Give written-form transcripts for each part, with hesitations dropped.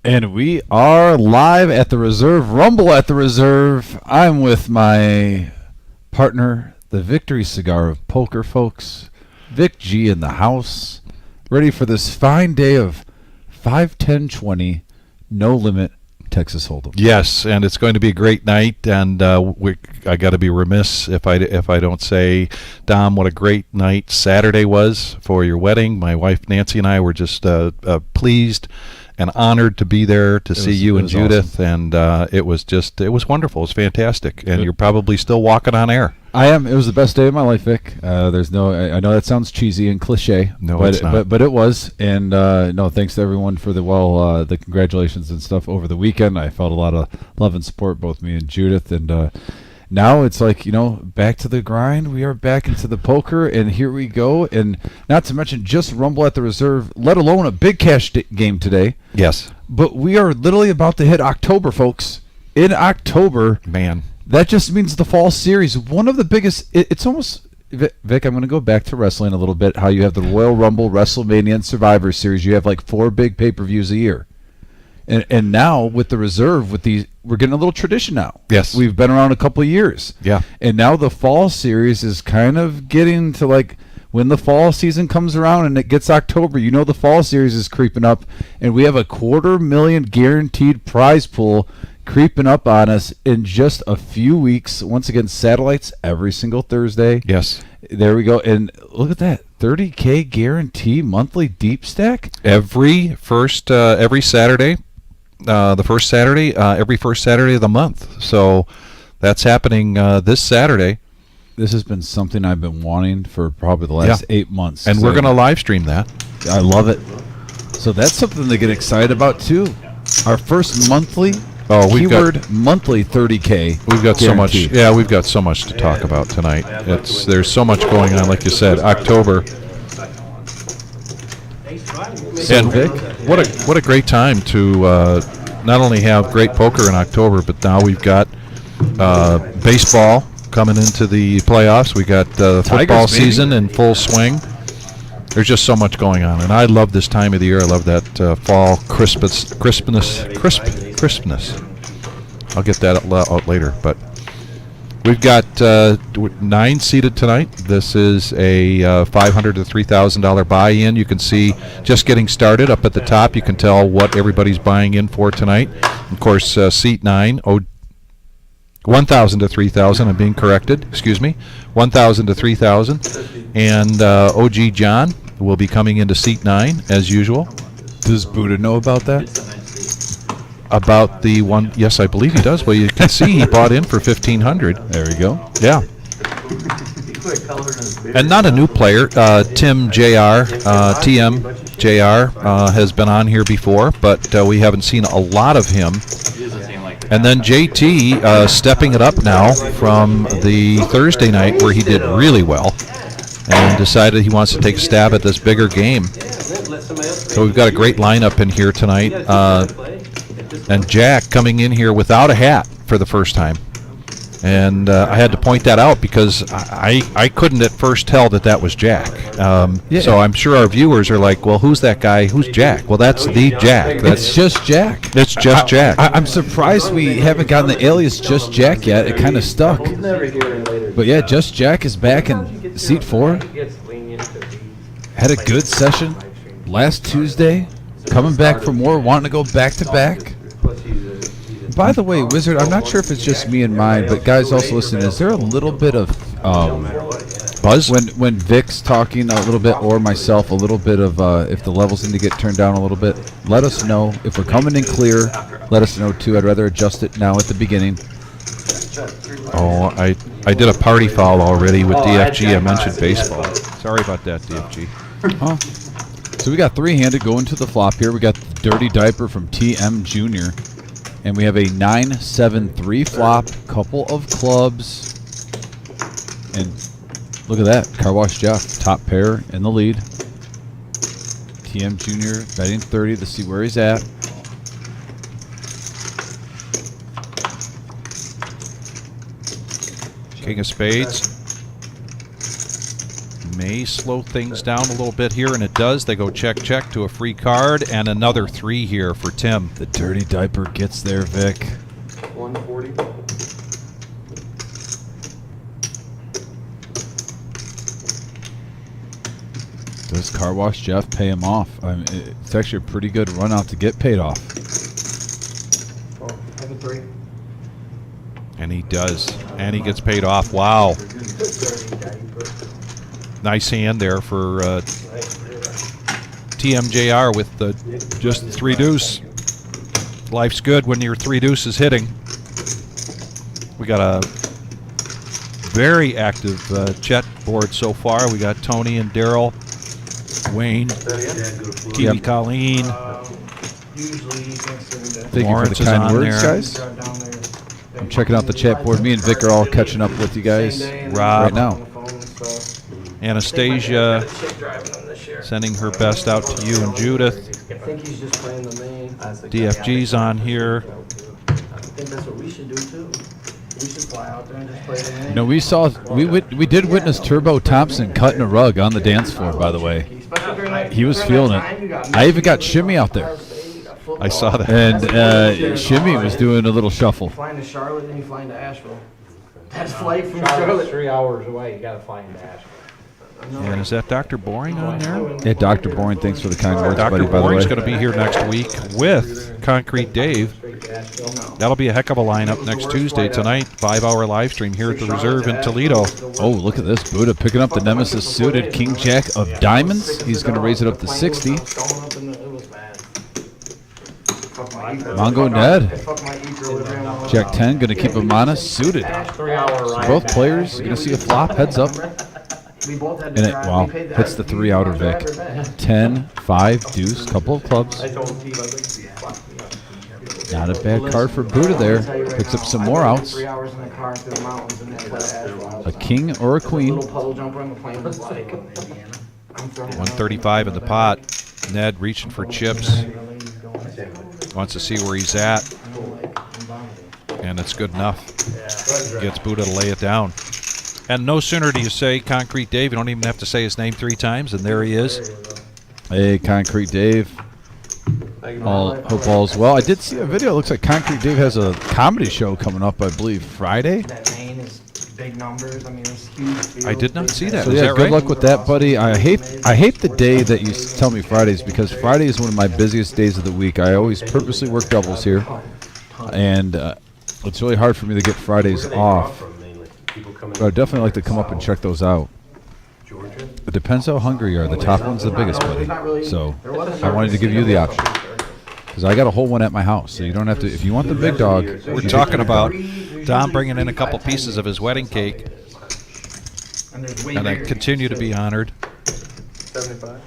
And we are live at the Reserve, Rumble at the Reserve. I'm with my partner, the Victory Cigar of Poker, folks. Vic G in the house, ready for this fine day of 5-10-20, no limit Texas Hold'em. Yes, and it's going to be a great night, and I got to be remiss if I don't say, Dom, what a great night Saturday was for your wedding. My wife Nancy and I were just pleased and honored to be there to see you and Judith, awesome. And it was wonderful. It was fantastic, and you're probably still walking on air. I am. It was the best day of my life, Vic. I know that sounds cheesy and cliche. No, it's not. But it was. And no, thanks to everyone for the congratulations and stuff over the weekend. I felt a lot of love and support, both me and Judith. And now it's like, back to the grind. We are back into the poker, and here we go. And not to mention just Rumble at the Reserve, let alone a big cash game today. Yes. But we are literally about to hit October, folks. In October, man. That just means the fall series, one of the biggest. It's almost, Vic, I'm going to go back to wrestling a little bit, how you have the Royal Rumble, WrestleMania, and Survivor Series. You have like 4 big pay-per-views a year. And now with the Reserve, we're getting a little tradition now. Yes. We've been around a couple of years. Yeah. And now the fall series is kind of getting to like, when the fall season comes around and it gets October, the fall series is creeping up, and we have a $250,000 guaranteed prize pool creeping up on us in just a few weeks. Once again, satellites every single Thursday. Yes. There we go. And look at that. $30K guarantee monthly deep stack. Every Saturday, every first Saturday of the month. So that's happening this Saturday. This has been something I've been wanting for probably the last 8 months. And we're going to live stream that. I love it. So that's something to get excited about too. Our first monthly monthly 30K. We've got guarantee. so much. Yeah, we've got so much to talk about tonight. There's so much going on, like you said. October. And Vic, what a great time to not only have great poker in October, but now we've got baseball coming into the playoffs. We got football season in full swing. There's just so much going on, and I love this time of the year. I love that fall crispness. I'll get that out later, but we've got 9 seated tonight. This is a $500 to $3,000 buy-in. You can see just getting started up at the top. You can tell what everybody's buying in for tonight. Of course, seat 9, $1,000 to $3,000. I'm being corrected. Excuse me, $1,000 to $3,000, and OG John will be coming into seat 9 as usual. Does Buddha know about that? About the one? Yes, I believe he does. Well, you can see he bought in for $1,500. There we go. Yeah. And not a new player. Tim Jr. Has been on here before, but we haven't seen a lot of him. And then JT stepping it up now from the Thursday night where he did really well and decided he wants to take a stab at this bigger game. So we've got a great lineup in here tonight. And Jack coming in here without a hat for the first time. And I had to point that out because I couldn't at first tell that was Jack. So I'm sure our viewers are like, well, who's that guy? Who's Jack? Well, that's the Jack. It's just Jack. It's just Jack. I'm surprised we haven't gotten the alias Just Jack yet. It kind of stuck. But yeah, Just Jack is back in seat 4. Had a good session last Tuesday. Coming back for more, wanting to go back to back. By the way, Wizard, I'm not sure if it's just me and mine, but guys also listen, is there a little bit of buzz? When Vic's talking a little bit, or myself, a little bit of, if the levels need to get turned down a little bit, let us know. If we're coming in clear, let us know too. I'd rather adjust it now at the beginning. Oh, I did a party foul already with DFG. I mentioned baseball. Sorry about that, DFG. Oh. So we got 3-handed going to the flop here. We got the Dirty Diaper from TM Jr. And we have a 9-7-3 flop, couple of clubs. And look at that, Car Wash Jeff, top pair in the lead. TM Jr. betting 30 to see where he's at. King of spades. may slow things down a little bit here, and it does. They go check, check to a free card, and another 3 here for Tim. The dirty diaper gets there, Vic. 140. Does Car Wash Jeff pay him off? I mean, it's actually a pretty good run out to get paid off. Oh, have a 3. And he does. And he gets paid off. Wow. Nice hand there for TMJR with the just 3 deuce. Life's good when your 3 deuce is hitting. We got a very active chat board so far. We got Tony and Daryl, Wayne, TV Colleen. Thank you for the kind words, guys. I'm checking out the chat board. Me and Vic are all catching up with you guys right now. Anastasia sending her best out to you and Judith. I think he's just playing the main. DFG's on here. I think that's what we should do too. We should fly out there and just play the main. You know, we did witness Turbo Thompson cutting a rug on the dance floor, by the way. He was feeling it. I even got Shimmy out there. I saw that. And Shimmy was doing a little shuffle. Flying to Charlotte and you flying to Asheville. That's flight from Charlotte. 3 hours away. You got to fly into Asheville. And is that Dr. Boring on there? Yeah, Dr. Boring, thanks for the kind words, Dr. buddy, by the way. Boring's going to be here next week with Concrete Dave. That'll be a heck of a lineup next Tuesday tonight. 5-hour live stream here at the Reserve in Toledo. Oh, look at this. Buddha picking up the Nemesis suited King Jack of Diamonds. He's going to raise it up to 60. Mongo Ned. Jack 10 going to keep him on us. Suited. So both players going to see a flop. Heads up. And it, wow, hits the 3 outer Vic. 10, 5, deuce, couple of clubs. Not a bad card for Buddha there. Picks up some more outs. A king or a queen. 135 in the pot. Ned reaching for chips. Wants to see where he's at. And it's good enough. Gets Buddha to lay it down. And no sooner do you say Concrete Dave, you don't even have to say his name 3 times, and there he is. Hey, Concrete Dave. Hope all's well. I did see a video. It looks like Concrete Dave has a comedy show coming up, I believe, Friday. That main is big numbers. I mean, there's huge fields. I did not see that. So Is yeah, that good right? luck with that, buddy. I hate the day that you tell me Fridays, because Friday is one of my busiest days of the week. I always purposely work doubles here, and it's really hard for me to get Fridays off. But I'd definitely like to come up and check those out. It depends how hungry you are. The top one's the biggest, buddy. So I wanted to give you the option, because I got a whole one at my house, so you don't have to. If you want the big dog, We're talking about Dom bringing in a couple pieces of his wedding cake, and I continue to be honored. 75.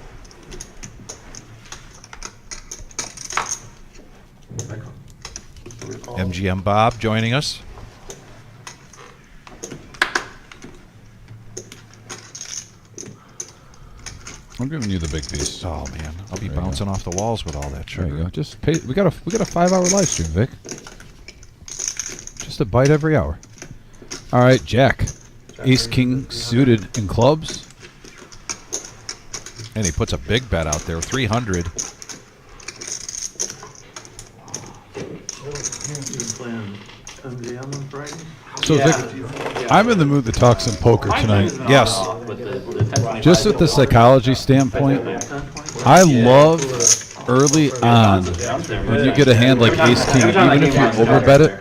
MGM Bob joining us. I'm giving you the big piece. Oh man, I'll be bouncing off the walls with all that There sugar. you go. Just pay. We got a 5-hour live stream, Vic. Just a bite every hour. All right, Jack. Ace King suited in clubs. And he puts a big bet out there, 300. So Vic, I'm in the mood to talk some poker tonight. Yes. Just with the psychology standpoint, I love early on when you get a hand like Ace King, even if you overbet it,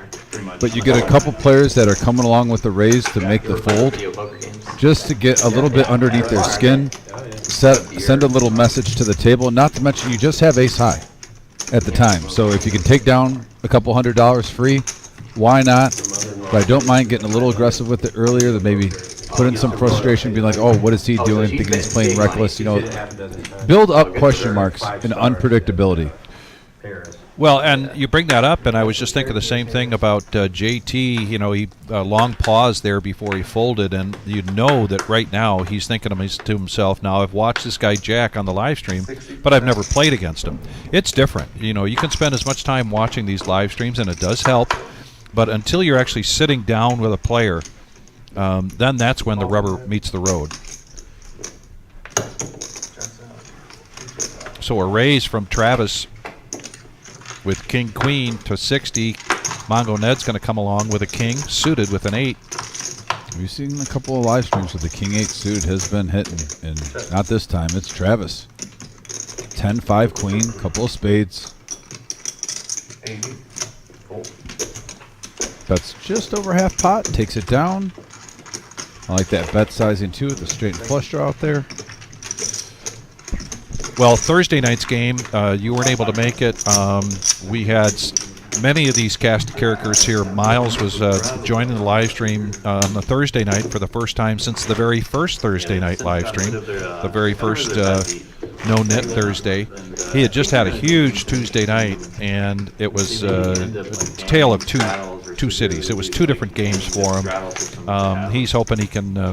but you get a couple players that are coming along with the raise to make the fold, just to get a little bit underneath their skin, send a little message to the table, not to mention you just have ace high at the time. So if you can take down a couple $100 free, why not? But I don't mind getting a little aggressive with it earlier, to maybe put in some frustration, being like, oh, what is he doing, thinking he's playing reckless, you know, build up question marks and unpredictability. Well, and you bring that up, and I was just thinking the same thing about JT. You know, he long pause there before he folded, and you know that right now he's thinking to himself, now I've watched this guy Jack on the live stream, but I've never played against him. It's different. You know, you can spend as much time watching these live streams, and it does help, but until you're actually sitting down with a player, then that's when the rubber meets the road. So a raise from Travis with king queen to 60. Mongo Ned's going to come along with a king suited with an 8. We've seen a couple of live streams with the king 8 suited has been hitting, and not this time. It's Travis. 10-5 queen, couple of spades. That's just over half pot. Takes it down. I like that bet sizing too with the straight and flush draw out there. Well, Thursday night's game, you weren't able to make it. We had many of these cast characters here. Miles was joining the live stream on the Thursday night for the first time since the very first Thursday night live stream, the very first No Knit Thursday. He had just had a huge Tuesday night, and it was a tale of two cities. It was 2 different games for him. He's hoping he can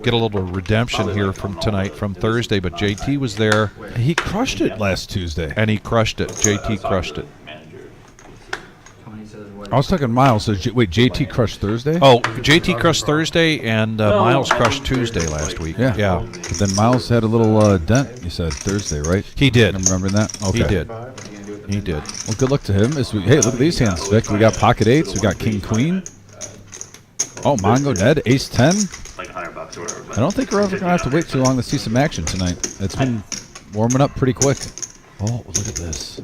get a little redemption here from tonight from Thursday, but JT was there. He crushed it last Tuesday. And he crushed it. JT crushed it. I was talking Miles. So wait, JT crushed Thursday? Oh, JT crushed Thursday, and Miles crushed Tuesday last week. Yeah. But then Miles had a little dent, you said, Thursday, right? He did. I'm remembering that? Okay. He did. He did. Well, good luck to him. Hey, look at these hands, Vic. We got pocket 8s. We got king queen. Oh, Mongo Ned, ace 10. Like $100 or whatever. I don't think we're ever going to have to wait too long to see some action tonight. It's been warming up pretty quick. Oh, look at this.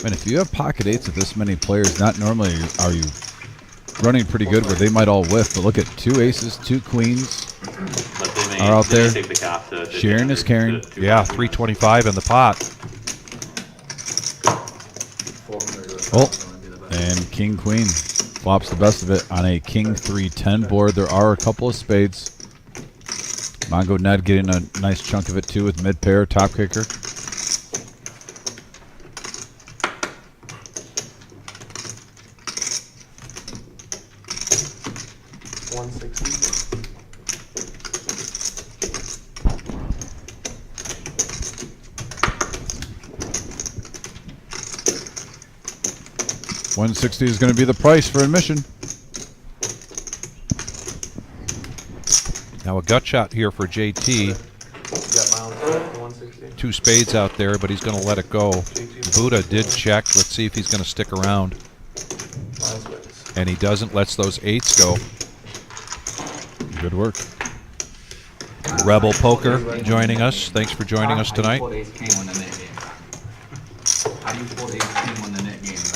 And if you have pocket 8s with this many players, not normally are you running pretty good where they might all whiff, but look at 2 aces, 2 queens are out there. Sharing is caring. Yeah, 325 in the pot. Oh, and king queen flops the best of it on a king 3-10 board. There are a couple of spades. Mongo Ned getting a nice chunk of it too with mid pair, top kicker. $160 is going to be the price for admission. Now a gut shot here for JT. 2 spades out there, but he's going to let it go. Buddha did check. Let's see if he's going to stick around. And he doesn't. Lets those 8s go. Good work. Rebel Poker joining us. Thanks for joining us tonight.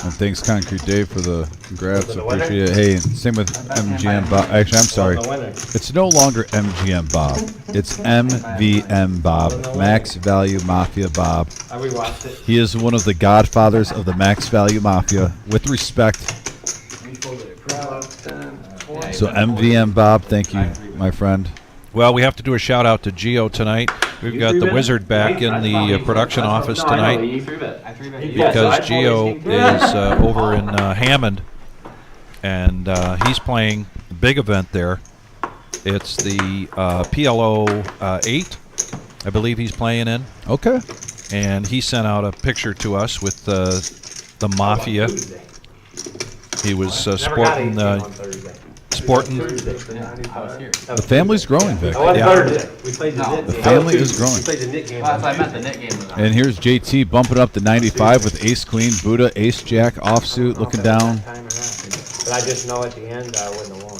And thanks, Concrete Dave, for the congrats. Appreciate it. Hey, and same with MGM Bob. Actually, I'm sorry. It's no longer MGM Bob. It's MVM Bob. Max Value Mafia Bob. He is one of the godfathers of the Max Value Mafia. With respect. So MVM Bob, thank you, my friend. Well, we have to do a shout out to Gio tonight. We've got the Wizard back in the production office tonight because Gio is over in Hammond, and he's playing a big event there. It's the PLO 8, I believe he's playing in. Okay. And he sent out a picture to us with the Mafia. He was sporting. The family's growing, Vic. The family is growing. And here's JT bumping up the 95 with ace queen, Buddha, ace jack, offsuit, looking down. But I just know at the end I wouldn't have won.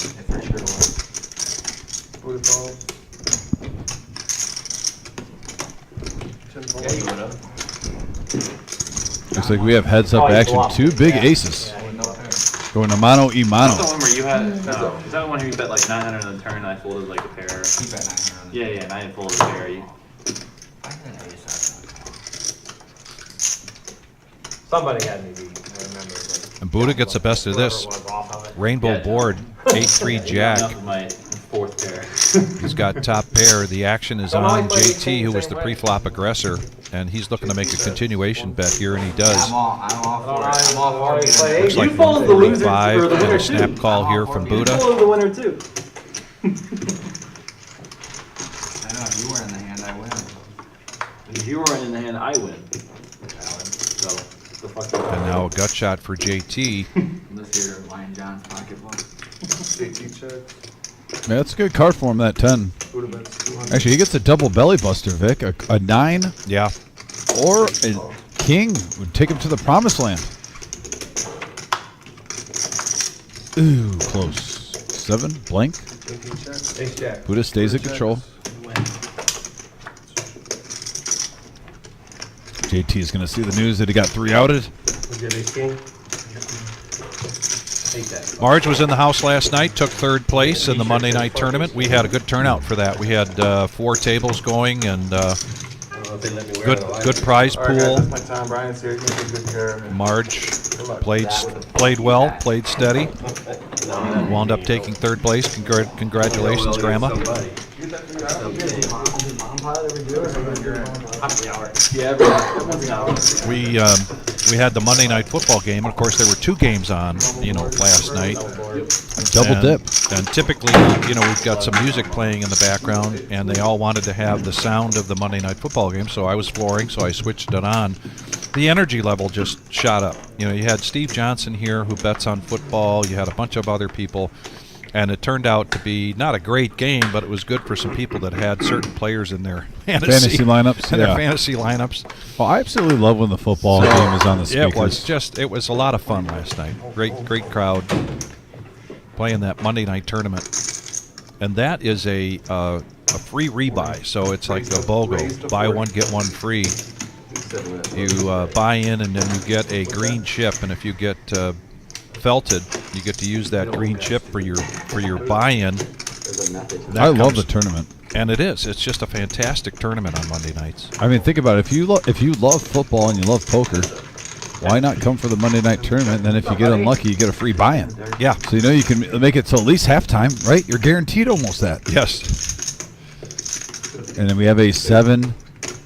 Looks like we have heads up action. 2 big aces. Going to mano y mano. That's the one where you had, no, is that the one where you bet like 900 on the turn and I folded like a pair? You bet 900. Yeah, and I folded a pair. Somebody had me beat. I remember. And Buddha gets the best of this. Rainbow board, 8-3 jack. My 4th pair. He's got top pair. The action is on JT, who was the pre-flop aggressor, and he's looking to make a continuation bet here, and he does. I'm all for it. I'm all for it. Looks like 145 and a snap call here from Buddha. You followed the winner too. I know if you were in the hand, I win. If you weren't in the hand, I win. So, the fuck you And now a gut shot for JT. This here, Lion John's pocketbook. JT check. Yeah, that's a good card for him, that 10. Actually, he gets a double belly buster, Vic. A 9 Yeah. or a king would take him to the promised land. Ooh, close. 7, blank. Ace jack. Buddha stays in control. JT is going to see the news that he got 3 outed. We get ace king. Take that. Marge was in the house last night, took 3rd place in the Monday night tournament. We had a good turnout for that. We had 4 tables going and good prize pool. My Tom Bryant's here. He's taking good care of me. Marge played well, played steady. Wound up taking 3rd place. Congratulations, Grandma. We had the Monday night football game, and of course there were 2 games on, last night. Double dip. And typically, we've got some music playing in the background, and they all wanted to have the sound of the Monday night football game, so I was flooring, so I switched it on. The energy level just shot up. You had Steve Johnson here who bets on football. You had a bunch of other people. And it turned out to be not a great game, but it was good for some people that had certain players in their fantasy lineups. In their fantasy lineups. Well, I absolutely love when the football game is on the speakers. It was a lot of fun last night. Great crowd playing that Monday night tournament. And that is a free rebuy, so it's like a BOGO. Buy one, get one free. You buy in, and then you get a green chip, and if you get felted, you get to use that green chip for your buy-in. I love the tournament, and it's just a fantastic tournament on Monday nights. I mean, think about it. If you love football and you love poker, why not come for the Monday night tournament? And then if you get unlucky, you get a free buy-in. Yeah. So you can make it till at least halftime, right? You're guaranteed almost that. Yes. And then we have a 7.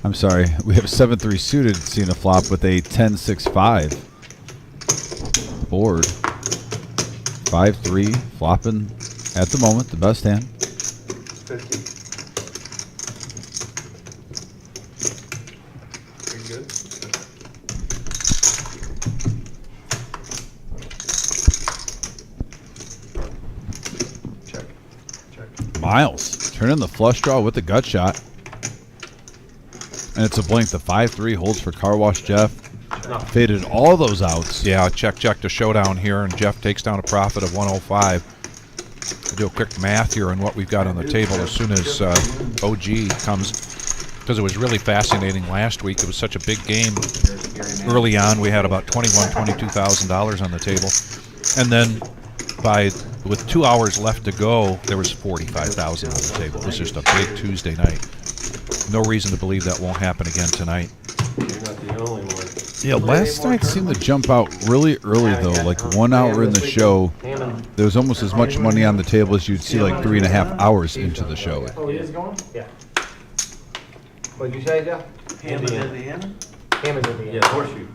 I'm sorry, we have a 7-3 suited seeing a flop with a 10-6-5 board. 5-3 flopping at the moment, the best hand. 50. Pretty good. Check. Miles turning the flush draw with the gut shot. And it's a blank. The 5-3 holds for Car Wash Jeff. Faded all those outs. Yeah, check to showdown here, and Jeff takes down a profit of 105. We'll do a quick math here on what we've got on the table as soon as OG comes, because it was really fascinating last week. It was such a big game. Early on, we had about $22,000 on the table, and then with 2 hours left to go, there was $45,000 on the table. It was just a big Tuesday night. No reason to believe that won't happen again tonight. You're not the only one. Yeah, last night seemed to jump out really early, though. Like 1 hour in the show, there was almost as much money on the table as you'd see like 3.5 hours into the show. Oh, he is going? Yeah. What'd you say, Jeff? Hammond at the end? Hammond's at the end. Yeah, horseshoe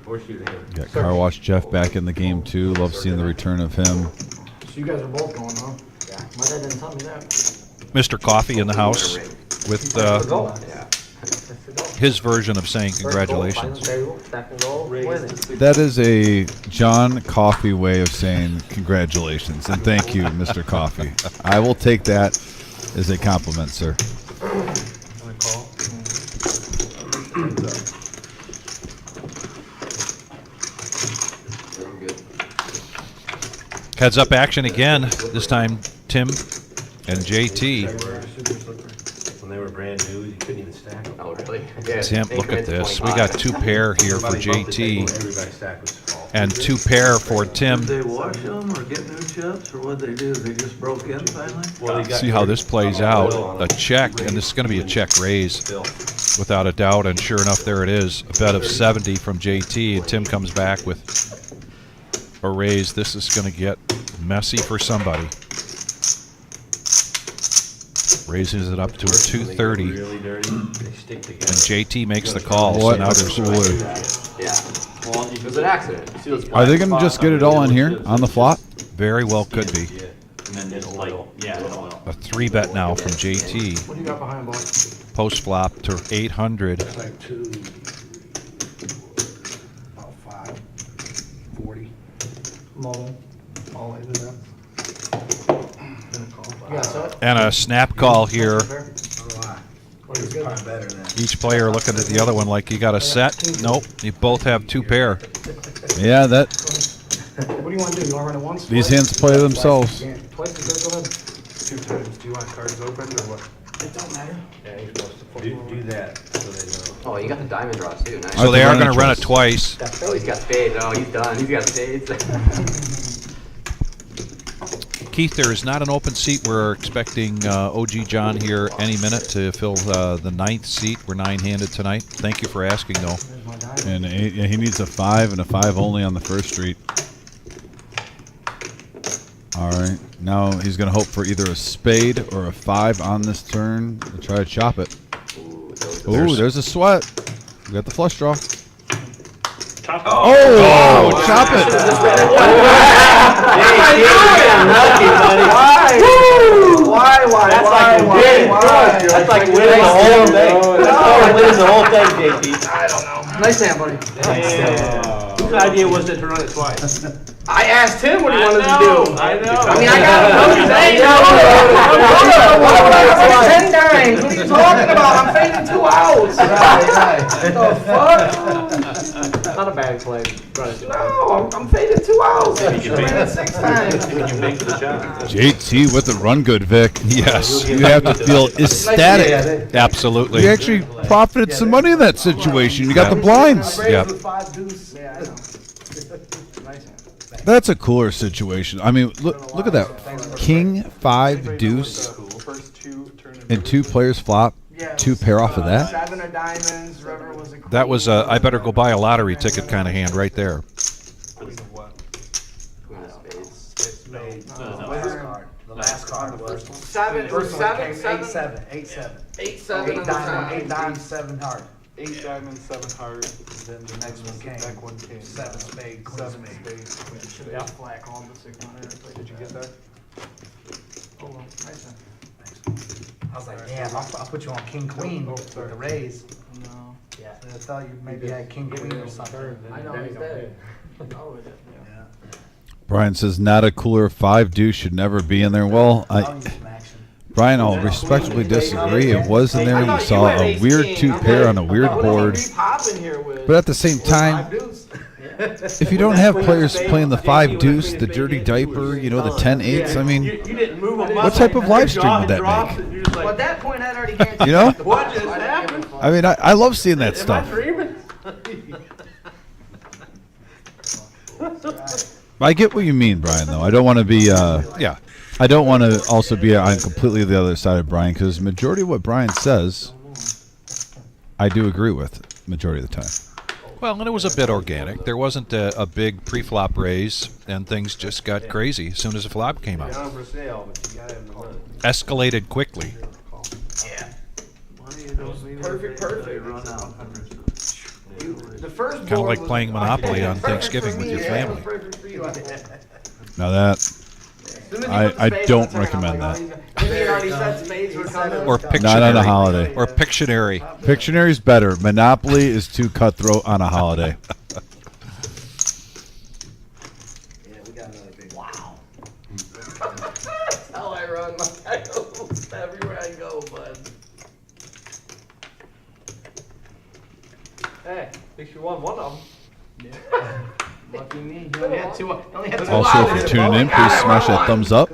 to him. Got Car Wash Jeff back in the game, too. Love seeing the return of him. So you guys are both going, huh? Yeah. My dad didn't tell me that. Mr. Coffee in the house with Go. his version of saying congratulations. Second goal, winning. That is a John Coffey way of saying congratulations. And thank you, Mr. Coffey. I will take that as a compliment, sir. Heads up action again. This time Tim and JT. When they were brand new, you couldn't even stack them. Oh, really? Tim, look at this. We got 2 pair here for JT Everybody's stack was full. and 2 pair for Tim. Did they wash them or get new chips, or what'd they do? They just broke in finally? Well, they got See how this plays out. A check, and this is going to be a check raise Bill. without a doubt. And sure enough, there it is. A bet of 70 from JT, and Tim comes back with a raise. This is going to get messy for somebody. Raises it up to 230, and Really dirty. They stick together. JT makes the call. So What now a there's cooler. Yeah. Well, it was an accident. You see those Are they black going to spots just get it the all in middle here chips? on the flop? very well could be. Yeah. And then just like, yeah, oil. A 3-bet now from JT. What do you got behind, boss? Post flop to 800. Like 2, about 5, 40. All in. All in that. You got some? And a snap call here. It's probably better than. Each player looking at the other one like you got a set. Nope, you both have 2 pair. Yeah, that What do you want to do? You want to run it once? these hands play themselves. Twice, go ahead. 2 times. Do you want cards opened or what? It don't matter. Yeah, you're supposed to Do that so they know. Oh, you got the diamond draws too. Nice. So they are going to run it twice. Oh, he's got spades. Oh, he's done. He's got spades. Keith, there is not an open seat. We're expecting OG John here any minute to fill the 9th seat. We're 9-handed tonight. Thank you for asking, though. And he needs a 5 and a 5 only on the first street. All right. Now he's going to hope for either a spade or a 5 on this turn to try to chop it. Ooh, there's a sweat. We got the flush draw. Oh, chop it. Why? That's like winning the whole thing. That's like winning the whole thing, JT. Nice hand, buddy. Whose idea was it to run it twice? I asked him what he wanted to do. I know. I mean, I got numbers. Why would I run 10 dimes? What are you talking about? I'm fading 2 outs. Right. The fuck? Not a bad play. Run it. No, I'm fading 2 outs. I ran it 6 times. When you make the shot. JT with the run good, Vic. Yes, You have to feel ecstatic. absolutely. You actually profited some money in that situation. You got the blinds. Yeah. With 5 deuce. Yeah, I know. Nice hand. That's a cooler situation. I mean, look at that. King 5 deuce and 2 players flop. 2 pair off of that. 7 of diamonds. River was a That was a I better go buy a lottery ticket kind of hand right there. The last card. The first one. 7. It was 7. 7. 8-7. 8-7. 8 diamonds. 8 diamonds. 7 heart. 8 diamonds, 7 hearts, then the Next one came. Next one came. 7 spade. Queen 7 spade. spades. Should have flat on the 6 100. Did you get that? Oh, well, nice hand. I was like, damn, I'll put you on king queen with the raise. No. Yeah. I thought you maybe had king queen or something. I know he's dead. Yeah. Brian says not a cooler 5 deuce should never be in there. Well, I'll use some action. Brian, I'll respectfully disagree. It was in there. You saw a weird 2 pair on a weird board. But at the same time, if you don't have players playing the 5 deuce, the dirty diaper, you know, the 10-8s, I mean, You didn't move a muscle. what type of live stream would that Dropped make? and you're just Well, like, at that point, I'd already guaranteed. You know? what just happened? I mean, I love seeing that Am I stuff. dreaming? I get what you mean, Brian, though. I don't want to be, Yeah. I don't want to also be on completely the other side of Brian, because majority of what Brian says, I do agree with majority of the time. Well, and it was a bit organic. There wasn't a big pre-flop raise, and things just got crazy as soon as the flop came out. Down for sale, but you got him to run. Escalated quickly. Perfect. Run out. The first Kind of like playing Monopoly on Thanksgiving with your family. Now that, I don't recommend that. Or Not on a Pictionary. holiday. Or Pictionary. Pictionary's better. Monopoly is too cutthroat on a holiday. That's how I run my titles everywhere I go, bud. Hey, at least you won one of them. Lucky me. You only had 2. Only had 2 Also, if you're tuning in, please smash that thumbs up.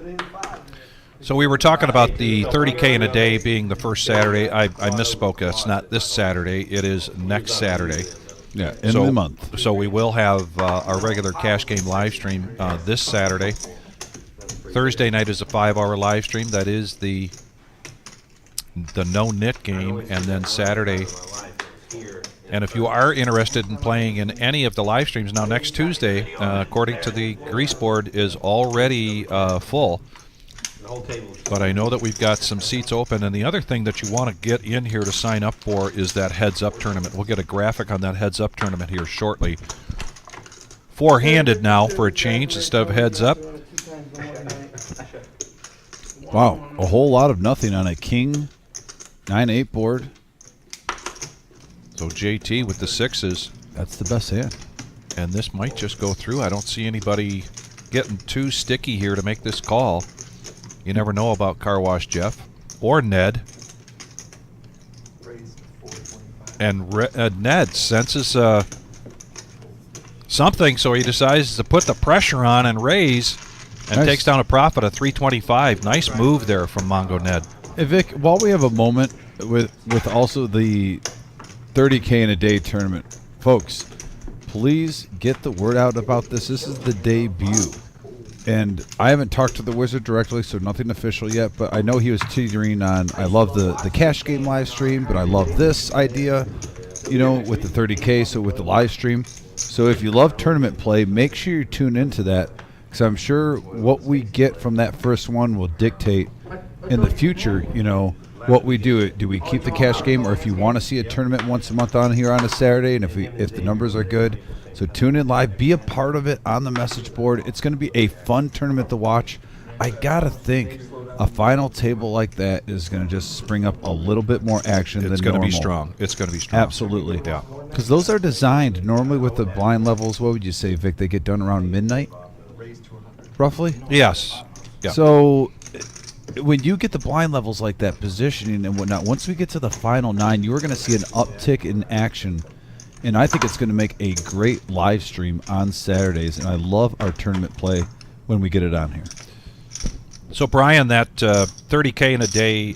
So we were talking about the 30K in a day being the first Saturday. I misspoke. It's not this Saturday. It is next Saturday. Yeah, in the month. So we will have our regular cash game live stream this Saturday. Thursday night is a 5-hour live stream. That is the no-nit game, and then Saturday. And if you are interested in playing in any of the live streams, now next Tuesday, according to the grease board, is already full. But I know that we've got some seats open, and the other thing that you want to get in here to sign up for is that heads-up tournament. We'll get a graphic on that heads-up tournament here shortly. 4-handed now for a change instead of heads-up. Wow, a whole lot of nothing on a king 9-8 board. So JT with the 6s, That's the best hand. and this might just go through. I don't see anybody getting too sticky here to make this call. You never know about Car Wash Jeff or Ned. And Ned senses something, so he decides to put the pressure on and raise, and Nice. takes down a profit of 325. Nice move there from Mongo Ned. Hey Vic, while we have a moment with also the 30K in a day tournament, folks, please get the word out about this. This is the debut. And I haven't talked to the Wizard directly, so nothing official yet, but I know he was teetering on, I love the cash game live stream, but I love this idea, you know, with the 30K, so with the live stream. So if you love tournament play, make sure you tune into that, because I'm sure what we get from that first one will dictate in the future, you know, what we do. Do we keep the cash game, or if you want to see a tournament once a month on here on a Saturday, and if the numbers are good. So tune in live, be a part of it on the message board. It's going to be a fun tournament to watch. I got to think a final table like that is going to just spring up a little bit more action than normal. It's going to be strong. It's going to be strong. Absolutely. Yeah. Because those are designed normally with the blind levels. What would you say, Vic? They get done around midnight, roughly? Yes. Yeah. So when you get the blind levels like that, positioning and whatnot, once we get to the final 9, you are going to see an uptick in action. And I think it's going to make a great live stream on Saturdays. And I love our tournament play when we get it on here. So, Brian, that 30K in a day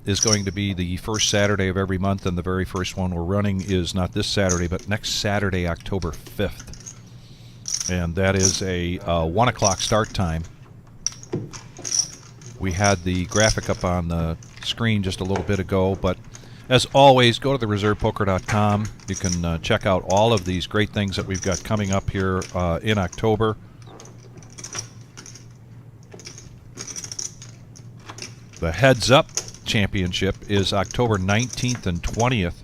is going to be the first Saturday of every month, and the very first one we're running is not this Saturday, but next Saturday, October 5th. And that is a 1 o'clock start time. We had the graphic up on the screen just a little bit ago, but as always, go to thereservepoker.com. You can check out all of these great things that we've got coming up here in October. The Heads Up Championship is October 19th and 20th.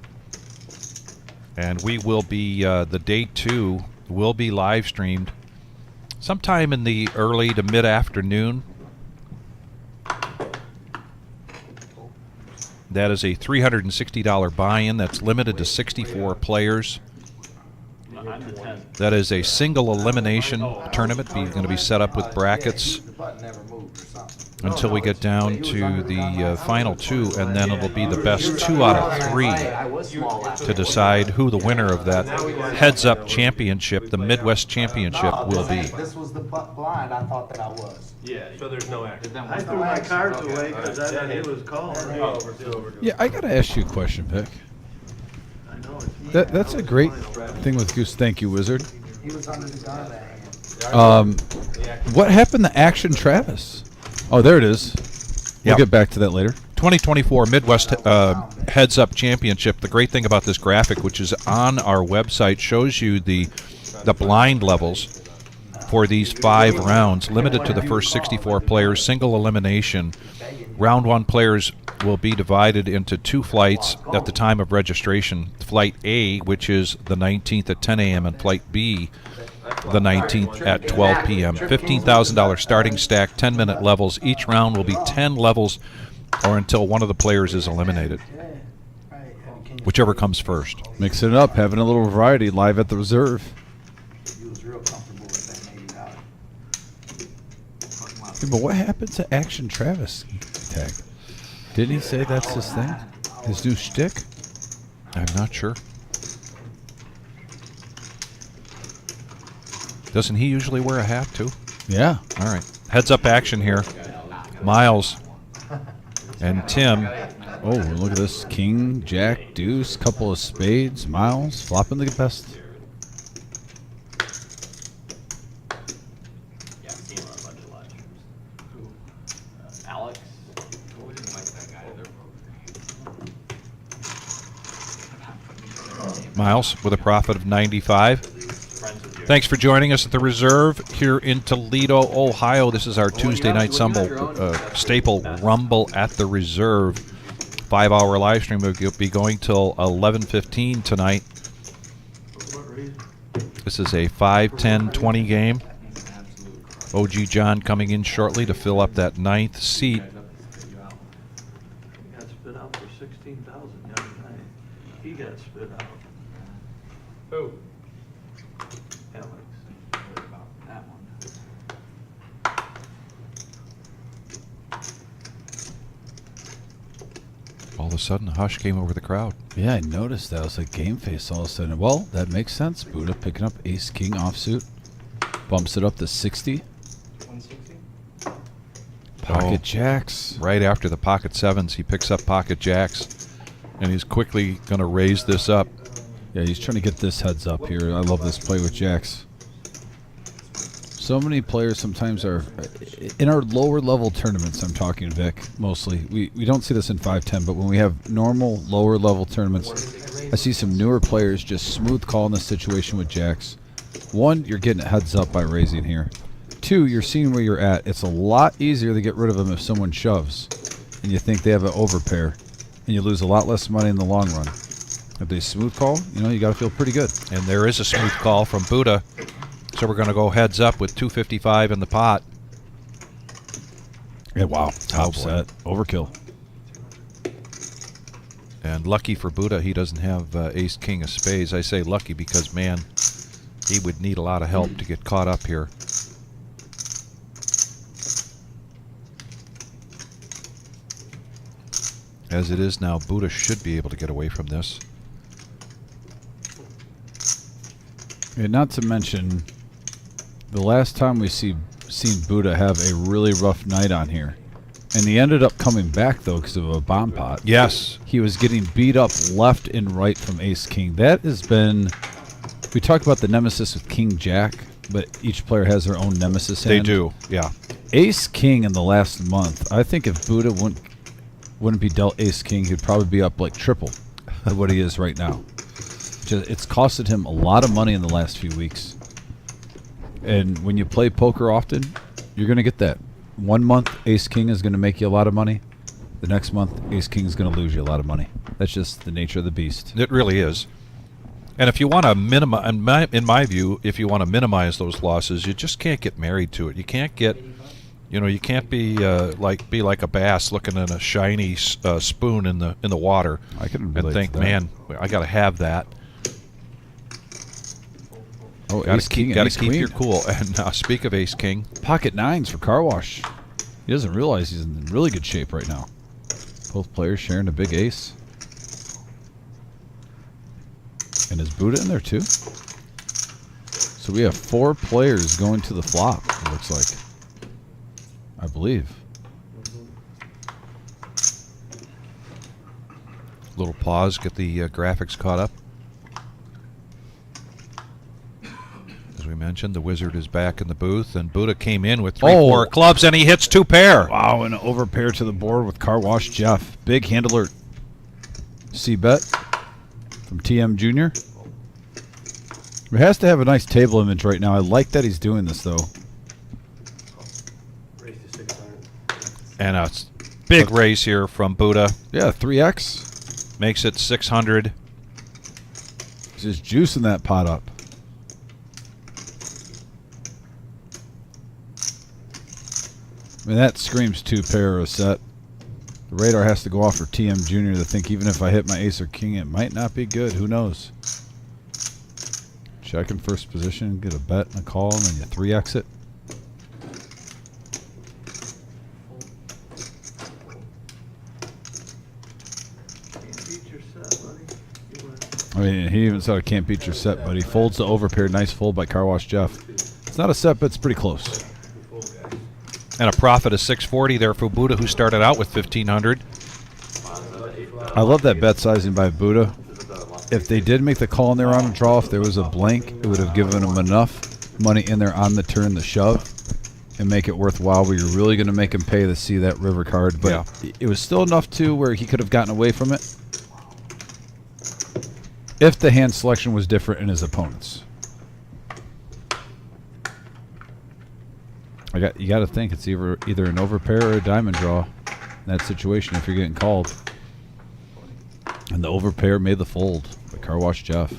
And we will be, the day 2 will be live streamed sometime in the early to mid-afternoon. That is a $360 buy-in. That's limited to 64 players. That is a single elimination tournament. Going to be set up with brackets until we get down to the final 2, and then it'll be the best 2 out of 3 to decide who the winner of that Heads Up Championship, the Midwest Championship, will be. This was the blind I thought that I was. Yeah, so there's no action. I threw my cards away because I thought he was calling. Yeah, I got to ask you a question, Vic. I know it's That's a great thing with Goose. Thank you, Wizard. He was under the gun of that hand. What happened to Action Travis? Oh, there it is. We'll Yep. get back to that later. 2024 Midwest Heads Up Championship. The great thing about this graphic, which is on our website, shows you the blind levels for these 5 rounds, limited to the first 64 players, single elimination. Round 1 players will be divided into 2 flights at the time of registration. Flight A, which is the 19th at 10 a.m., and Flight B, the 19th at 12 p.m. $15,000 starting stack, 10-minute levels. Each round will be 10 levels or until one of the players is eliminated, whichever comes first. Mixing it up, having a little variety live at the reserve. He was real comfortable with that $80. Yeah, but what happened to Action Travis tag? Didn't he say that's his thing? His new shtick? I'm not sure. Doesn't he usually wear a hat, too? Yeah. All right. Heads up action here. Miles and Tim. Oh, look at this. King, Jack, Deuce, couple of spades, Miles, flopping the best. Yeah, I've seen him on a bunch of live streams. Alex. We didn't like that guy either. Miles with a profit of 95. Thanks for joining us at the Reserve here in Toledo, Ohio. This is our Tuesday night staple Rumble at the Reserve. 5-hour live stream will be going till 11:15 tonight. This is a 5, 10, 20 game. OG John coming in shortly to fill up that 9th seat. He got spit out for $16,000 the other night. He got spit out. Who? Alex. About that one. All of a sudden, a hush came over the crowd. Yeah, I noticed that. It was like game face all of a sudden. Well, that makes sense. Buddha picking up ace king offsuit. Bumps it up to 60. 160. Pocket jacks. Right after the pocket sevens, he picks up pocket jacks, and he's quickly going to raise this up. Yeah, he's trying to get this heads up here. I love this play with jacks. So many players sometimes are in our lower level tournaments. I'm talking, Vic, mostly. We don't see this in 5-10, but when we have normal lower level tournaments, I see some newer players just smooth calling the situation with jacks. One, you're getting heads up by raising here. Two, you're seeing where you're at. It's a lot easier to get rid of them if someone shoves and you think they have an overpair, and you lose a lot less money in the long run. If they smooth call, you got to feel pretty good. And there is a smooth call from Buddha. So we're going to go heads up with 255 in the pot. Yeah, wow. Top boy. set. Overkill. And lucky for Buddha, he doesn't have ace king of spades. I say lucky because, man, he would need a lot of help to get caught up here. As it is now, Buddha should be able to get away from this. And not to mention, the last time we seen Buddha have a really rough night on here, and he ended up coming back though because of a bomb pot. Yes. He was getting beat up left and right from ace king. That has been, we talk about the nemesis with king jack, but each player has their own nemesis They hand. do, yeah. Ace king in the last month, I think if Buddha wouldn't be dealt ace king, he'd probably be up like triple of what he is right now. It's costed him a lot of money in the last few weeks. And when you play poker often, you're going to get that. 1 month, ace king is going to make you a lot of money. The next month, ace king is going to lose you a lot of money. That's just the nature of the beast. It really is. And if you want to minimize, in my view, if you want to minimize those losses, you just can't get married to it. You can't get, you can't be like a bass looking at a shiny spoon in the water. I can and relate think, to that. man, I got to have that. Oh, Got ace to king, keep, and ace keep queen. your cool. And speak of ace king, Pocket nines for car wash. He doesn't realize he's in really good shape right now. Both players sharing a big ace. And is Buddha in there too? So we have 4 players going to the flop, it looks like. I believe. little pause, get the graphics caught up. As we mentioned, the Wizard is back in the booth, and Buddha came in with 3-4 clubs, and he hits 2 pair. Wow, and an overpair to the board with Car Wash Jeff. Big hand alert. C-bet from TM Jr. He has to have a nice table image right now. I like that he's doing this, though. Raise to 600. And a big raise here from Buddha. Yeah, 3x. Makes it 600. He's just juicing that pot up. I mean, that screams 2 pair or a set. The radar has to go off for TM Jr. to think even if I hit my ace or king, it might not be good. Who knows? Check in first position, get a bet and a call, and then you 3x it. Can't beat your set, buddy. You win. I mean, he even said I can't beat your set, but he folds the overpair. Nice fold by Car Wash Jeff. It's not a set, but it's pretty close. And a profit of 640 there for Buddha, who started out with 1,500. I love that bet sizing by Buddha. If they did make the call and they were on a draw, if there was a blank, it would have given them enough money in there on the turn to shove and make it worthwhile where you're really going to make him pay to see that river card. But it was still enough, too, where he could have gotten away from it if the hand selection was different in his opponent's. You got to think it's either an overpair or a diamond draw in that situation if you're getting called. And the overpair made the fold by Car Wash Jeff.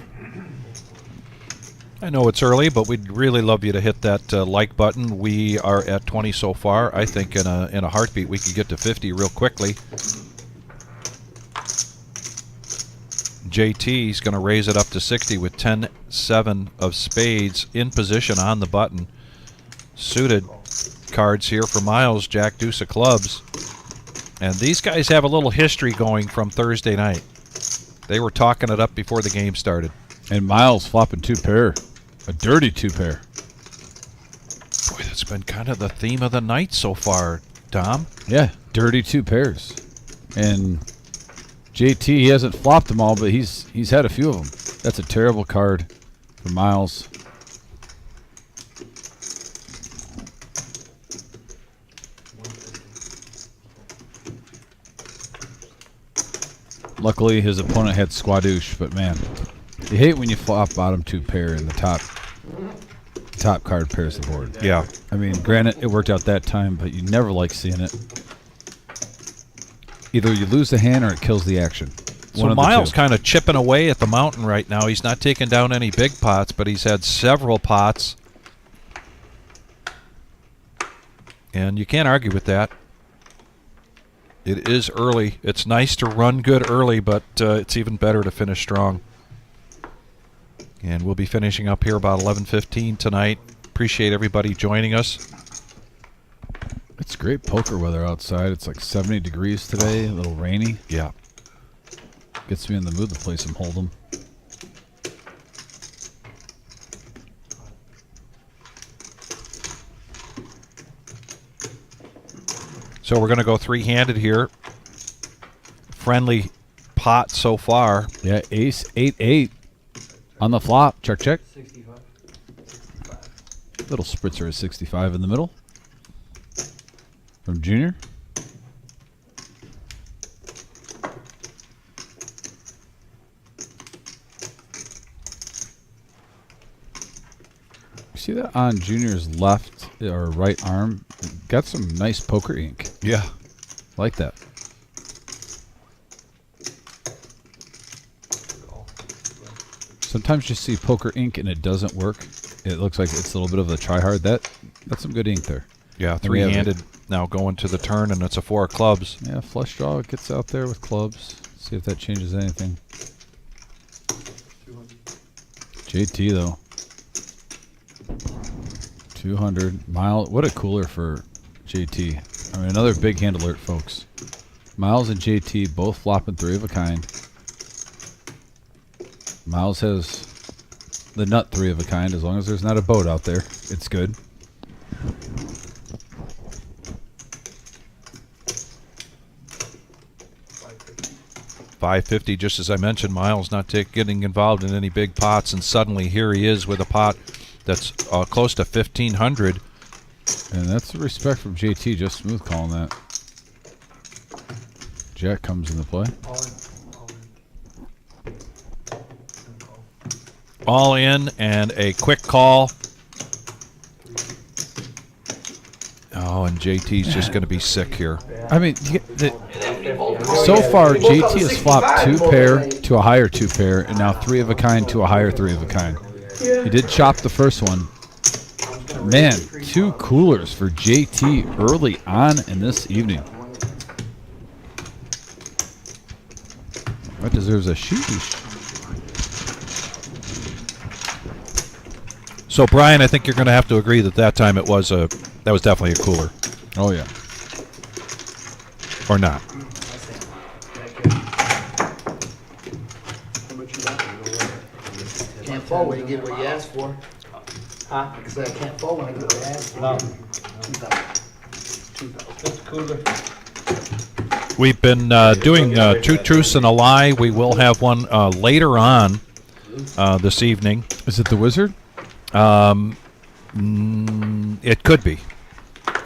I know it's early, but we'd really love you to hit that like button. We are at 20 so far. I think in a heartbeat we could get to 50 real quickly. JT's going to raise it up to 60 with 10-7 of spades in position on the button. Suited cards here for Miles, Jack deuce of clubs. And these guys have a little history going from Thursday night. They were talking it up before the game started. And Miles flopping 2 pair. A dirty 2 pair. Boy, that's been kind of the theme of the night so far, Tom. Yeah, dirty 2 pairs. And JT, he hasn't flopped them all, but he's had a few of them. That's a terrible card for Miles. Luckily, his opponent had Squadouche, but man, you hate when you flop bottom 2 pair and the top card pairs the board. Yeah. I mean, granted, it worked out that time, but you never like seeing it. Either you lose the hand or it kills the action. So Miles kind of chipping away at the mountain right now. He's not taking down any big pots, but he's had several pots. And you can't argue with that. It is early. It's nice to run good early, but it's even better to finish strong. And we'll be finishing up here about 11:15 tonight. Appreciate everybody joining us. It's great poker weather outside. It's like 70 degrees today, a little rainy. Yeah. Gets me in the mood to play some Hold'em. So we're going to go 3-handed here. Friendly pot so far. Yeah, ace, 8-8 on the flop. Check, check. 65. Little spritzer at 65 in the middle. From Junior. You see that on Junior's left or right arm? Got some nice poker ink. Yeah. Like that. Sometimes you see poker ink and it doesn't work. It looks like it's a little bit of a try hard. That's some good ink there. Yeah, And we have 3-handed now going to the turn, and it's a 4 of clubs. Yeah, flush draw gets out there with clubs. See if that changes anything. JT though. 200. Miles, what a cooler for JT. I mean, another big hand alert, folks. Miles and JT both flopping 3 of a kind. Miles has the nut 3 of a kind. As long as there's not a boat out there, it's good. $550, just as I mentioned. Miles not getting involved in any big pots, and suddenly here he is with a pot that's close to 1,500. And that's the respect from JT. Just smooth calling that. Jack comes into play. All in and a quick call. Oh, and JT's just going to be sick here. I mean, so far JT has flopped 2 pair to a higher 2 pair, and now 3 of a kind to a higher 3 of a kind. He did chop the first one. Man, 2 coolers for JT early on in this evening. That deserves a sheesh. So, Brian, I think you're going to have to agree that time that was definitely a cooler. Oh yeah. Or not. Can't fall when you get what you asked for. Huh? Like I said, I can't fall when I get what I asked for. No. 2,000. That's cooler. We've been doing 2 truths and a lie. We will have one later on this evening. Is it the Wizard? It could be.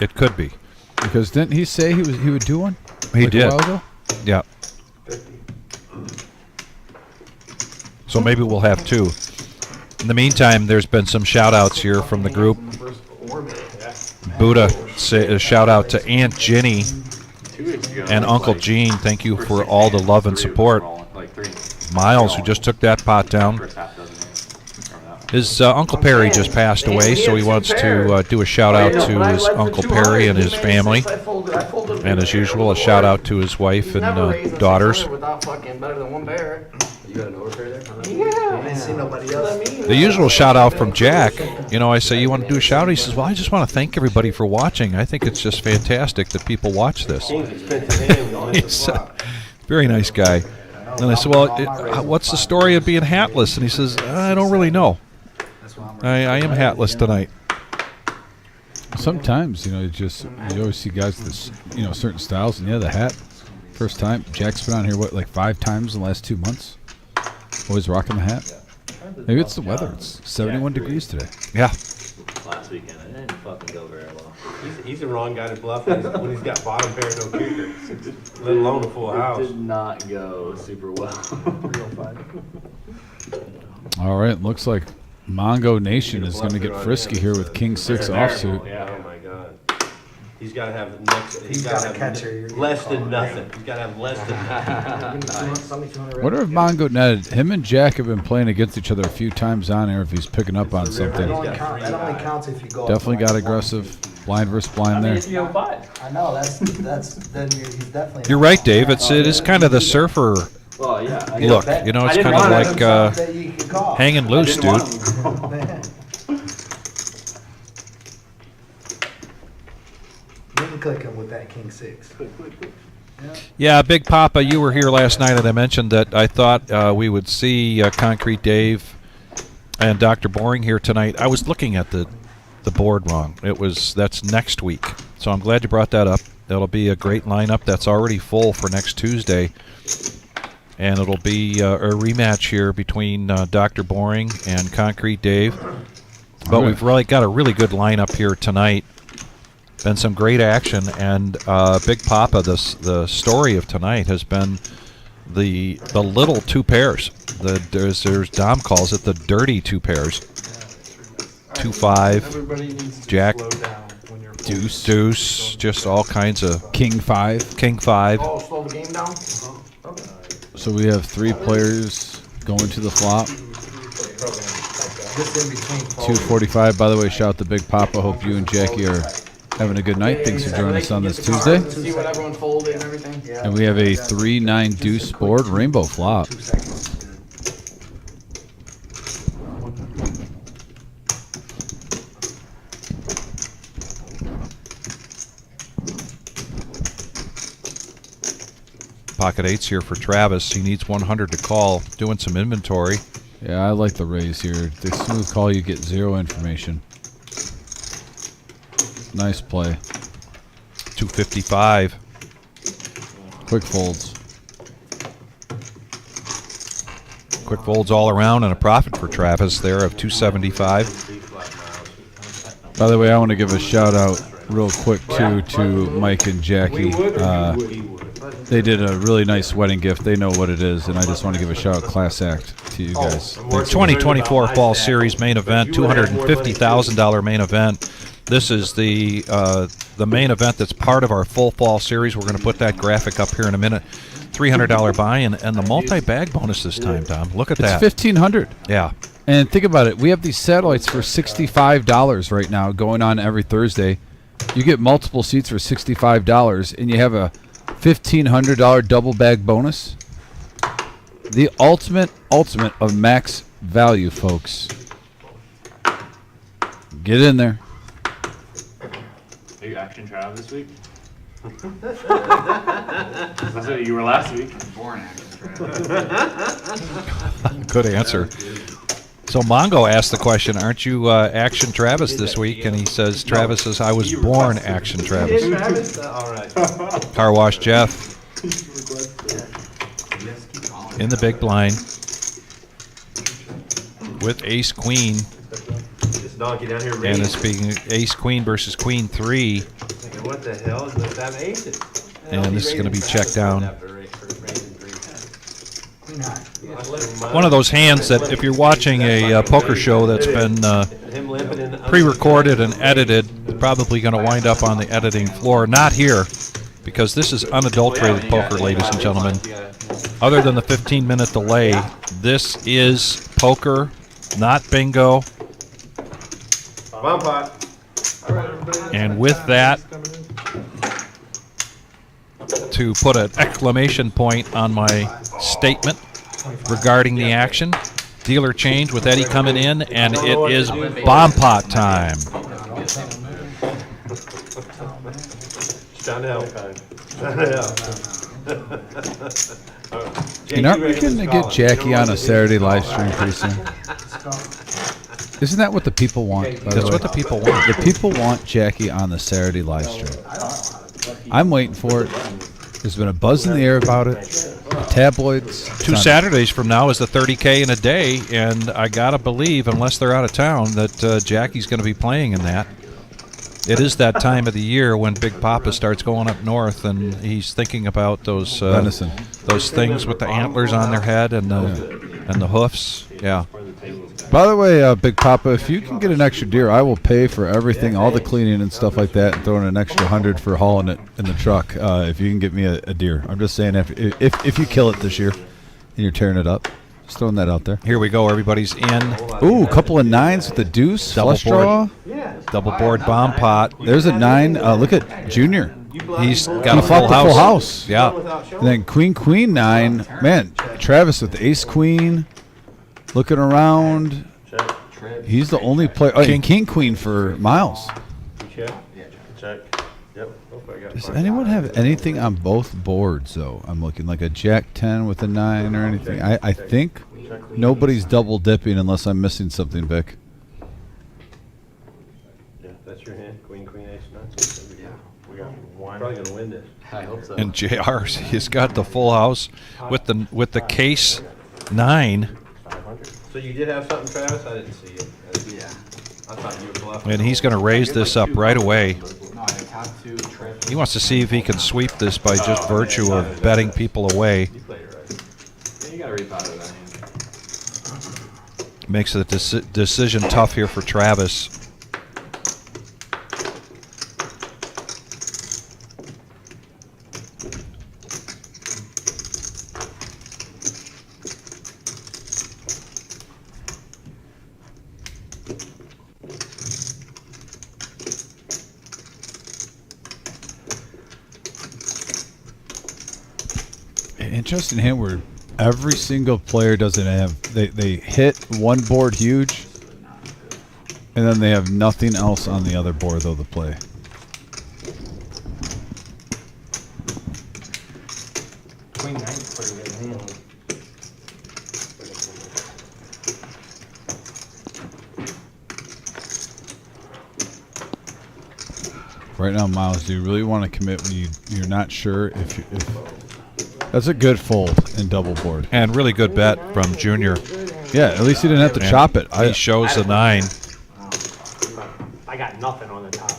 It could be. Because didn't he say he would do one? He like did. A while ago? Yeah. So maybe we'll have 2. In the meantime, there's been some shout-outs here from the group. Buddha, a shout-out to Aunt Ginny and Uncle Gene. Thank you for all the love and support. Miles, who just took that pot down. His Uncle Perry just passed away, so he wants to do a shout-out to his Uncle Perry and his family. And as usual, a shout-out to his wife and daughters. You got an overpair there? Yeah. I ain't seen nobody else. The usual shout out from Jack, you know, I say, you want to do a shout out? He says, well, I just want to thank everybody for watching. I think it's just fantastic that people watch this. He's a very nice guy. And I said, well, what's the story of being hatless? And he says, I don't really know. I am hatless tonight. Sometimes, you know, you always see guys with, you know, certain styles, and yeah, the hat. First time, Jack's been on here, what, like 5 times in the last 2 months? Always rocking the hat. Maybe it's the weather. It's 71 degrees today. Yeah. Last weekend, it didn't fucking go very well. He's the wrong guy to bluff when he's got bottom pair, no kicker, let alone a full It house. did not go super well. All right, looks like Mongo Nation is going to get frisky here with King 6 offsuit. Yeah, oh my God. He's got to have next. He's got a catcher. Less than nothing. He's got to have less than nothing. Wonder if Mongo netted. Him and Jack have been playing against each other a few times on air if he's picking up on something. That only counts if you go. Definitely got aggressive. Blind versus blind there. I know, that's then he's definitely. You're right, Dave. It is kind of the surfer Well, yeah. look. You know, it's kind of like hanging loose, dude. Click him with that King 6. Yeah, Big Papa, you were here last night, and I mentioned that I thought we would see Concrete Dave and Dr. Boring here tonight. I was looking at the board wrong. That's next week, so I'm glad you brought that up. That'll be a great lineup. That's already full for next Tuesday, and it'll be a rematch here between Dr. Boring and Concrete Dave. But we've really got a really good lineup here tonight. Been some great action, and Big Papa, the story of tonight has been the little 2 pairs. There's Dom calls it the dirty 2 pairs. 2-5, Jack, Deuce, just all kinds of King 5. King 5. Oh, slow the game down? So we have 3 players going to the flop. Just in between. 2:45. By the way, shout out to Big Papa. Hope you and Jackie are having a good night. Thanks for joining us on this Tuesday. See what everyone folded and everything? Yeah. And we have a 3-9 deuce board, rainbow flop. Pocket 8s here for Travis. He needs 100 to call. Doing some inventory. Yeah, I like the raise here. The smooth call, you get 0 information. Nice play. 255. Quick folds. Quick folds all around and a profit for Travis there of 275. By the way, I want to give a shout out real quick too to Mike and Jackie. They did a really nice wedding gift. They know what it is, and I just want to give a shout out, class act, to you guys. The 2024 Fall Series main event, $250,000 main event. This is the main event that's part of our full Fall Series. We're going to put that graphic up here in a minute. $300 buy-in and the multi-bag bonus this time, Tom. Look at that. It's $1,500. Yeah. And think about it. We have these satellites for $65 right now going on every Thursday. You get multiple seats for $65, and you have a $1,500 double bag bonus. The ultimate of max value, folks. Get in there. Are you action trial this week? That's what you were last week. Born action trial. Good answer. So Mongo asked the question, aren't you Action Travis this week? And he says, Travis says, I was born Action Travis. All right. Car Wash Jeff in the big blind with Ace Queen. This donkey down here And raising. it's being Ace Queen versus Queen 3. Thinking, what the hell is this? That aces? And this is going to be checked down. Queen-high. One of those hands that if you're watching a poker show that's been Him limping in. pre-recorded and edited, probably going to wind up on the editing floor. Not here, because this is unadulterated poker, ladies and gentlemen. Other than the 15-minute delay, this is poker, not bingo. Bomb pot. And with that, to put an exclamation point on my statement, regarding the action. Dealer change with Eddie coming in, and it is bomb pot time. Down to hell. Down to hell. And aren't we going to get Jackie on a Saturday live stream pretty soon? Isn't that what the people want? By That's the what way? the people want. The people want Jackie on the Saturday live stream. I'm waiting for it. There's been a buzz in the air about it. Tabloids. Two Saturdays from now is the 30K in a day, and I gotta believe, unless they're out of town, that Jackie's going to be playing in that. It is that time of the year when Big Papa starts going up north, and he's thinking about those Venison. those things with the antlers on their head and the hoofs. Yeah. By the way, Big Papa, if you can get an extra deer, I will pay for everything, all the cleaning and stuff like that, and throw in an extra 100 for hauling it in the truck. If you can get me a deer, I'm just saying, if you kill it this year and you're tearing it up, just throwing that out there. Here we go. Everybody's in. Ooh, couple of 9s with the deuce, Double flush draw. Double board bomb pot. There's a 9. Look at Junior. He's got He a flopped the full house. Yeah. And then Queen 9. Man, Travis with the ace queen, looking around. He's the only player. Oh, King Queen for Miles. Check. Check. Yep. Does anyone have anything on both boards, though? I'm looking like a Jack 10 with a 9 or anything. I think nobody's double dipping unless I'm missing something, Vic. Yeah, that's your hand. Queen, ace, 9. Yeah. We got one. Probably gonna win this. I hope so. And JR, he's got the full house with the case 9, 500. So you did have something, Travis? I didn't see it. Yeah. I thought you were bluffing. and he's going to raise this up right away. He wants to see if he can sweep this by just virtue of betting people away. You played it right. Yeah, you gotta reap out of that hand. Makes the decision tough here for Travis. Interesting hand where every single player doesn't have, they hit one board huge and then they have nothing else on the other board though to play. Queen 9's pretty good hand. Right now, Miles, do you really want to commit when you're not sure if that's a good fold in double board. And really good bet from Junior. Yeah, at least he didn't have to And chop it. He shows the 9. I got nothing on the top.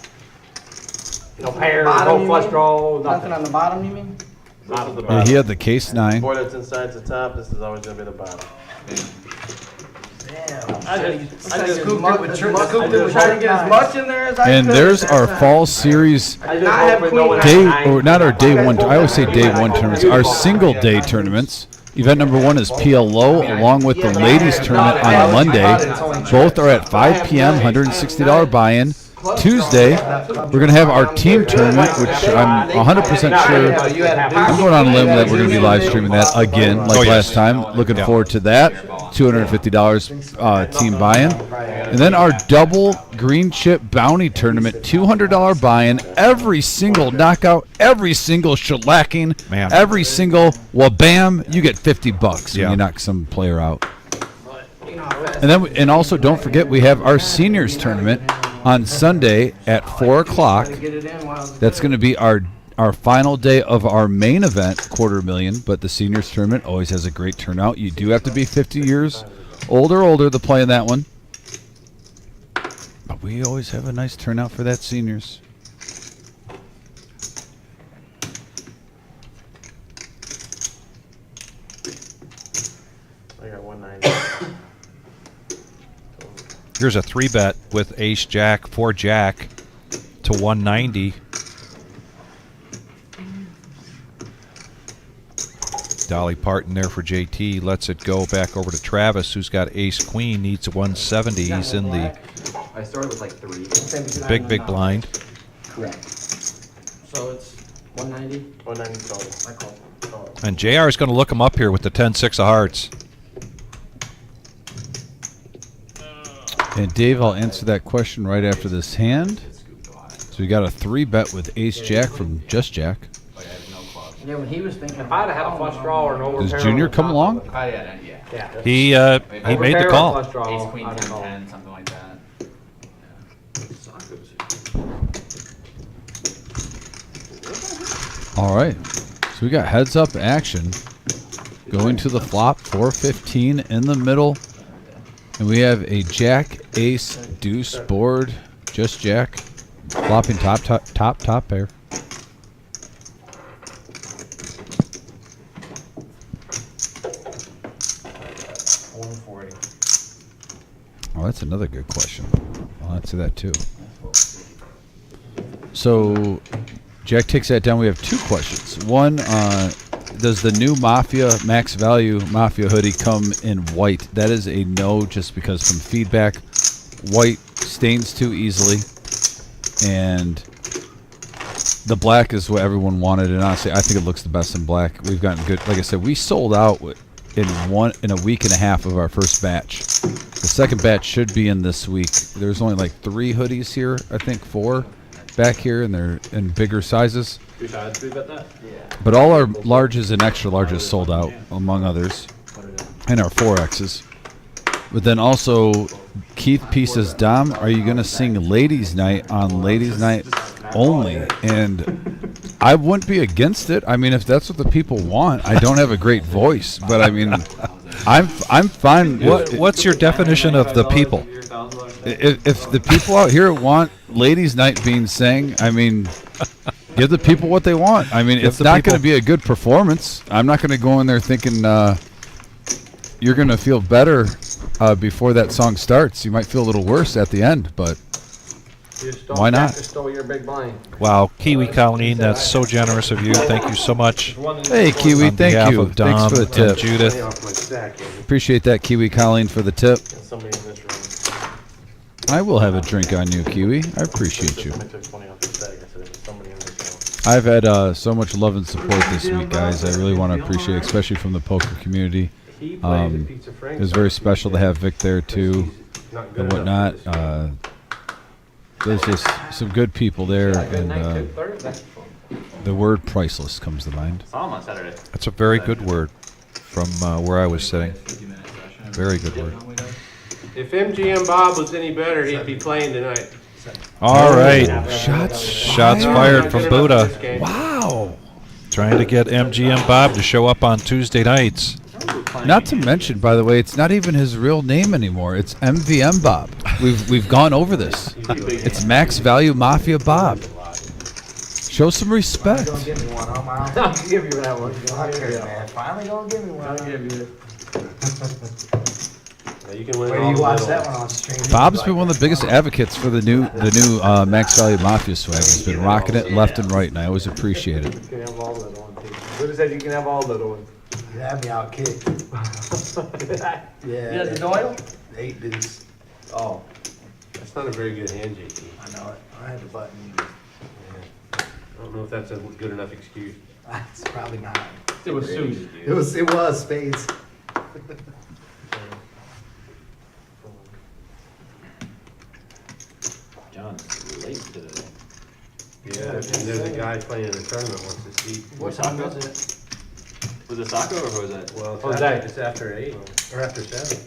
No pair, Bottom, no you flush mean? draw, Nothing nothing. on the bottom, you mean? Bottom. Yeah, he had the case 9. Board that's inside the top, this is always gonna be the bottom. I just Scooped much- it with as tr- much- scooped I it just with trying to get as much in there as I And could. there's our fall series I just Not hope have that queen no one has day, nine. or not our day one. I always say day one tournaments. Our single day tournaments. Event number 1 is PLO along with the ladies tournament on Monday. Both are at 5 p.m. $160 buy-in. Tuesday, we're going to have our team tournament, which I'm 100% sure. I'm going on a limb that we're going to be live streaming that again, like Oh, yes. last time. Looking forward to that. $250 team buy-in. And then our double green chip bounty tournament, $200 buy-in. Every single knockout, every single shellacking, Man. every single wabam, you get $50 Yeah. when you knock some player out. And also don't forget we have our seniors tournament on Sunday at 4 o'clock. Get it in while That's going to be our final day of our main event, $250,000. But the seniors tournament always has a great turnout. You do have to be 50 years old or older to play in that one. But we always have a nice turnout for that seniors. I got 190. Here's a 3-bet with Ace Jack, 4 Jack to 190. Dolly Parton there for JT. Lets it go back over to Travis, who's got Ace Queen, needs 170. He's in the I started with like 3. big blind. Correct. So it's 190. 190 total. I call. And JR is going to look him up here with the 10-6 of hearts. And Dave, I'll answer that question right after this hand. So we got a 3-bet with Ace Jack from Just Jack. Yeah, when he was thinking. If I'd have had a flush draw or an overpair. Does Junior on come top along? of it. Yeah. He made the Overpair or call. flush draw, Ace, queen, I don't 10, know. 10, something like that. All right. So we got heads up action. Going to the flop, 415 in the middle. And we have a Jack, Ace, Deuce board. Just Jack. Flopping top pair. Oh, that's another good question. I'll answer that too. So, Jack takes that down. We have 2 questions. One, does the new Mafia Max Value Mafia hoodie come in white? That is a no, just because from feedback, white stains too easily, and the black is what everyone wanted. And honestly, I think it looks the best in black. We've gotten good. Like I said, we sold out in a week and a half of our first batch. The second batch should be in this week. There's only like 3 hoodies here, I think 4 back here, and they're in bigger sizes. We had 3-bet that? But all our larges and extra larges sold out, among others, and our 4Xs. But then also, Keith P says, Dom, are you going to sing Ladies Night on Ladies Night only? And I wouldn't be against it. I mean, if that's what the people want. I don't have a great voice, but I mean, I'm fine. What's your definition of the people? If the people out here want Ladies Night being sang, I mean, give the people what they want. I mean, it's not going to be a good performance. I'm not going to go in there thinking you're going to feel better before that song starts. You might feel a little worse at the end, but why not? Just stole your big blind. Wow, Kiwi Colleen, that's so generous of you. Thank you so much. Hey, Kiwi, On thank behalf you. of Dom Thanks for the and tip. Judith. Off my stack, Andy. Appreciate that, Kiwi Colleen, for the tip. Somebody in this room. I will have a drink on you, Kiwi. I appreciate you. I took 20 off the stack. I said it was somebody in this I've had so much love and support this week, guys. I really want to appreciate it, especially from the poker community. room. He played at Pizza Frank's. It was very special to have Vic there, too, Not good and whatnot. enough. There's just some good people there, Good night, and too. Thursday. the word priceless comes to mind. Saw him on Saturday. That's a very good word from where I was sitting. Very good word. If MGM Bob was any better, he'd be playing tonight. All right. Shots fired Not from good enough Buddha. for this game. Wow. Trying to get MGM Bob to show up on Tuesday nights. Not to mention, by the way, it's not even his real name anymore. It's MVM Bob. We've gone over this. It's Max Value Mafia Bob. Show some respect. Gonna give me one. I'll give you that one. Man, finally gonna give me one. I'll give you it. Yeah, you can win Wait all till you the watch little that ones. one on stream. Bob's been one of the biggest advocates for the new Max Value Mafia swag. He's been rocking it left and right, and I always appreciate it. You can have all the little ones. Buddha said you can have all the little ones. You had me out kicked. Yeah. Yeah, the Doyle? 8 deuce. Oh. That's not a very good hand, JT. I know it. I had the button. I don't know if that's a good enough excuse. It's probably not. It was suited. It was spades. John's late today. Yeah, and there's a guy playing in a tournament wants to see. What time was it? Was it Sacco or Jose? Well, Jose. it's after 8 or after 7.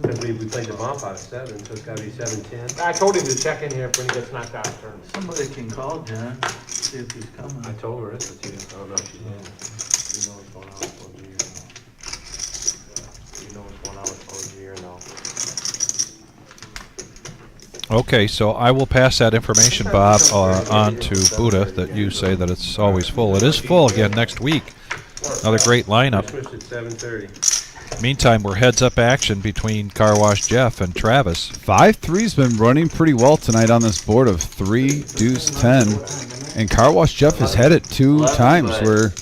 Because we played the bump out of 7, so it's got to be 7:10. I told him to check in here when he gets knocked out of the tournament. Somebody can call John, see if he's coming. I told her it's a 2. I don't know if she did. You know what's going on with OG or no? You know what's going on with OG or no? Okay, so I will pass that information, Bob, on to Buddha, that you say that it's always full. It is full again next week. Another great lineup. Switched at 7:30. Meantime, we're heads-up action between Car Wash Jeff and Travis. 5-3's been running pretty well tonight on this board of 3, deuce, 10. And Car Wash Jeff has had it 2 times where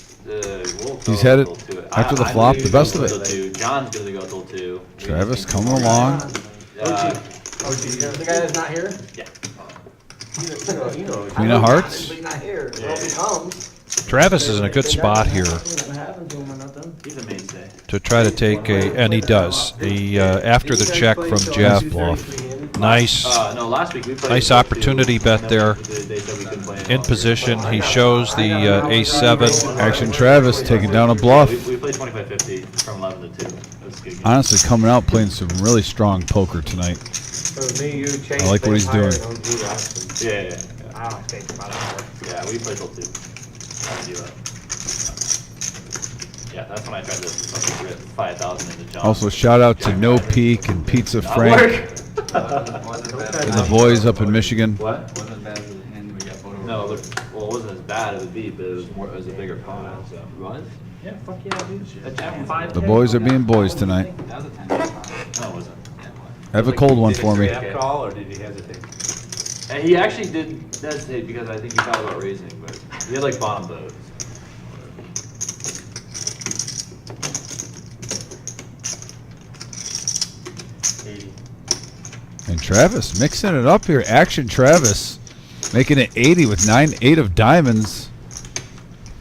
he's had it after the flop, the best of it. John's gonna go till 2. Travis coming along. The guy that's not here? Yeah. You know, Queen of Hearts. He's not here. Well, he comes. Travis is in a good spot here Nothing happened to him or nothing. He's a mainstay. to try to take a, and he does. He after the check from Jeff Bluff. Nice. No, last week we played. Nice opportunity bet there. They said we couldn't play In position, he shows the A7. Action Travis taking down a bluff. We played 25-50 from 11 to 2. That was a good game. Honestly, coming out playing some really strong poker tonight. So me, you, Chase, I like what he's doing. Yeah. I'll take about an hour. Yeah, we played till 2. I do that. Yeah, that's when I tried to fucking rip 5,000 into John. Also, shout out to No Peak and Pizza Frank and the boys up in Michigan. What? Wasn't as bad as the hand we got photo. No, well, it wasn't as bad as it would be, but it was a bigger pot. So. Was? Yeah, fuck yeah, dude. A jack 5. The boys are being boys tonight. That was a 10. No, it wasn't. Have a cold one for me. Did he have call or did he hesitate? And he actually did hesitate because I think he thought about raising, but he had like bottom bows. And Travis mixing it up here. Action Travis making it 80 with 9-8 of diamonds.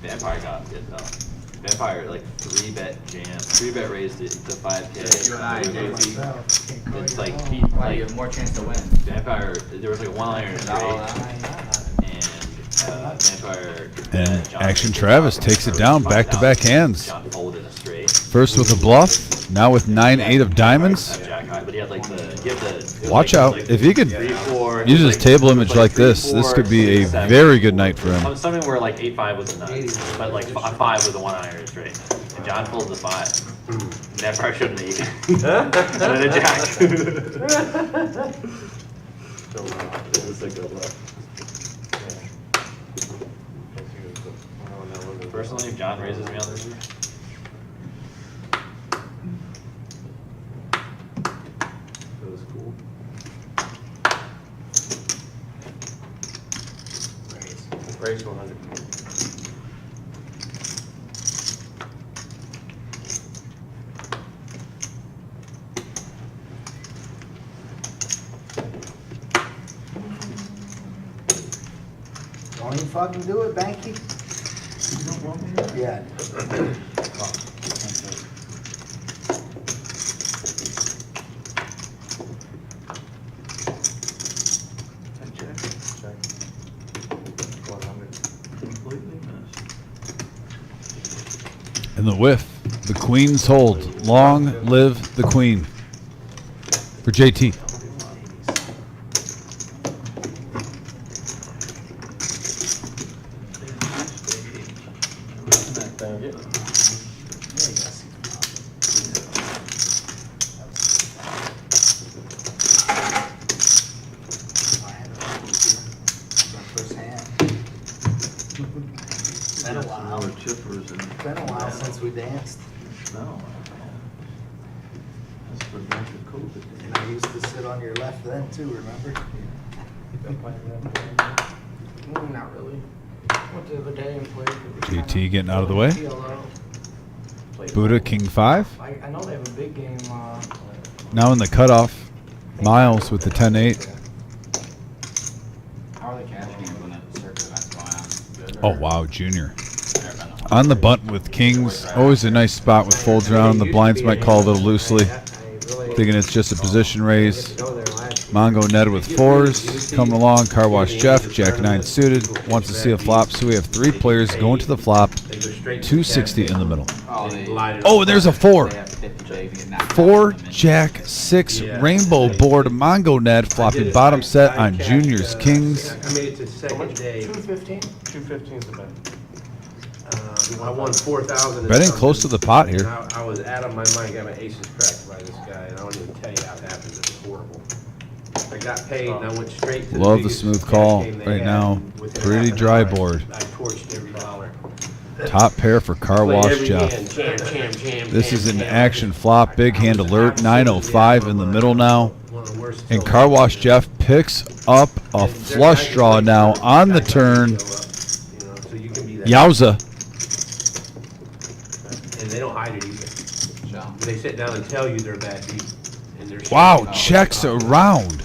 Vampire got it though. Vampire like 3-bet jam, 3-bet raised it to 5K. It's like he Why you like have more chance to win? Vampire. There was like a 1-iron straight, and Vampire. And John Action raised it Travis up. takes it down back-to-back hands. John folded a straight. First with a bluff, now with 9-8 of diamonds. Jack high, but he had like the. Watch out. If he could use his table image like this, this could be a very good night for him. I'm assuming where like 8-5 was a nut, but like 5 was a 1-iron straight. And John pulled the 5. Vampire shouldn't eat. And then a jack. It was a good look. Personally, if John raises me on this week. That was cool. Raise 100. Don't even fucking do it, Banky. You don't want me to? Yeah. Completely missed. And the whiff. The Queen's hold. Long live the Queen. For JT. Been a while. More chippers and. Been a while since we danced. No. That's for back to COVID. And I used to sit on your left then too, remember? Not really. Went the other day and played. JT getting out of the way. TLO. Buddha King 5. I know they have a big game. Now in the cutoff. Miles with the 10-8. How are the cash games when that circuit event's going on? Oh wow, Junior. On the button with Kings. Always a nice spot with folds around. The blinds might call a little loosely. Thinking it's just a position raise. Mongo netted with 4s. Coming along, Car Wash Jeff, Jack 9 suited. Wants to see a flop, so we have 3 players going to the flop. 260 in the middle. Oh, and there's a 4. 4 Jack 6 rainbow board. Mongo net flopping bottom set on Junior's Kings. I made it to second day. 215. 215 is the bet. I won 4,000. Betting close to the pot here. I was out of my mind. Got my aces cracked by this guy, and I don't even tell you how it happened. It was horrible. I got paid, and I went straight to the Love the biggest smooth cash call game they right had. now. Within Pretty half an dry hour, board. I torched every dollar. Top pair for Car Played Wash every Jeff. hand, jam, jam, jam, This jam, is an jam. action flop. Big hand alert. 905 in the middle now. One of the worst And tilts. Car Wash Jeff picks up a flush draw now on the turn. So you can be that. Yowza. And they don't hide it either. They sit down and tell you they're bad beat. And they're Wow, checks around.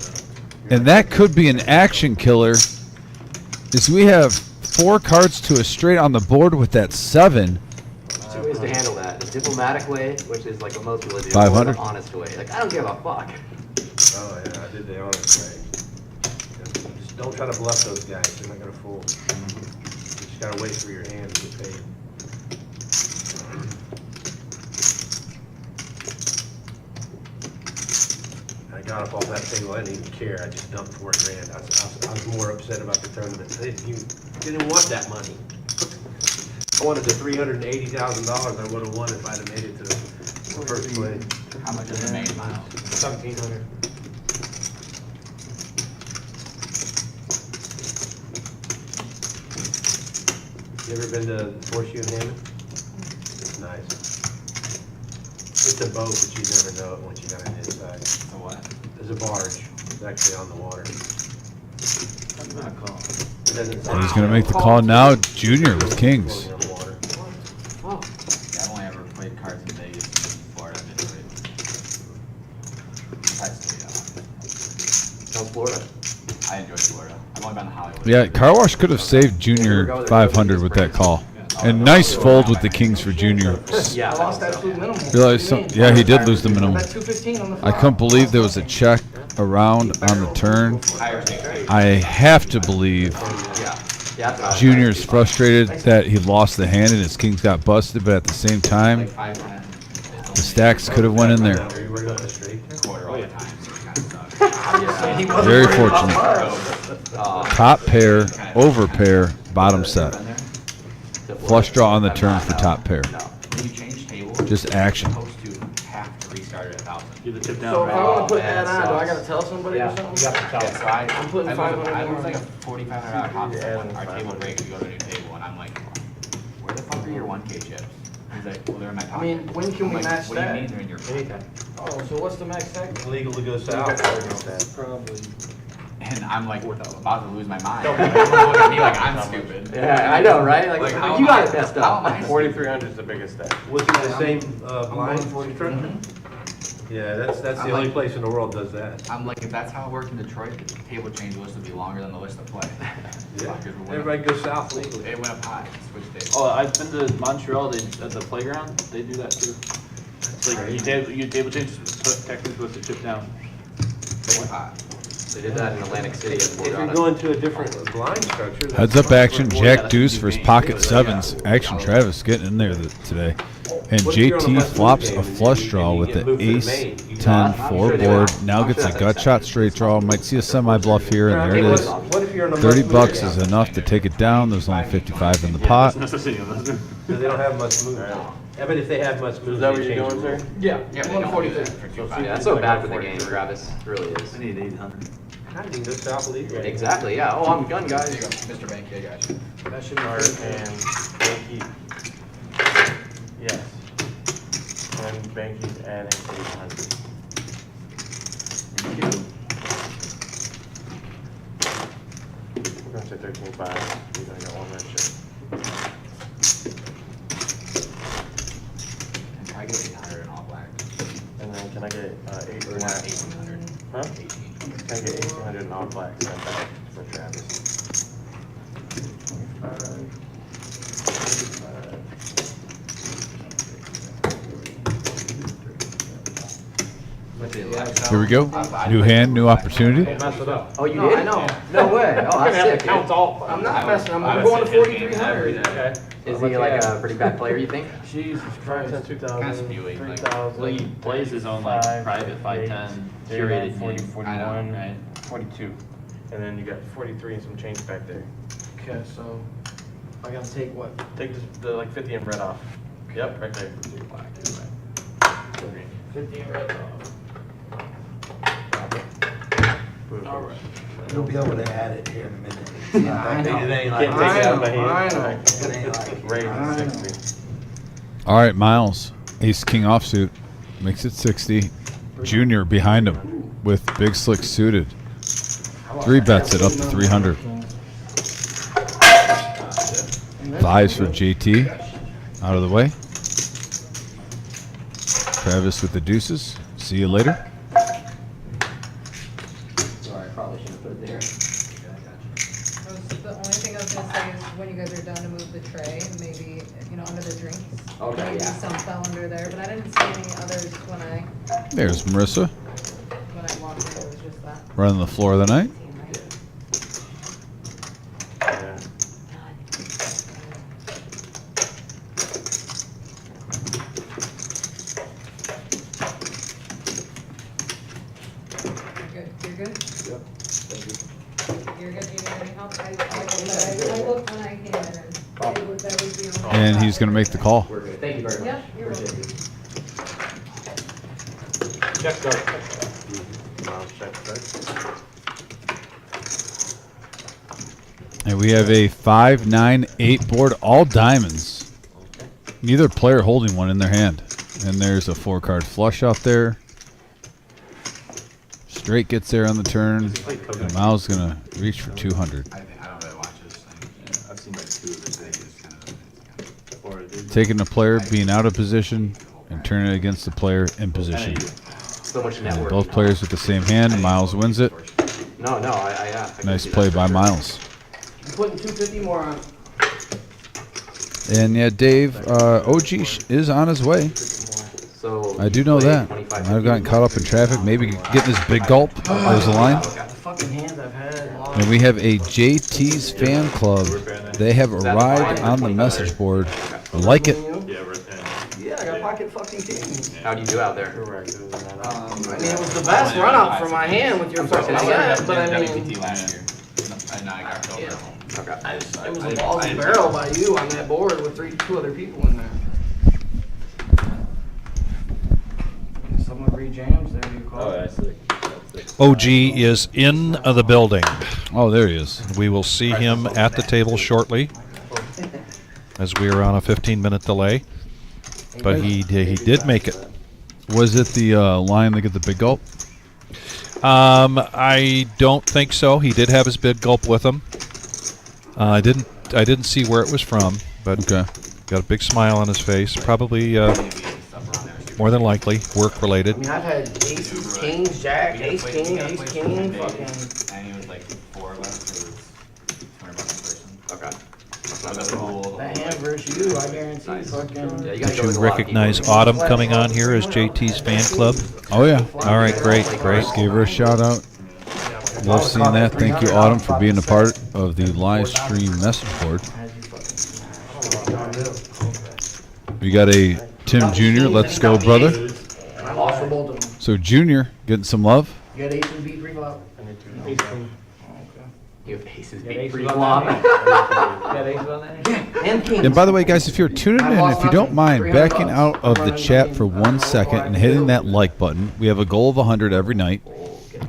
And that could be an action killer. As we have 4 cards to a straight on the board with that 7. There's 2 ways to handle that. The diplomatic way, which is like what most people do, or 500? the honest way. Like, I don't give a fuck. Oh, yeah, I did the honest way. Just don't try to bluff those guys. They're not going to fool. You just got to wait for your hand to get paid. I got up off that table. I didn't even care. I just dumped 4 grand. I was more upset about the tournament. They didn't want that money. I wanted the $380,000 I would have won if I'd have made it to the first place. How much is it made, Miles? 1,700. You ever been to Horseshoe in Hammond? It's nice. It's a boat, but you never know it once you got on the inside. So what? There's a barge. It's actually on the water. That's not a call. It doesn't And he's going to make the call now. Junior with kings. on the water. Yeah, I've only ever played cards in Vegas and Florida. I've been played. How's Florida? I enjoy Florida. I've only been to Hollywood. Yeah, Car Wash could have saved Junior 500 with that call. And nice fold with the kings for Junior. Yeah, I lost that absolute minimum. Realize some, yeah, he did lose the minimum. That 215 on the I flop. couldn't believe there was a check around on the turn. Higher stakes trade. I have to believe Yeah, that's what I was Junior's thinking. frustrated that he lost the hand and his kings got busted, but at the same time, Like 5-10. the stacks could have went in there. Are you worried about the straight? Quarter all the time, so it kind of sucks. He wasn't Very worried about fortunate. us. Top pair, over pair, bottom set. Been there? Flush draw on the turn for top pair. When you change table, Just action. you're supposed to have to restart it 1,000. Do the tip down. So if I right? want to put man, that on, do I sucks. gotta tell somebody or something? Yeah, so I'm putting 500 I more lose like a on. $4,500 comp when our table breaks, we go to a new table, and I'm like, where the fuck are your 1K chips? He's like, well, they're in my pocket. I mean, when can I'm we like, match what do you that? mean they're in your pocket? Oh, so what's the max tag? It's legal to go south. Probably. And I'm like, about to lose my mind. People look at me like I'm stupid. Yeah, I know, right? Like, how you am got I- it messed how am up. I 4,300 is the biggest stack. Was it the same blind structure? Yeah, that's the I'm only like- place in the world does that. I'm like, if that's how it worked in Detroit, the table change list would be longer than the list of play. Yeah. Fuckers would win. Everybody goes south legally. It went up high, switch tables. Oh, I've been to Montreal, at the playground, they do that too. It's like, you table change, technically with the chip down. It went high. They did that in Atlantic City. If you're going to a different blind structure. that's- Heads up action, Jack Deuce for his pocket sevens. Action Travis getting in there today. And JT flops a flush draw with the ace 10 4 board. Now gets a gut shot straight draw. Might see a semi bluff here, and there it is. What if you're on a 30 must bucks move? is enough to take it down. There's only 55 in the pot. Because they don't have much move. I bet if they had much move, Is that they'd where you're change going, the sir? rule. Yeah, Yeah, they don't do 143. that for 2.5. Yeah, that's so bad for the game, Travis. It really is. I need 800. I didn't even go south legally. Exactly, yeah. Oh, I'm gun, guys. There you go, Mr. Banky, I got you. That should mark and Banky. Yes. And Banky's adding 800. Thank you. We're gonna say 13.5. We're gonna get one red chip. And try to get 800 in all black. And then can I get 8 Or black? 1,800. Huh? 18. Can I get 1,800 in all black? Send back for Travis. 25. Here we go. New hand, new opportunity. Mess it up. Oh, you No, did? I know. No way. Oh, that's sick. Counts all. I'm not messing, I'm going to 4,300. Okay. Is he like a pretty bad player, you think? Jesus Christ, that's 2,000, Kinda spewing, like- 3,000. like he plays his own like private 510 curated curated 40, game. I know, 41, right? 42. And then you got 43 and some change back there. Okay, so I gotta take what? Take the like 50 and red off. Yep, right there. Black, you're right. 50 and red off. Boom. All right. You'll be able to add it here in a minute. Yeah, I know. It ain't Can't like, take it out of my I hand. know. it ain't like. Raise I know. it 60. All right, Miles. Ace King offsuit. Makes it 60. Junior behind him with big slick suited. 3 bets it up to 300. Fives for JT. Out of the way. Travis with the deuces. See you later. Sorry, I probably should have put it there. The only thing I was gonna say is when you Okay, Maybe yeah. some fell under there, but I didn't see any others when I There's Marissa walked in. It was just that. running the floor of the night. Team, right? Yeah. You're good. You're good. Yep. Thank you. You're good. You need any help? I looked when I came in, and that was the only. And he's going to make the call. We're good. Thank you very much. Yep, you're Appreciate welcome. it. Check start. Miles check start. And we have a 5, 9, 8 board, all diamonds. Neither player holding one in their hand. And there's a 4-card flush out there. Straight gets there on the turn. And Miles going to reach for 200. I don't really watch this thing. I've seen like 2 of his things. Taking the player being out of position and turning it against the player in position. So much And networking. both players with the same hand. Miles wins it. No, I can Nice see play that by for sure. Miles. I'm putting 250 more on. And yeah, Dave, OG is on his way. So I do you know play that. 25, I've gotten caught up in traffic. Maybe getting his big gulp. There's a line. The fucking hands I've had. Long. And we have a JT's fan club. They have arrived on the message board. I like it. Yeah, we're at 10. Yeah, I got pocket fucking kings. How do you do out there? I mean, it was the best run up for my hand with your fucking set, but I mean, last year. And I got killed. yeah. Okay. It was a balls and barrel by you on that board with 2 other people in there. Someone re-jams, there you call Oh, it. that's sick. That's sick. OG is in the building. Oh, there he is. We will see him at the table shortly, as we are on a 15-minute delay. But he did make it. Was it the line that get the big gulp? I don't think so. He did have his big gulp with him. I didn't see where it was from, but Okay. got a big smile on his face. Probably more than likely work related. I mean, I've had aces, kings, jack, ace, king, fucking. And it was like 4 of us. It was $200 a person. Okay. That's cool. That hand versus you, I guarantee fucking. Yeah, you gotta go To with a lot of recognize people. Autumn coming on here as JT's fan club. Oh, yeah. All right, great, great. Gave her a shout out. Love seeing that. Thank you, Autumn, for being a part of the live stream message board. We got a Tim Jr. Let's go, brother. I lost for both of them. So Junior getting some love. You got aces beat pre-flop? You have aces Yeah, beat aces pre-flop. And kings. And by the way, guys, if you're tuning in, if you don't mind backing out of the chat for 1 second and hitting that like button, we have a goal of 100 every night.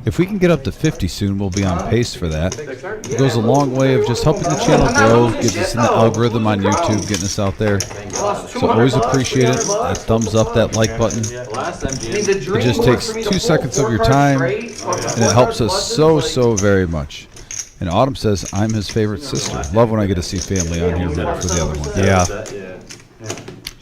If we can get up to 50 soon, we'll be on pace for that. It goes a long way of just helping the channel grow, gets us in the algorithm on YouTube, getting us out there. So always appreciate it. That thumbs up, that like button. Last I mean, MGM. the dream just was takes for me 2 to seconds pull of your 4 cards time, straight, and it helps us so very much. And Autumn says, I'm his favorite sister. Love when I get to see family on here rooting for the other one. Yeah.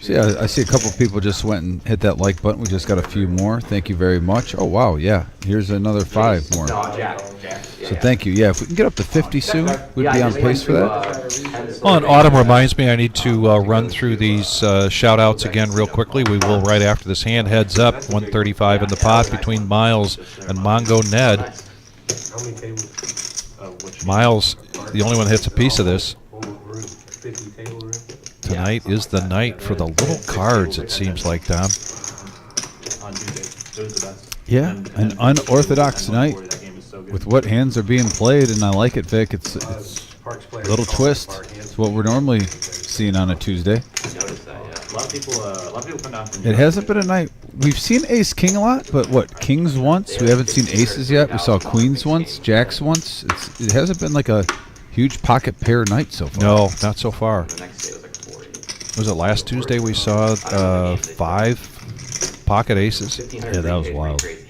So yeah, I see a couple of people just went and hit that like button. We just got a few more. Thank you very much. Oh, wow, yeah. Here's another 5 more. No, jack. So thank you. Yeah, if we can get up to 50 soon, we'd be on pace for that. Well, and Autumn reminds me I need to run through these shout-outs again real quickly. We will right after this hand. Heads up, 135 in the pot between Miles and Mongo Ned. How many tables? Which Miles, the only one that hits a piece of this. room? 50 table room? Tonight is the night for the little cards, it seems like, Tom. On Tuesday. It was the best. Yeah, an unorthodox night That game is so good. with what hands are being played, and I like it, Vic. It's Parks a players little call it twist. park hands. It's what we're normally seeing on a Tuesday. Notice that, yeah. A lot of people come down from It hasn't been a night. We've seen Ace King a lot, but what, Kings once? We haven't seen Aces yet. We saw Queens once, Jacks once. It hasn't been like a huge pocket pair night so far. No, not so far. The next day was like 40. Was it last Tuesday we saw 5 pocket aces? 1,500 Yeah, that was pretty wild. crazy.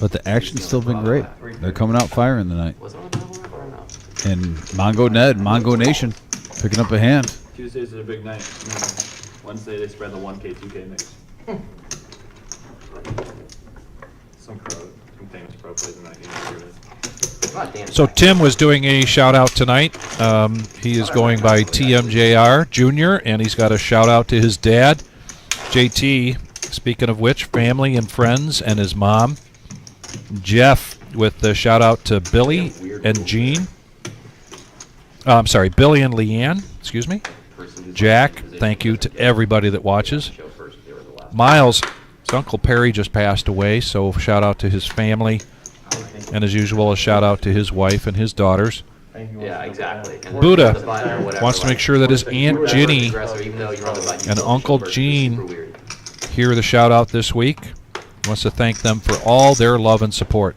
But the action's still been great. They're coming out firing tonight. Was it on that one or no? And Mongo Ned, Mongo Nation, picking up a hand. Tuesdays are a big night. Wednesday they spread the 1K, 2K mix. Some crowd. famous pro plays in that game. So Tim was doing a shout out tonight. He is going by TMJR Jr. and he's got a shout out to his dad, JT. Speaking of which, family and friends and his mom. Jeff with the shout out to Billy and Jean. I'm sorry, Billy and Leanne. Excuse me. Jack, thank you to everybody that watches. Miles, his Uncle Perry just passed away, so shout out to his family. And as usual, a shout out to his wife and his daughters. Yeah, exactly. Buddha wants to make sure that his Aunt Ginny and Uncle Gene hear the shout out this week. He wants to thank them for all their love and support.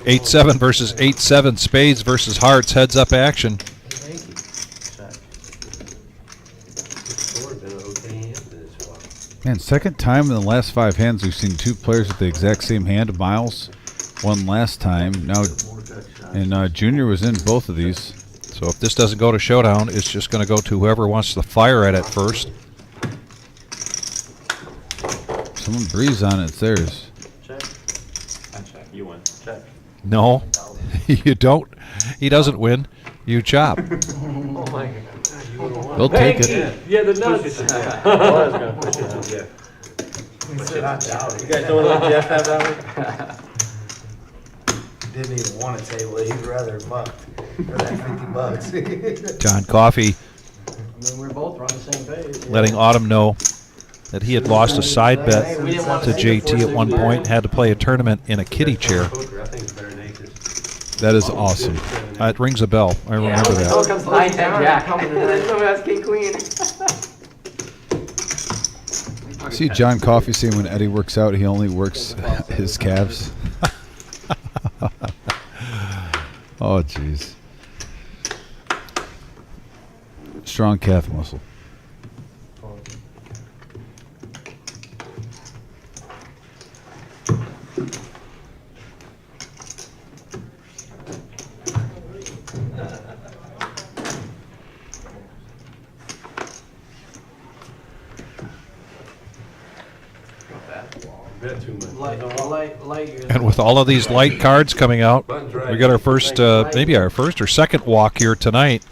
(8-7) versus 8-7. Spades versus hearts. Heads up action. Man, second time in the last 5 hands we've seen 2 players with the exact same hand. Miles won last time. Now, and Junior was in both of these. So if this doesn't go to showdown, it's just going to go to whoever wants to fire at it first. Someone breathes on it, it's theirs. Check. I check. You win. Check. No, you don't. He doesn't win. You chop. Oh my God. They'll take it. Yeah, the nuts. You guys don't let Jeff have that one? Didn't even want to table it, he'd rather bucked, or that $50. John Coffey I mean, we're both on the same page. letting Autumn know that he had lost a side bet to JT at one point, had to play a tournament in a kiddie chair. That is awesome. It rings a bell. I remember Oh, that. comes 9-10 Jack. And then someone has King Queen. See John Coffey saying when Eddie works out, he only works his calves. Oh, jeez. Strong calf muscle. And with all of these light cards coming out, we got our first, maybe our first or second walk here tonight.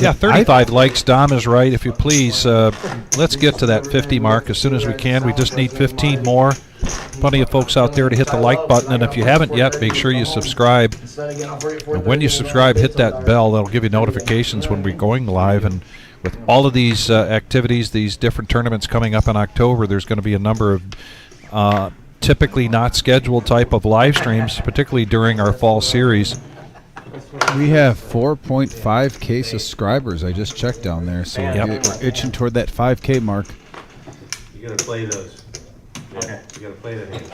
Yeah, 35 likes. Dom is right. If you please, let's get to that 50 mark as soon as we can. We just need 15 more. Plenty of folks out there to hit the like button. And if you haven't yet, make sure you subscribe. And when you subscribe, hit that bell. That'll give you notifications when we're going live. And with all of these activities, these different tournaments coming up in October, there's going to be a number of typically not scheduled type of live streams, particularly during our fall series. We have 4.5K subscribers. I just checked down there, so we're itching toward that 5K mark. You gotta play those. Okay. You gotta play that hand.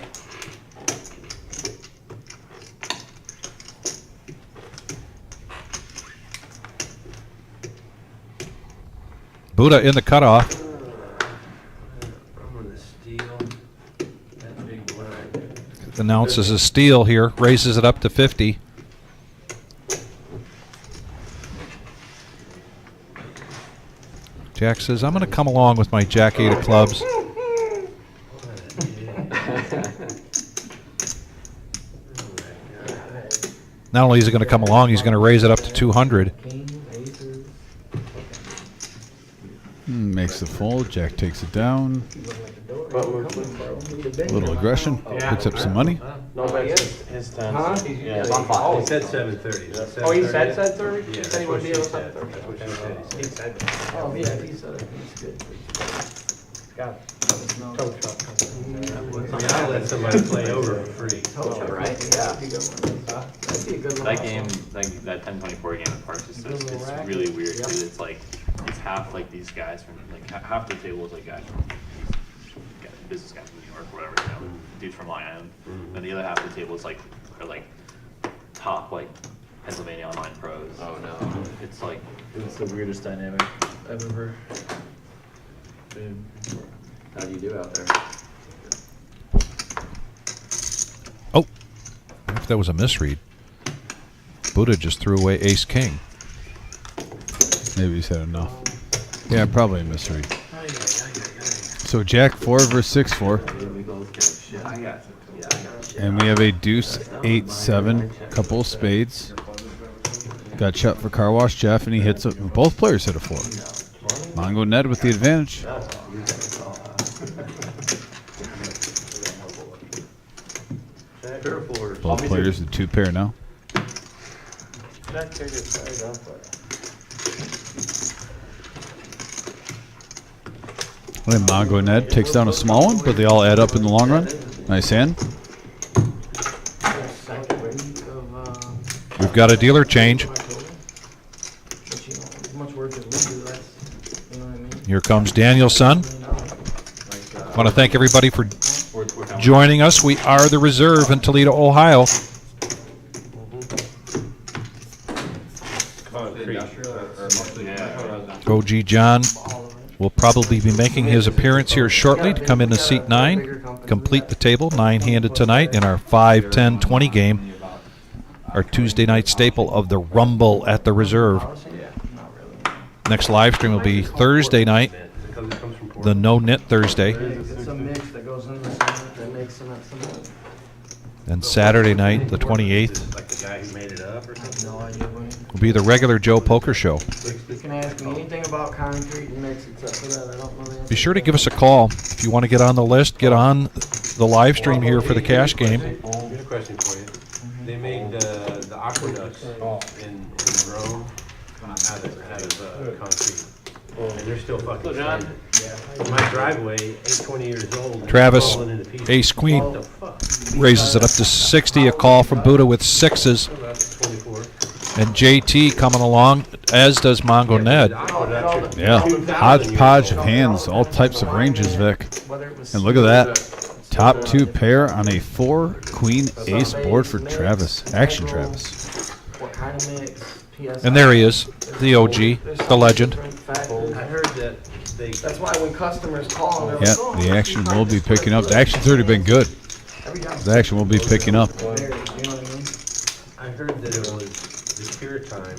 Buddha in the cutoff. I'm gonna steal that big blind. Announces a steal here, raises it up to 50. Jack says, I'm going to come along with my Jack 8 of clubs. Not only is he going to come along, he's going to raise it up to 200. Makes the fold. Jack takes it down. A little aggression. Picks up some money. No, but his 10. Huh? Yeah, He's on 5. He said 7:30. Oh, he said 7:30? Yeah, He said he would be able to that's what 7:30. she said. He said that. Oh, yeah, he said it. He's good. Got it. Tow truck. Yeah, I'll let somebody play over for free. Right? Yeah. That'd be a good one. That game, that 10-24 game at Parks is just, it's really weird because it's like, it's half like these guys from, like, half the table is like guys from business guys from New York or whatever, you know, dudes from Long Island. And the other half of the table is like, are like top, like, Pennsylvania online pros. Oh, no. It's like, it's the weirdest dynamic I've ever been. How do you do out there? Oh, that was a misread. Buddha just threw away ace king. Maybe he's had enough. Yeah, probably a misread. So Jack 4 versus 6-4. And we have a deuce 8-7, couple of spades. Got shot for car wash Jeff, and he hits it. Both players hit a 4. Mongo Ned with the advantage. Both players the 2 pair now. And Mongo Ned takes down a small one, but they all add up in the long run. Nice hand. We've got a dealer change. Here comes Danielson. I want to thank everybody for joining us. We are the Reserve in Toledo, Ohio. OG John will probably be making his appearance here shortly to come into seat 9, complete the table, 9-handed tonight in our 5, 10, 20 game, our Tuesday night staple of the Rumble at the Reserve. Next live stream will be Thursday night, the No Knit Thursday. And Saturday night, the 28th, will be the regular Joe Poker Show. You can ask me anything about concrete and mix except for that. I don't know the answer. Be sure to give us a call if you want to get on the list, get on the live stream here for the cash game. Good question for you. They made the aqueducts in Rome out of concrete. And they're still fucking standing. My driveway, 20 years old. Travis, falling into pieces. ace queen, What the fuck? raises it up to 60. A call from Buddha with 6s. 24. And JT coming along, as does Mongo Ned. Yeah, hodgepodge of hands, all types of ranges, Vic. And look at that. Top 2 pair on a 4 queen ace board for Travis. Action Travis. What kind of mix? And there he is, the OG, the legend. I heard that they. That's why when customers call, they're Yeah, like, oh, the action will be picking up. The action's already been good. The action will be picking up. you know what I mean? I heard that it was the cure time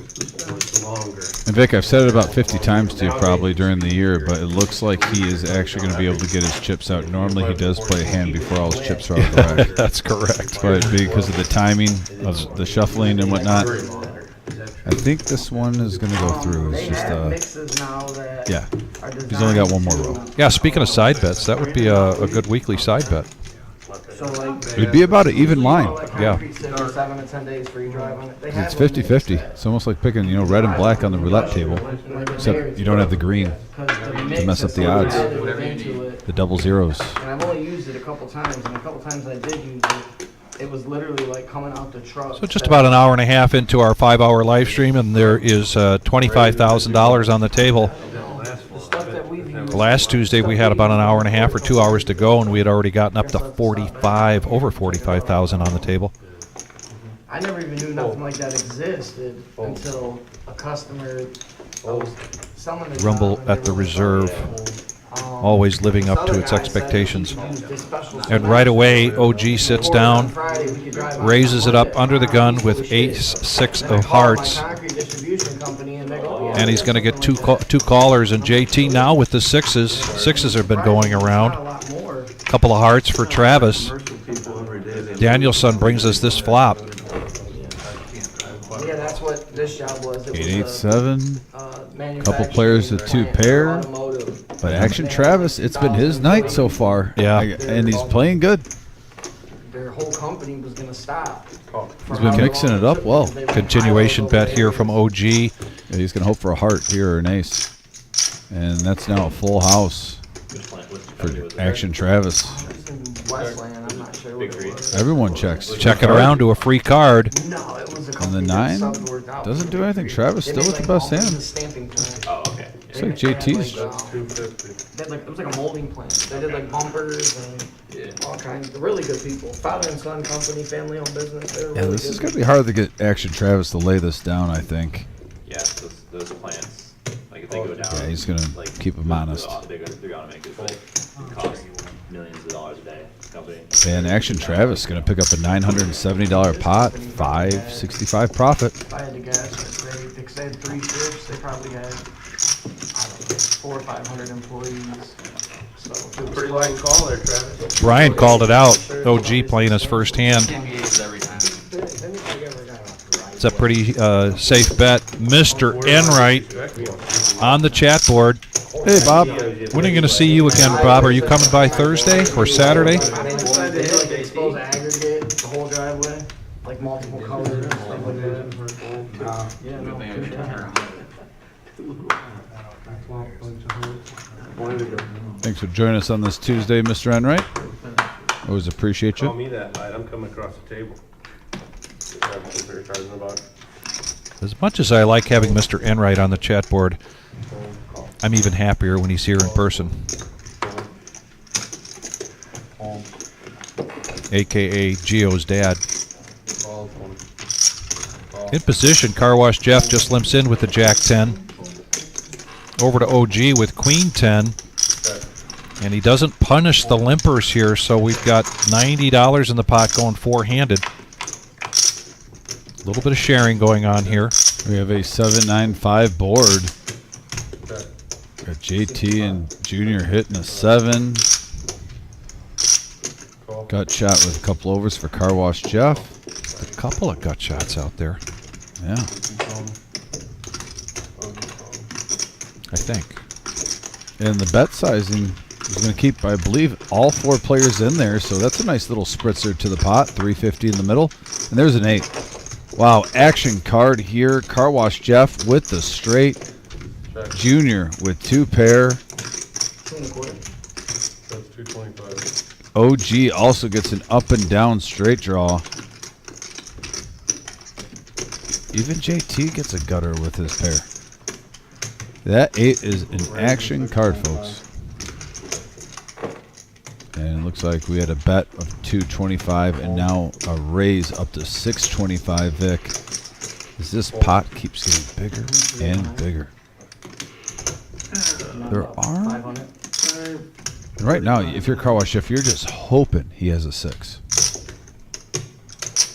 was longer. And Vic, I've said it about 50 times to you probably during the year, but it looks like he is actually going to be able to get his chips out. Normally he does play a hand before all his chips are out of the rack. That's correct. But because of the timing of the shuffling and whatnot, I think this one is going to go through. It's They just, have mixes now that yeah, are he's only got one more row. Yeah, speaking of side bets, that would be a good weekly side bet. So like, It'd be about an even line. yeah. Yeah. 7 to 10 days free drive on it. They It's have one 50-50. It's almost like picking, red and black on the roulette table, except you don't have the green, to mess up the odds. The double zeros. And I've only used it a couple times, and a couple times I did use it, it was literally like coming out the truck. So just about an hour and a half into our 5-hour live stream, and there is $25,000 on the table. The stuff that we've used. Last Tuesday we had about an hour and a half or 2 hours to go, and we had already gotten up to over 45,000 on the table. I never even knew nothing like that existed until a customer was selling it. Rumble at the Reserve, always living up to its expectations. And right away, OG sits down, raises it up under the gun with ace-6 of hearts, and he's going to get two callers. And JT now with the 6s. 6s have been going around. Couple of hearts for Travis. Danielson brings us this flop. Yeah, that's what this job was. 8-8-7. Couple players with 2 pair. But Action Travis, it's been his night so far. Yeah. And he's playing good. Their whole company was going to stop. He's been mixing it up well. Continuation bet here from OG. Yeah, he's going to hope for a heart here or an ace. And that's now a full house for Action Travis. Westland, I'm not sure what it was. Everyone checks. Check it around to a free card. No, it was a And company the that 9 subbed work out. doesn't do anything. Travis still with the best It was a hand. stamping plant. Oh, okay. Looks like JT's. It was like a molding plant. They did like bumpers and all kinds. They're really good people. Father and son company, family-owned business. They're Yeah, really this good is going to be hard to get Action Travis to lay this down, I think. Yeah, those plants, like if they go down. Yeah, he's going to keep him honest. They're gonna make it, but it costs millions of dollars a day company. And Action Travis going to pick up a $970 pot, $565 profit. If I had to guess, if they had 3 shifts, they probably had, I don't know, 400 or 500 employees. So Pretty light call there, Travis. Brian called it out. OG playing his first hand. It's a pretty safe bet. Mr. Enright on the chat board. Hey, Bob. When are you going to see you again, Bob? Are you coming by Thursday or Saturday? they decided to hit, like, expose aggregate, the whole driveway, like multiple colors and stuff like that. Yeah, no, good time. Thanks for joining us on this Tuesday, Mr. Enright. Always appreciate Call you. me that night, I'm coming across the table. They're charging about. As much as I like having Mr. Enright on the chat board, I'm even happier when he's here in person. AKA Gio's dad. In position, Car Wash Jeff just limps in with the Jack 10. Over to OG with Queen 10. And he doesn't punish the limpers here, so we've got $90 in the pot going four-handed. A little bit of sharing going on here. We have a 795 board. Got JT and Junior hitting a 7. Gut shot with a couple overs for Car Wash Jeff. A couple of gut shots out there, Yeah. I think. And the bet sizing is going to keep, I believe, all 4 players in there. So that's a nice little spritzer to the pot. 350 in the middle. And there's an 8. Wow, action card here. Car Wash Jeff with the straight. Junior with 2 pair. That's 225. OG also gets an up and down straight draw. Even JT gets a gutter with his pair. That 8 is an action card, folks. And it looks like we had a bet of 225 and now a raise up to 625, Vic. As this pot keeps getting bigger and bigger. There are... 500. Right now, if you're Car Wash Chef, you're just hoping he has a 6.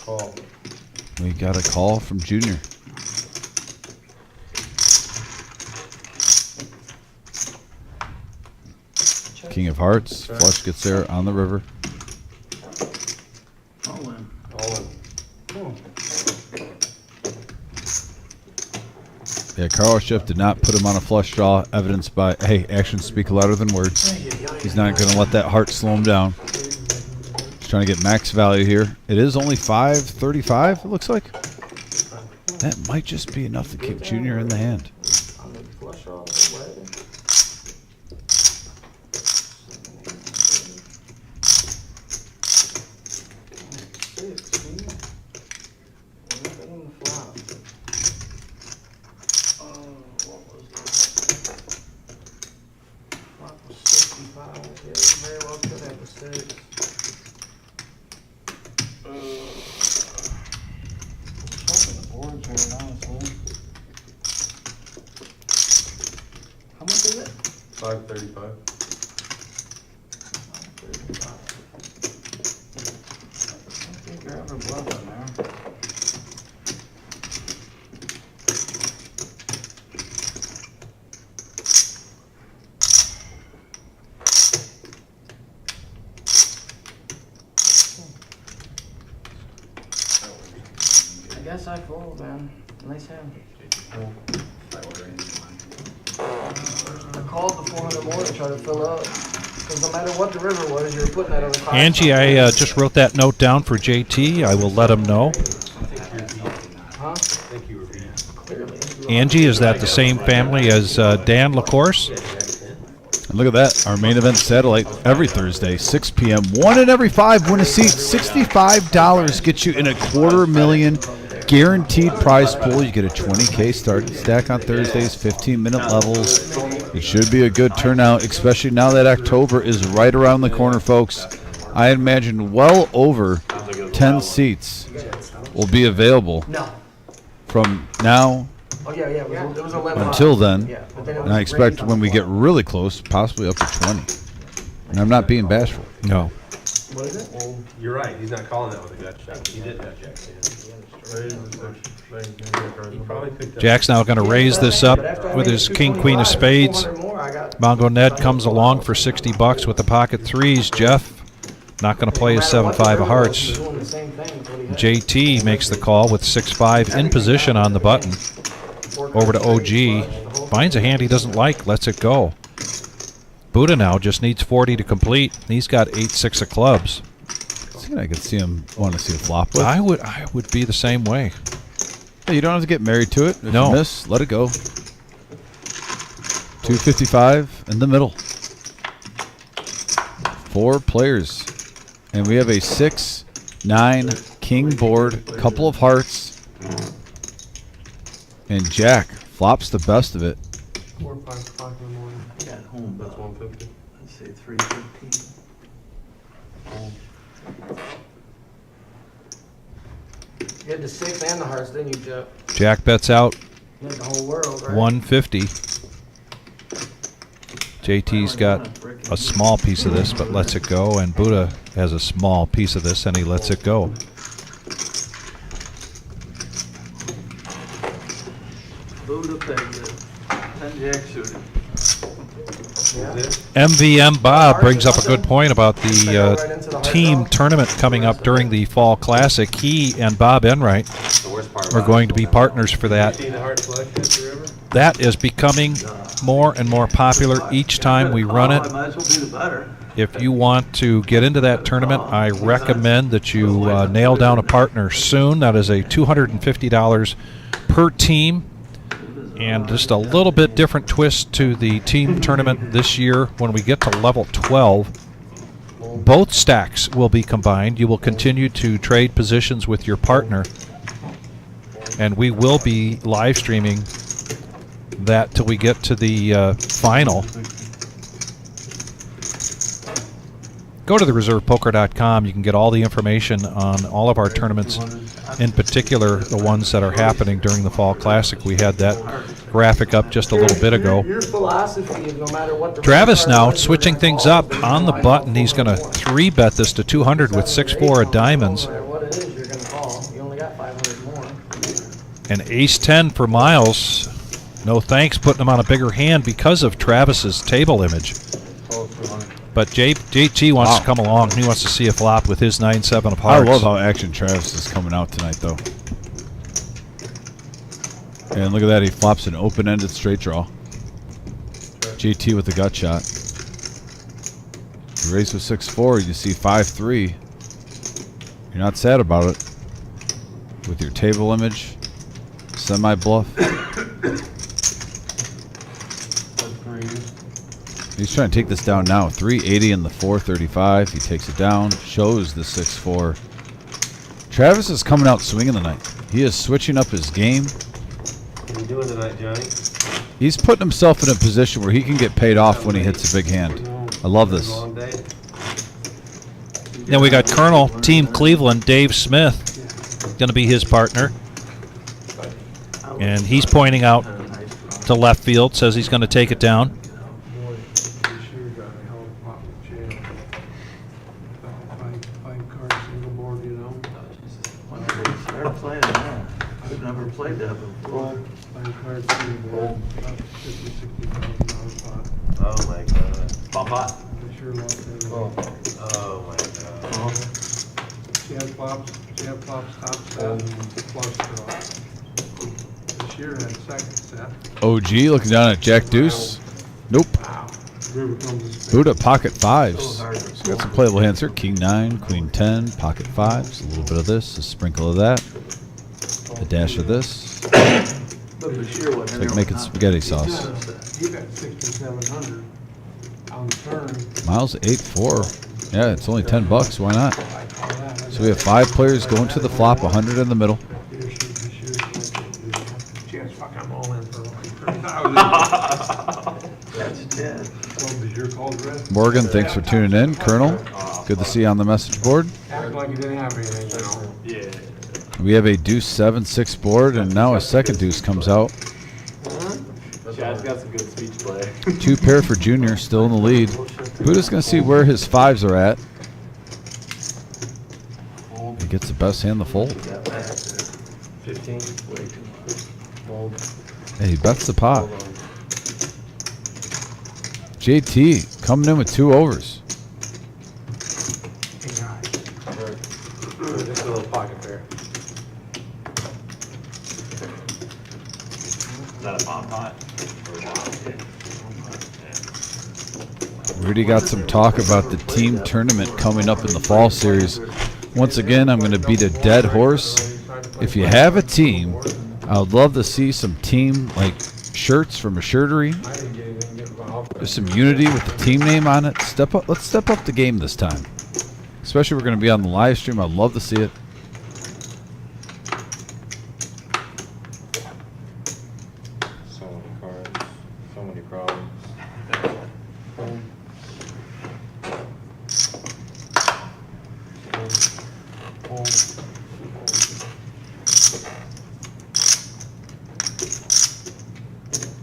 Call. We got a call from Junior. King of Hearts. Flush gets there on the river. All in. All in. Yeah, Car Wash Chef did not put him on a flush draw, evidenced by, hey, actions speak louder than words. He's not going to let that heart slow him down. He's trying to get max value here. It is only 535, it looks like. That might just be enough to keep Junior in the hand. How much is it? 535. I guess I fold, man. Nice hand. I called the 400 more to try to fill up. Because no matter what the river was, you were putting that on the top. Angie, I just wrote that note down for JT. I will let him know. Huh? Thank you, Ravina. Clearly. Angie, is that the same family as Dan LaCourse? And look at that, our main event satellite every Thursday, 6 p.m. 1 in every 5 win a seat. $65 gets you in a $250,000 guaranteed prize pool. You get a 20K starting stack on Thursdays, 15-minute levels. It should be a good turnout, especially now that October is right around the corner, folks. I imagine well over 10 seats will be available No. from now Oh, yeah, it was 11. until then. Yeah, but then it And I was expect raised on when we the get floor. really close, possibly up to 20. And I'm not being bashful. No. What is it? Well, you're right, he's not calling that with a gut shot. He did have Jack's hand. He probably picked up. Jack's now going to raise this up with his king, queen of spades. Mongo Ned comes along for $60 with the pocket threes. Jeff not going to play his 7-5 of hearts. JT makes the call with 6-5 in position on the button. Over to OG. Finds a hand he doesn't like, lets it go. Buddha now just needs 40 to complete. He's got 8-6 of clubs. I could see him want to see a flop with. I would be the same way. Hey, you don't have to get married to it. If No. you miss, let it go. 255 in the middle. 4 players. And we have a 6-9 king board, couple of hearts. And Jack flops the best of it. 4 or 5 o'clock in the morning. I got home That's about, 150. let's say 3:15. You had the 6 and the hearts, didn't you, Jeff? Jack bets out You had the whole world, right? 150. JT's got a small piece of this, but lets it go. And Buddha has a small piece of this, and he lets it go. Buddha pegged it. 10 jack suited. MVM Bob brings up a good point about the team tournament coming up during the Fall Classic. He and Bob Enright The worst part are about going to be partners for that. See the heart flush hit the river? That is becoming more and more popular each time we run Oh, it. I might as well be the better. If you want to get into that tournament, I recommend that you nail down a partner soon. That is a $250 per team. And just a little bit different twist to the team tournament this year. When we get to level 12, both stacks will be combined. You will continue to trade positions with your partner. And we will be live streaming that till we get to the final. Go to thereservepoker.com. You can get all the information on all of our tournaments, in particular the ones that are happening during the Fall Classic. We had that graphic up just a little bit ago. Your philosophy is no matter what the Travis rules are, now what you're switching gonna things call. up on the button. He's going to 3-bet this to 200 with 6-4 of diamonds. No matter what it is, you're gonna call. You only got 500 more. And ace-10 for Miles. No thanks, putting him on a bigger hand because of Travis's table image. But JT wants to come along. He wants to see a flop with his 9-7 of I hearts. love how action Travis is coming out tonight, though. And look at that, he flops an open-ended straight draw. JT with the gut shot. You raise with 6-4, you see 5-3. You're not sad about it. With your table image, semi-bluff. He's trying to take this down now. 380 in the 435. He takes it down, shows the 6-4. Travis is coming out swinging tonight. He is switching up his game. What are you doing tonight, Johnny? He's putting himself in a position where he can get paid off when he hits a big hand. I love this. Long day. Then we got Colonel, Team Cleveland, Dave Smith, going to be his partner. And he's pointing out to left field, says he's going to take it down. Start playing now. I've never played that before. Oh my god. Bump pot. Oh my god. She had flops top set, flush draw. This year had second set. OG looking down at Jack Deuce. Nope. River comes to spade. Buddha pocket 5s. So we got some playable hands here. King 9, Queen 10, pocket 5s. A little bit of this, a sprinkle of that, a dash of this. But Bashir wasn't It's like there making on top. spaghetti sauce. You got 6,700 on the turn. Miles 8-4. Yeah, it's only $10. Why not? I call that. So we have 5 players going to the flop, 100 in the middle. Chance, fuck, I'm all in for like 30,000. That's dead. Well, Bashir called red. Morgan, thanks for tuning in. Colonel, good to see you on the message board. Acting like you didn't have anything, you know. Yeah. We have a deuce 7-6 board, and now a second deuce comes out. Chad's got some good speech play. 2 pair for Junior, still in the lead. Buddha's going to see where his 5s are at. He gets the best hand to fold. 15. Fold. Hey, he bets the pot. JT coming in with 2 overs. Just a little pocket pair. Is that a bomb pot? Or a bomb? Yeah. Rudy got some talk about the team tournament coming up in the fall series. Once again, I'm going to beat a dead horse. If you have a team, I would love to see some team like shirts from a shirtery. There's some unity with the team name on it. Step up. Let's step up the game this time. Especially we're going to be on the live stream. I'd love to see it. So many cards, so many problems.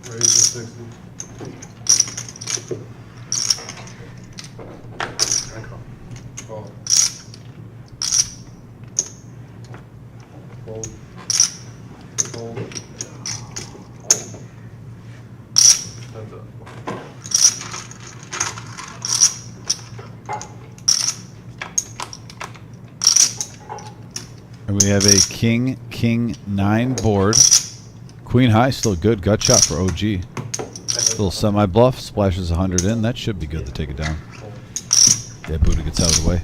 Raise the 60. I call. Fold. Fold. Fold. That's up. And we have a king 9 board. Queen high still good. Gut shot for OG. Little semi bluff. Splashes 100 in. That should be good to take it down. Yeah, Buddha gets out of the way.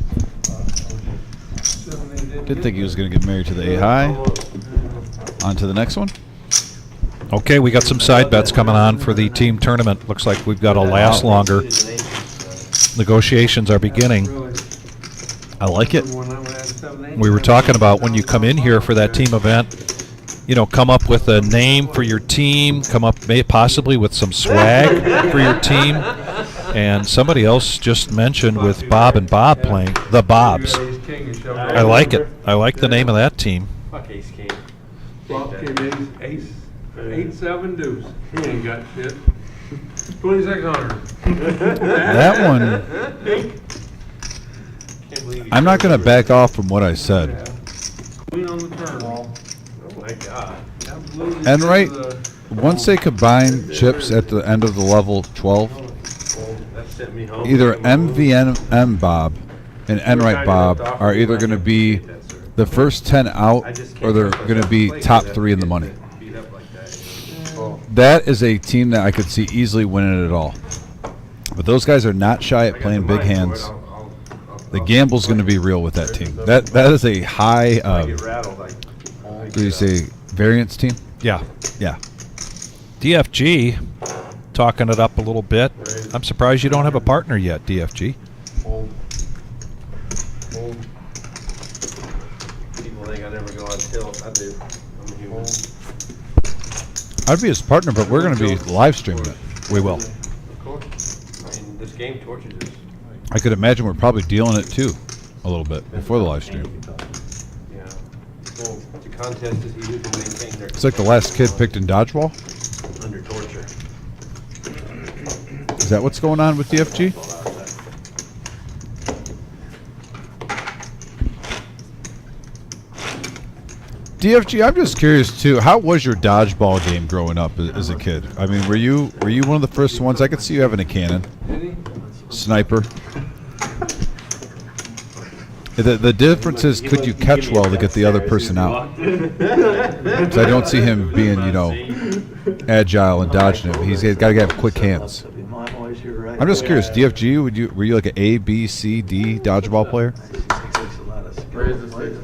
Didn't think he was going to get married to the 8 high. On to the next one. Okay, we got some side bets coming on for the team tournament. Looks like we've got to last longer. Negotiations are beginning. I like it. We were talking about when you come in here for that team event, you know, come up with a name for your team, come up possibly with some swag for your team. And somebody else just mentioned with Bob and Bob playing, the Bobs. I like it. I like the name of that team. Fuck ace king. Bob came in, ace, 8-7 deuce. He ain't got shit. 2,600. That one, I'm not going to back off from what I said. Queen on the turn. Oh my god. Absolutely. And right, once they combine chips at the end of the level 12, That sent me home. either MVN Bob and Enright Bob are either going to be the first 10 out or they're going to be top 3 in the money. Beat up like that. That is a team that I could see easily winning it all. But those guys are not shy at playing big hands. The gamble's going to be real with that team. That is a high, Get rattled like. what do you say, variance team? Yeah. Yeah. DFG, talking it up a little bit. I'm surprised you don't have a partner yet, DFG. Fold. Fold. People think I never go on tilt. I do. I'm a human. I'd be his partner, but we're going to be live streaming it. We will. Of course. I mean, this game tortures us. I could imagine we're probably dealing it too, a little bit, before the live stream. Yeah. Well, the contest is he who can maintain their. It's like the last kid picked in dodgeball. Under torture. Is that what's going on with DFG? DFG, I'm just curious too. How was your dodgeball game growing up as a kid? I mean, were you one of the first ones? I could see you having a cannon, sniper. The difference is, could you catch well to get the other person out? 'Cause I don't see him being, agile and dodging him. He's got to have quick hands. I'm just curious, DFG, were you like an A, B, C, D dodgeball player? Raise the 6.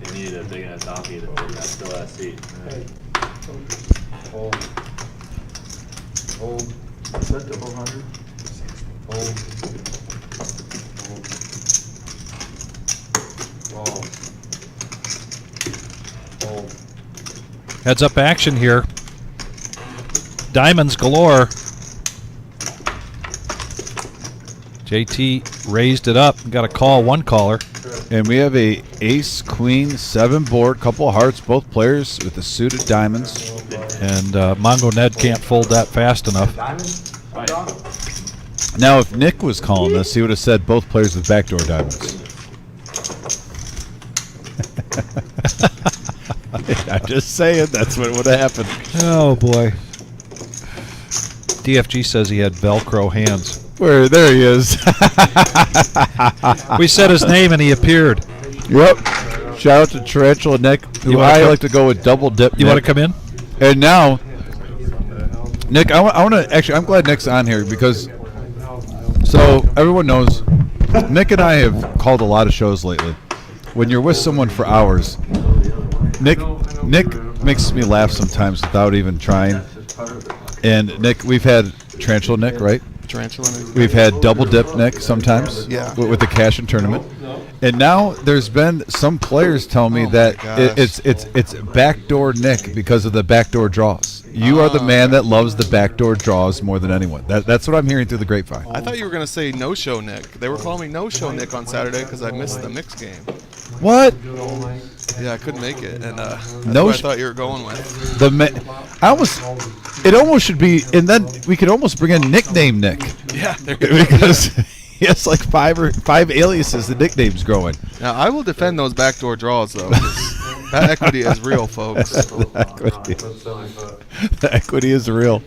They needed a big enough donkey to fill that seat. Hold. Hold. Set to 400. Hold. Hold. Hold. Heads up action here. Diamonds galore. JT raised it up and got a call, one caller. And we have a ace, queen, 7 board, couple of hearts, both players with the suited diamonds. And Mongo Ned can't fold that fast enough. Now, if Nick was calling this, he would have said both players with backdoor diamonds. I'm just saying, that's what would have happened. Oh, boy. DFG says he had Velcro hands. Where? There he is. We said his name and he appeared. Yep. Shout out to Tarantula Nick, who I like to go with double dip. You want to come in? And now, Nick, I want to actually. I'm glad Nick's on here because, so everyone knows, Nick and I have called a lot of shows lately. When you're with someone for hours, Nick makes me laugh sometimes without even trying. And Nick, we've had Tarantula Nick, right? Tarantula Nick. We've had double dip Nick sometimes. Yeah. With the cash and tournament. And now there's been some players tell me that it's backdoor Nick because of the backdoor draws. You are the man that loves the backdoor draws more than anyone. That's what I'm hearing through the grapevine. I thought you were going to say no-show Nick. They were calling me no-show Nick on Saturday because I missed the mix game. What? Yeah, I couldn't make it, and that's No what I thought you were going with. It almost should be, and then we could almost bring in nickname Nick. Yeah, there you go. Because he has like five aliases. The nickname's growing. Now, I will defend those backdoor draws, though. 'Cause that equity is real, folks. The equity is real.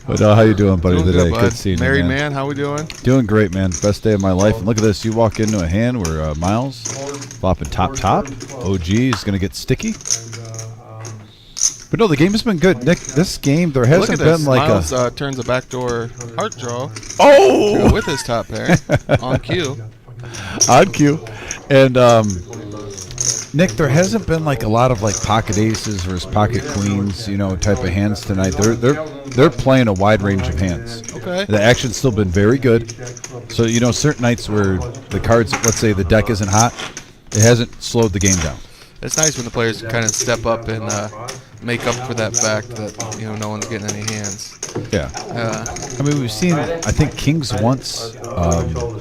But how you doing, buddy, Doing today? good, Good bud. seeing you, Married man. man, how we doing? Doing great, man. Best day of my life. And look at this. You walk into a hand where Miles flopping top. OG is going to get sticky. But no, the game has been good. Nick, this game, there Look hasn't at this. been like Miles, a... turns a backdoor heart draw. Oh! With his top pair on cue. On cue. And Nick, there hasn't been like a lot of like pocket aces versus pocket queens, type of hands tonight. They're playing a wide range of hands. Okay. The action's still been very good. So certain nights where the cards, let's say the deck isn't hot, it hasn't slowed the game down. It's nice when the players kind of step up and make up for that fact that no one's getting any hands. Yeah. I mean, we've seen, I think, kings once,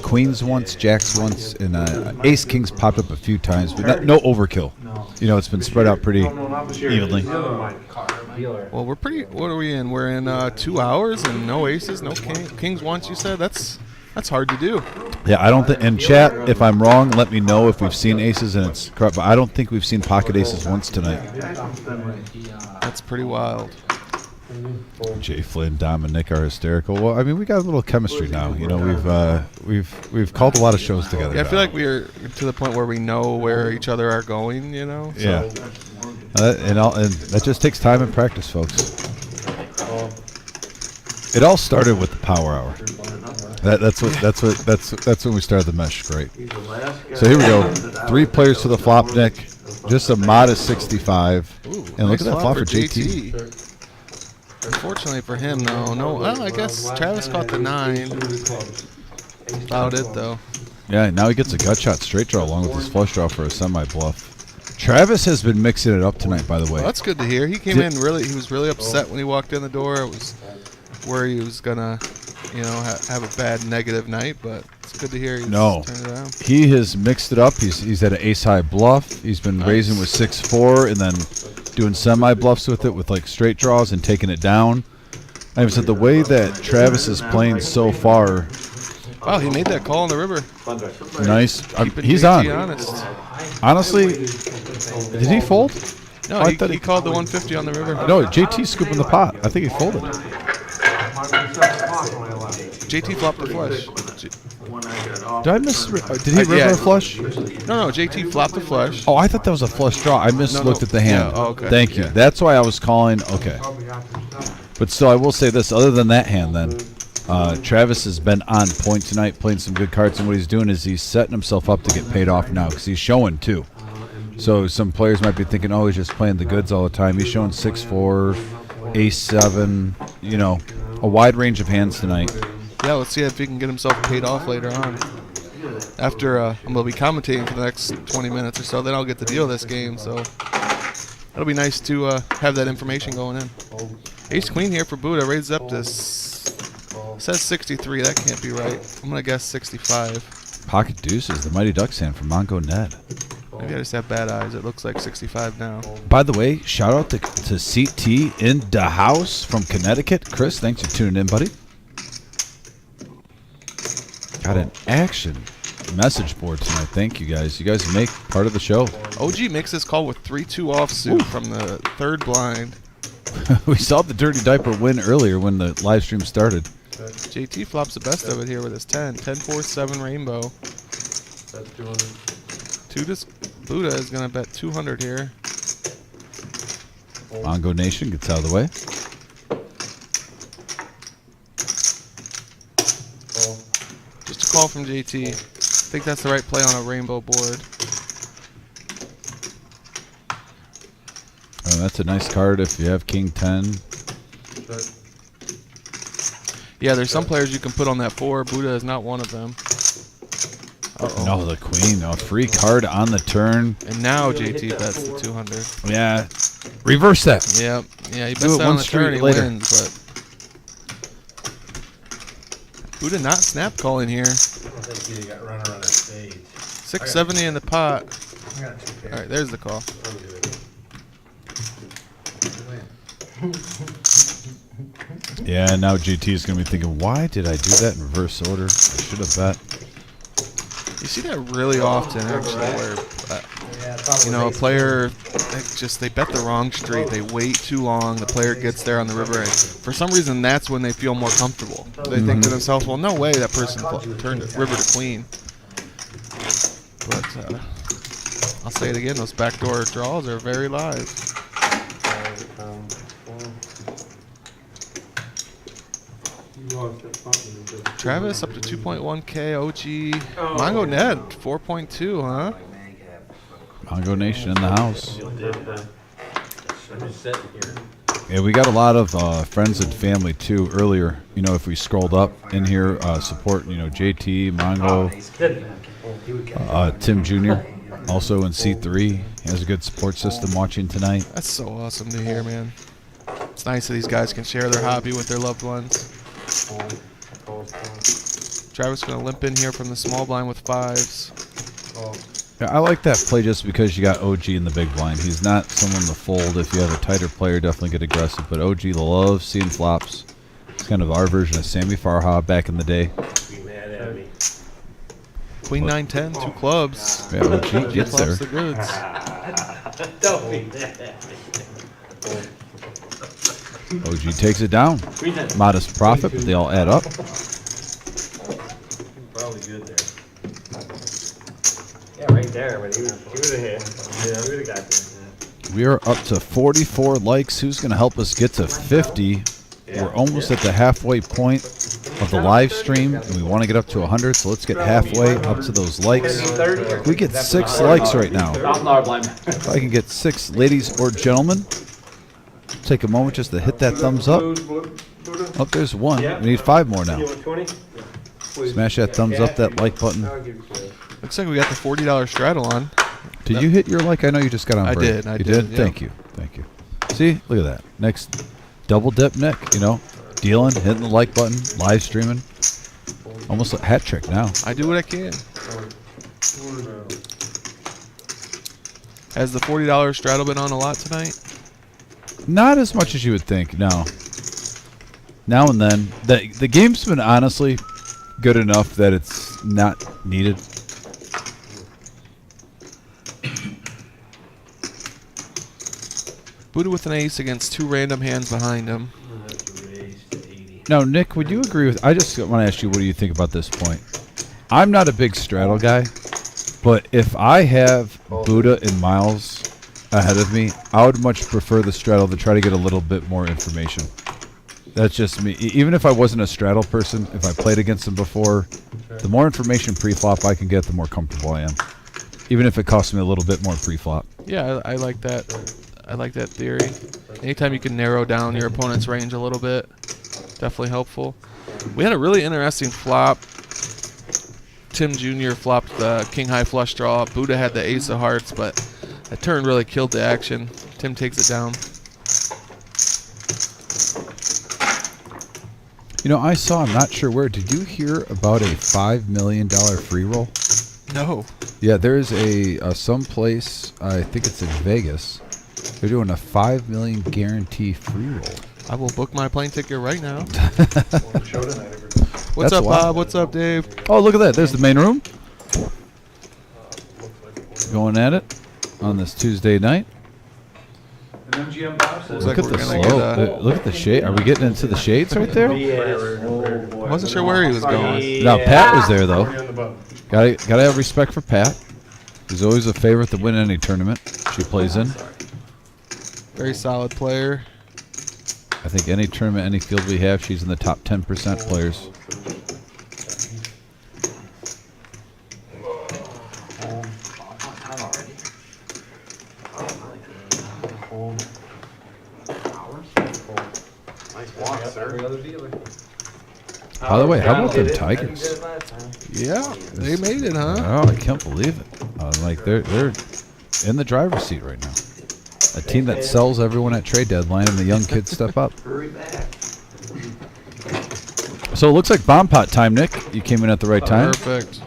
queens once, jacks once, and ace kings popped up a few times, but no overkill. It's been spread out pretty evenly. Well, we're pretty. What are we in? We're in 2 hours and no aces, no kings once. You said that's hard to do. Yeah, I don't think. In chat, if I'm wrong, let me know if we've seen aces and it's correct. But I don't think we've seen pocket aces once tonight. That's pretty wild. Jay Flynn, Dom, and Nick are hysterical. Well, I mean, we got a little chemistry now. We've called a lot of shows together. Yeah, I feel like we're to the point where we know where each other are going. So. Yeah. And that just takes time and practice, folks. It all started with the power hour. That's when we started the mesh. Great. So here we go. 3 players to the flop, Nick. Just a modest 65. Ooh, and nice look at that flop for JT. Unfortunately for him, though, no. Well, I guess Travis caught the 9. About it, though. Yeah, now he gets a gut shot straight draw along with his flush draw for a semi bluff. Travis has been mixing it up tonight, by the way. Well, that's good to hear. He came in really. He was really upset when he walked in the door. It was where he was gonna, have a bad negative night. But it's good to hear he's turned it around. He has mixed it up. He's at an ace high bluff. He's been raising with 6-4 and then doing semi bluffs with it with like straight draws and taking it down. I said the way that Travis is playing so far. Wow, he made that call in the river. Nice. He's JT on. Honest. Honestly, did he fold? No, he called the 150 on the river. No, JT scooping the pot. I think he folded. JT flopped the flush. Did I miss? Did he river a flush? No, JT flopped the flush. Oh, I thought that was a flush draw. I looked at the hand. Yeah, okay. Thank you. That's why I was calling. Okay. But still, I will say this. Other than that hand, then, Travis has been on point tonight, playing some good cards. And what he's doing is he's setting himself up to get paid off now because he's showing, too. So some players might be thinking, oh, he's just playing the goods all the time. He's showing 6-4, ace-7, a wide range of hands tonight. Yeah, let's see if he can get himself paid off later on. After I'm going to be commentating for the next 20 minutes or so, then I'll get to deal this game. So it'll be nice to have that information going in. Ace-Queen here for Buddha. Raises up to says 63. That can't be right. I'm gonna guess 65. Pocket deuces, the Mighty Ducks hand from Mongo Ned. Maybe I just have bad eyes. It looks like 65 now. By the way, shout out to CT in the house from Connecticut. Chris, thanks for tuning in, buddy. Got an action message board tonight. Thank you guys. You guys make part of the show. OG makes this call with 3-2 offsuit from the third blind. We saw the Dirty Diaper win earlier when the live stream started. JT flops the best of it here with his 10. 10-4-7 rainbow. That's 200. Buddha is going to bet 200 here. Mongo Nation gets out of the way. Just a call from JT. I think that's the right play on a rainbow board. Oh, that's a nice card if you have King 10. Yeah, there's some players you can put on that 4. Buddha is not one of them. Uh-oh. No, the Queen. A free card on the turn. And now JT bets the 200. Yeah. Reverse that. Yep. Yeah, he Do bets it that on one the street turn. He later. wins, but Buddha not snap calling here. I think he got runner on that stage. 670 in the pot. I got 2 pairs. All right, there's the call. Yeah, now GT is going to be thinking, why did I do that in reverse order? I should have bet. You see that really often, actually, where a player they bet the wrong street. They wait too long. The player gets there on the river, and for some reason, that's when they feel more comfortable. They think to themselves, "Well, no way that person turned it river to queen." But I'll say it again: those backdoor draws are very live. Travis up to 2.1K. OG Mongo Ned 4.2, huh? Mongo Nation in the house. Yeah, we got a lot of friends and family too earlier. You know, if we scrolled up in here, support, JT, Mongo, Tim Jr., also in C3. He has a good support system watching tonight. That's so awesome to hear, man. It's nice that these guys can share their hobby with their loved ones. Travis going to limp in here from the small blind with 5s. Yeah, I like that play just because you got OG in the big blind. He's not someone to fold. If you have a tighter player, definitely get aggressive. But OG loves seeing flops. It's kind of our version of Sammy Farha back in the day. Queen 9-10, 2 clubs. Yeah, OG gets there. The goods. Don't be OG takes it down. Modest profit, but they all add up. Probably good there. Yeah, right there, but he would have hit. Yeah, he would have got there. We are up to 44 likes. Who's going to help us get to 50? We're almost at the halfway point of the live stream, and we want to get up to 100, so let's get halfway up to those likes. If we get 6 likes right now, if I can get 6 ladies or gentlemen, take a moment just to hit that thumbs up. Oh, there's 1. We need 5 more now. Smash that thumbs up, that like button. Looks like we got the $40 straddle on. Did you hit your like? I know you just got on break. I did. You did? Yeah. Thank you. See? Look at that. Next double dip Nick, dealing, hitting the like button, live streaming. Almost a hat trick now. I do what I can. Has the $40 straddle been on a lot tonight? Not as much as you would think, no. Now and then. The game's been honestly good enough that it's not needed. Buddha with an ace against 2 random hands behind him. Now, Nick, would you agree with... I just want to ask you, what do you think about this point? I'm not a big straddle guy, but if I have Buddha and Miles ahead of me, I would much prefer the straddle to try to get a little bit more information. That's just me. Even if I wasn't a straddle person, if I played against them before, the more information pre-flop I can get, the more comfortable I am. Even if it costs me a little bit more pre-flop. Yeah, I like that. I like that theory. Anytime you can narrow down your opponent's range a little bit, definitely helpful. We had a really interesting flop. Tim Jr. flopped the king high flush draw. Buddha had the ace of hearts, but that turn really killed the action. Tim takes it down. You know, I saw, I'm not sure where, did you hear about a $5 million free roll? No. Yeah, there's a someplace, I think it's in Vegas. They're doing a $5 million guarantee free roll. I will book my plane ticket right now. Show tonight, everybody. What's That's up, wild. Bob? What's up, Dave? Oh, look at that. There's the main room. Going at it on this Tuesday night. And MGM Bob says. Look like at we're the gonna slope. get a- Look at the shade. Are we getting into the shades right there? I wasn't sure where he was going. Now, Pat was there, though. On the boat. Gotta have respect for Pat. She's always a favorite to win any tournament she plays in. Very solid player. I think any tournament, any field we have, she's in the top 10% players. Nice walk, sir. By the way, how about the Tigers? Yeah, they made it, huh? Oh, I can't believe it. Like they're in the driver's seat right now. A team that sells everyone at trade deadline, and the young kids step up. Hurry back. So it looks like bomb pot time, Nick. You came in at the right time. Perfect.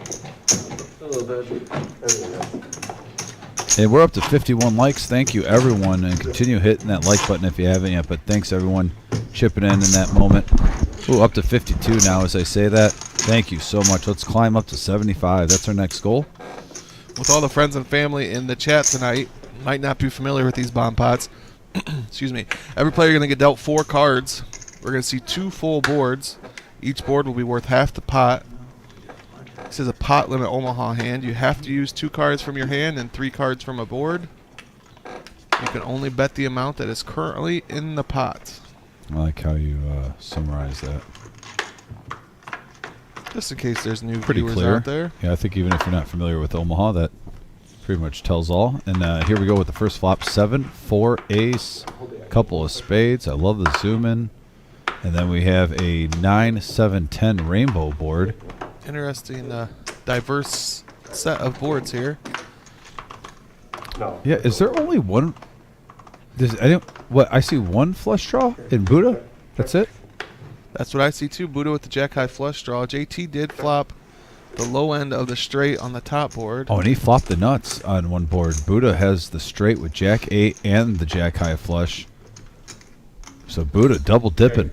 And we're up to 51 likes. Thank you, everyone, and continue hitting that like button if you haven't yet. But thanks, everyone, chipping in that moment. Ooh, up to 52 now as I say that. Thank you so much. Let's climb up to 75. That's our next goal. With all the friends and family in the chat tonight, might not be familiar with these bomb pots. Excuse me. Every player going to get dealt 4 cards. We're going to see 2 full boards. Each board will be worth half the pot. This is a pot limit Omaha hand. You have to use 2 cards from your hand and 3 cards from a board. You can only bet the amount that is currently in the pot. I like how you summarize that. Just in case there's new Pretty viewers clear. out there. Yeah, I think even if you're not familiar with Omaha, that pretty much tells all. And here we go with the first flop. 7, 4, ace, couple of spades. I love the zoom in. And then we have a 9, 7, 10 rainbow board. Interesting, diverse set of boards here. Yeah, is there only one? I see one flush draw in Buddha. That's it. That's what I see too. Buddha with the jack high flush draw. JT did flop the low end of the straight on the top board. Oh, and he flopped the nuts on one board. Buddha has the straight with jack 8 and the jack high flush. So Buddha double dipping.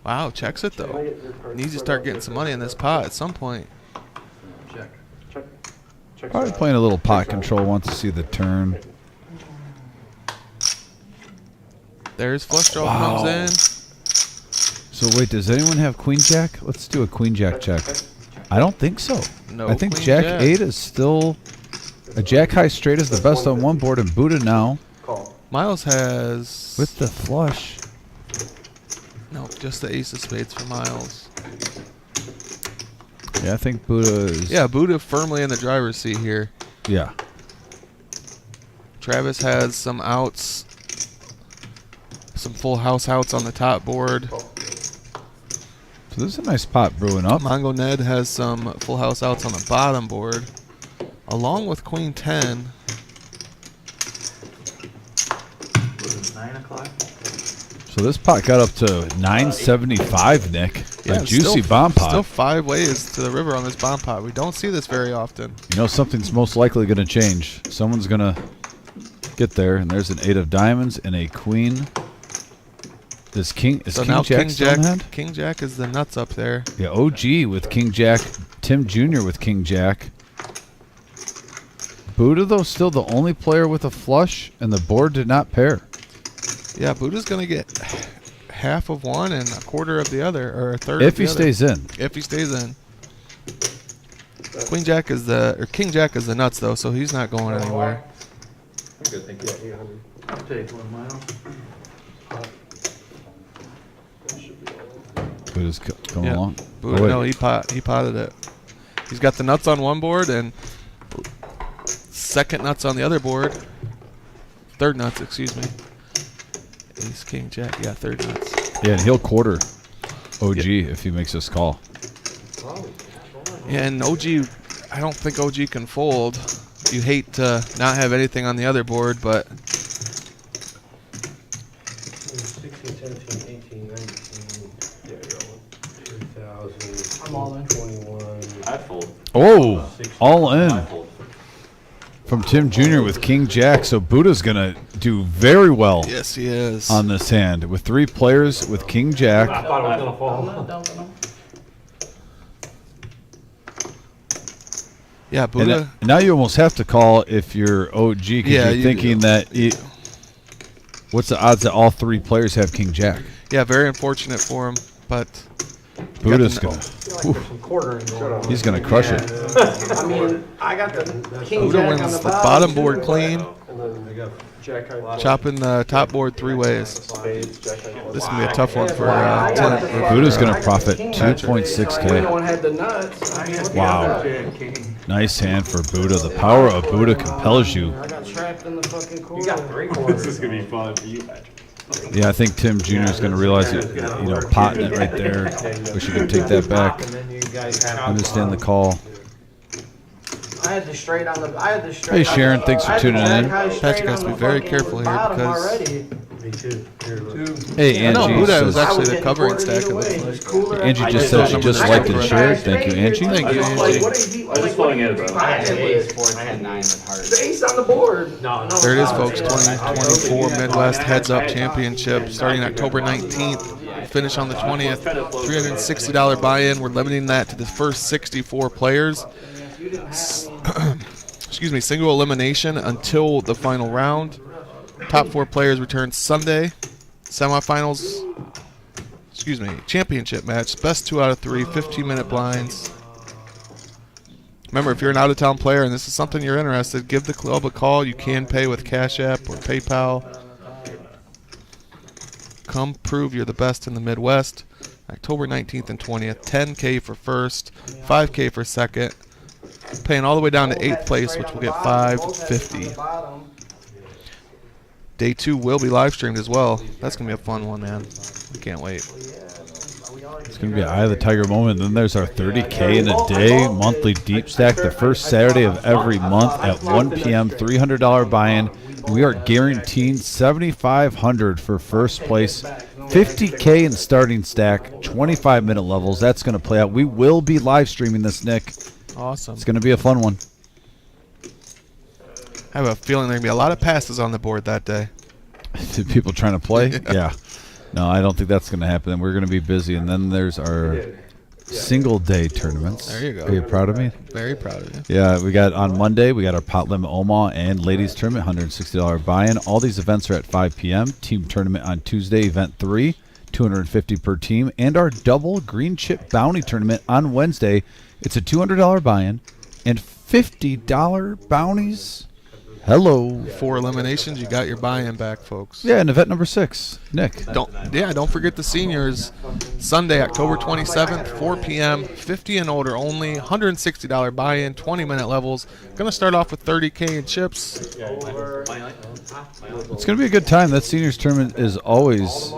Wow, checks it though. Needs to start getting some money in this pot at some point. Probably playing a little pot control. Wants to see the turn. There's flush draw Wow. comes in. So wait, does anyone have queen jack? Let's do a queen jack check. I don't think so. No I think queen jack jack. 8 is still a jack high straight is the best on one board, and Buddha now Miles has with the flush. no, just the ace of spades for Miles. Yeah, I think Buddha is. Yeah, Buddha firmly in the driver's seat here. Yeah. Travis has some outs, some full house outs on the top board. So this is a nice pot brewing up. Mongo Ned has some full house outs on the bottom board, along with Queen 10. 9 o'clock. So this pot got up to 975, Nick. Yeah, A juicy still, bomb pot. Still 5 ways to the river on this bomb pot. We don't see this very often. You know something's most likely going to change. Someone's going to get there, and there's an 8 of diamonds and a queen. Is King So King now Jack King still Jack, in hand? King Jack is the nuts up there. Yeah, OG with King Jack. Tim Jr. with King Jack. Buddha, though, still the only player with a flush, and the board did not pair. Yeah, Buddha's going to get half of one and a quarter of the other, or a third If of the he other. stays in. If he stays in. Queen Jack is King Jack is the nuts, though, so he's not going anywhere. I'm good, thank you. I'll take one, Miles. Buddha's coming Yeah. along. Buddha, Oh, wait. no, he potted it. He's got the nuts on one board and second nuts on the other board. Third nuts, excuse me. Ace, King, Jack. Yeah, third nuts. Yeah, and he'll quarter OG if he makes this call. Yeah, and OG, I don't think OG can fold. You hate to not have anything on the other board, but 16, 17, 18, 19. Yeah, you're all I'm all in. 21. I'd fold. Oh, all I'd in fold. from Tim Jr. with King Jack. So Buddha's going to do very well Yes, he is. on this hand with 3 players with King Jack. I thought it was gonna I'm fall. not dumping them. Yeah, And Buddha. now you almost have to call if you're OG because Yeah, you're you thinking do. that what's the odds that all 3 players have King Jack? Yeah, very unfortunate for him, but Buddha's Got the- going to. There's some quartering going on. He's going to crush it. I mean, I got the king Buddha jack wins on the the bottom too. board clean, And then they got chopping the top board 3 ways. This is gonna be a tough one for Tim. Buddha's going to profit King Jack. 2.6K. No one had the nuts. I mean, what Wow. the hell? Nice hand for Buddha. The power of Buddha compels you. I got trapped in the fucking corner. You got 3 quarters. This is gonna be fun for you, Patrick. Yeah, I think Tim Jr. is going to realize it, potting it right there. Wish you could take that back. And then you guys have Understand the call. I had the straight on the. I had the straight. Hey, Sharon, thanks for tuning in. Patrick has to be very careful here because- Already. me too. Here, look. Hey, I know Angie Buddha was says, actually the covering stack of this. Angie just said she just liked and shared. Thank you, Angie. Thank you, Angie. I was just filling in, bro. I had ace, 4, I had 9 with hearts. The ace on the board. No, no. There it is, folks. 2024 Midwest Heads Up Championship starting October 19th. Finish on the 20th. $360 buy-in. We're limiting that to the first 64 players. Excuse me, single elimination until the final round. Top 4 players return Sunday. Semifinals. Excuse me, championship match. Best 2 out of 3. 15-minute blinds. Remember, if you're an out-of-town player and this is something you're interested, give the club a call. You can pay with Cash App or PayPal. Come prove you're the best in the Midwest. October 19th and 20th. 10K for first, 5K for second. Paying all the way down to 8th place, which will get $550. Day 2 will be live streamed as well. That's going to be a fun one, man. We can't wait. It's going to be an Eye of the Tiger moment. Then there's our 30K in a day monthly deep stack, the first Saturday of every month at 1 p.m. $300 buy-in. We are guaranteeing $7,500 for first place, $50K in starting stack, 25-minute levels. That's going to play out. We will be live streaming this, Nick. Awesome. It's going to be a fun one. I have a feeling there are going to be a lot of passes on the board that day. To people trying to play? Yeah. No, I don't think that's going to happen. We're going to be busy. And then there's our single day tournaments. There you go. Are you proud of me? Very proud of you. Yeah, we got on Monday, we got our Pot Limit Omaha and Ladies Tournament, $160 buy-in. All these events are at 5 p.m. Team Tournament on Tuesday, Event 3, $250 per team. And our Double Green Chip Bounty Tournament on Wednesday. It's a $200 buy-in and $50 bounties. Hello. 4 eliminations, you got your buy-in back, folks. Yeah, and event number 6, Nick. Don't forget the seniors. Sunday, October 27th, 4 p.m. 50 and older only. $160 buy-in, 20-minute levels. Gonna start off with 30K in chips. It's going to be a good time. That seniors tournament is always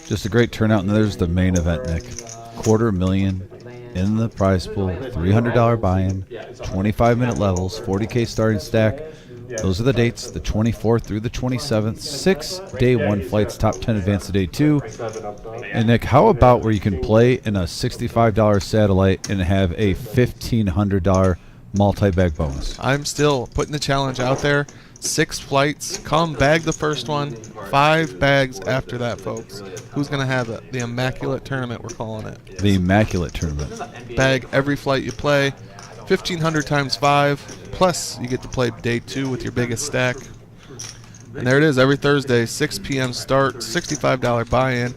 just a great turnout. And there's the main event, Nick. $250,000 in the prize pool, $300 buy-in, 25-minute levels, 40K starting stack. Those are the dates, the 24th through the 27th. 6 day 1 flights, top 10 advance to day 2. And Nick, how about where you can play in a $65 satellite and have a $1,500 multi-bag bonus? I'm still putting the challenge out there. 6 flights. Come bag the first one. 5 bags after that, folks. Who's going to have it? The Immaculate Tournament, we're calling it. The Immaculate Tournament. Bag every flight you play. 1,500 times 5. Plus, you get to play day 2 with your biggest stack. And there it is, every Thursday, 6 p.m. start, $65 buy-in.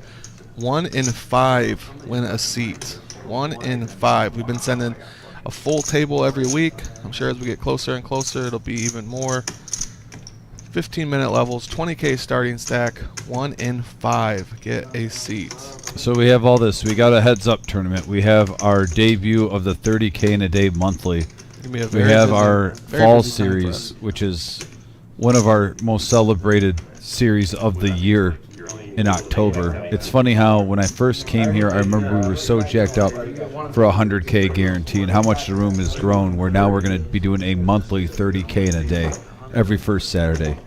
1 in 5 win a seat. 1 in 5. We've been sending a full table every week. I'm sure as we get closer and closer, it'll be even more. 15-minute levels, 20K starting stack, 1 in 5 get a seat. So we have all this. We got a heads-up tournament. We have our debut of the 30K in a day monthly. We have our fall series, which is one of our most celebrated series of the year in October. It's funny how when I first came here, I remember we were so jacked up for a 100K guarantee and how much the room has grown, where now we're going to be doing a monthly 30K in a day every first Saturday.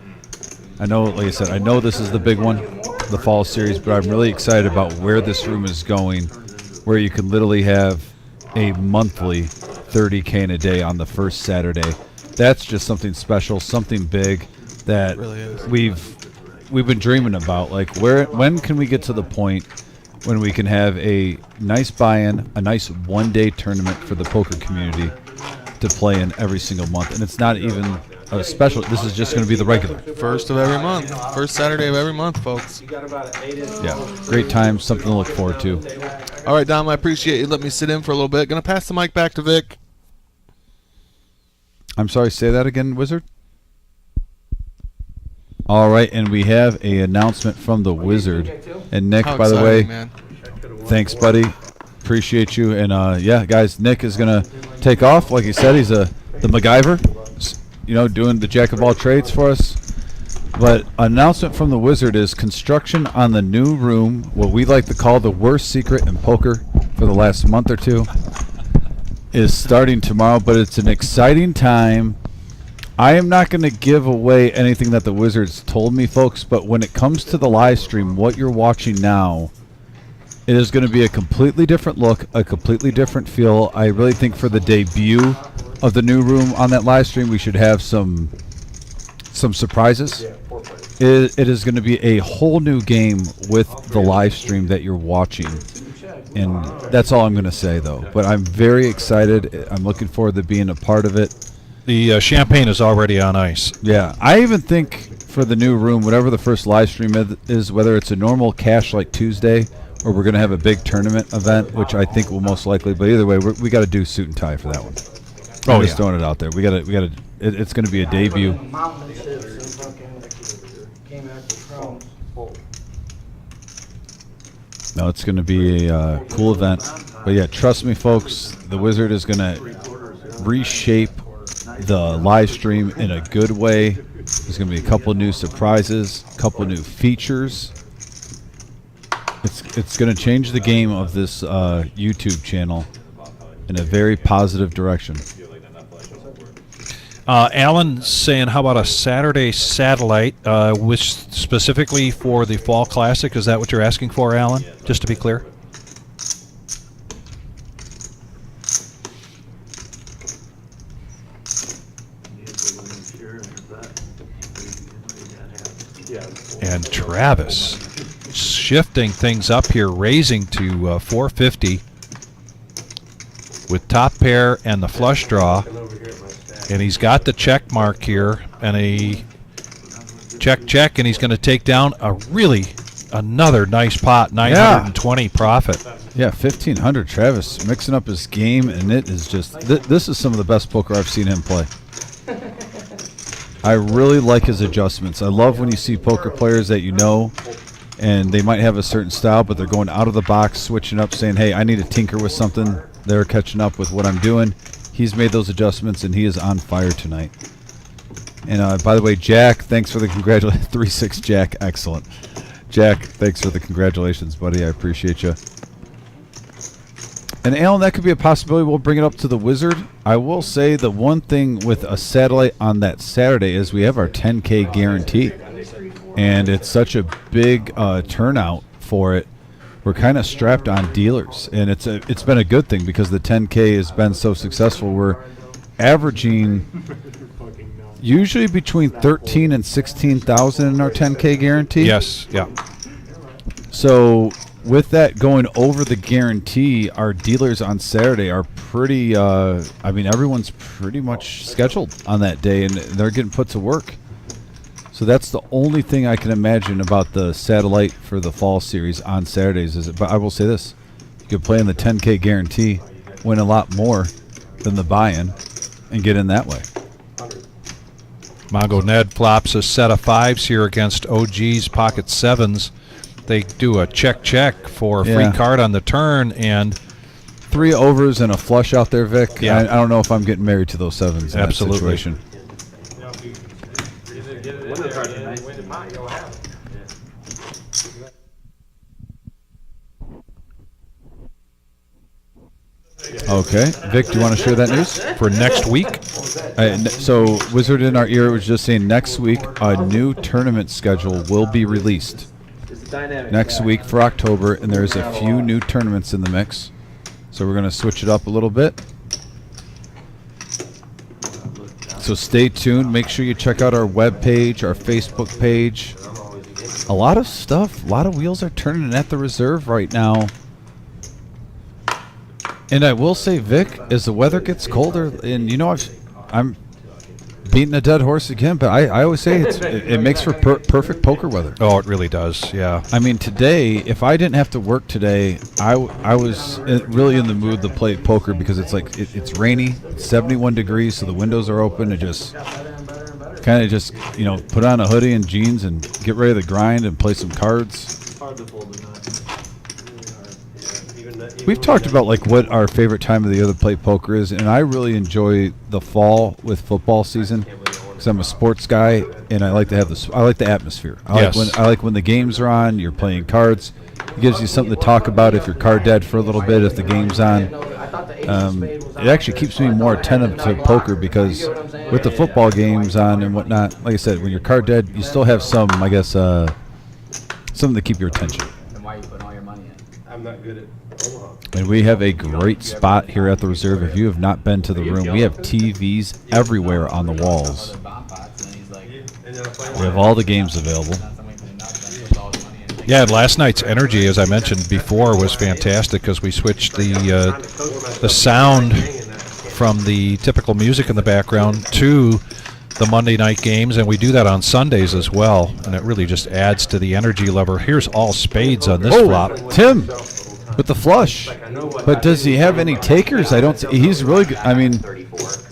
I know, like I said, I know this is the big one, the fall series, but I'm really excited about where this room is going. where you can literally have a monthly 30K in a day on the first Saturday. That's just something special, something big that really is. we've been dreaming about. Like, when can we get to the point when we can have a nice buy-in, a nice one-day tournament for the poker community to play in every single month? And it's not even a special. This is just going to be the regular. First of every month. First Saturday of every month, folks. Yeah, great time, something to look forward to. All right, Dom, I appreciate you. Let me sit in for a little bit. Going to pass the mic back to Vic. I'm sorry, say that again, Wizard? All right, and we have a announcement from the Wizard. And Nick, How by the exciting, way, man. thanks, buddy. Appreciate you. And yeah, guys, Nick is gonna take off. Like he said, he's the MacGyver, doing the jack of all trades for us. But announcement from the Wizard is construction on the new room, what we like to call the worst secret in poker for the last month or two, is starting tomorrow. But it's an exciting time. I am not going to give away anything that the Wizards told me, folks, but when it comes to the live stream, what you're watching now, it is going to be a completely different look, a completely different feel. I really think for the debut of the new room on that live stream, we should have some surprises. It is going to be a whole new game with the live stream that you're watching. And that's all I'm going to say, though. But I'm very excited. I'm looking forward to being a part of it. The champagne is already on ice. Yeah, I even think for the new room, whatever the first live stream is, whether it's a normal cash like Tuesday or we're going to have a big tournament event, which I think will most likely. But either way, we got to do suit and tie for that one. I'm just throwing it out there. We got to. It's going to be a debut. No, it's going to be a cool event. But yeah, trust me, folks. The Wizard is going to reshape the live stream in a good way. There's going to be a couple new surprises, a couple new features. It's going to change the game of this YouTube channel in a very positive direction. Alan saying, how about a Saturday satellite, which specifically for the Fall Classic? Is that what you're asking for, Alan? Just to be clear. And Travis shifting things up here, raising to 450 with top pair and the flush draw. And he's got the check mark here and a check, and he's going to take down another nice pot, 920 profit. Yeah, 1,500. Travis mixing up his game, and it is just this is some of the best poker I've seen him play. I really like his adjustments. I love when you see poker players that and they might have a certain style, but they're going out of the box, switching up, saying, hey, I need to tinker with something. They're catching up with what I'm doing. He's made those adjustments, and he is on fire tonight. And by the way, Jack, thanks for the congratulations. 3-6, Jack, excellent. Jack, thanks for the congratulations, buddy. I appreciate you. And Alan, that could be a possibility. We'll bring it up to the Wizard. I will say the one thing with a satellite on that Saturday is we have our 10K guarantee. And it's such a big turnout for it. We're kind of strapped on dealers. And it's been a good thing because the 10K has been so successful. We're averaging usually between 13 and 16,000 in our 10K guarantee. Yes, yeah. So with that going over the guarantee, our dealers on Saturday are pretty, everyone's pretty much scheduled on that day, and they're getting put to work. So that's the only thing I can imagine about the satellite for the fall series on Saturdays. But I will say this, you can play in the 10K guarantee, win a lot more than the buy-in, and get in that way. Mongo Ned flops a set of 5s here against OG's pocket 7s. They do a check for a free card on the turn, and 3 overs and a flush out there, Vic. Yeah. I don't know if I'm getting married to those 7s in Absolutely. that situation. Okay. Vic, do you want to share that news? For next week? So, Wizard in our ear was just saying next week a new tournament schedule will be released. Next week for October, and there's a few new tournaments in the mix. So we're going to switch it up a little bit. So stay tuned. Make sure you check out our webpage, our Facebook page. A lot of stuff, a lot of wheels are turning at the reserve right now. And I will say, Vic, as the weather gets colder, and you know, I'm beating a dead horse again, but I always say it makes for perfect poker weather. Oh, it really does, yeah. I mean, today, if I didn't have to work today, I was really in the mood to play poker because it's like it's rainy, it's 71 degrees, so the windows are open. It just kind of just, you know, put on a hoodie and jeans and get ready to grind and play some cards. Hard to fold the nut. We've talked about like what our favorite time of the year to play poker is, and I really enjoy the fall with football season because I'm a sports guy and I like to have I like the atmosphere. I like when the games are on. You're playing cards. It gives you something to talk about if you're card dead for a little bit. If the game's on, it actually keeps me more attentive to poker because with the football games on and whatnot, like I said, when you're card dead, you still have some, I guess, something to keep your attention. And why you putting all your money in? I'm not good at Omaha. And we have a great spot here at the reserve. If you have not been to the room, we have TVs everywhere on the walls. We have all the games available. Yeah, last night's energy, as I mentioned before, was fantastic because we switched the sound from the typical music in the background to the Monday night games, and we do that on Sundays as well, and it really just adds to the energy level. Here's all spades on this flop. Tim with the flush. But does he have any takers? I don't. He's really good. I mean,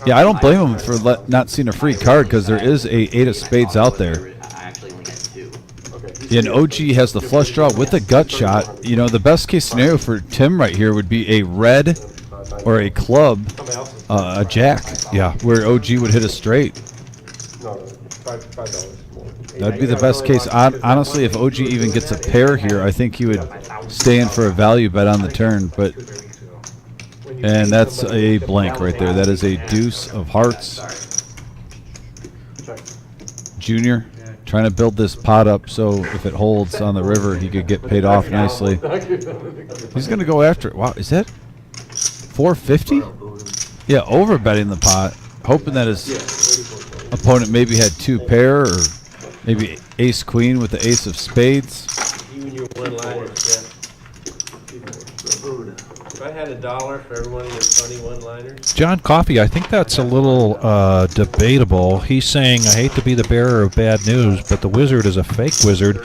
yeah, I don't blame him for not seeing a free card because there is a 8 of spades out there. Yeah, and OG has the flush draw with a gut shot. You know, the best case scenario for Tim right here would be a red or a club, a jack. Yeah, where OG would hit a straight. That'd be the best case. Honestly, if OG even gets a pair here, I think he would stay in for a value bet on the turn. And that's a blank right there. That is a deuce of hearts. Junior trying to build this pot up so if it holds on the river, he could get paid off nicely. He's going to go after it. Wow, is that 450? Yeah, over betting the pot, hoping that his opponent maybe had 2 pair or maybe ace queen with the ace of spades. Even your one-liners, If I had $1 for every one of your funny one-liners. John Coffey, I think that's a little debatable. He's saying, I hate to be the bearer of bad news, but the wizard is a fake wizard.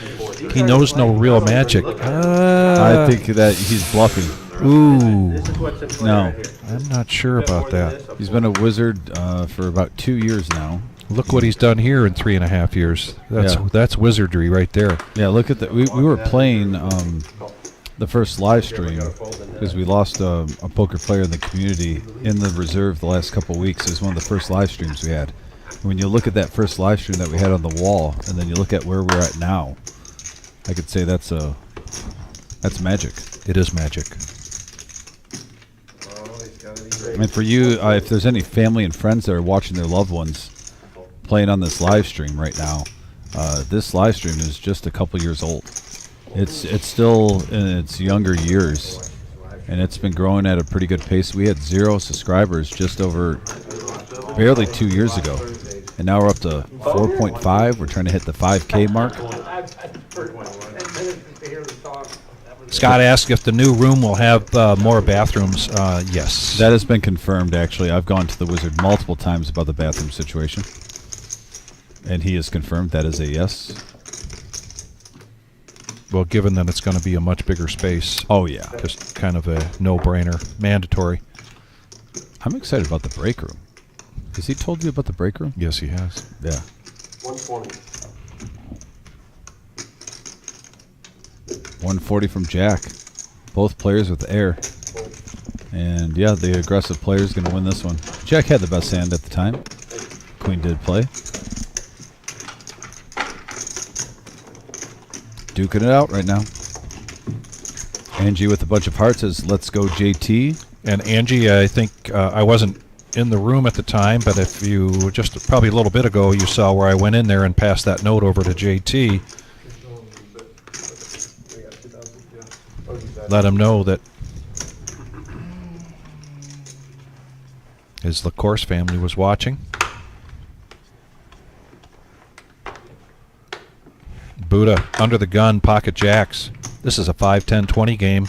He knows no real magic. I think that he's bluffing. Ooh. No. I'm not sure about that. He's been a wizard for about 2 years now. Look what he's done here in 3.5 years. That's wizardry right there. Yeah, look at that. We were playing the first live stream because we lost a poker player in the community in the reserve the last couple weeks. It was one of the first live streams we had. When you look at that first live stream that we had on the wall, and then you look at where we're at now, I could say that's magic. It is magic. And for you, if there's any family and friends that are watching their loved ones playing on this live stream right now, this live stream is just a couple years old. It's still in its younger years, and it's been growing at a pretty good pace. We had 0 subscribers just over barely 2 years ago, and now we're up to 4.5. We're trying to hit the 5K mark. Scott asked if the new room will have more bathrooms. Yes. That has been confirmed, actually. I've gone to the wizard multiple times about the bathroom situation, and he has confirmed that is a yes. Well, given that it's going to be a much bigger space. Oh, yeah. Just kind of a no-brainer. Mandatory. I'm excited about the break room. Has he told you about the break room? Yes, he has. Yeah. 120. 140 from Jack. Both players with air. And, yeah, the aggressive player is going to win this one. Jack had the best hand at the time. Queen did play. Duking it out right now. Angie with a bunch of hearts says, let's go JT. And Angie, I think I wasn't in the room at the time, but if you just probably a little bit ago, you saw where I went in there and passed that note over to JT. Let him know that His LaCourse family was watching. Buddha under the gun, pocket jacks. This is a 5, 10, 20 game.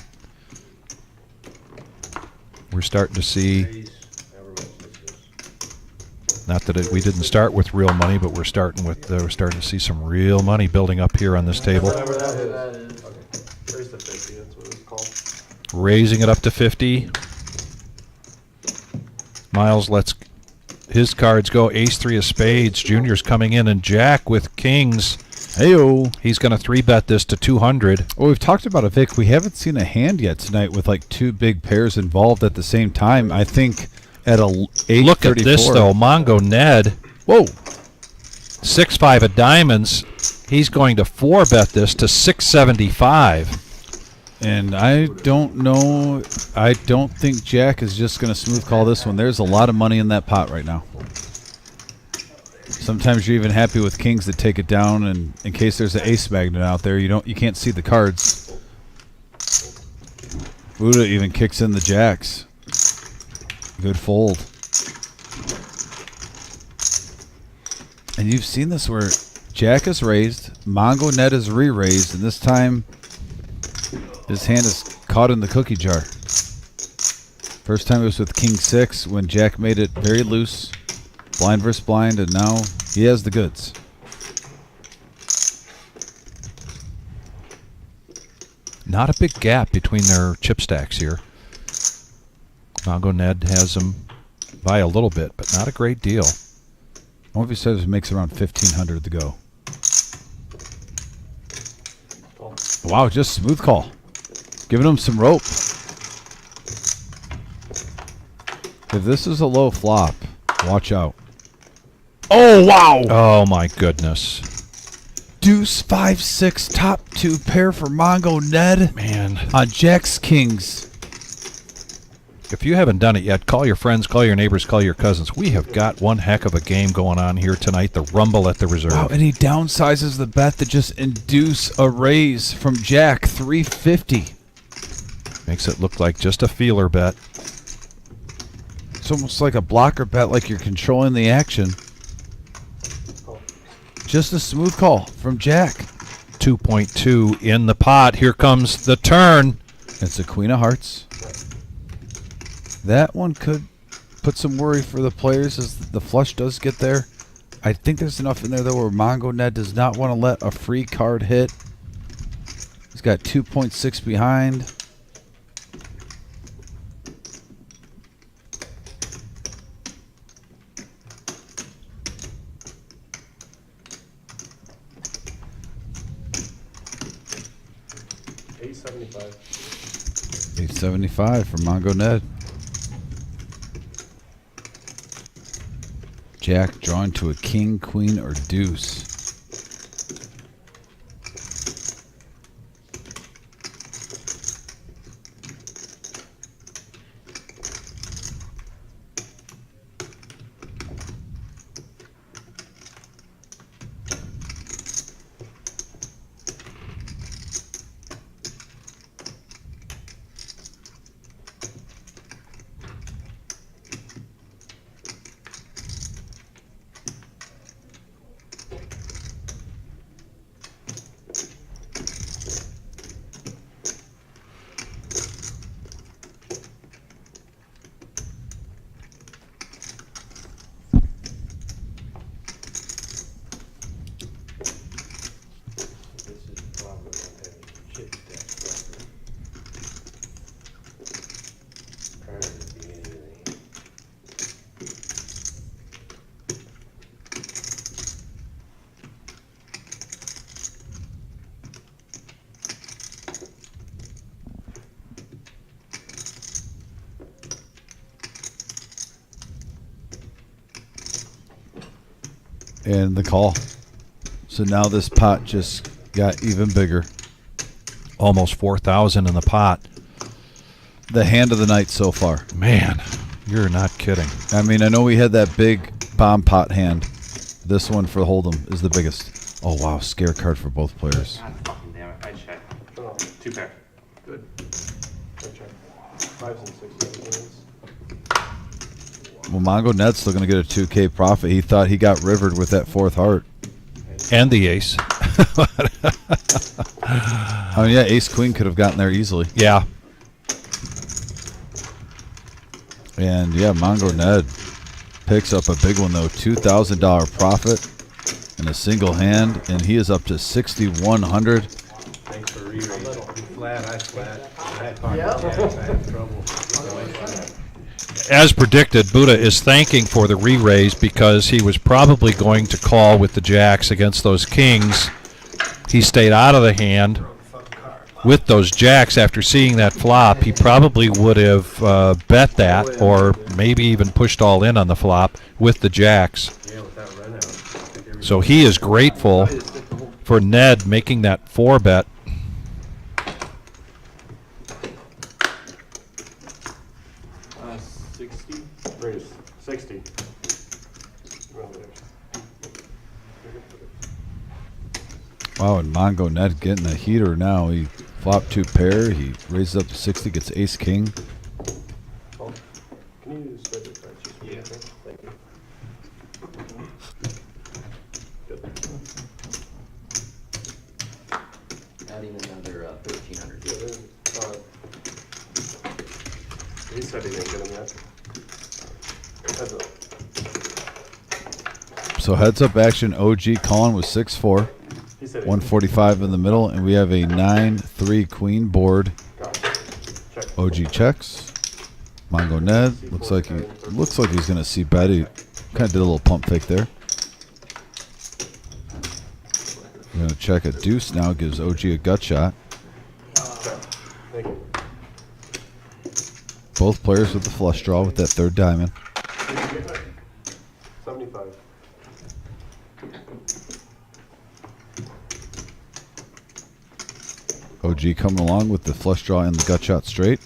We're starting to see, not that we didn't start with real money, but we're starting to see some real money building up here on this table. Whatever that is. Okay. Raise the 50, that's what it's called. Raising it up to 50. Miles lets his cards go. Ace 3 of spades. Junior's coming in, and Jack with kings. Heyo. He's going to 3-bet this to 200. Well, we've talked about it, Vic. We haven't seen a hand yet tonight with like two big pairs involved at the same time. I think at a 834. Look at this, though. Mongo Ned. Whoa. 6-5 of diamonds. He's going to 4-bet this to 675. And I don't know. I don't think Jack is just going to smooth call this one. There's a lot of money in that pot right now. Sometimes you're even happy with kings that take it down, and in case there's an ace magnet out there, you can't see the cards. Buddha even kicks in the jacks. Good fold. And you've seen this where Jack is raised, Mongo Ned is re-raised, and this time his hand is caught in the cookie jar. First time it was with King 6 when Jack made it very loose. Blind versus blind, and now he has the goods. Not a big gap between their chip stacks here. Mongo Ned has them by a little bit, but not a great deal. I wonder if he says it makes around 1,500 to go. Wow, just smooth call. Giving him some rope. If this is a low flop, watch out. Oh, wow. Oh, my goodness. Deuce 5-6 top 2 pair for Mongo Ned. Man. On Jack's Kings. If you haven't done it yet, call your friends, call your neighbors, call your cousins. We have got one heck of a game going on here tonight, the Rumble at the Reserve. Wow, and he downsizes the bet to just induce a raise from Jack, 350. Makes it look like just a feeler bet. It's almost like a blocker bet, like you're controlling the action. Just a smooth call from Jack. 2.2 in the pot. Here comes the turn. It's a Queen of Hearts. That one could put some worry for the players as the flush does get there. I think there's enough in there, though, where Mongo Ned does not want to let a free card hit. He's got 2.6 behind. $875 for Mongo Ned. Jack drawn to a king, queen, or deuce. And the call. So now this pot just got even bigger. Almost 4,000 in the pot. The hand of the night so far. Man, you're not kidding. I mean, I know we had that big bomb pot hand. This one for Hold'em is the biggest. Oh, wow. Scare card for both players. God fucking damn it. I check. Oh, 2 pair. Good. I check. 5s and 6s. Well, Mongo Ned's still going to get a 2K profit. He thought he got rivered with that fourth heart. And the ace. Oh, yeah, ace-queen could have gotten there easily. Yeah. And, yeah, Mongo Ned picks up a big one, though. $2,000 profit in a single hand, and he is up to 6,100. Thanks for reading. Flat, I flat. I had pocket jacks, I had trouble. As predicted, Buddha is thanking for the re-raise because he was probably going to call with the jacks against those kings. He stayed out of the hand with those jacks after seeing that flop. He probably would have bet that, or maybe even pushed all in on the flop with the jacks. So he is grateful for Ned making that 4-bet. Bruce, 60. Wow, and Mongo Ned getting a heater now. He flopped 2 pair. He raises up to 60, gets ace-king. Can you spread your cards? Yeah. Thank you. Good. Adding another 1,300. He said he didn't get him yet. Heads up. So heads-up action, OG calling with 6-4. 145 in the middle, and we have a 9-3 queen board. OG checks. Mongo Ned looks like he's gonna see bet. He kind of did a little pump fake there. We're gonna check a deuce now. Gives OG a gut shot. Both players with the flush draw with that third diamond. 75. OG coming along with the flush draw and the gut shot straight.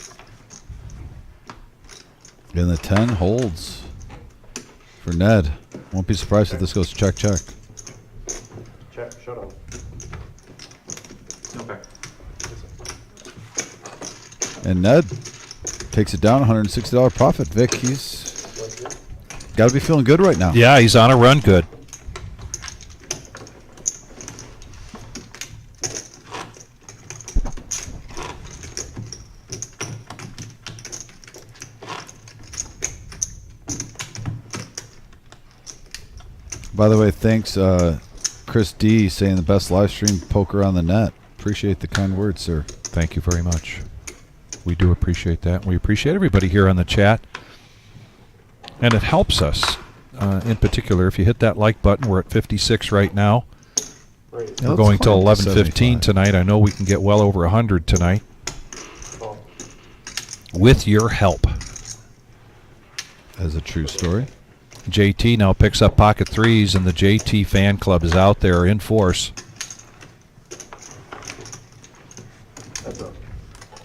And the 10 holds for Ned. Won't be surprised if this goes check. Check, showdown. Okay. And Ned takes it down, $160 profit. Vic, he's got to be feeling good right now. Yeah, he's on a run good. By the way, thanks, Chris D, saying the best live stream poker on the net. Appreciate the kind words, sir. Thank you very much. We do appreciate that. We appreciate everybody here on the chat. And it helps us, in particular, if you hit that like button. We're at 56 right now. We're going till 11:15 tonight. I know we can get well over 100 tonight. With your help. That's a true story. JT now picks up pocket threes, and the JT fan club is out there in force.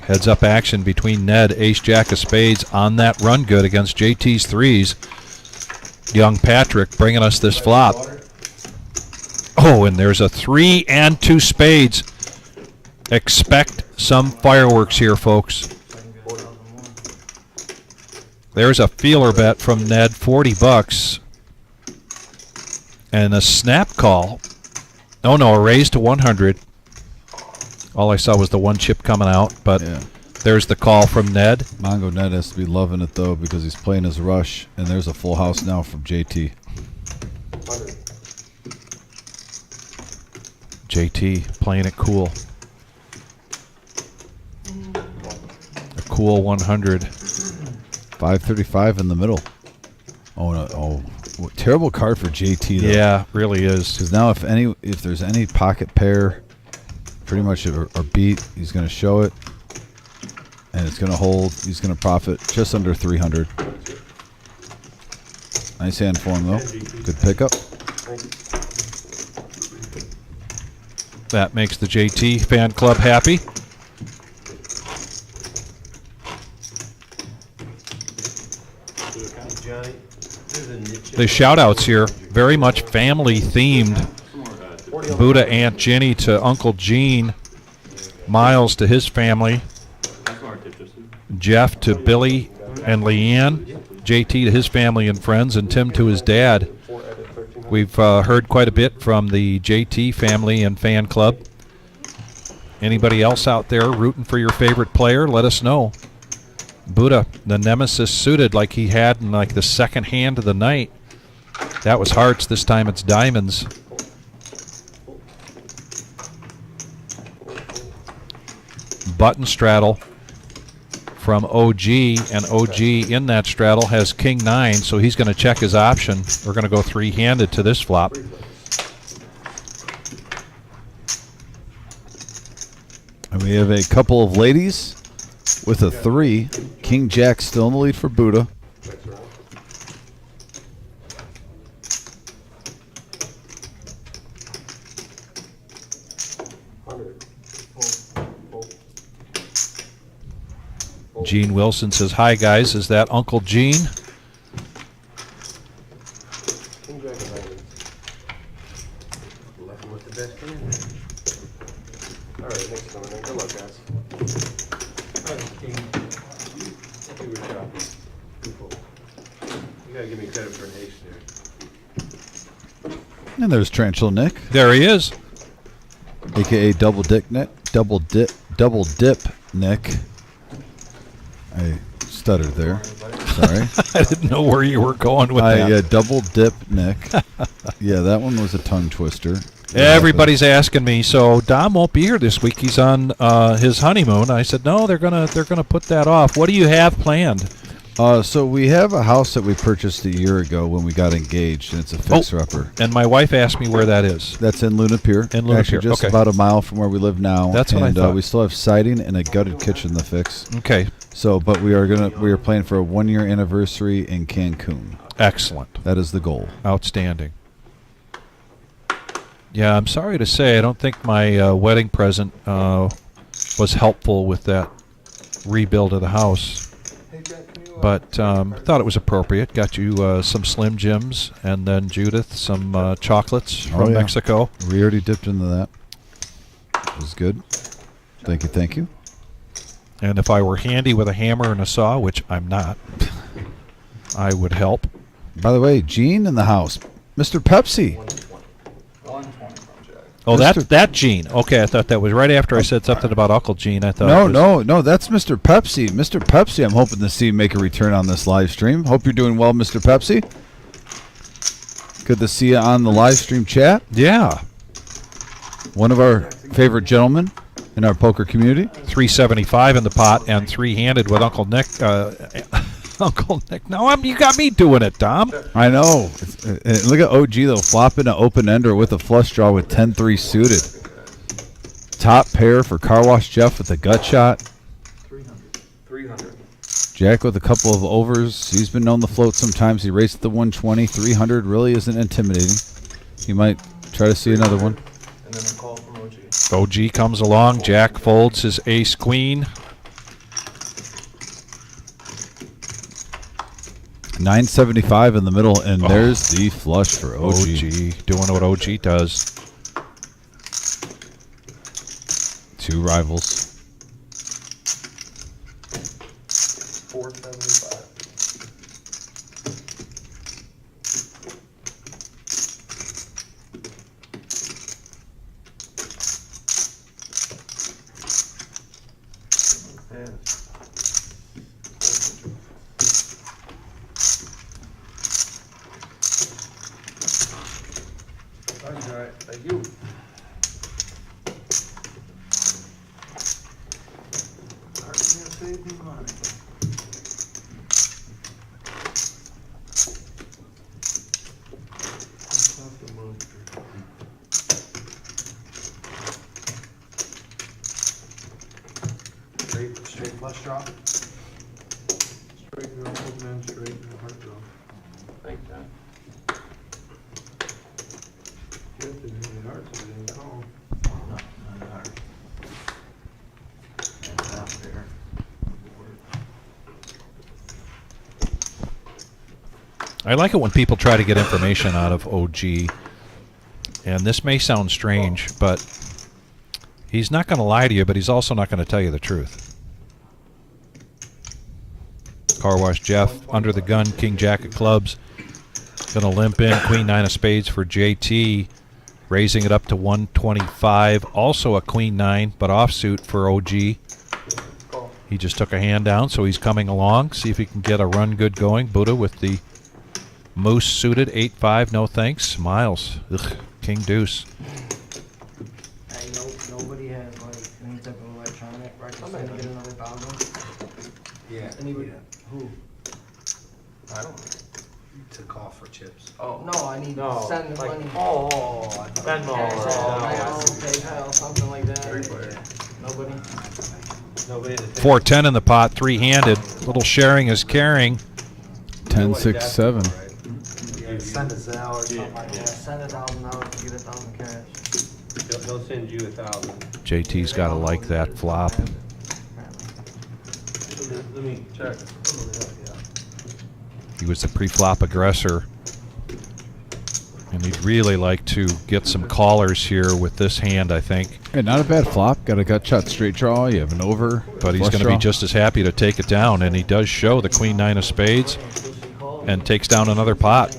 Heads up action between Ned, ace jack of spades on that run good against JT's threes. Young Patrick bringing us this flop. Oh, and there's a 3 and 2 spades. Expect some fireworks here, folks. There's a feeler bet from Ned, $40. And a snap call. Oh no, a raise to 100. All I saw was the one chip coming out, but yeah. There's the call from Ned. Mongo Ned has to be loving it though because he's playing his rush, and there's a full house now from JT. JT playing it cool. A cool 100. 535 in the middle. Oh no! Oh, terrible card for JT though. Yeah, really is. Because now if there's any pocket pair, pretty much or beat, he's going to show it, and it's going to hold. He's going to profit just under 300. Nice hand for him though. Good pickup. That makes the JT fan club happy. The shout-outs here, very much family-themed. Buddha, Aunt Jenny to Uncle Gene. Miles to his family. Jeff to Billy and Leanne. JT to his family and friends, and Tim to his dad. We've heard quite a bit from the JT family and fan club. Anybody else out there rooting for your favorite player, let us know. Buddha, the Nemesis suited like he had in like the second hand of the night. That was hearts. This time it's diamonds. Button straddle from OG, and OG in that straddle has King 9, so he's going to check his option. We're going to go three-handed to this flop. And we have a couple of ladies with a 3. King Jack still in the lead for Buddha. Gene Wilson says, "Hi guys, is that Uncle Gene?" King Jack of diamonds. Left him with the best hand. All right, next one. Good luck, guys. All right, King. You were choppy. You gotta give me credit for an ace there. And there's Tarantula Nick, There he is. a.k.a. Double Dip Nick. I stuttered there. Sorry. I didn't know where you were going with that. Double Dip Nick. Yeah, that one was a tongue twister. Everybody's asking me, so Dom won't be here this week. He's on his honeymoon. I said, no, they're gonna put that off. What do you have planned? So we have a house that we purchased a year ago when we got engaged, and it's a fixer-upper. And my wife asked me where that is. That's in Luna Pier. In Luna Actually, Pier, just okay. about a mile from where we live now. That's what I thought. We still have siding and a gutted kitchen to fix. Okay. So, but we are planning for a 1-year anniversary in Cancun. Excellent. That is the goal. Outstanding. Yeah, I'm sorry to say, I don't think my wedding present was helpful with that rebuild of the house. But thought it was appropriate. Got you some Slim Jims, and then Judith some chocolates from Mexico. We already dipped into that. It was good. Thank you, thank you. And if I were handy with a hammer and a saw, which I'm not, I would help. By the way, Gene in the house. Mr. Pepsi. 120 from Jack. Oh, that Gene. Okay, I thought that was right after I said something about Uncle Gene. I thought No, that's Mr. Pepsi. Mr. Pepsi, I'm hoping to see make a return on this live stream. Hope you're doing well, Mr. Pepsi. Good to see you on the live stream chat. Yeah. One of our favorite gentlemen in our poker community. 375 in the pot and three-handed with Uncle Nick. Uncle Nick. No, you got me doing it, Dom. I know. Look at OG, though, flopping an open-ender with a flush draw with 10-3 suited. Top pair for Car Wash Jeff with a gut shot. 300. Jack with a couple of overs. He's been known to float sometimes. He raced the 120. 300 really isn't intimidating. He might try to see another one. And then a call from OG. OG comes along. Jack folds his ace-queen. 975 in the middle, and there's the flush for OG. OG doing what OG does. 2 rivals. 475. Thank you. Save me money. Straight flush draw. Straight draw, open end, straight, and heart draw. Thanks, John. Jeff didn't hit any hearts, so I didn't call. I like it when people try to get information out of OG. And this may sound strange, but he's not going to lie to you, but he's also not going to tell you the truth. Car Wash Jeff. Under the gun, King Jack of clubs. Going to limp in, Queen 9 of spades for JT. Raising it up to 125. Also a Queen 9, but offsuit for OG. He just took a hand down, so he's coming along. See if he can get a run good going. Buddha with the Moose suited, 8-5, no thanks. Miles, ugh, King Deuce. Hey, nobody has like any type of electronic, right? I'm gonna get another 1,000. Yeah. Who? I don't. You took off for chips. Oh, no, I need to send the money. Oh, Venmo or PayPal, something like that. Nobody? Nobody. 410 in the pot, three-handed. Little sharing is caring. 10, 6, 7. Yeah, send a Zelle or something like that. Send $1,000 to get 1,000 cash. They'll send you 1,000. JT's got to like that flop. Let me check. He was the pre-flop aggressor. And he'd really like to get some callers here with this hand, I think. Hey, not a bad flop. Got a gut shot straight draw. You have an over. But he's going to be just as happy to take it down. And he does show the Queen 9 of spades and takes down another pot.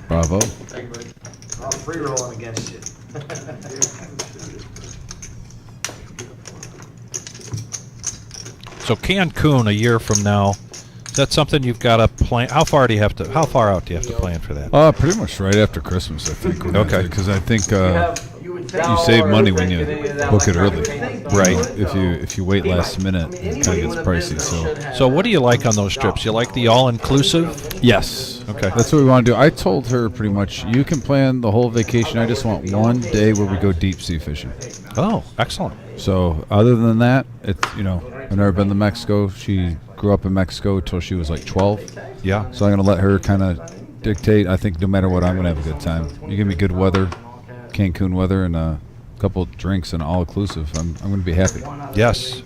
Bravo. I'm free rolling against you. So Cancun a year from now, is that something you've got to plan? How far out do you have to plan for that? Pretty much right after Christmas, I think. Okay. Because I think you save money when you book it early. Right. If you wait last minute, it kind of gets pricey. So what do you like on those trips? You like the all-inclusive? Yes. Okay. That's what we want to do. I told her pretty much, you can plan the whole vacation. I just want one day where we go deep sea fishing. Oh, excellent. So other than that, it's, I've never been to Mexico. She grew up in Mexico until she was like 12. Yeah. So I'm going to let her kind of dictate. I think no matter what, I'm going to have a good time. You give me good weather, Cancun weather, and a couple of drinks and all-inclusive. I'm going to be happy. Yes.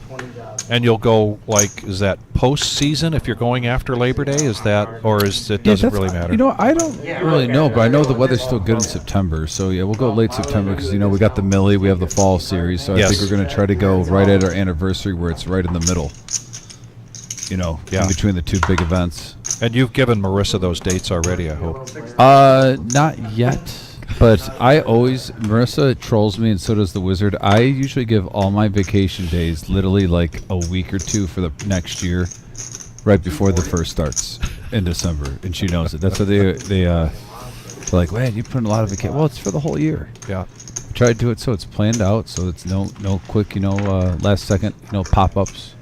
And you'll go, is that post-season if you're going after Labor Day? Is that, or doesn't really matter? I don't really know, but I know the weather's still good in September. So, yeah, we'll go late September because, we got the Millie, we have the fall series. So I think we're going to try to go right at our anniversary where it's right in the middle, in between the two big events. And you've given Marissa those dates already, I hope. Not yet. But Marissa trolls me, and so does the Wizard. I usually give all my vacation days literally like a week or two for the next year, right before the first starts in December, and she knows it. That's why they're like, man, you put in a lot of vacation. Well, it's for the whole year. Yeah. I try to do it so it's planned out, so it's no quick, last second, pop-ups.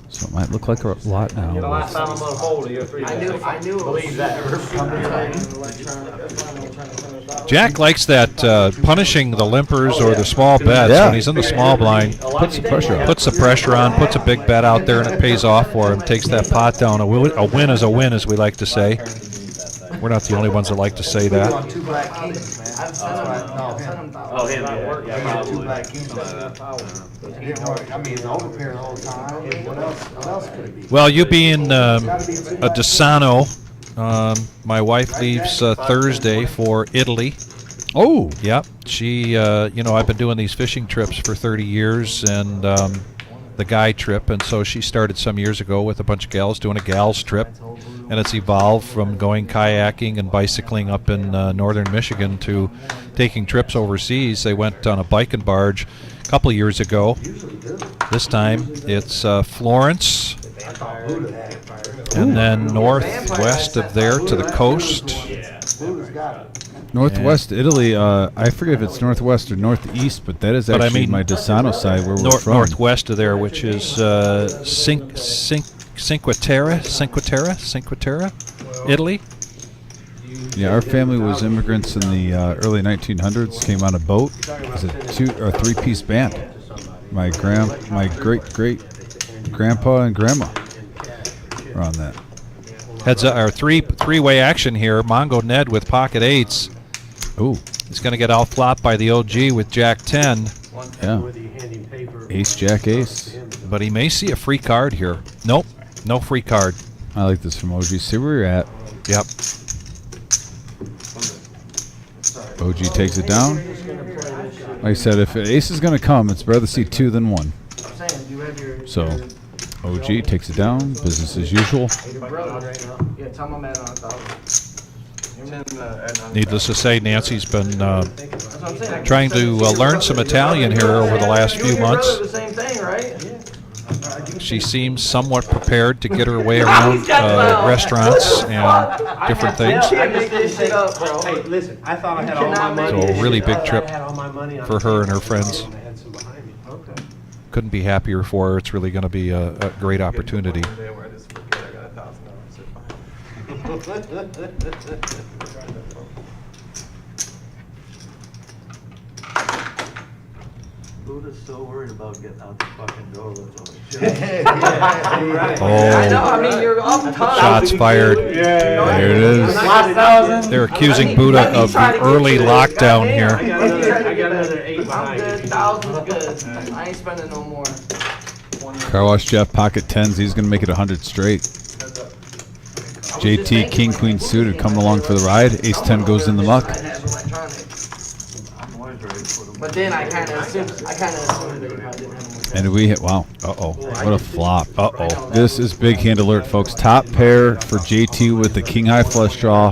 So it might look like a lot now. The last time I'm gonna hold you, I knew. Believe that. Jack likes that punishing the limpers or the small bets when he's in the small blind. Puts the pressure on. Puts the pressure on, puts a big bet out there, and it pays off for him. Takes that pot down. A win is a win, as we like to say. We're not the only ones that like to say that. Two black kings, man. I've sent him. Oh, him, yeah, probably. Two black kings. I mean, the overpair the whole time. What else could it be? Well, you being a Desano, my wife leaves Thursday for Italy. Oh. Yep. She, I've been doing these fishing trips for 30 years, and the guy trip, and so she started some years ago with a bunch of gals doing a gals trip, and it's evolved from going kayaking and bicycling up in northern Michigan to taking trips overseas. They went on a bike and barge a couple of years ago. This time it's Florence, and then northwest of there to the coast. Northwest Italy, I forget if it's northwest or northeast, but that is actually my Desano side where we're from. Northwest of there, which is Cinque Terre, Italy. Yeah, our family was immigrants in the early 1900s. Came on a boat as a 2 or 3-piece band. My great grandpa and grandma were on that. Heads up, our three-way action here. Mongo Ned with pocket eights. Ooh, he's going to get out flopped by the OG with Jack 10. Yeah. Ace, Jack, Ace. But he may see a free card here. Nope, no free card. I like this from OG. See where you're at. Yep. OG takes it down. Like I said, if Ace is going to come, it's better to see 2 than 1. I'm saying, do you have So OG takes it down. Business as usual. Yeah, tell my man on 1,000. Needless to say, Nancy's been trying to learn some Italian here over the last few months. The same thing, right? She seems somewhat prepared to get her way around restaurants and different things. I make this shit up, bro. Hey, listen, I thought I had all my money. So a really big trip for her and her friends. I had some behind me. Okay. Couldn't be happier for her. It's really going to be a great opportunity. Buddha's so worried about getting out the fucking door with all the I know, I mean, you're off top. Shots fired. There it is. They're accusing Buddha of the early lockdown here. I got another 8 I'm behind. good, 1,000's good. I ain't spending no more. Car Wash Jeff pocket 10s. He's gonna make it 100 straight. JT King Queen suited coming along for the ride. Ace 10 goes in the muck. But then I kind of assumed that if I didn't have more. And we hit. Wow. What a flop. This is big hand alert, folks. Top pair for JT with the king high flush draw.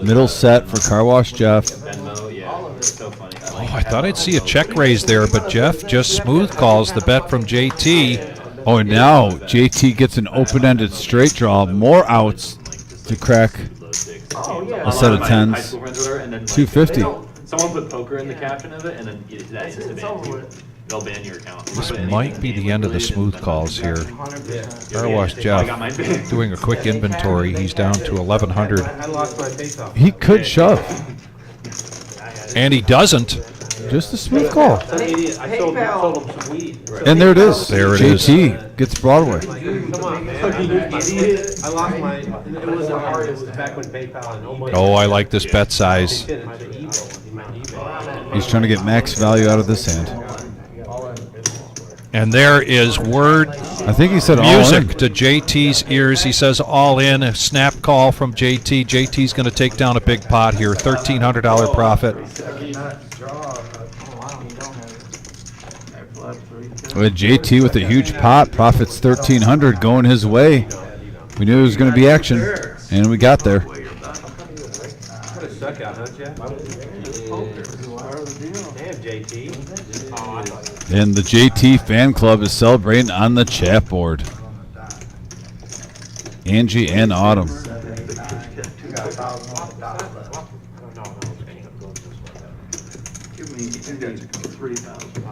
Middle set for Car Wash Jeff. Venmo, yeah, it's so funny. Oh, I thought I'd see a check raise there, but Jeff just smooth calls the bet from JT. Oh, and now JT gets an open-ended straight draw. More outs to crack a set of 10s. 250. Someone put poker in the caption of it, and then that they'll ban your account. This might be the end of the smooth calls here. Car Wash Jeff doing a quick inventory. He's down to 1,100. I lost my face off. He could shove. And he doesn't. Just a smooth call. Some idiot. I sold him some weed. And there it is. There it is. JT gets Broadway. Come on, man. I lost my. It was the hardest. It was back when PayPal and nobody. Oh, I like this bet size. He's trying to get max value out of this hand. And there is word I think he said all music in. to JT's ears. He says all in. A snap call from JT. JT's going to take down a big pot here. $1,300 profit. With JT with a huge pot, profits 1,300 going his way. We knew it was going to be action, and we got there. What a suck out, huh, Jeff? Damn, JT. And the JT fan club is celebrating on the chat board. Angie and Autumn. Give me 3,000.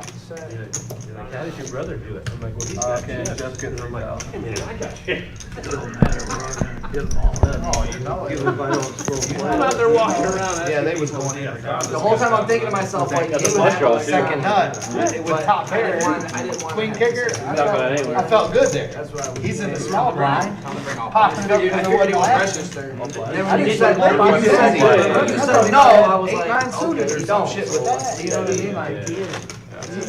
How did your brother do it? I'm like, well, he's Okay, just get I'm like, hey, man, I got you. It doesn't matter, man. Get them all done. Oh, you know it. Even if I don't slow I'm out there walking around. Yeah, they was going in. The whole time I'm thinking to myself, like, it was second nut. It was top pair. I didn't want Queen kicker, I felt good there. That's what I was. He's in the small blind, popping it up in the wood register. Then when you said no, I was like, 8-9 suited or some shit with that. You know what I mean? Like,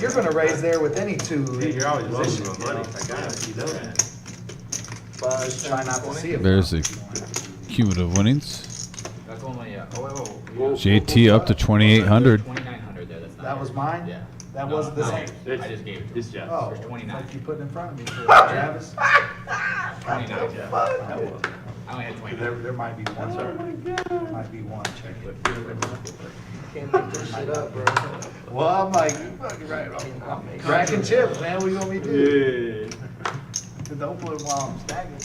You're gonna raise there with any two. You're always losing my money. I got it. You know that. But try not to see it. There's the cumulative winnings. JT up to 2,800. That was mine? Yeah. That wasn't the same. I just gave it. This Jeff. Oh, There's 29. like you put in front of me, Travis. 29, Jeff. I only had 29. There might be one, sir. There might be one. Check it. can't make this shit up, bro. Well, I'm like, you fucking right. I'm cracking chips, man. What you want me to do? Don't put them while I'm stacking.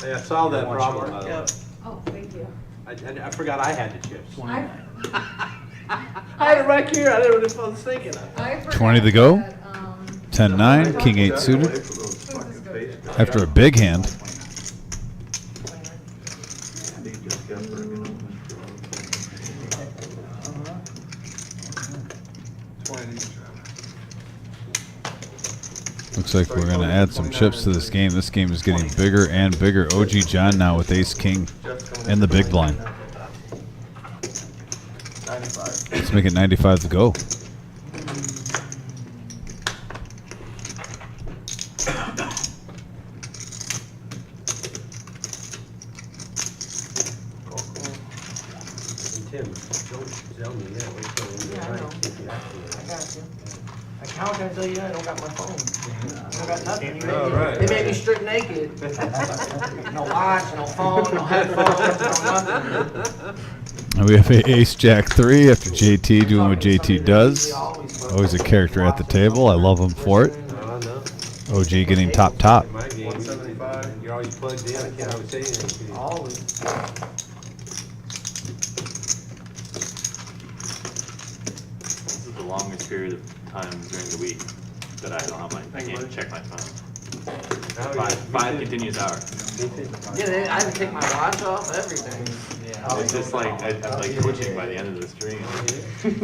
Hey, I solved that problem, by the way. Oh, thank you. I forgot I had the chips. I I had it right here. I didn't know what I was thinking of. I forgot 20 to go. that, 10-9, king 8 suited. After a big hand. Looks like we're going to add some chips to this game. This game is getting bigger and bigger. OG John now with ace king in the big blind. Let's make it 95 to go. Tim, don't tell me, yeah, wait till Yeah, I know. if you have to. I got you. I How can I tell you I don't got my phone? I don't got nothing. Right. They made me strip naked. No watch, no phone, no headphones, no nothing. And we have a Ace Jack 3 after JT doing what JT does. Always a character at the table. I love him for it. OG getting top. In my game, 175. You're always plugged in. I can't always say anything to you. Always. This is the longest period of time during the week that I don't have I can't check my phone. Five continuous hours. Yeah, I had to take my watch off, everything. It's just like, I'm like twitching by the end of the stream.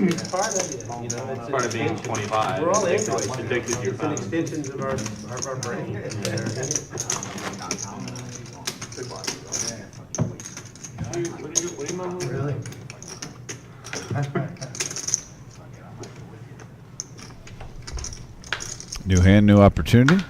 It's part of it, you know. It's part of being 25. We're all It's androids. addicted to your It's an phone. extension of our brain. What do you mind? Really? New hand, new opportunity.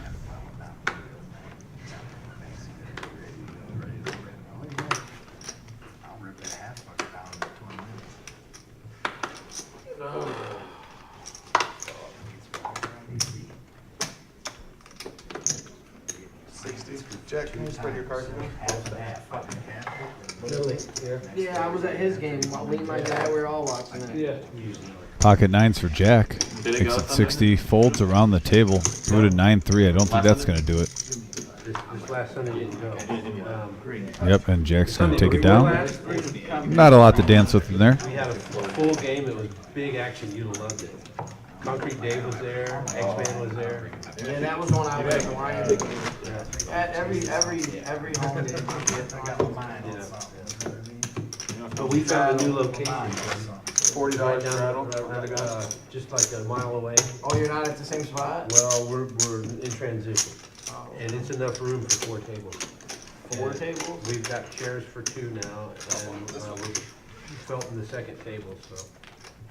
Jack, can you spread your cards for me? Really? Yeah, I was at his game. Me and my dad, we were all watching it. Yeah. Pocket nines for Jack. Did it go Exit Sunday? 60 folds around the table. Booted 9-3. I don't think that's going to do it. This last Sunday didn't go. Yep, and Jack's going to take it We down. were Not a lot to dance with in there. We had a full game. It was big action. You'd have loved it. Concrete Dave was there. X-Man was there. Yeah, that was one I was in Lions. At every home game, I got my mind. But we found a new location. $40 straddle. Just like a mile away. Oh, you're not at the same spot? Well, we're in transition. And it's enough room for 4 tables. 4 tables? We've got chairs for 2 now, and we're filling the second table, so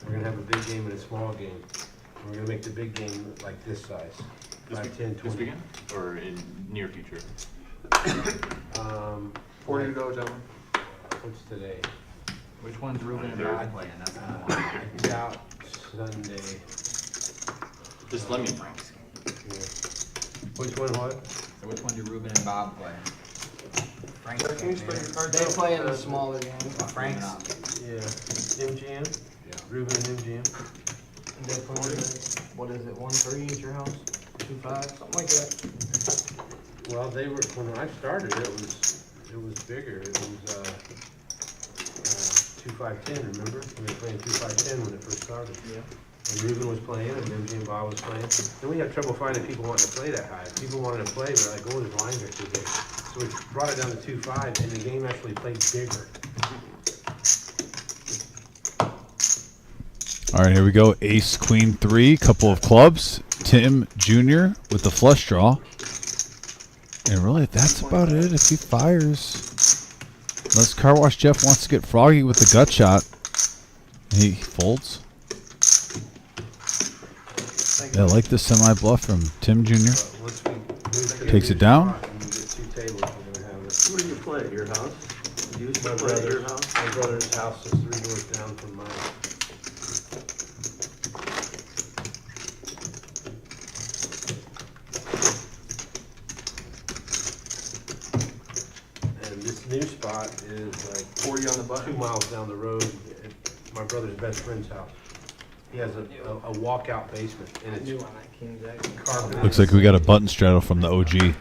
we're gonna have a big game and a small game. We're gonna make the big game like this size, 5, 10, 20. This weekend? Or in near future? 40 to go, gentlemen. What's today? Which one's Ruben and Rod playing? That's the one. I doubt Sunday. Just let me. Which one, what? So which one do Ruben and Bob play? Frank's Can you spread your cards They out? play in the smaller game. Frank's. Yeah, MGM? Ruben and MGM? They play, what is it, 1-3 at your house? 2-5, something like that. Well, they were, when I started, it was bigger. It was, 2-5-10, remember? We were playing 2-5-10 when it first started. Yeah. And Ruben was playing, and MJ and Bob was playing. Then we had trouble finding people wanting to play that high. People wanted to play, but like, oh, his lines are too big. So we brought it down to 2-5, and the game actually played bigger. All right, here we go. Ace, Queen 3, couple of clubs. Tim Jr. with the flush draw. And really, that's about it if he fires. Unless Car Wash Jeff wants to get froggy with the gut shot. He folds. Yeah, I like the semi-bluff from Tim Jr. Once we move to Takes the it down. spot and we get 2 tables, we're gonna have it. Where do you play, at your house? You used to My play at your brother's, house? my brother's house is 3 doors down from mine. And this new spot is like 40 on the 2 button. miles down the road at my brother's best friend's house. He has a walkout basement and it's carpeted. Looks like we got a button straddle from the OG.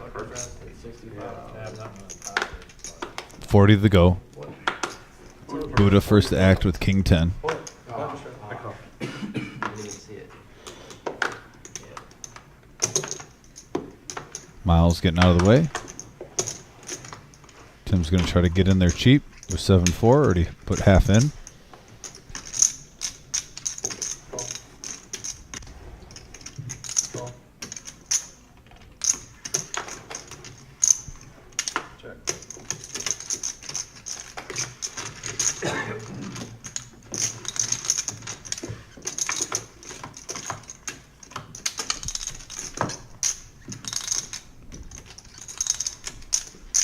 40 to go. Buddha first to act with King 10. I call. Miles getting out of the way. Tim's going to try to get in there cheap with 7-4. Already put half in.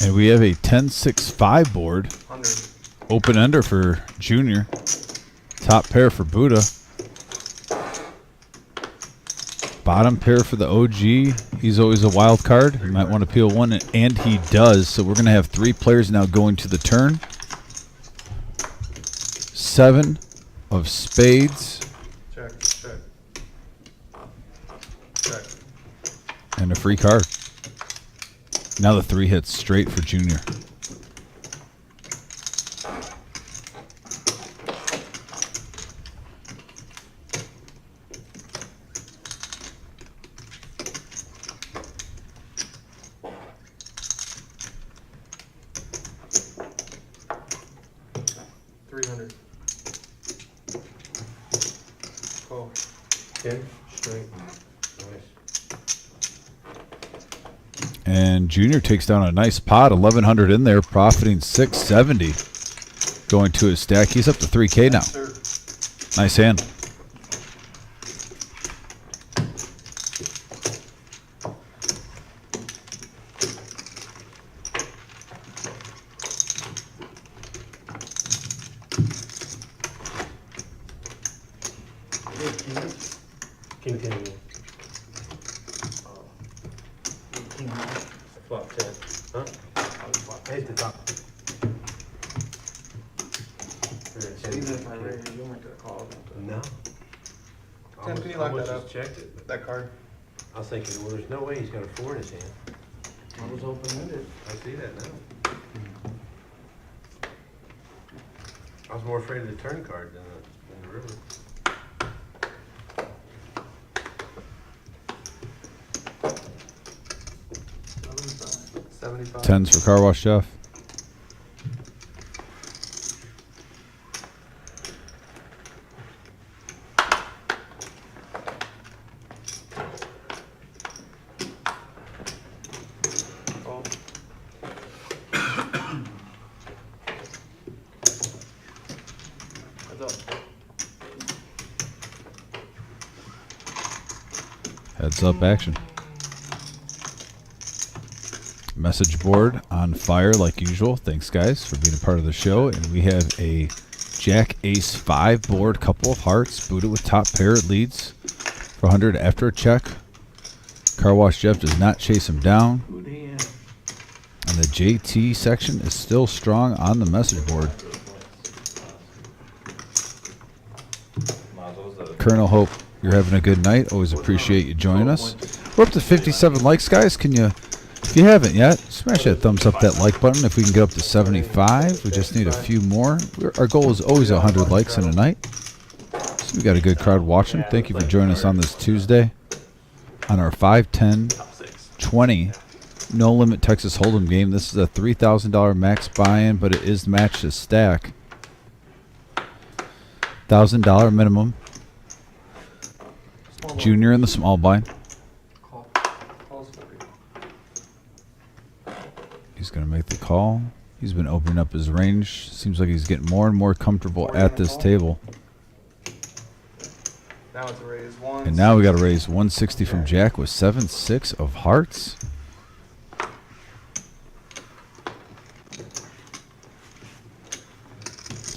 And we have a 10-6-5 board. Open ender for Junior. Top pair for Buddha. bottom pair for the OG. He's always a wild card. You might want to peel one, and he does. So we're going to have 3 players now going to the turn. 7 of spades. Check, check. Check. And a free card. Now the 3 hits straight for Junior. Call. 10, straight. Nice. And Junior takes down a nice pot, 1,100 in there, profiting 670. Going to his stack. He's up to 3K now. Nice hand. King 10 again. Flop 10. Huh? Hit the top. Even if I raise, you might get a call. No. Tim, can you I lock almost that just up? checked it, but That card. I was thinking, well, there's no way he's got a 4 in his hand. I was open-ended. I see that now. I was more afraid of the turn card than the river. $75. 10s for Car Wash Jeff. Call. Heads up. Heads up action. Message board on fire like usual. Thanks guys for being a part of the show. And we have a Jack Ace 5 board, couple of hearts, booted with top pair. It leads for 100 after a check. Car Wash Jeff does not chase him down. And the JT section is still strong on the message board. Colonel, hope you're having a good night. Always appreciate you joining us. We're up to 57 likes, guys. Can you, if you haven't yet, smash that thumbs up, that like button. If we can get up to 75, we just need a few more. Our goal is always 100 likes in a night. So we got a good crowd watching. Thank you for joining us on this Tuesday on our 5, 10, 20 no limit Texas Hold'em game. This is a $3,000 max buy-in, but it is match to stack. $1,000 minimum. Junior in the small blind. He's going to make the call. He's been opening up his range. Seems like he's getting more and more comfortable at this table. Now it's a raise one. And now we got to raise 160 from Jack with 7-6 of hearts.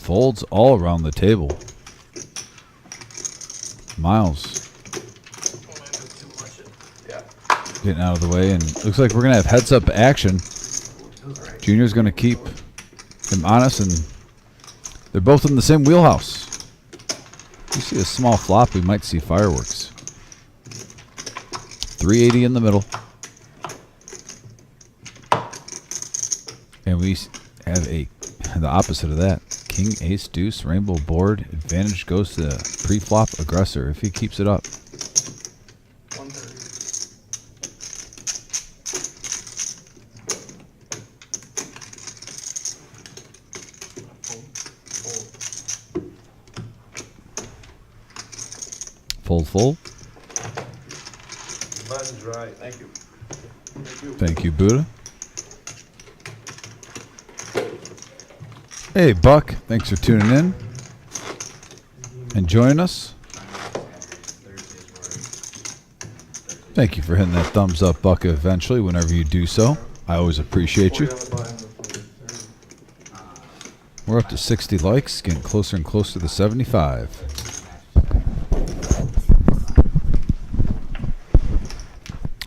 Folds all around the table. Miles getting out of the way, and looks like we're going to have heads up action. Junior's going to keep him honest, and they're both in the same wheelhouse. You see a small flop, we might see fireworks. 380 in the middle. And we have the opposite of that. King, ace, deuce, rainbow board. Advantage goes to pre-flop aggressor if he keeps it up. 130. Fold, fold. The button's right. Thank you. Thank you, Buddha. Hey, Buck. Thanks for tuning in and joining us. Thank you for hitting that thumbs up, Buck, eventually, whenever you do so. I always appreciate you. We're up to 60 likes, getting closer and closer to the 75.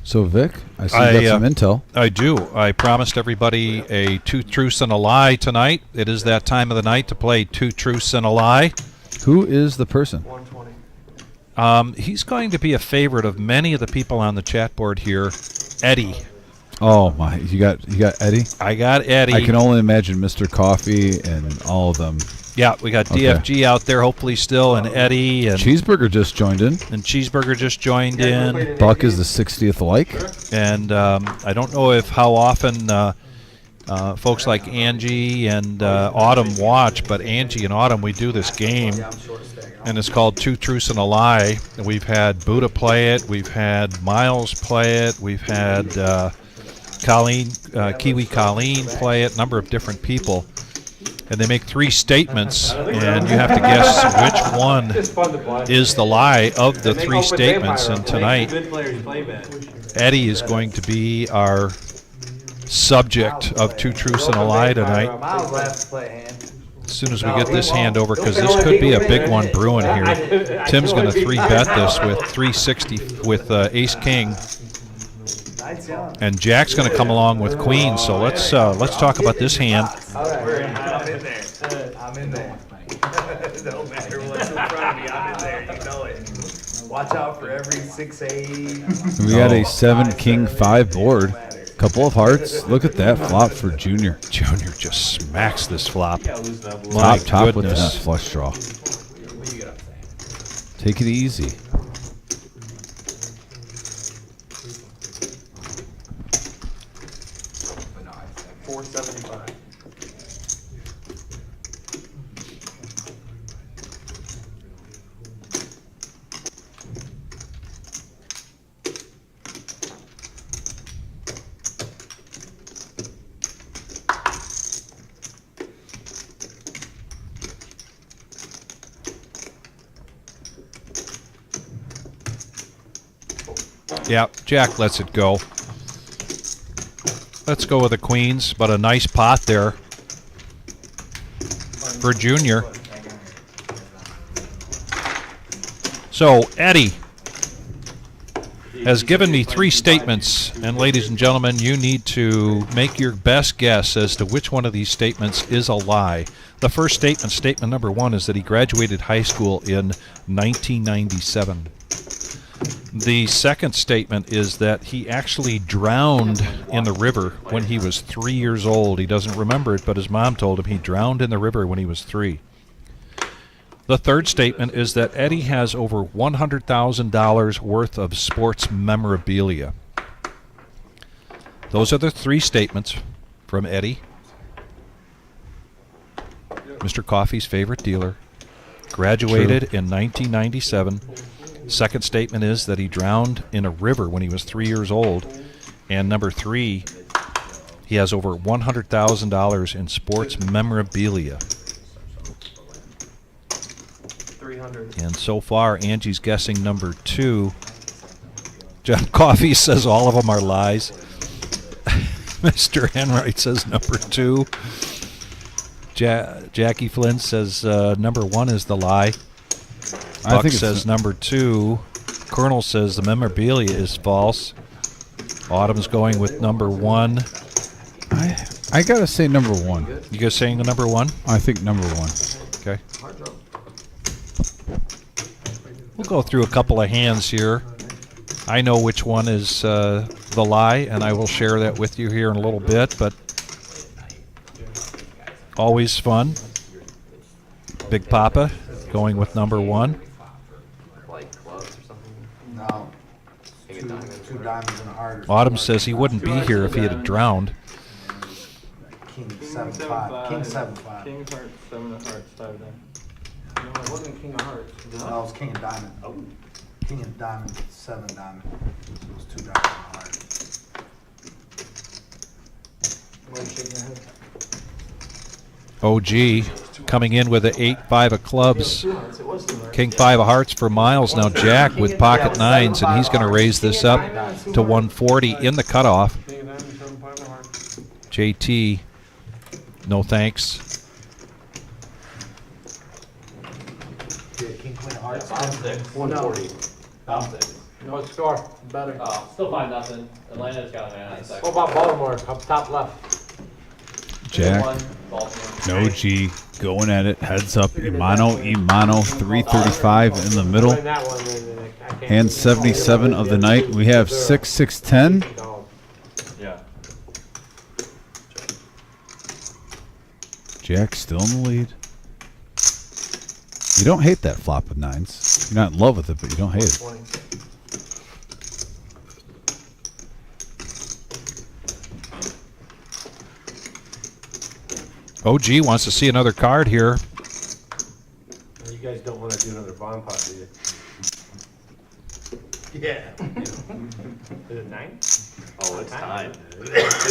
So, Vic, I see you got some intel. I do. I promised everybody a two truths and a lie tonight. It is that time of the night to play two truths and a lie. Who is the person? 120. He's going to be a favorite of many of the people on the chat board here. Eddie. Oh my! You got Eddie. I got Eddie. I can only imagine Mr. Coffee and all of them. Yeah, we got DFG out there, hopefully still, and Eddie. And Cheeseburger just joined in. And Cheeseburger just joined in. Buck is the 60th like. And I don't know how often folks like Angie and Autumn watch, but Angie and Autumn, we do this game, and it's called Two Truths and a Lie. And we've had Buddha play it. We've had Miles play it. We've had Kiwi Colleen play it, a number of different people. And they make 3 statements, and you have to guess which one is the lie of the 3 statements. And tonight, Eddie is going to be our subject of Two Truths and a Lie tonight. As soon as we get this hand over, because this could be a big one brewing here. Tim's going to 3-bet this with 360 with Ace King. And Jack's going to come along with Queen, so let's talk about this hand. I'm in there. No matter what's in front of me, I'm in there. You know it. Watch out for every 6-8. We got a 7-king-5 board. Couple of hearts. Look at that flop for Junior. Junior just smacks this flop. Top with that flush draw. Take it easy. Yeah, Jack lets it go. Let's go with the queens, but a nice pot there for Junior. So Eddie has given me 3 statements, and ladies and gentlemen, you need to make your best guess as to which one of these statements is a lie. The first statement, statement number 1, is that he graduated high school in 1997. The second statement is that he actually drowned in the river when he was 3 years old. He doesn't remember it, but his mom told him he drowned in the river when he was 3. The third statement is that Eddie has over $100,000 worth of sports memorabilia. Those are the 3 statements from Eddie, Mr. Coffee's favorite dealer. Graduated in 1997. Second statement is that he drowned in a river when he was 3 years old. And number 3, he has over $100,000 in sports memorabilia. 300. And so far, Angie's guessing number 2. John Coffee says all of them are lies. Mr. Enright says number 2. Jackie Flynn says number 1 is the lie. Buck says number 2. Colonel says the memorabilia is false. Autumn's going with number 1. I gotta say number 1. You guys saying the number 1? I think number 1. Okay. We'll go through a couple of hands here. I know which one is the lie, and I will share that with you here in a little bit, but always fun. Big Papa going with number 1. No. Two diamonds and a heart. Autumn says he wouldn't be here if he had drowned. King 7-5. King 7-5. King of hearts, 7 of hearts, 5 there. No, it wasn't king of hearts. No, it was king of diamond. Oh. King of diamond, 7 diamond. It was 2 diamonds and a heart. Why are you shaking your head? OG coming in with an 8-5 of clubs. King 5 of hearts for Miles. Now Jack with pocket 9s, and he's going to raise this up to 140 in the cutoff. JT, no thanks. King queen of hearts. 140. No score, better. Still 5-0. Atlanta's got a man in What second. about Baltimore, up top left? Jack, 2-1, Baltimore. no G, going at it, heads up, Imano, 335 in the middle. Win that one, then I can't- Hand 77 of the night. We have 6-6-10. Yeah. Jack still in the lead. You don't hate that flop with nines. You're not in love with it, but you don't hate it. OG wants to see another card here. You guys don't want to do another bomb pot, do you? Yeah. Is it 9? Oh, it's time.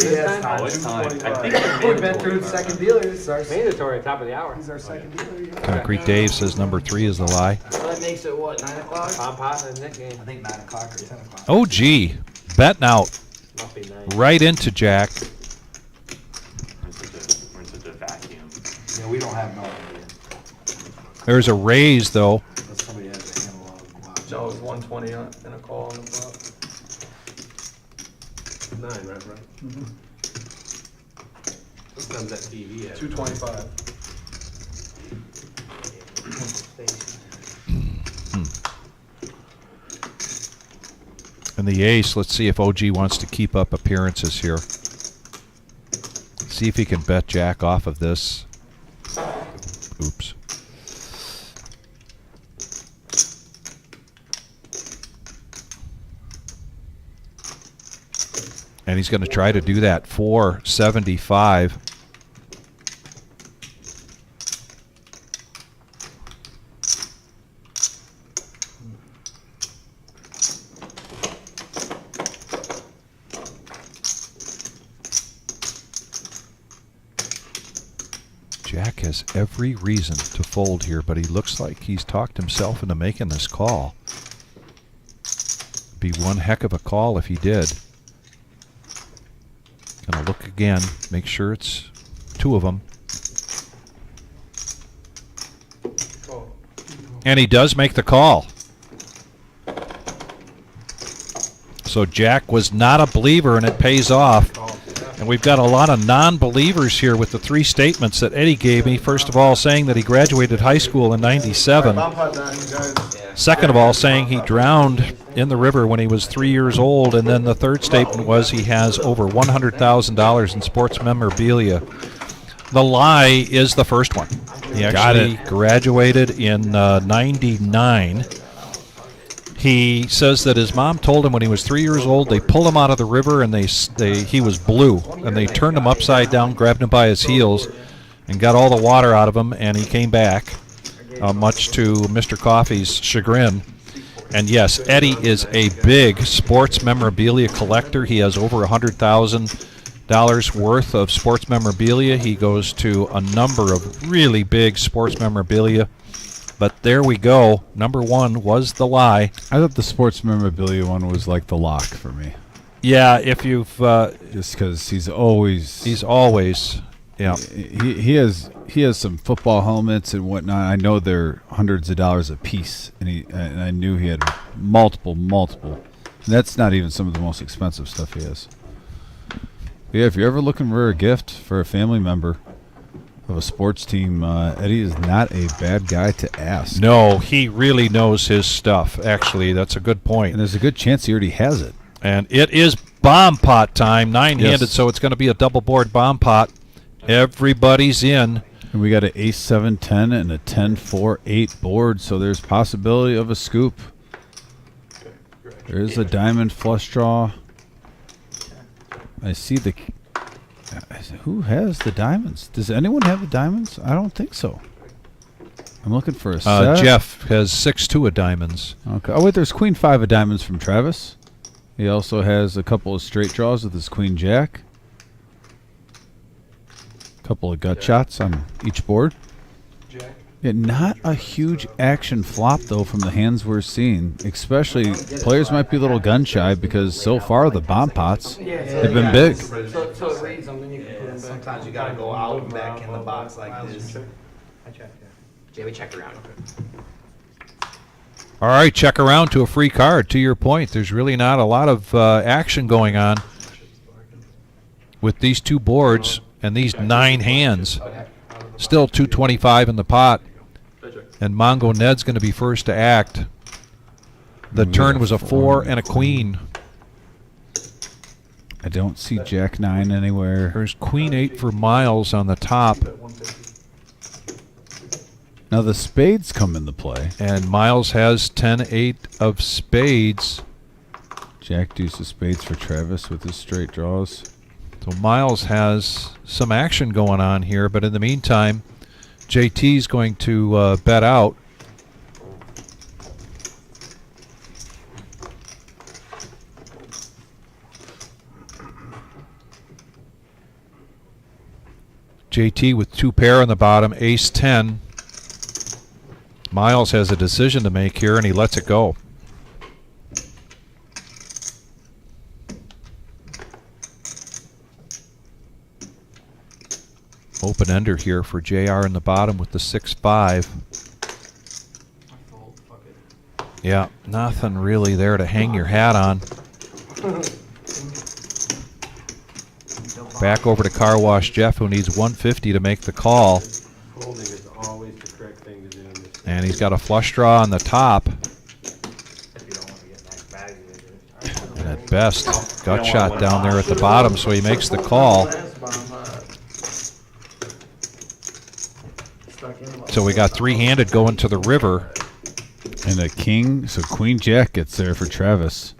Yeah, Oh, it's time. I think We've been through the second dealer. This is our Mandatory, top of the hour. He's our second dealer. Yeah. Concrete Dave says number 3 is the lie. So that makes it what, 9 o'clock? Bomb pot in that game. I think 9 o'clock or 10 o'clock. OG betting out Must be 9. right into Jack. We're in such a vacuum. Yeah, we don't have no idea. There's a raise though. But somebody has to handle all the blocks. Joe was 120 on, and a call on the flop. 9, right? Sometimes that TV has. 225. And the ace, let's see if OG wants to keep up appearances here. See if he can bet Jack off of this. Oops. And he's going to try to do that. 475. Jack has every reason to fold here, but he looks like he's talked himself into making this call. Be one heck of a call if he did. Gonna look again, make sure it's 2 of them. And he does make the call. So Jack was not a believer, and it pays off. And we've got a lot of non-believers here with the 3 statements that Eddie gave me. First of all, saying that he graduated high school in '97. Second of all, saying he drowned in the river when he was 3 years old. And then the third statement was he has over $100,000 in sports memorabilia. The lie is the first one. He actually graduated in '99. He says that his mom told him when he was 3 years old, they pulled him out of the river and he was blue, and they turned him upside down, grabbed him by his heels, and got all the water out of him, and he came back, much to Mr. Coffee's chagrin. And yes, Eddie is a big sports memorabilia collector. He has over $100,000 worth of sports memorabilia. He goes to a number of really big sports memorabilia. But there we go. Number 1 was the lie. I thought the sports memorabilia one was like the lock for me. Yeah, if you've just because he's always yeah. He has some football helmets and whatnot. I know they're hundreds of dollars a piece, and I knew he had multiple. And that's not even some of the most expensive stuff he has. But yeah, if you're ever looking for a gift for a family member of a sports team, Eddie is not a bad guy to ask. No, he really knows his stuff. Actually, that's a good point. And there's a good chance he already has it. And it is bomb pot time, 9-handed, so it's going to be a double board bomb pot. Everybody's in. And we got an ace 7-10 and a 10-4-8 board, so there's possibility of a scoop. There's a diamond flush draw. I see the... Who has the diamonds? Does anyone have the diamonds? I don't think so. I'm looking for a set. Jeff has 6-2 of diamonds. Okay. Oh, wait, there's queen 5 of diamonds from Travis. He also has a couple of straight draws with his queen jack. Couple of gut shots on each board. Yeah, not a huge action flop, though, from the hands we're seeing. Especially, players might be a little gun shy because so far the bomb pots have been big. So it reads them, then you can put them back. Sometimes you gotta go out and back in the box like this. Yeah, we checked around. All right, check around to a free card. To your point, there's really not a lot of action going on with these two boards and these 9 hands. Still 225 in the pot. And Mongo Ned's going to be first to act. The turn was a 4 and a queen. I don't see Jack 9 anywhere. There's Queen 8 for Miles on the top. Now the spades come into play. And Miles has 10-8 of spades. Jack deuce of spades for Travis with his straight draws. So Miles has some action going on here, but in the meantime, JT's going to bet out. JT with 2 pair on the bottom, ace 10. Miles has a decision to make here, and he lets it go. Open ender here for JR in the bottom with the 6-5. Yeah, nothing really there to hang your hat on. Back over to Car Wash Jeff, who needs 150 to make the call. Folding is always the correct thing to do in this. And he's got a flush draw on the top. And at best, gut shot down there at the bottom, so he makes the call. So we got 3-handed going to the river. And a king, so Queen Jack gets there for Travis.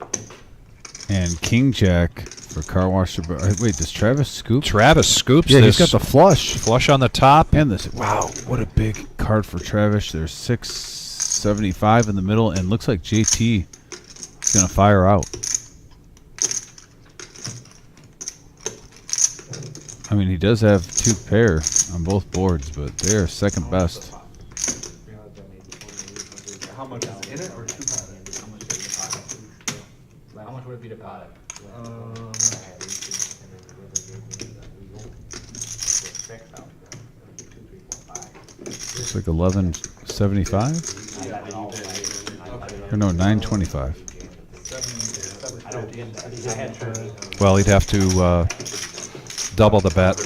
And King Jack for Car Wash. Wait, does Travis scoop? Travis scoops Yeah, this. he's got the flush. Flush on the top. And this, wow, what a big card for Travis. There's 675 in the middle, and looks like JT is going to fire out. I mean, he does have 2 pair on both boards, but they're second best. How much is in it or 2 pounds? How much would it be to pot it? Looks like 1175? Or no, 925. Well, he'd have to double the bet.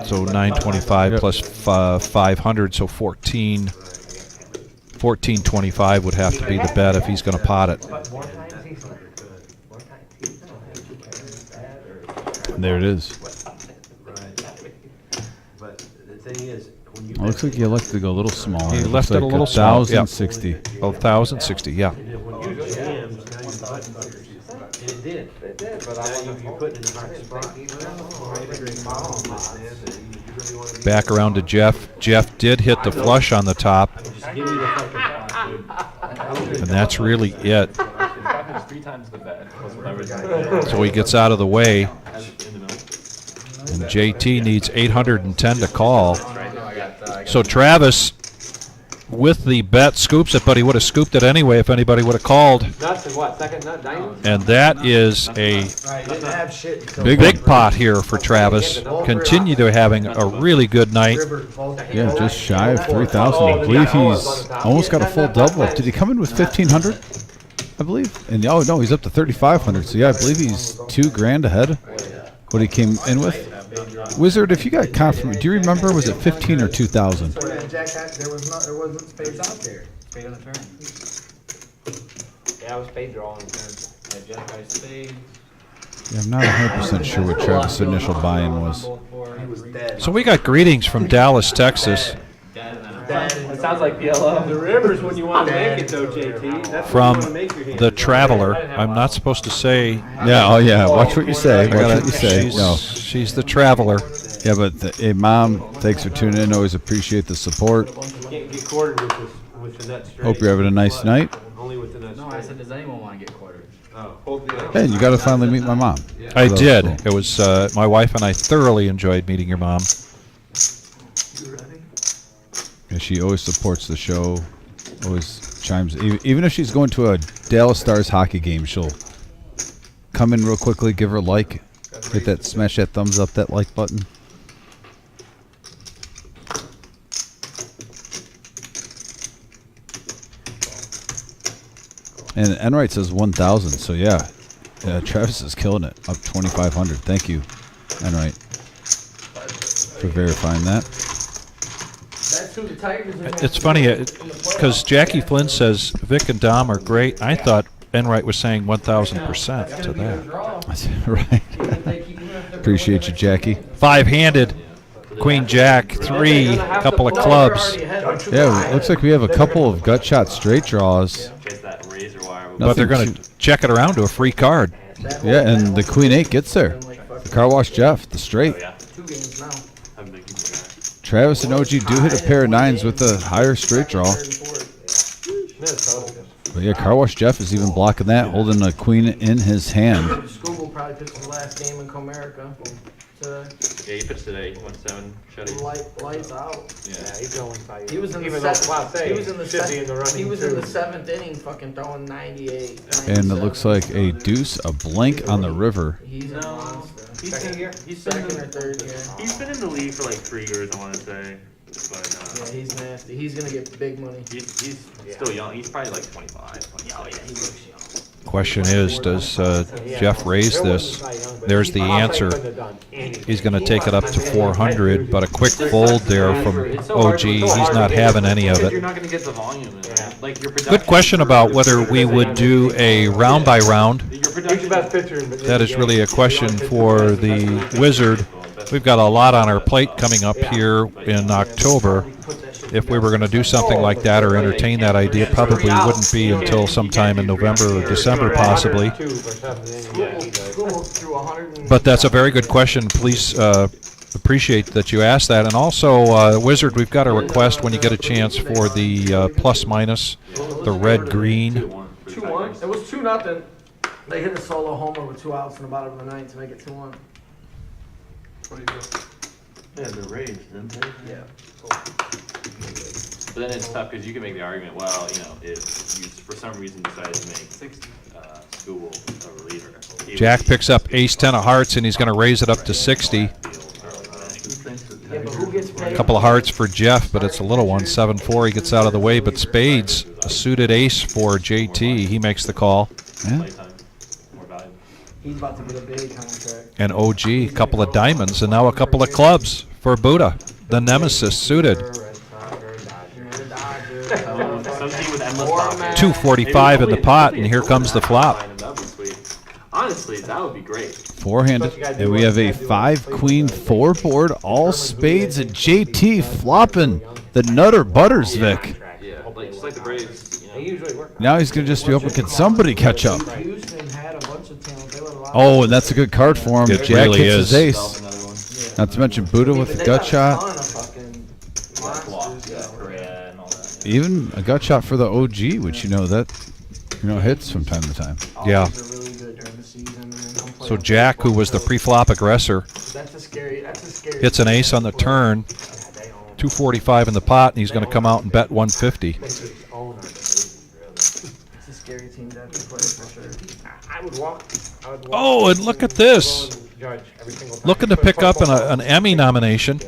So 925 Yep. plus 500, so 1425 would have to be the bet if he's going to pot it. And there it is. But the thing is, when you Looks like he elected to go a little smaller. He It left looks it a like little small. 1,060. 1,060, yeah. when you jams, now you button butters. And it did. It did, but Now you put it in the hard spot. Back around to Jeff. Jeff did hit the flush on the top, Just give me the fucking pot, dude. and that's really it. 3 times the bet. Plus whatever. So he gets out of the way, In the middle. and JT needs 810 to call. So Travis, with the bet, scoops it, but he would have scooped it anyway if anybody would have called. Nuts and what? Second nut, diamonds? And that is a Didn't have shit until big pot here for Travis. Continue to having a really good night. Yeah, just shy of 3,000. I believe he's almost got a full double. Did he come in with 1,500? I believe. And oh no, he's up to 3,500. So yeah, I believe he's $2,000 ahead. What he came in with. Wizard, if you got confirmed, do you remember? Was it 15 or 2,000? Jack had, there wasn't spades out there. Spade on the turn. Yeah, I was spade draw on the turn. I Jack by spade. Yeah, I'm not 100% sure what Travis' initial buy-in was. He was dead. So we got greetings from Dallas, Texas, It sounds like PLO. The river's when you want to make it though, JT. That's when from you want to make your hand. the Traveler. I'm not supposed to say. Yeah, oh yeah, watch what you say. I Watch gotta- what you say. she's, No. she's the Traveler. Yeah, but hey, Mom, thanks for tuning in. Always appreciate the support. You can't get quartered with the nut straight. Hope you're having a nice night. Only with the nut No, I straight. said, does anyone want to get quartered? Oh. Hey, you got to finally meet my mom. I That was did. cool. It was my wife and I thoroughly enjoyed meeting your mom. And she always supports the show. Always chimes. Even if she's going to a Dallas Stars hockey game, she'll come in real quickly, give her a like, hit that, smash that thumbs up, that like button. And Enright says 1,000. So yeah, Travis is killing it. Up 2,500. Thank you, Enright, for verifying that. That's who the Tigers are going It's to funny be in the because playoffs. Jackie Flynn says Vic and Dom are great. I thought Enright was saying 1,000% to that. Right. Appreciate you, Jackie. Five-handed, Queen Jack, 3, couple of clubs. Yeah, looks like we have a couple of gut shot straight draws. Chase that razor wire. But they're going to check it around to a free card. Yeah, and the Queen 8 gets there. The Car Wash Jeff, the straight. Oh, yeah. 2 games now. I'm big into that. Travis and OG do hit a pair of 9s with a higher straight draw. But yeah, Car Wash Jeff is even blocking that, holding a Queen in his hand. Scoogle probably pitched the last game in Comerica today. Yeah, he pitched today. He went 7 shutties. Lights out. Yeah. He's going by. He was in the Even though, seventh. well, say, He was in the should be in the running He was in too. the 7th inning, fucking throwing 98. And it 97. looks like a deuce, a blank on the river. He's a monster. He's Second year? He's been Second in, or third year. he's been in the league for like 3 years, I want to say. But Yeah, he's nasty. He's gonna get big money. he's still young. He's probably like 25, 26. Oh yeah, he looks young. Question is, does Jeff raise this? There's the answer. He's going to take it up to 400, but a quick fold there from OG. He's not having any of You're it. not going to get the volume in it. Like your Good question about whether we would do a round by round. Your production. That is really a question for the Wizard. We've got a lot on our plate coming up here in October. If we were going to do something like that or entertain that idea, probably wouldn't be until sometime in November or December possibly. Scoogle threw 100. But that's a very good question. Please appreciate that you asked that. And also, Wizard, we've got a request when you get a chance for the plus minus, the red green. 2-1. It was 2-0. They hit a solo homer with 2 outs in the bottom of the ninth to make it 2-1. Yeah, the Rays, didn't they? Yeah. But then it's tough because you can make the argument, well, you know, if you for some reason decided to make Scooble a reliever. Jack picks up ace-10 of hearts, and he's going to raise it up to 60. Yeah, but who gets paid? A couple of hearts for Jeff, but it's a little one. 7-4, he gets out of the way. But spades, a suited ace for JT. He makes the call. Yeah. He's about to get a big contract. And OG, a couple of diamonds, and now a couple of clubs for Buddha. The nemesis suited. Some team with endless pockets. 245 in the pot, and here comes the flop. That would be sweet. Honestly, that would be great. Four-handed. And we have a 5-queen 4 board, all spades, and JT flopping the Nutter Butters, Vic. Yeah, like, just like the Braves. You know, usually work. Now he's going to just be open. Can somebody catch up? Houston had a bunch of talent. They let a lot Oh, and that's a good card for him. It Jack really hits his is. ace. Not to mention Buddha with a gut shot. Even a gut shot for the OG, which hits from time to time. Yeah. So Jack, who was the pre-flop aggressor, hits an ace on the turn. 245 in the pot, and he's going to come out and bet 150. It's a scary team to have to play for sure. I would walk. Oh, and look at this. Looking to pick up an Emmy nomination.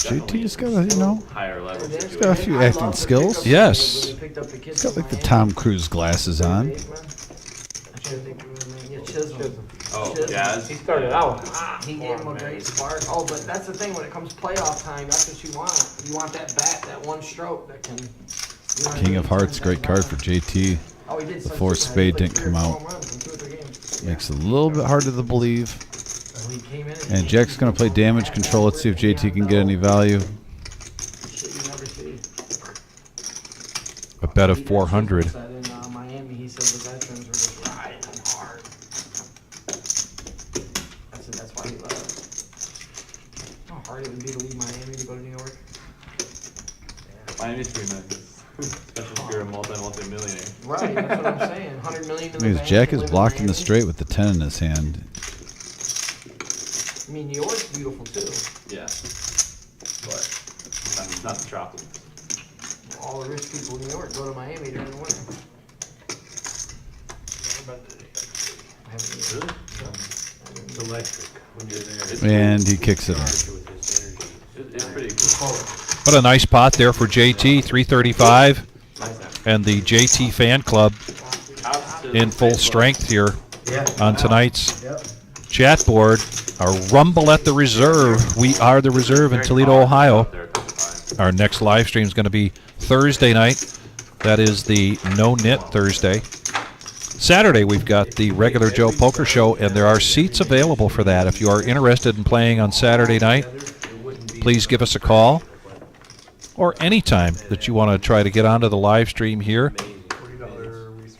JT's got a, higher level. he's got a few acting skills. Yes. He's got like the Tom Cruise glasses on. Oh, Jazz. He started out. He gave him a great spark. Oh, but that's the thing when it comes playoff time. That's what you want. You want that bat, that one stroke that can. King of Hearts, great card for JT. Oh, he did. The 4 spade didn't come out. Makes it a little bit harder to believe. And Jack's going to play damage control. Let's see if JT can get any value. A bet of 400. In Miami, he said the veterans were just riding him hard. That's why he left. How hard it would be to leave Miami to go to New York. Miami's pretty nice. Especially if you're a multi-millionaire. Right, that's what I'm saying. 100 million in the Because bank, Jack you is live in blocking the Miami. straight with the 10 in his hand. I mean, New York's beautiful too. Yeah. But it's not the tropical. All the rich people in New York go to Miami during the winter. I haven't either. It's electric when you're there. And he kicks it in. It's pretty cool. What a nice pot there for JT, 335. and the JT fan club in full strength here on tonight's chat board. Our Rumble at the Reserve. We are the Reserve in Toledo, Ohio. Our next live stream is going to be Thursday night. That is the No Knit Thursday. Saturday, we've got the Regular Joe Poker Show, and there are seats available for that. If you are interested in playing on Saturday night, please give us a call, or any time that you want to try to get onto the live stream here.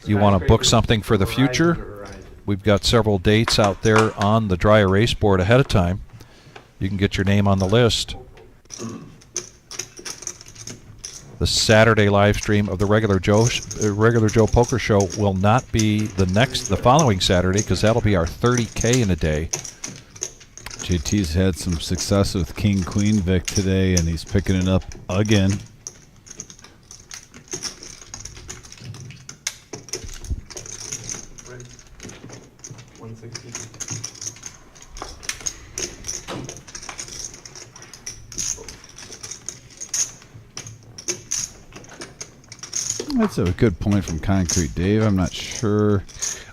You want to book something for the future, we've got several dates out there on the dry erase board ahead of time. You can get your name on the list. The Saturday live stream of the Regular Joe Poker Show will not be the following Saturday, because that'll be our 30K in a day. JT's had some success with King Queen Vic today, and he's picking it up again. That's a good point from Concrete Dave. I'm not sure.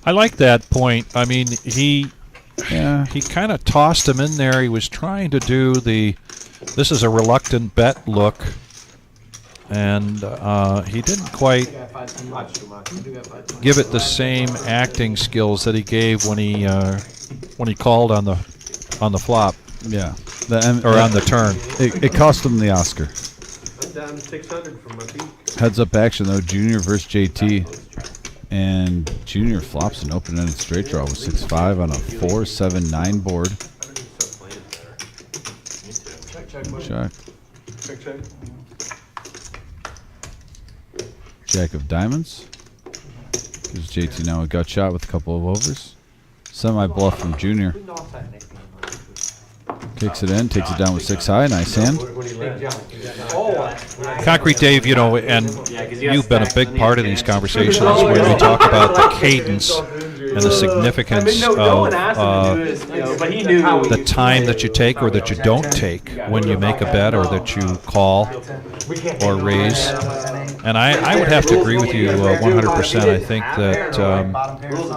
I like that point. I mean, he kind of tossed him in there. He was trying to do this is a reluctant bet look, and he didn't quite give it the same acting skills that he gave when he called on the flop. Yeah, or on the turn. It cost him the Oscar. I'm down 600 from my peak. Heads up action though, Junior versus JT, and Junior flops an open-ended straight draw with 6-5 on a 4-7-9 board. Check. Jack of diamonds. Gives JT now a gut shot with a couple of overs. Semi-bluff from Junior. Kicks it in, takes it down with 6 high. Nice hand. Concrete Dave, and you've been a big part of these conversations where we talk about the cadence and the significance of the time that you take or that you don't take when you make a bet or that you call or raise. And I would have to agree with you 100%. I think that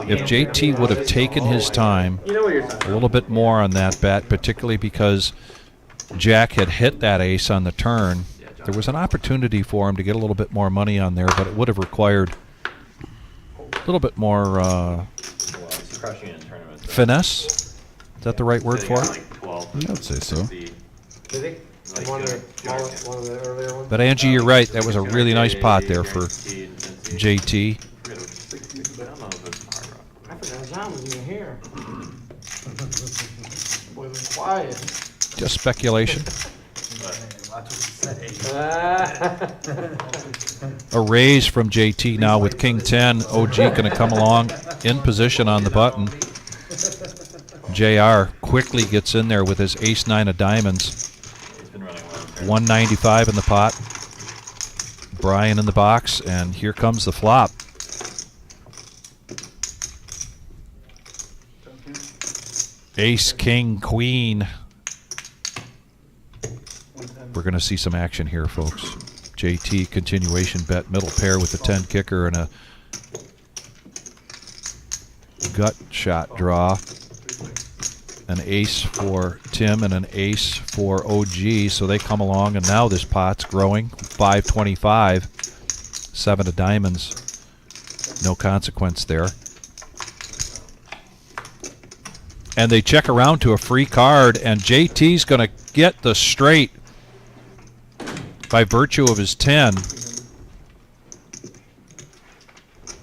if JT would have taken his time a little bit more on that bet, particularly because Jack had hit that ace on the turn, there was an opportunity for him to get a little bit more money on there, but it would have required a little bit more finesse. Is that the right word for it? I'd say so. But Angie, you're right. That was a really nice pot there for JT. I forgot John was even here. Boy was quiet. Just speculation. A raise from JT now with King 10. OG going to come along in position on the button. JR quickly gets in there with his ace-9 of diamonds. 195 in the pot. Brian in the box, and here comes the flop. Ace, king, queen. We're going to see some action here, folks. JT continuation bet, middle pair with the 10 kicker and a gut shot draw. An ace for Tim and an ace for OG, so they come along, and now this pot's growing. 525, 7 of diamonds. No consequence there. And they check around to a free card, and JT's going to get the straight by virtue of his 10.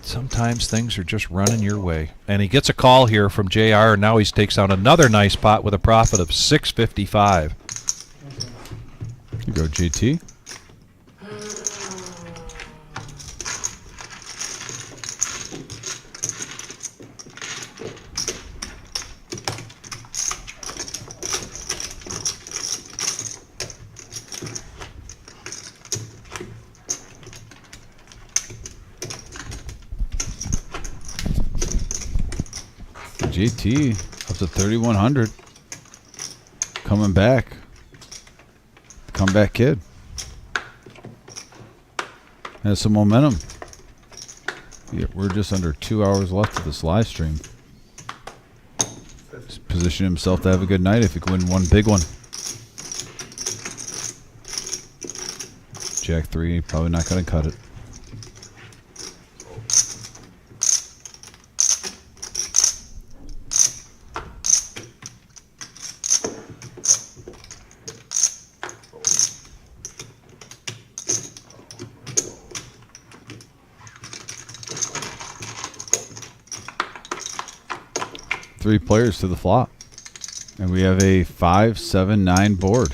Sometimes things are just running your way. And he gets a call here from JR, and now he takes out another nice pot with a profit of 655. You go, JT. JT up to 3,100. Coming back. Comeback kid. Has some momentum. Yeah, we're just under 2 hours left of this live stream. Just position himself to have a good night if he can win one big one. Jack 3, probably not going to cut it. Three players to the flop. And we have a 5, 7, 9 board.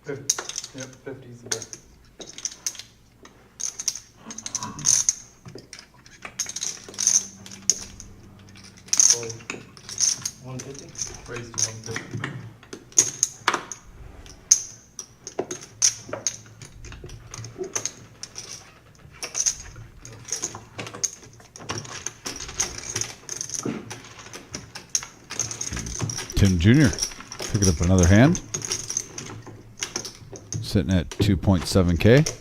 Yep, 50's the best. Fold. 150? Raise to 150. Tim Jr. picking up another hand. Sitting at 2.7K.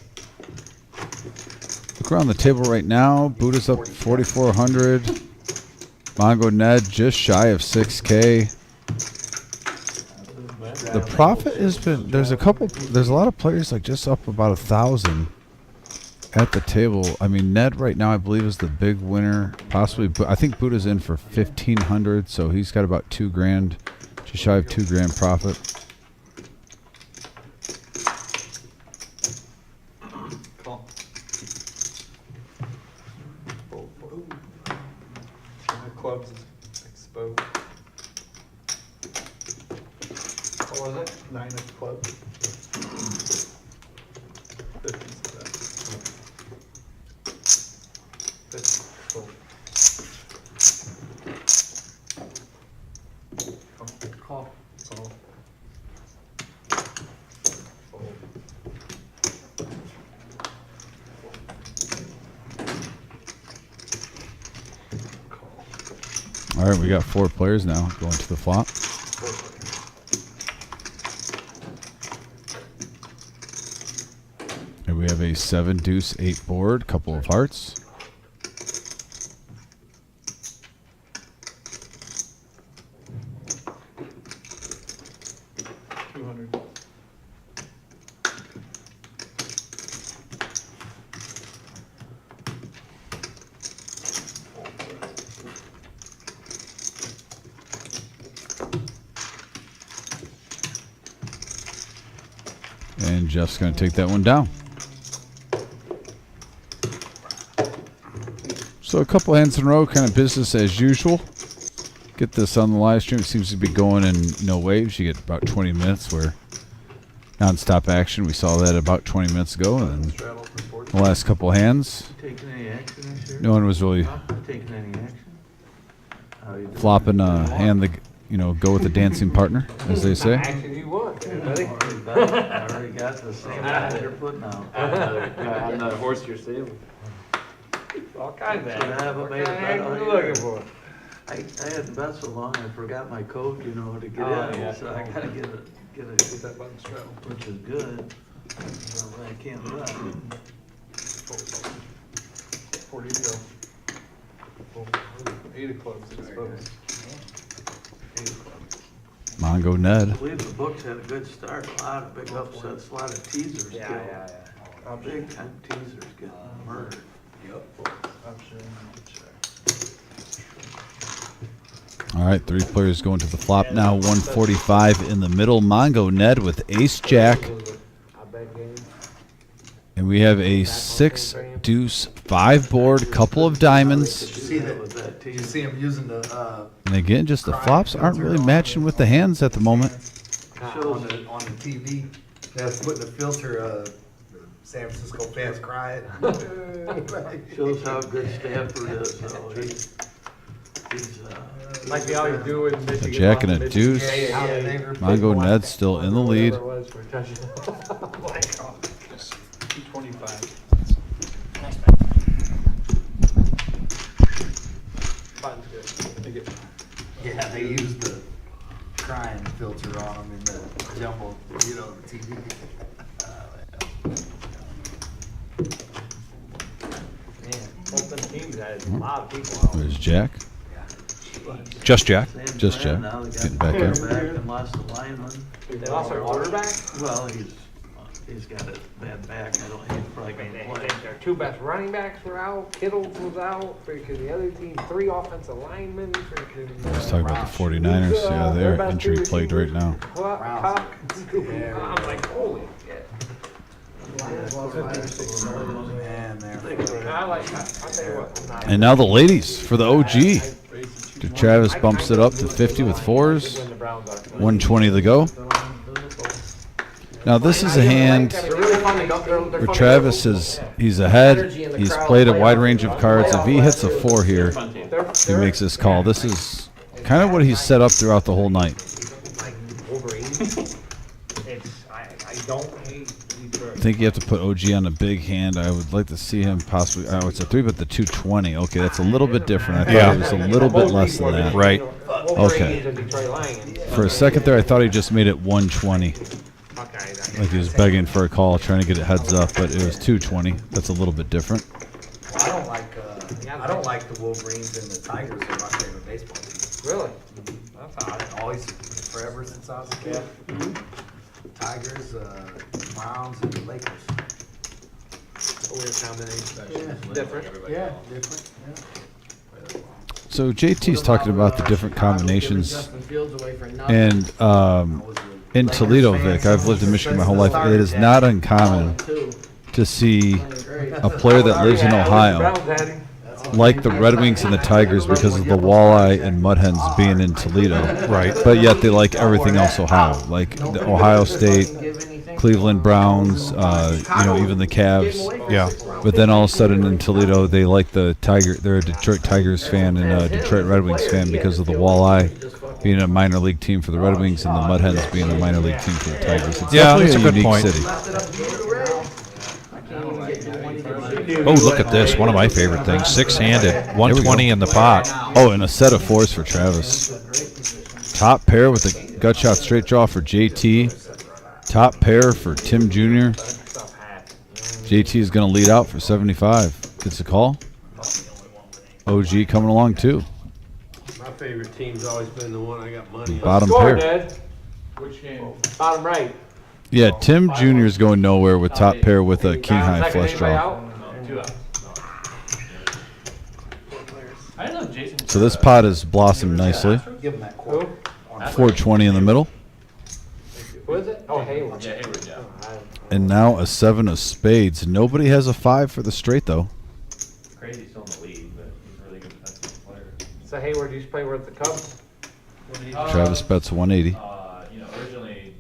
Look around the table right now. Buddha's up 4,400. Mongo Ned just shy of 6K. The profit has been, there's a lot of players like just up about 1,000 at the table. I mean, Ned right now I believe is the big winner. Possibly, I think Buddha's in for 1,500, so he's got about 2 grand, just shy of 2 grand profit. Call. Fold, fold. Clubs exposed. What was it? 9 of clubs. 50's the best. 50. Fold. Call. Call. Fold. All right, we got 4 players now going to the flop. And we have a 7 deuce 8 board, couple of hearts. And Jeff's going to take that one down. So a couple hands in a row, kind of business as usual. Get this on the live stream. It seems to be going in no waves. You get about 20 minutes where non-stop action. We saw that about 20 minutes ago. And then the last couple hands, Taking any action this year? no one was really Taking any action? How you doing? flopping a hand the, go with the dancing partner, as they say. Action you want, buddy. I already got the same guy you're putting out. I'm the horse you're saving. All kinds of So I haven't What made kind a of bet action on you you. looking for? I hadn't bet so long, I forgot my code, to get Oh, in, yeah. so I gotta get it, button straddle. which is good. So I can't bet. 40 to go. 8 of clubs exposed. 8 of clubs. Mongo I Ned. believe the books had a good start, a lot of big upsets, a lot of teasers Yeah, killed. yeah, yeah. Big time teasers getting murdered. All right, 3 players going to the flop now. 145 in the middle. Mongo Ned with Ace Jack. I bet game. And we have a 6 deuce 5 board, couple of diamonds. Did you see that? Did you see him using the And again, just the flops aren't really matching with the hands at the moment. on the TV? That's putting the filter. San Francisco fans crying. Shows how good Stanford is, so he's Like they always do in A Michigan. jack and a deuce. Mongo Ned still in the lead. Whatever it was for touching. Like, oh. 225. Button's good. Take it. Yeah, they used the crying filter on them in the jumbo, you know, the TV. Open teams had a lot of people out. There's Jack. Just Jack. Just Jack. Getting back in. And lost the lineman. They lost their quarterback? Well, he's got a bad back. He's probably going to play. Their two best running backs were out. Kittles was out. Freaking the other team, 3 offensive linemen. Freaking. Let's talk about the 49ers. Yeah, they're injury plagued right now. What? Cock? I'm like, holy shit. Man, they're. I tell you what. I'm not- And now the ladies for the OG. Travis bumps it up to 50 with 4s. 120 to go. Now this is a hand They're really fun to go. They're where fun to Travis go. he's ahead. He's played a wide range of cards. If he hits a 4 here, he makes this call. This is kind of what he's set up throughout the whole night. I don't hate Detroit. I think you have to put OG on a big hand. I would like to see him possibly. Oh, it's a 3, but the 220. Okay, that's a little bit different. I thought it was a little bit less than that. Right. Okay. For a second there, I thought he just made it 120. Like he was begging for a call, trying to get it heads up, but it was 220. That's a little bit different. Well, I don't like the Wolverines and the Tigers are my favorite baseball teams. Really? That's odd. Always, forever since I was a kid. Tigers, Browns, and the Lakers. A weird combination. Yeah. Different. Yeah, different. Yeah. So JT's talking about the different combinations, Justin Fields away for nothing. and in Toledo, Vic, I've lived in Michigan my whole life. It is not uncommon to see a player that lives in Ohio like the Red Wings and the Tigers because of the walleye and mud hens being in Toledo. Right. But yet they like everything else Ohio, like the Ohio State, Cleveland Browns, even the Cavs. Yeah. But then all of a sudden in Toledo, they like the Tiger. They're a Detroit Tigers fan and a Detroit Red Wings fan because of the walleye being a minor league team for the Red Wings and the mud hens being a minor league team for the Tigers. It's Yeah, definitely that's a good unique point. city. Oh, look at this. One of my favorite things. 6-handed. 120 in the pot. Oh, and a set of 4s for Travis. Top pair with a gut shot straight draw for JT. Top pair for Tim Jr. JT is going to lead out for 75. Gets a call. OG coming along too. My favorite team's always been the one I got money on. Bottom Score, pair. Ned. Which game? Bottom right. Yeah, Tim Jr. is going nowhere with top pair with a king high flush Anybody draw. out? 2 out. I didn't know Jason. So this pot has blossomed nicely. Give them that quote. Who? 420 in the middle. Who is it? Oh, Hayward. Yeah, Hayward, yeah. And now a 7 of spades. Nobody has a 5 for the straight though. Crazy still in the league, but he's a really good defensive player. So Hayward used to play with the Cubs. Travis bets 180. Originally,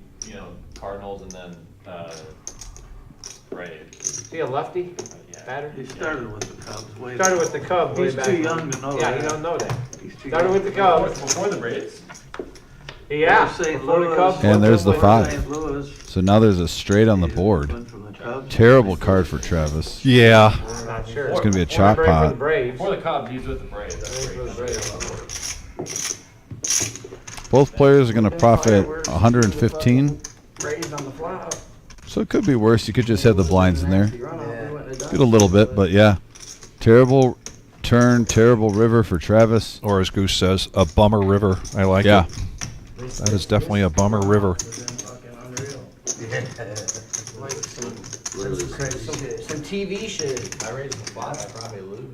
Cardinals and then Braves. Is he a lefty? Yeah. Batter? He started with the Cubs. Way Started with the Cubs way He's back too when. young to know Yeah, that. you don't know that. He's too Started young with the to know Cubs. Before the Braves? Yeah, St. before the Louis. Cubs. And there's the 5. St. Louis. So now there's a straight on the board. Went from the Cubs. Terrible card for Travis. Yeah. I'm not sure. It's gonna be a chop Remember him for pot. the Braves. Before the Cubs, he's with the Braves. That's For the great. Braves. Both players are going to profit 115. Braves on the flop. So it could be worse. You could just have the blinds in there. Good a little bit, but yeah. Terrible turn, terrible river for Travis. Or as Goose says, a bummer river. I like Yeah. it. That is definitely a bummer river. Some TV shit. If I raise the flop, I probably lose.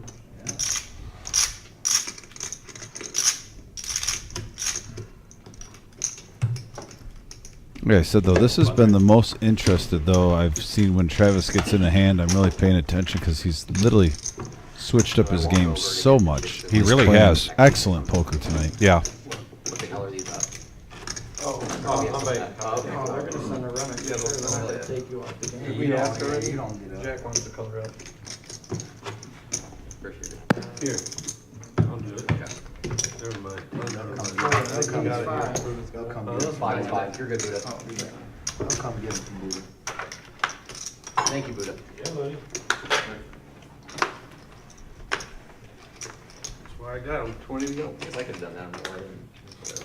Like I said, though, this has been the most interested, though, I've seen when Travis gets in a hand. I'm really paying attention because he's literally switched up his game so much. He He's really playing has. Excellent poker tonight. Yeah. What the hell are these up? Oh, they're gonna send a runner. Yeah, they'll take you off the game. We asked already. You don't get up. Jack wants to color up. For sure. Here, I'll do it. Never mind. They'll come Oh, get those 5 is 5. You're good, Buddha. They'll come get it from Buddha. Thank you, Buddha. Yeah, buddy. That's why I got him, 20 to go. Guess I could've done that more than whatever.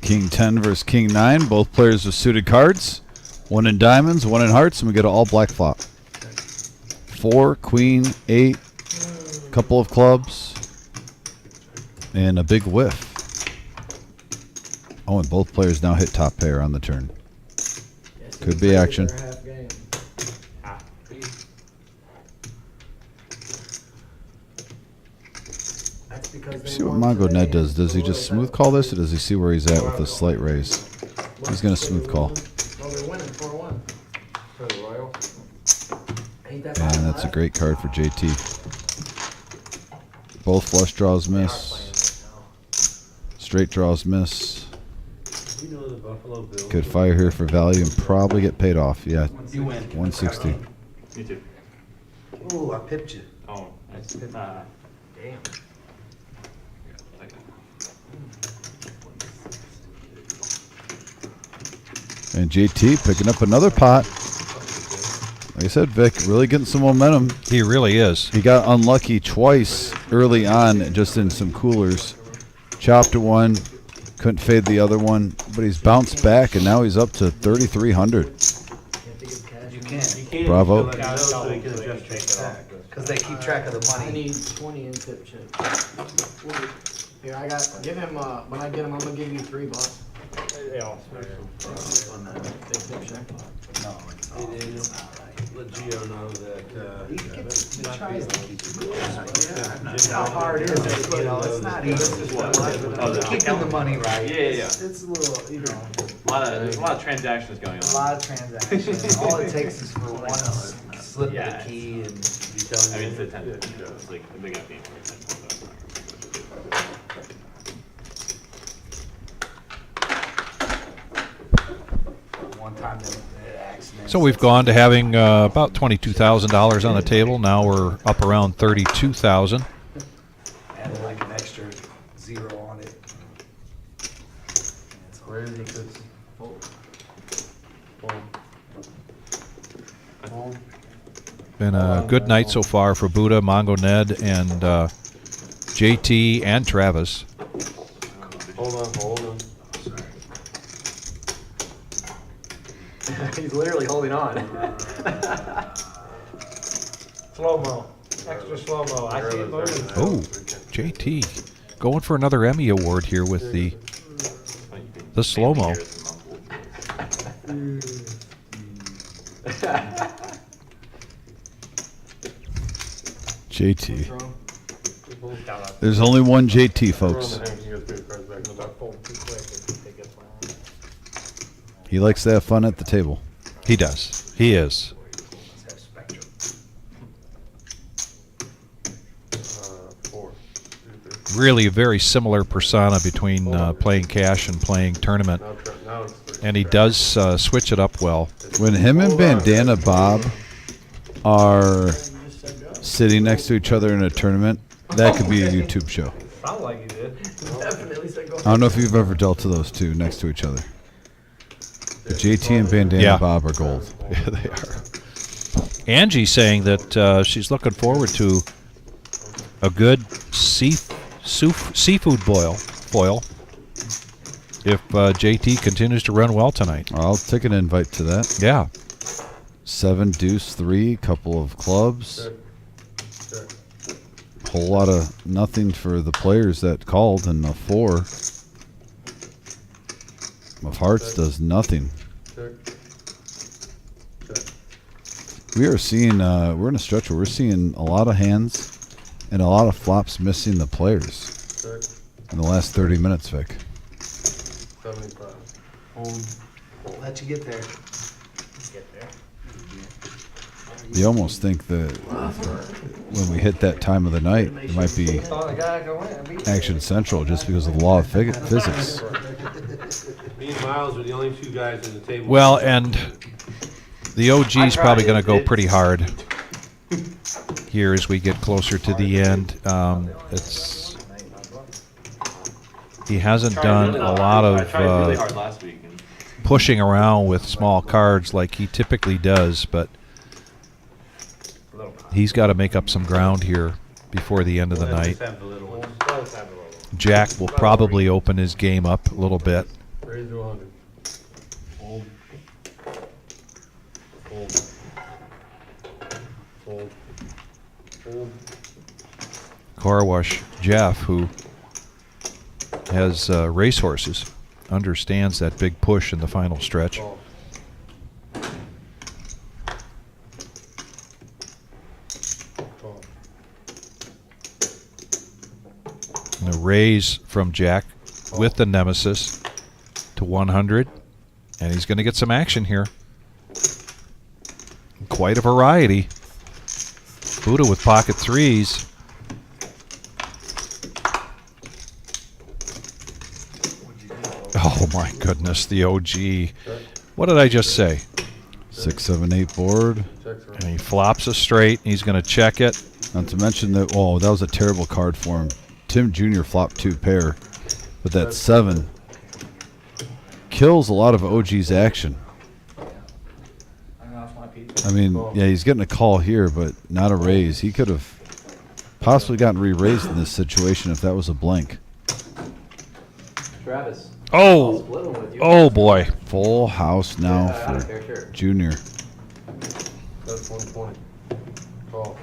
King 10 versus King 9. Both players with suited cards. One in diamonds, one in hearts, and we get an all black flop. 4, Queen, 8, couple of clubs, and a big whiff. Oh, and both players now hit top pair on the turn. Could be action. See what Mongo Ned does. Does he just smooth call this, or does he see where he's at with a slight raise? He's going to smooth call. And that's a great card for JT. Both flush draws miss. Straight draws miss. Could fire here for value and probably get paid off. Yeah, 160. Me too. Ooh, I pipped you. Oh, that's damn. And JT picking up another pot. Like I said, Vic, really getting some momentum. He really is. He got unlucky twice early on, just in some coolers. Chopped at one, couldn't fade the other one, but he's bounced back, and now he's up to 3,300. You can't. Bravo. Because they keep track of the money. I need 20 in tip check. Here, give him, when I get him, I'm gonna give you $3. Let Gio know that, That's how hard it is, it's not easy. Keeping the money right. Yeah. It's a little, There's a lot of transactions going on. A lot of transactions. All it takes is for one slip of the key and. I mean, it's a 10. It's like they got the 10. One time So we've gone to having about $22,000 on the table. Now we're up around $32,000. Add like an extra 0 on it. It's crazy because. Been a good night so far for Buddha, Mongo Ned, and JT and Travis. hold on. He's literally holding on. Slow-mo, extra slow-mo. I see it moving. Oh, JT going for another Emmy award here with the slow-mo. JT. There's only one JT, folks. He likes to have fun at the table. He does. He is. Really a very similar persona between playing cash and playing tournament. And he does switch it up well. When him and Bandana Bob are sitting next to each other in a tournament, that could be a YouTube show. Sound like you did. Definitely said go. I don't know if you've ever dealt to those two next to each other. But JT and Bandana Bob are gold. Yeah, they are. Angie saying that she's looking forward to a good seafood boil if JT continues to run well tonight. I'll take an invite to that. Yeah. 7 deuce 3, couple of clubs. Whole lot of nothing for the players that called, and the 4 of hearts does nothing. We are seeing, we're in a stretch where we're seeing a lot of hands and a lot of flops missing the players in the last 30 minutes, Vic. 75. Won't let you get there. You almost think that when we hit that time of the night, it might be Action Central just because of the law of physics. Me and Miles are the only 2 guys in the table. Well, and the OG's probably going to go pretty hard here as we get closer to the end. He hasn't done a lot of pushing around with small cards like he typically does, but he's got to make up some ground here before the end of the night. Jack will probably open his game up a little bit. Raise to 100. Fold. Fold. Fold. Fold. Car wash Jeff, who has racehorses, understands that big push in the final stretch. Call. Call. And a raise from Jack with the Nemesis to 100. And he's going to get some action here. Quite a variety. Buddha with pocket threes. Oh my goodness, the OG. What did I just say? 6, 7, 8 board. And he flops a straight. He's going to check it. Not to mention that, oh, that was a terrible card for him. Tim Jr. flopped 2 pair. But that 7 kills a lot of OG's action. I mean, yeah, he's getting a call here, but not a raise. He could have possibly gotten re-raised in this situation if that was a blank. Travis. Oh boy. Full house now Yeah, I don't for care, sure. Junior. That's 120. Call.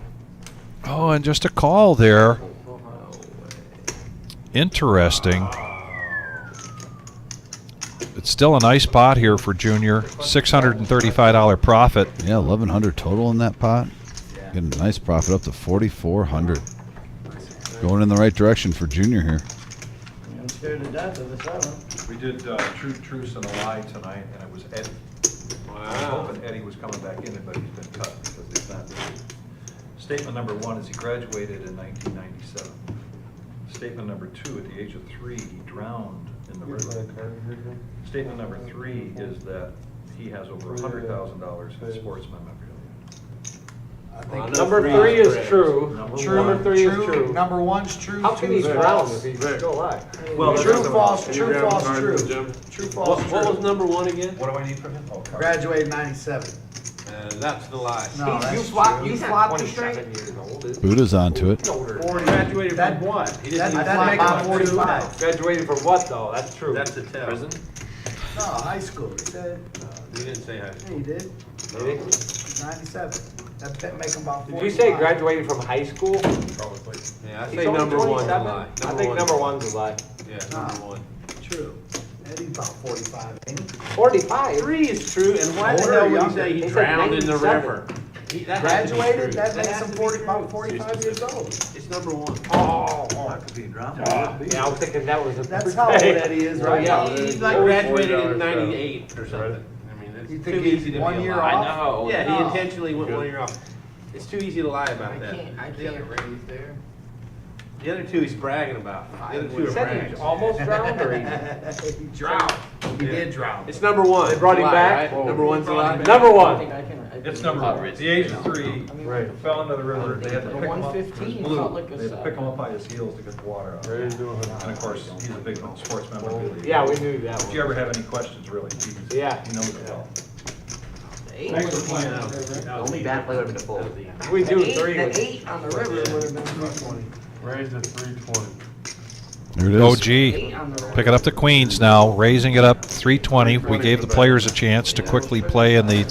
Oh, and just a call there. Interesting. It's still a nice pot here for Junior. $635 profit. Yeah, 1,100 total in that pot. Getting a nice profit up to 4,400. Going in the right direction for Junior here. I'm scared to death of the 7. We did truce and a lie tonight, and it was Eddie. I was hoping Eddie was coming back in, but he's been cut because he's not. Statement number 1 is he graduated in 1997. Statement number 2, at the age of 3, he drowned in the river. Statement number 3 is that he has over $100,000 in sports memorabilia. I think Number 3 is true. True. Number 3 is true. Number 1's true. How can 2 he is drown false. if he's still alive? Well, true, false, Can you true, grab a false, card true. from Jim? True, false, What was true. number 1 again? What do I need from him? Oh, Graduated 97. That's the lie. No, You that's flopped true. you flopped straight. Years old. Buddha's onto it. Graduated That- from what? He That didn't that make him 45. Graduated from what though? That's true. That's the test. Prison? No, high school. He said, He didn't say high yeah, school. he did. Maybe. 97. That make him about 45. Did you say graduated from high school? Yeah, I He's say only number 1's a 27? lie. I think number 1's a lie. Yeah, number 1. True. Eddie's about 45, ain't he? 45. 3 is true, and why the Older hell or would you younger? say he They said drowned in the 97. river? That has to be Graduated, true. that makes has him to be 40, true. about 45 years old. It's number 1. Oh. That could be a drama. Yeah, I was thinking that was a. That's how old Eddie is right yeah. now. He like graduated in 98 or something. I mean, You it's think too he's easy to 1 be a year lie. off? I know how old. Yeah, No. he intentionally went 1 year off. It's too easy to lie about that. I can't raise there. The other 2 he's bragging about. The other 2 He are said he brags. almost drowned or he. He drowned. He did drown. It's number 1. They brought him back. Number 1's a lie. Number 1. It's number 1. At the age of 3, fell into the river. They had to pick him up. It was 115 blue. felt like a They had to set. pick him up by his heels to get the water out. Raise to 100. And of course, he's a big sports memorabilia. Yeah, we knew that If you one. ever have any questions, really, Yeah. he knows it well. Thanks for pointing out. The only bad play would have been a fold. We do 3. The 8 on the river would have been 320. Raise to 320. There it is. OG. 8 on the river. Picking up the queens now, raising it up 320. We gave the players a chance to quickly play in the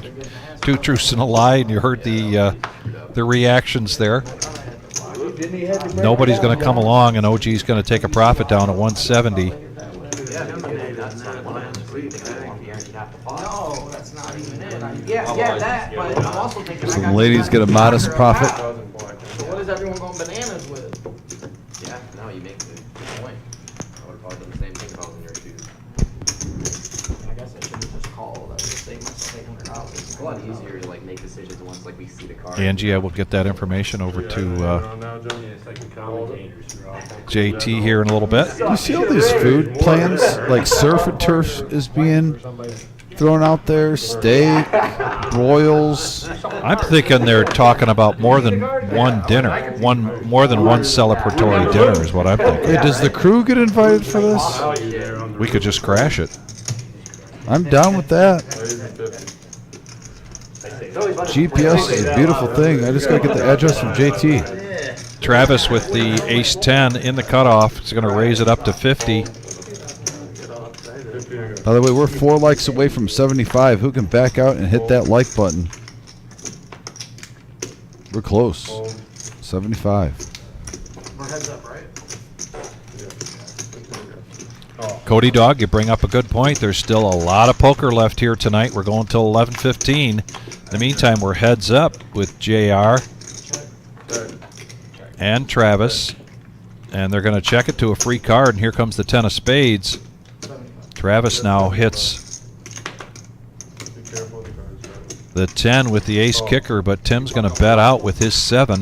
2 truths and a lie, and you heard the reactions there. Nobody's going to come along, and OG's going to take a profit down to 170. No, that's not even it. Yeah, that, but I'm also thinking I Some got. ladies get a modest profit. So what is everyone going bananas with? Yeah, no, you make the point. I would have probably done the same thing if I was in your shoes. I guess I should have just called. I would have saved myself $800. It's a lot easier to like make decisions once like we see the card. Angie, I will get that information over to Now, Joe. Yeah, it's like the commentators are all. JT here in a little bit. You see all these food plans? Like surf and turf is being thrown out there. Steak, broils. I'm thinking they're talking about more than one dinner. More than one celebratory dinner is what I'm thinking. Hey, does the crew get invited for this? We could just crash it. I'm down with that. Raise to 50. GPS is a beautiful thing. I just gotta get the address from JT. Travis with the ace-10 in the cutoff is going to raise it up to 50. By the way, we're 4 likes away from 75. Who can back out and hit that like button? We're close. 75. We're heads up, right? Cody Dog, you bring up a good point. There's still a lot of poker left here tonight. We're going till 11:15. In the meantime, we're heads up with JR and Travis. And they're going to check it to a free card. And here comes the 10 of spades. Travis now hits the 10 with the ace kicker, but Tim's going to bet out with his 7.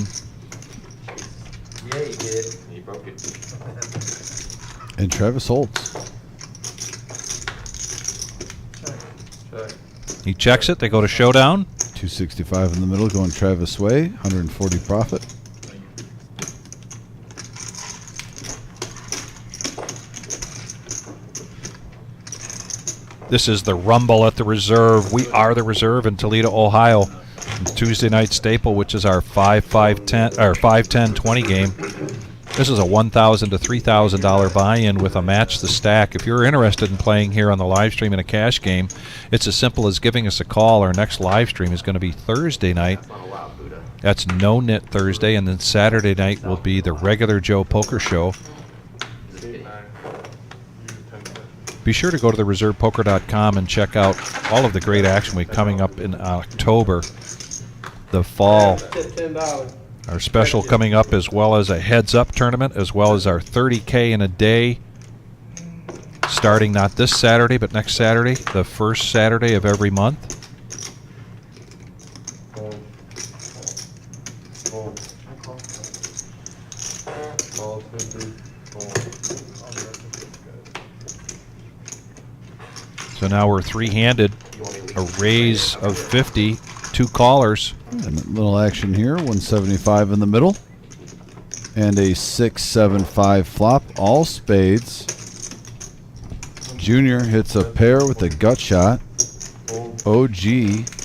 Yeah, you did. He broke it. And Travis holds. He checks it. They go to showdown. 265 in the middle, going Travis way. 140 profit. This is the Rumble at the Reserve. We are the Reserve in Toledo, Ohio. Tuesday night staple, which is our 5-10-20 game. This is a $1,000 to $3,000 buy-in with a match the stack. If you're interested in playing here on the live stream in a cash game, it's as simple as giving us a call. Our next live stream is going to be Thursday night. That's No Knit Thursday, and then Saturday night will be the regular Joe Poker Show. Be sure to go to thereservepoker.com and check out all of the great action we're coming up in October. The fall. $10. Our special coming up, as well as a heads-up tournament, as well as our 30K in a day, starting not this Saturday, but next Saturday, the first Saturday of every month. So now we're three-handed, a raise of 50, 2 callers. And a little action here, 175 in the middle. And a 6-7-5 flop, all spades. Junior hits a pair with a gut shot. OG.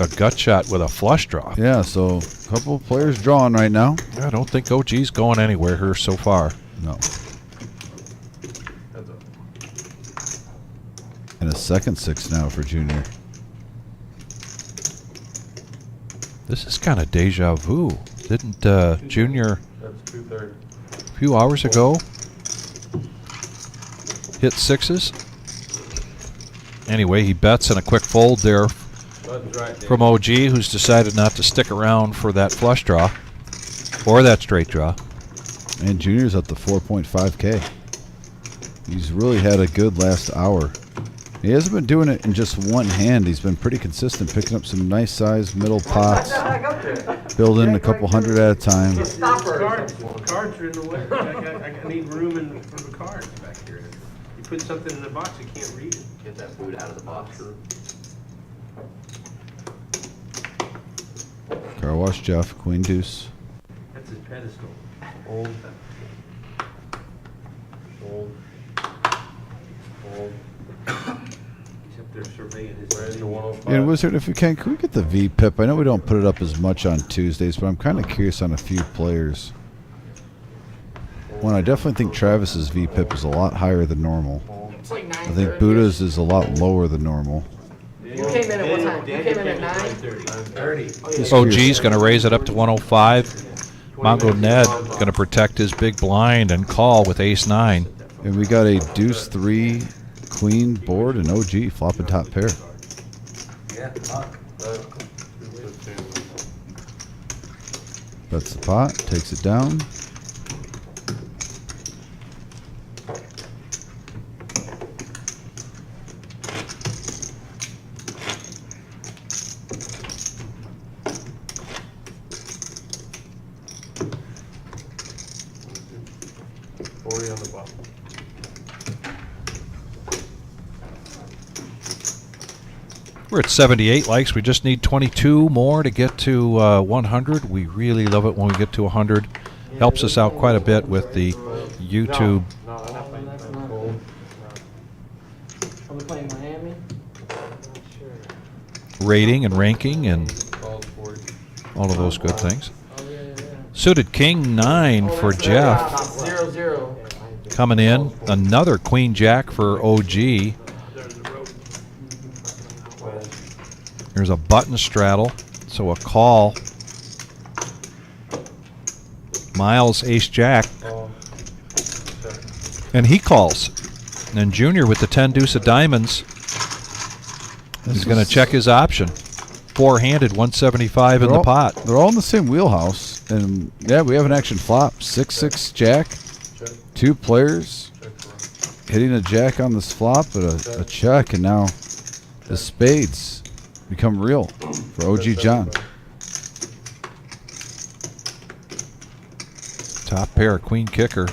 A gut shot with a flush draw. Yeah, so a couple of players drawing right now. I don't think OG's going anywhere here so far. No. And a second 6 now for Junior. This is kind of deja vu. Didn't Junior a few hours ago hit 6s? Anyway, he bets in a quick fold there from OG, who's decided not to stick around for that flush draw or that straight draw. And Junior's up to 4.5K. He's really had a good last hour. He hasn't been doing it in just one hand. He's been pretty consistent, picking up some nice sized middle pots, building a couple hundred at a time. Cards are in the way. I need room for the cards back here. You put something in the box, you can't read it. Get that food out of the box. Car wash Jeff, Queen Deuce. That's his pedestal. Old. He's up there surveying his. And Wizard, if we can we get the V-Pip? I know we don't put it up as much on Tuesdays, but I'm kind of curious on a few players. One, I definitely think Travis's V-Pip is a lot higher than normal. It's like 9:30. I think Buddha's is a lot lower than normal. You came in at what time? You came in at 9:30. OG's going to raise it up to 105. Mongo Ned going to protect his big blind and call with ace-9. And we got a deuce 3 queen board and OG flopping top pair. Yeah, luck. Bets the pot, takes it down. On the bottom. We're at 78 likes. We just need 22 more to get to 100. We really love it when we get to 100. Helps us out quite a bit with the YouTube Are we playing Miami? rating and ranking and all of those good things. Suited King 9 for Jeff. 0-0. Coming in, another Queen Jack for OG. There's a button straddle, so a call. Miles ace jack, and he calls. And Junior with the 10 deuce of diamonds is going to check his option. Four-handed, 175 in the pot. They're all in the same wheelhouse, and yeah, we have an action flop. 6-6 jack, two players hitting a jack on this flop, but a check, and now the spades become real for OG John. Top pair, queen kicker.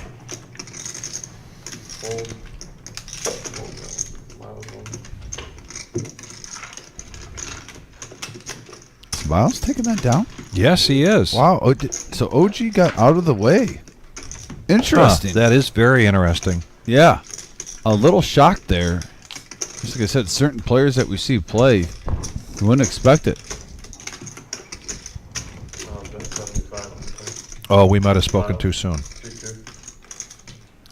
Miles taking that down? Yes, he is. Wow. So OG got out of the way. Interesting. That is very interesting. Yeah. A little shocked there. Just like I said, certain players that we see play, you wouldn't expect it. Oh, we might have spoken too soon.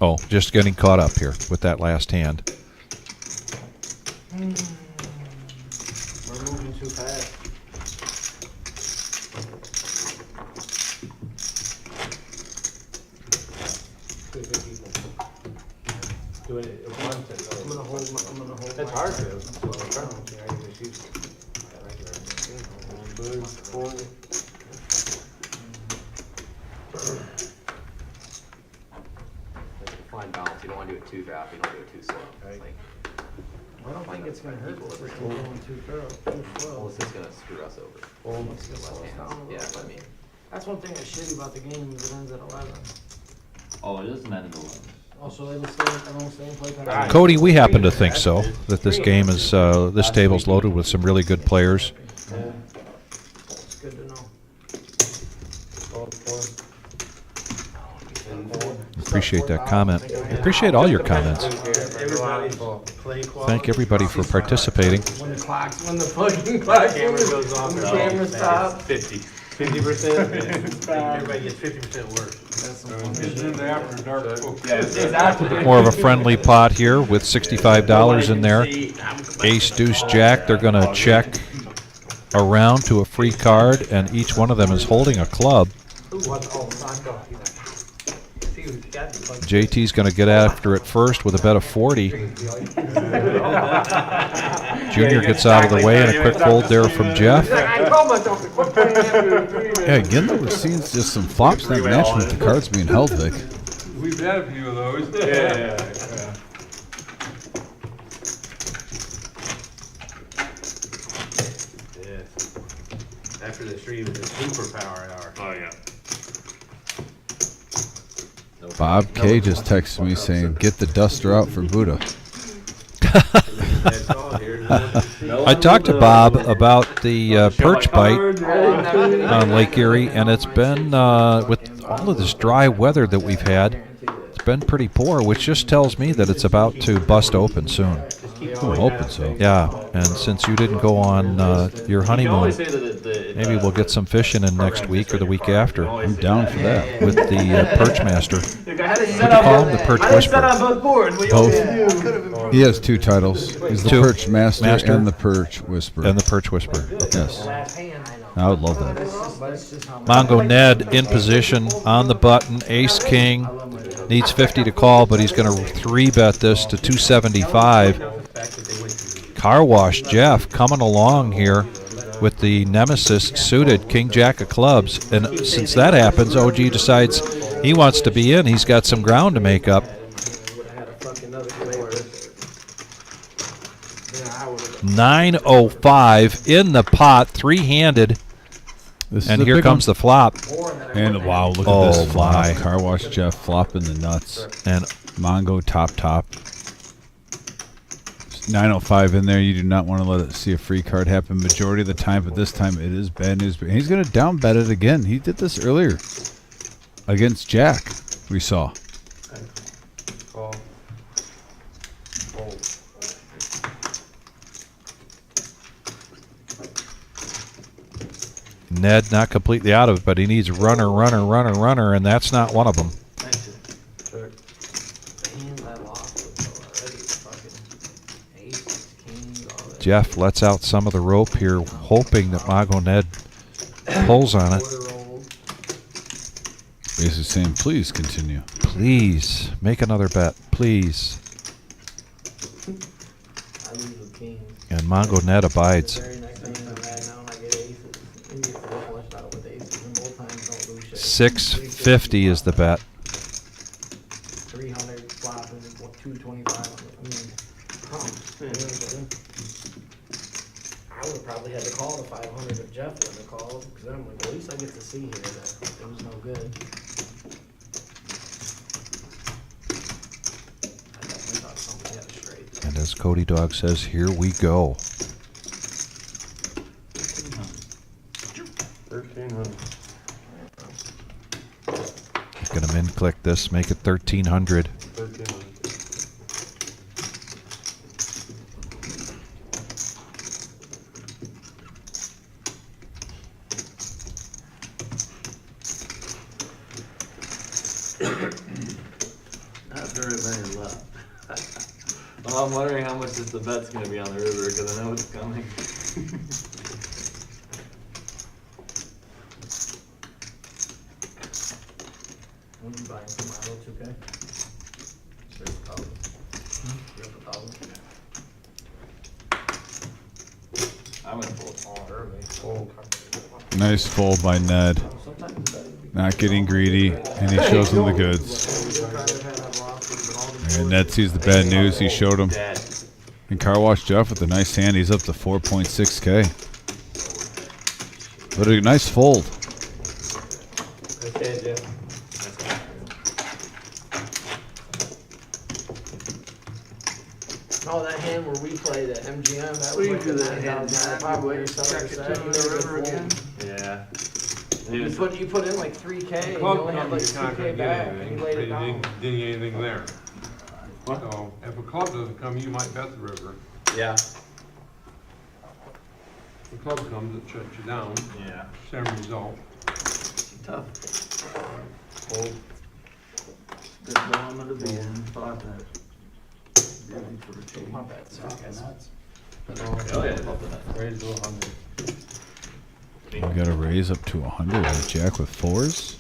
Oh, just getting caught up here with that last hand. We're moving too fast. Doing it at once. I'm gonna hold. That's hard to. Fine balance. You don't want to do it too fast. You don't do it too slow. It's like, I don't think it's gonna hurt if we're going too slow. well, it's just gonna screw us over. It's gonna left hands. Yeah, I mean. That's one thing that's shitty about the game is it ends at 11. Oh, it doesn't end at 11. Also, they will stay in play time. Cody, we happen to think so, that this game is, this table's loaded with some really good players. It's good to know. Appreciate that comment. Appreciate all your comments. Thank everybody for participating. When the fucking clock Goes off. when the camera stops. 50%. Everybody gets 50% worse. It's in the after dark book. More of a friendly pot here with $65 in there. Ace, deuce, jack. They're going to check around to a free card, and each one of them is holding a club. JT's going to get after it first with a bet of 40. Junior gets out of the way, and a quick fold there from Jeff. Yeah, again, though, we're seeing just some flops not matching with the cards being held, Vic. We've had a few of those. Yeah. After the stream, it's a superpower hour. Oh, yeah. Bob K just texted me saying, get the duster out for Buddha. I talked to Bob about the perch bite on Lake Erie, and it's been, with all of this dry weather that we've had, it's been pretty poor, which just tells me that it's about to bust open soon. I'm hoping so. Yeah, and since you didn't go on your honeymoon, maybe we'll get some fishing in next week or the week after. I'm down for that. With the Perch Master. What do you call him? The Perch Whisperer? Both. He has two titles. He's the Two. Perch Master and the Perch Whisperer. And the Perch Whisperer. Yes. I would love that. Mongo Ned in position on the button. Ace King needs 50 to call, but he's going to 3-bet this to 275. Car Wash Jeff coming along here with the Nemesis suited King Jack of clubs, and since that happens, OG decides he wants to be in. He's got some ground to make up. 905 in the pot, three-handed, and here comes the flop. And wow, look at this flop. My. Car Wash Jeff flopping the nuts. And Mongo top. 905 in there. You do not want to let it see a free card happen majority of the time, but this time it is bad news. But he's going to down bet it again. He did this earlier against Jack, we saw. Ned not completely out of it, but he needs runner, and that's not one of them. Jeff lets out some of the rope here, hoping that Mago Ned pulls on it. Basically saying, please continue. Please, make another bet, please. I lose with kings. And Mago Ned abides. The very next hand I'm mad now and I get aces. And you get four flushed out with aces and both times don't lose shit. 650 is the bet. 300 flopping, 225. I would have probably had to call the 500 if Jeff wouldn't have called, because then I'm like, at least I get to see here that it was no good. I definitely thought somebody had a straight. And as Cody Dog says, here we go. 1,300. Gonna min click this, make it 1,300. 1,300. Not very many left. Well, I'm wondering how much the bet's gonna be on the river, because I know it's coming. What are you buying from Marlo 2K? Straight 1,000. Straight 1,000. I went full. Early. Nice fold by Ned. Not getting greedy, and he shows him the goods. And Ned sees the bad news. He showed him. And Car Wash Jeff with a nice hand. He's up to 4.6K. But a nice fold. Okay, Jeff. Oh, that hand where we played at MGM, that What was do you like do a that hand, $9,000 Matt? probably. You So check it's it that, to you the never river fold. again? Yeah. You put in like 3K and you Club only had like comes, you can't 2K get back and anything, you laid it you down. didn't get anything there. So, if a club doesn't come, you might bet the river. Yeah. If the club comes, it shuts you down, Yeah. same result. Tough. Fold. Good going to be in, thought that. Really for a change. My bad, sorry guys. Oh, yeah, above the net. Raise to 100. We got a raise up to 100. Jack with 4s.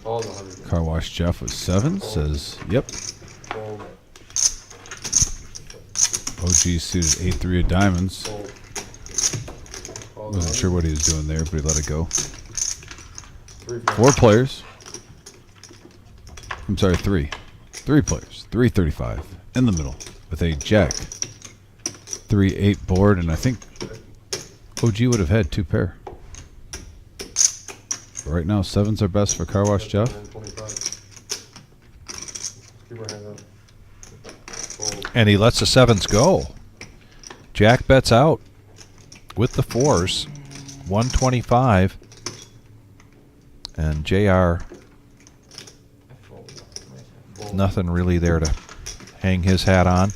Fold 100. Car Wash Jeff with 7s. Says, yep. Fold. OG suited 8-3 of diamonds. Fold. Fold Wasn't sure what he was doing there, but he let it go. 3, 4 players. I'm sorry, 3. 3 players. 335 in the middle with a Jack. 3-8 board, and I think OG would have had 2 pair. But right now, 7s are best for Car Wash Jeff. 25. Keep our hand up. Fold. And he lets the 7s go. Jack bets out with the 4s. 125. And JR, nothing really there to hang his hat on.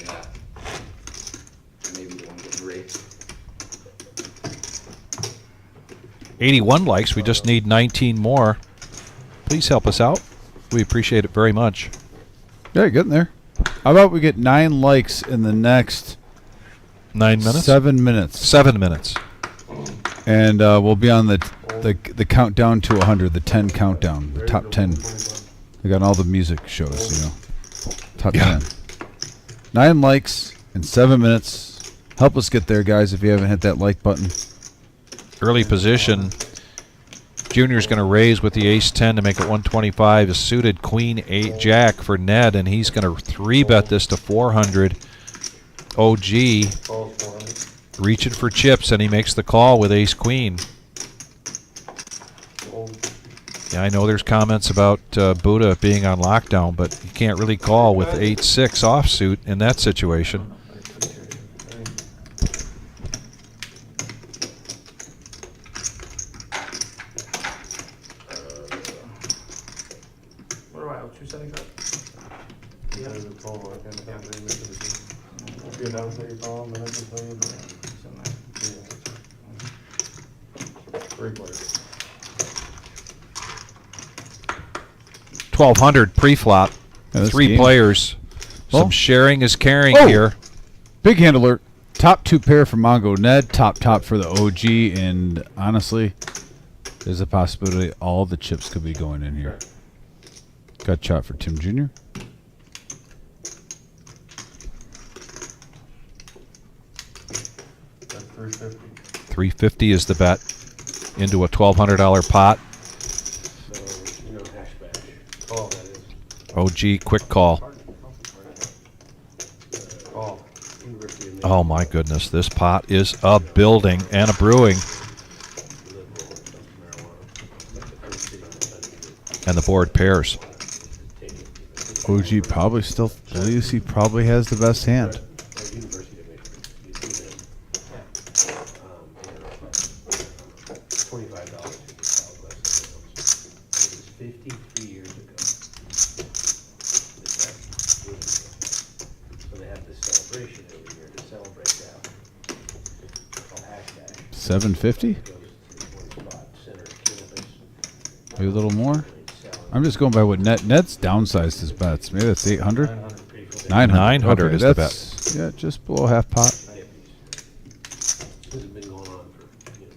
Yeah. Maybe the one getting raped. 81 likes. We just need 19 more. Please help us out. We appreciate it very much. Yeah, getting there. How about we get 9 likes in the next 9 minutes? 7 minutes. 7 minutes. And we'll be on the countdown to 100, the 10 countdown, the top 10. We got all the music shows, you know. Top 10. 9 likes in 7 minutes. Help us get there, guys, if you haven't hit that like button. Early position. Junior's going to raise with the ace-10 to make it 125. A suited queen-8 jack for Ned, and he's going to 3-bet this to 400. OG reaching for chips, and he makes the call with ace-queen. Yeah, I know there's comments about Buddha being on lockdown, but you can't really call with 8-6 offsuit in that situation. What do I owe, 275? Yeah. Go downstairs, you call him, and I can tell you. Three players. 1,200 pre-flop. Yeah, this 3 game- players. Well- Some sharing is caring Oh! here. Big hand alert. Top 2 pair for Mongo Ned. Top for the OG. And honestly, there's a possibility all the chips could be going in here. Gut shot for Tim Jr. That's 350. 350 is the bet into a $1,200 pot. So, you know, hash bash. Oh, that is. OG, quick call. Oh. University of Oh my goodness, this pot is a building and a brewing. And the board pairs. OG probably still believes he probably has the best hand. University of Michigan. You see them. $25 for Southwest. It was 53 years ago. So they have this celebration every year to celebrate that. It's called hash bash. 750? It goes to one spot, center of campus. Maybe a little more. I'm just going by what Ned's downsized his bets. Maybe that's 800. 900. 900 Okay, is the that's, yeah, just below half pot. This has been going on for, you know,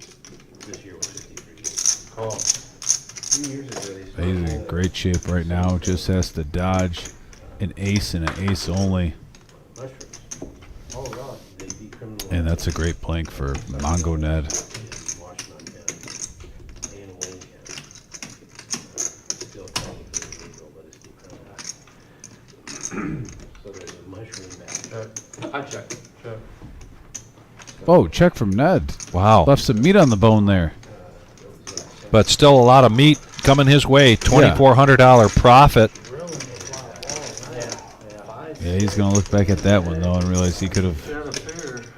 this year was 53 years. Oh. 3 years ago, they started. He's in great shape right now. Just has to dodge an ace and an ace only. Mushrooms. Oh, God. They decriminalized. And that's a great plank for Mongo Ned. Washington County and Wayne County. Still technically illegal, but it's decriminalized. So there's a mushroom back. I checked. Check. Oh, check from Ned. Wow. Left some meat on the bone there. But still a lot of meat coming his way. $2,400 profit. Yeah, he's going to look back at that one, though, and realize he could have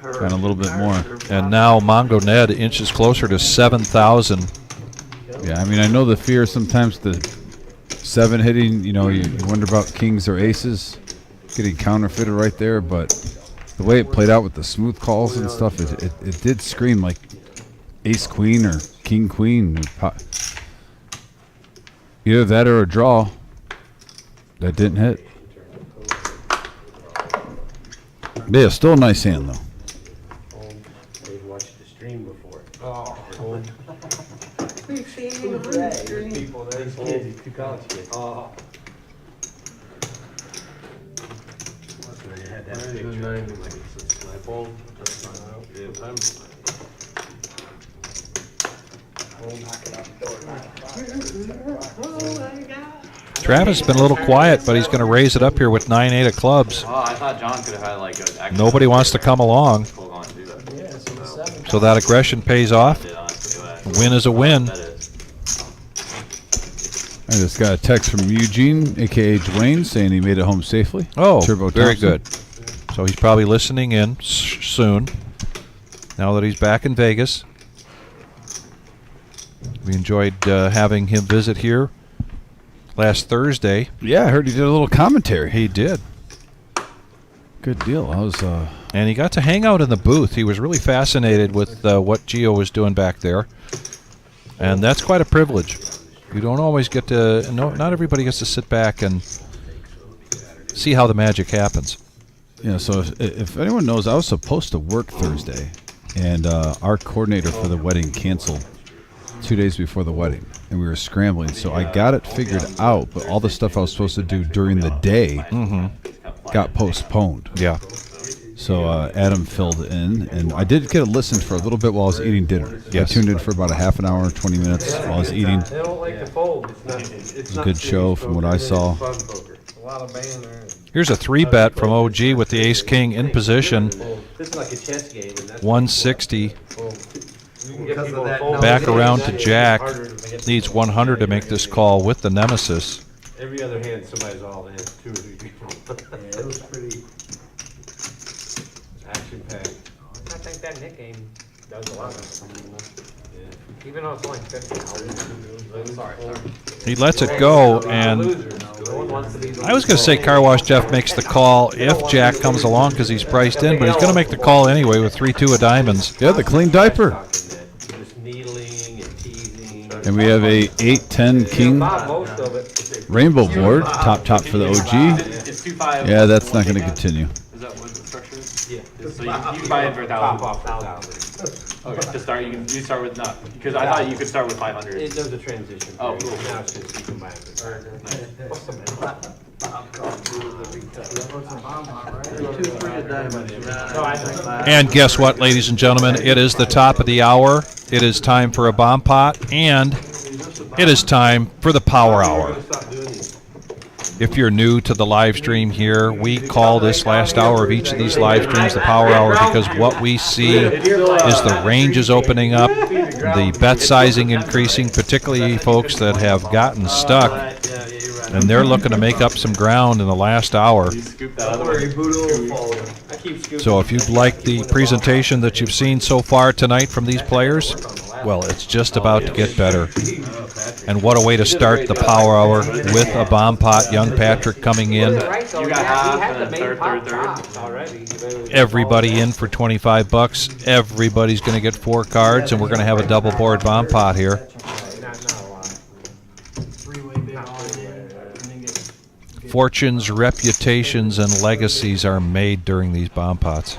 gotten a little bit more. And now Mongo Ned inches closer to 7,000. Yeah, I mean, I know the fear sometimes the 7 hitting, you know, you wonder about kings or aces getting counterfeited right there, but the way it played out with the smooth calls and stuff, it did scream like ace queen or king queen. Either that or a draw. That didn't hit. Yeah, still a nice hand, though. They've watched the stream before. Oh. We've seen you on the street. People there. These kids, these 2 college kids. Oh. So they had that Where's the picture. name? Like it's a snipe. Phone. Yeah, I'm. Travis has been a little quiet, but he's going to raise it up here with 9-8 of clubs. Oh, I thought John could have had like a. actual- Nobody wants to come along, Hold on, do that. Yeah, so the 7. so that aggression pays off. Did on, do that. A win is a win. That is. I just got a text from Eugene, a.k.a. Dwayne, saying he made it home safely. Oh, Turbo very Thompson. good. So he's probably listening in soon, now that he's back in Vegas. We enjoyed having him visit here last Thursday. Yeah, I heard he did a little commentary. He did. Good deal. I was, And he got to hang out in the booth. He was really fascinated with what Gio was doing back there. And that's quite a privilege. You don't always get to, not everybody gets to sit back and see how the magic happens. yeah, so if anyone knows, I was supposed to work Thursday, and our coordinator for the wedding canceled 2 days before the wedding, and we were scrambling. So I got it figured out, but all the stuff I was supposed to do during the day got postponed. Yeah. So Adam filled in, and I did get a listen for a little bit while I was eating dinner. Yes. I tuned in for about a half an hour, 20 minutes while I was eating. They don't like to fold. It's not. It's a good show from what I saw. A lot of banter. Here's a 3-bet from OG with the ace-king in position, This is like a chess game, and that's 160. You can get people to fold. Back around to It's Jack. harder to get Needs 100 to make this call with the nemesis. Every other hand, somebody's all in, 2 or 3 people. Yeah, it was pretty. Action packed. I think that Nick game That was a lot. Even though it's only 50. Sorry. He lets it go, and I was going to say Car Wash Jeff makes the call if Jack comes along because he's priced in, but he's going to make the call anyway with 3-2 of diamonds. Yeah, the clean diaper. And we have a 8-10 king rainbow board, top for the OG. Yeah, that's not going to continue. Is that what the structure is? Yeah. So you can buy it for 1,000. Okay, to start, you start with not, because I thought you could start with 500. It does a transition. Oh, cool. Now it's just you can buy it. And guess what, ladies and gentlemen? It is the top of the hour. It is time for a bomb pot, and it is time for the power hour. If you're new to the live stream here, we call this last hour of each of these live streams the power hour because what we see is the ranges opening up, the bet sizing increasing, particularly folks that have gotten stuck, and they're looking to make up some ground in the last hour. So if you'd like the presentation that you've seen so far tonight from these players, well, it's just about to get better. And what a way to start the power hour with a bomb pot. Young Patrick coming in. You got half and third. Everybody in for $25. Everybody's going to get 4 cards, and we're going to have a double board bomb pot here. Fortunes, reputations, and legacies are made during these bomb pots.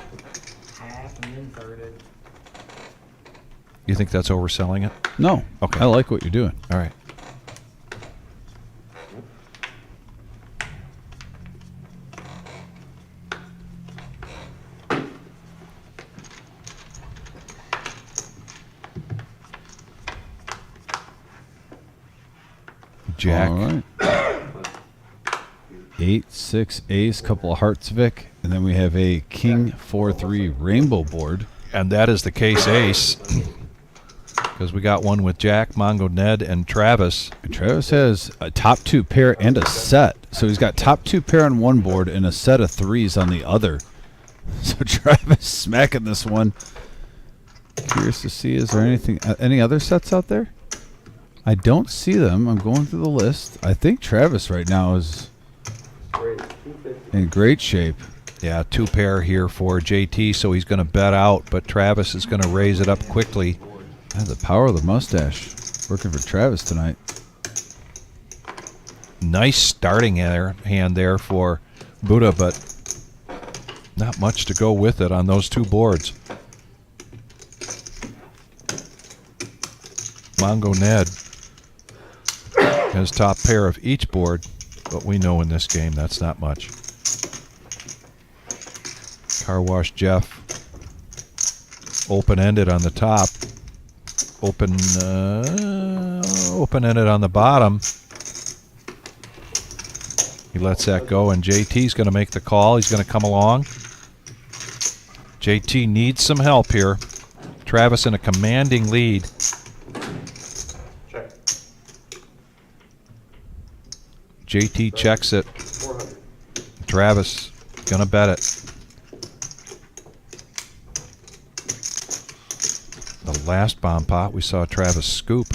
You think that's overselling it? No. Okay. I like what you're doing. All right. Jack. All right. 8, 6 ace, couple of hearts, Vic, and then we have a king 4-3 rainbow board. And that is the case ace. Because we got one with Jack, Mongo, Ned, and Travis. And Travis has a top 2 pair and a set. So he's got top 2 pair on one board and a set of 3s on the other. So Travis smacking this one. Curious to see, is there anything, any other sets out there? I don't see them. I'm going through the list. I think Travis right now is in great shape. Yeah, 2 pair here for JT, so he's going to bet out, but Travis is going to raise it up quickly. The power of the mustache working for Travis tonight. Nice starting hand there for Buddha, but not much to go with it on those 2 boards. Mongo Ned has top pair of each board, but we know in this game that's not much. Car Wash Jeff open-ended on the top. Open-ended on the bottom. He lets that go, and JT's going to make the call. He's going to come along. JT needs some help here. Travis in a commanding lead. Check. JT checks it. Travis going to bet it. The last bomb pot, we saw Travis scoop.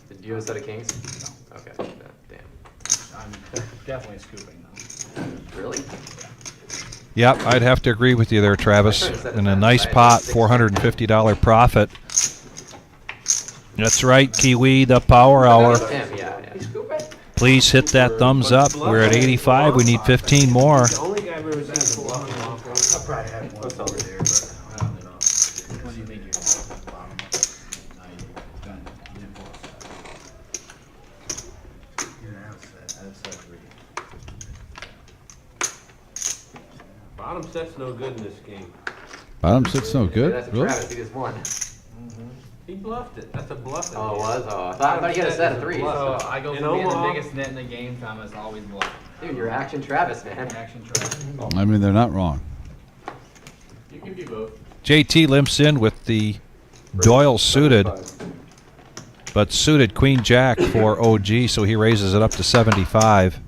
Did you have a set of kings? No. Okay. Damn. I'm definitely scooping though. Really? Yep, I'd have to agree with you there, Travis. And a nice pot, $450 profit. That's right, Kiwi, the power hour. Damn, yeah. Please hit that thumbs up. We're at 85. We need 15 more. The only guy I've ever seen pull off a long one. I probably had one over there, but I don't know. What do you think you're bottom? No, you didn't pull a set. You didn't have a set. I had a set 3. Bottom set's no good in this game. Bottom 6 no good? That's Really? Travis. He just won. He bluffed it. That's a bluff. Oh, it was? Oh, I thought he had a set of 3s. So I go In from being the Omaha. biggest net in the game, Thomas always bluff. Dude, you're action Travis, man. Action try. I mean, they're not wrong. You can be both. JT limps in with the Doyle suited. but suited queen jack for OG, so he raises it up to 75.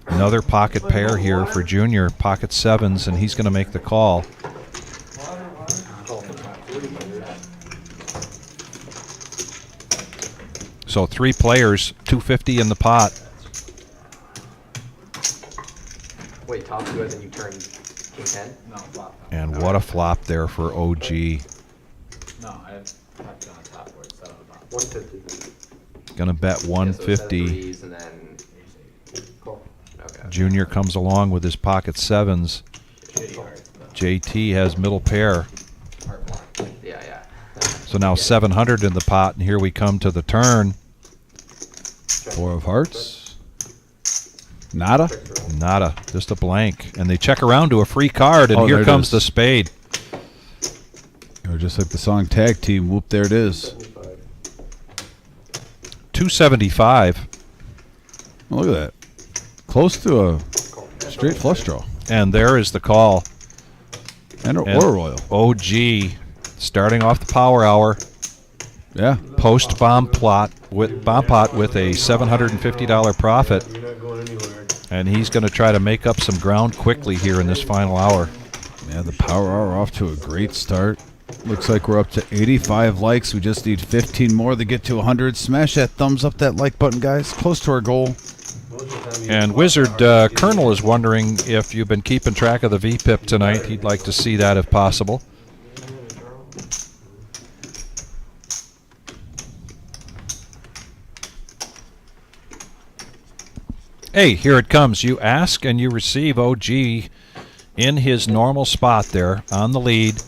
Another pocket pair here for Junior, pocket sevens, and he's going to make the call. So 3 players, 250 in the pot. Wait, top 2 and then you turn king 10? No, flop. And what a flop there for OG. No, I have to go on top where it's set up about. 150. Going to bet 150. Threes and then Call. okay. Junior comes along with his pocket sevens. JT has middle pair. Yeah. So now 700 in the pot, and here we come to the turn. 4 of hearts. Nada. Nada, just a blank. And they check around to a free card, and Oh, there here it comes is. the spade. Or just like the song Tag Team, whoop, there it is. 275. Oh, look at that. Close to a straight flush draw. And there is the call. And a And or a royal. OG starting off the power hour. Yeah. Post bomb pot with a $750 profit. You're not going anywhere. And he's going to try to make up some ground quickly here in this final hour. Yeah, the power hour off to a great start. Looks like we're up to 85 likes. We just need 15 more to get to 100. Smash that thumbs up, that like button, guys. Close to our goal. And Wizard Colonel is wondering if you've been keeping track of the VPIP tonight. He'd like to see that if possible. Hey, here it comes. You ask and you receive. OG in his normal spot there on the lead.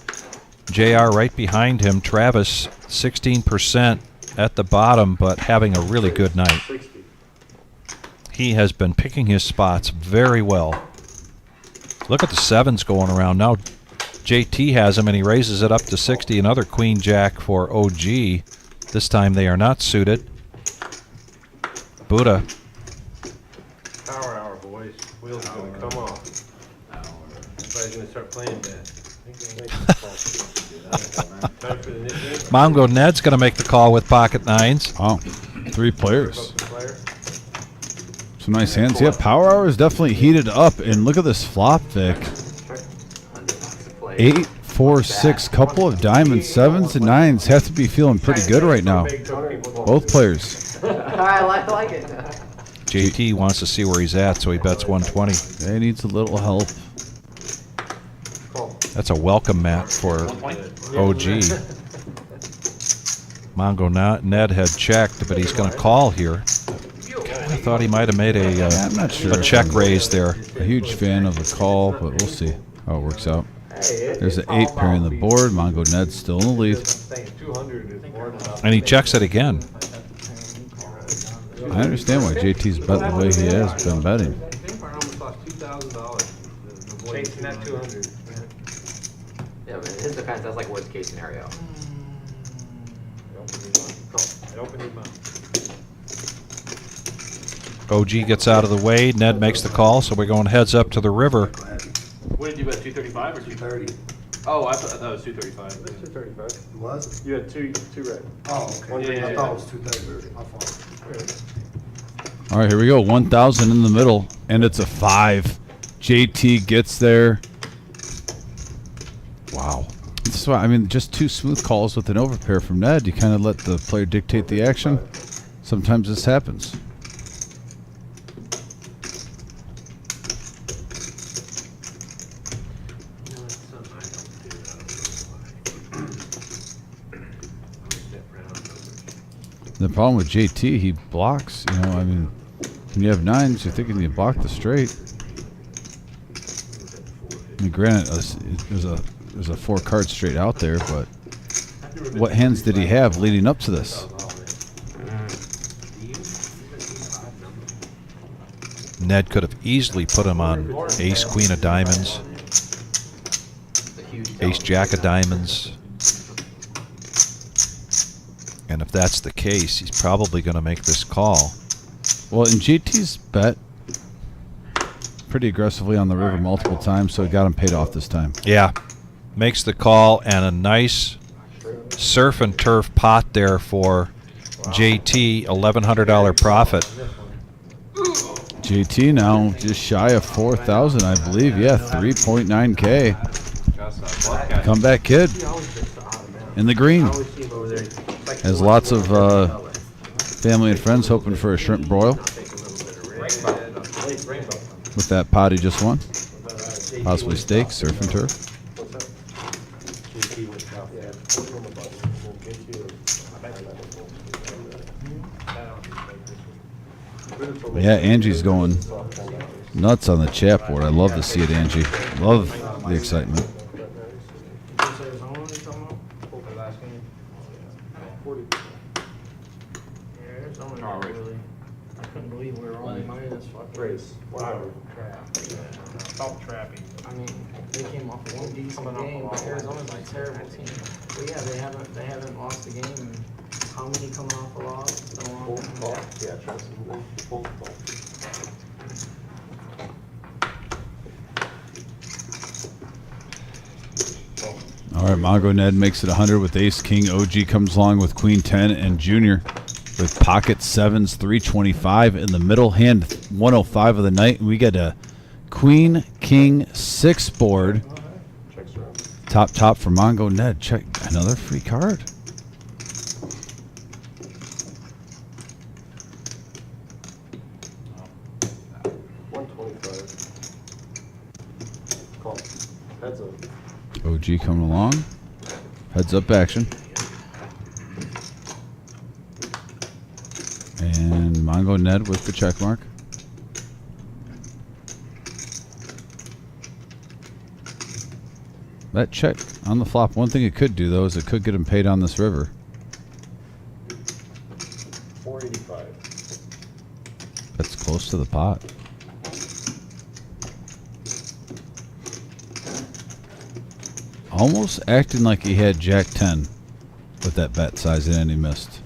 JR right behind him. Travis 16% at the bottom, but having a really good night. He has been picking his spots very well. Look at the sevens going around. Now JT has him, and he raises it up to 60. Another queen jack for OG. This time they are not suited. Buddha. Power hour, boys. Wheels are going to come off. Everybody's going to start playing that. Time for the nickname. Mongo Ned's going to make the call with pocket nines. Oh, 3 players. Some nice hands. Yeah, power hour is definitely heated up. And look at this flop, Vic. 8, 4, 6. Couple of diamonds, 7s and 9s. Have to be feeling pretty good right now. Both players. I like it. JT wants to see where he's at, so he bets 120. He needs a little help. That's a welcome mat for OG. Mongo Ned had checked, but he's going to call here. I thought he might have made I'm not sure. a check raise there. A huge fan of the call, but we'll see how it works out. There's an 8 pairing the board. Mongo Ned's still in the lead. And he checks it again. I understand why JT's betting the way he has been betting. Almost lost $2,000. Chasing that 200. Yeah, but in his defense, that's like worst case scenario. Open your mouth. OG gets out of the way. Ned makes the call, so we're going heads up to the river. What did you bet, 235 or 230? Oh, I thought it was 235. 235. It was? You had two red. Oh, okay. Yeah, I yeah, thought yeah. it was 230. My fault. All right, here we go. 1,000 in the middle, and it's a 5. JT gets there. Wow. This is why, I mean, just 2 smooth calls with an overpair from Ned. You kind of let the player dictate the action. Sometimes this happens. The problem with JT, he blocks. You know, I mean, when you have 9s, you're thinking you block the straight. I mean, granted, there's a 4-card straight out there, but what hands did he have leading up to this? Ned could have easily put him on ace, queen of diamonds, ace, jack of diamonds. And if that's the case, he's probably going to make this call. Well, in JT's bet pretty aggressively on the river multiple times, so it got him paid off this time. Yeah. Makes the call, and a nice surf and turf pot there for JT, $1,100 profit. JT now just shy of 4,000, I believe. Yeah, 3.9K. Comeback kid in the green. Has lots of family and friends hoping for a shrimp broil with that pot he just won. Possibly steak, surf and turf. Yeah, Angie's going nuts on the chat board. I love to see it, Angie. Love the excitement. I couldn't believe we were only minus fucking. Stop trapping. I mean, they came off one decent game, but Arizona's a terrible team. But yeah, they haven't lost a game. And how many coming off a loss? In a long time? Yeah, trust me. All right, Mongo Ned makes it 100 with ace king. OG comes along with queen 10 and junior with pocket sevens, 325 in the middle hand, 105 of the night. We get a queen king 6 board. Top for Mongo Ned. Check another free card. OG coming along. Heads up action. And Mongo Ned with the check mark. That check on the flop. One thing it could do, though, is it could get him paid on this river. 485. That's close to the pot. Almost acting like he had Jack 10 with that bet size and he missed.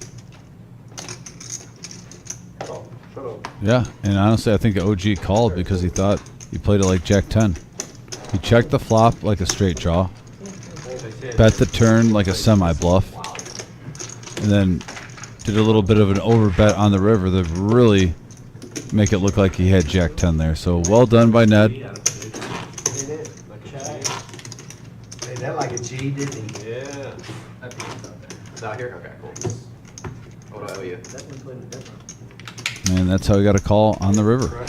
Yeah, and honestly, I think OG called because he thought he played it like Jack 10. He checked the flop like a straight draw, bet the turn like a semi-bluff, and then did a little bit of an overbet on the river that really make it look like he had Jack 10 there. So well done by Ned. Made that like a G, didn't he? Yeah. It's out here? Okay, cool. What do I owe you? Definitely played it different. Man, that's how he got a call on the river.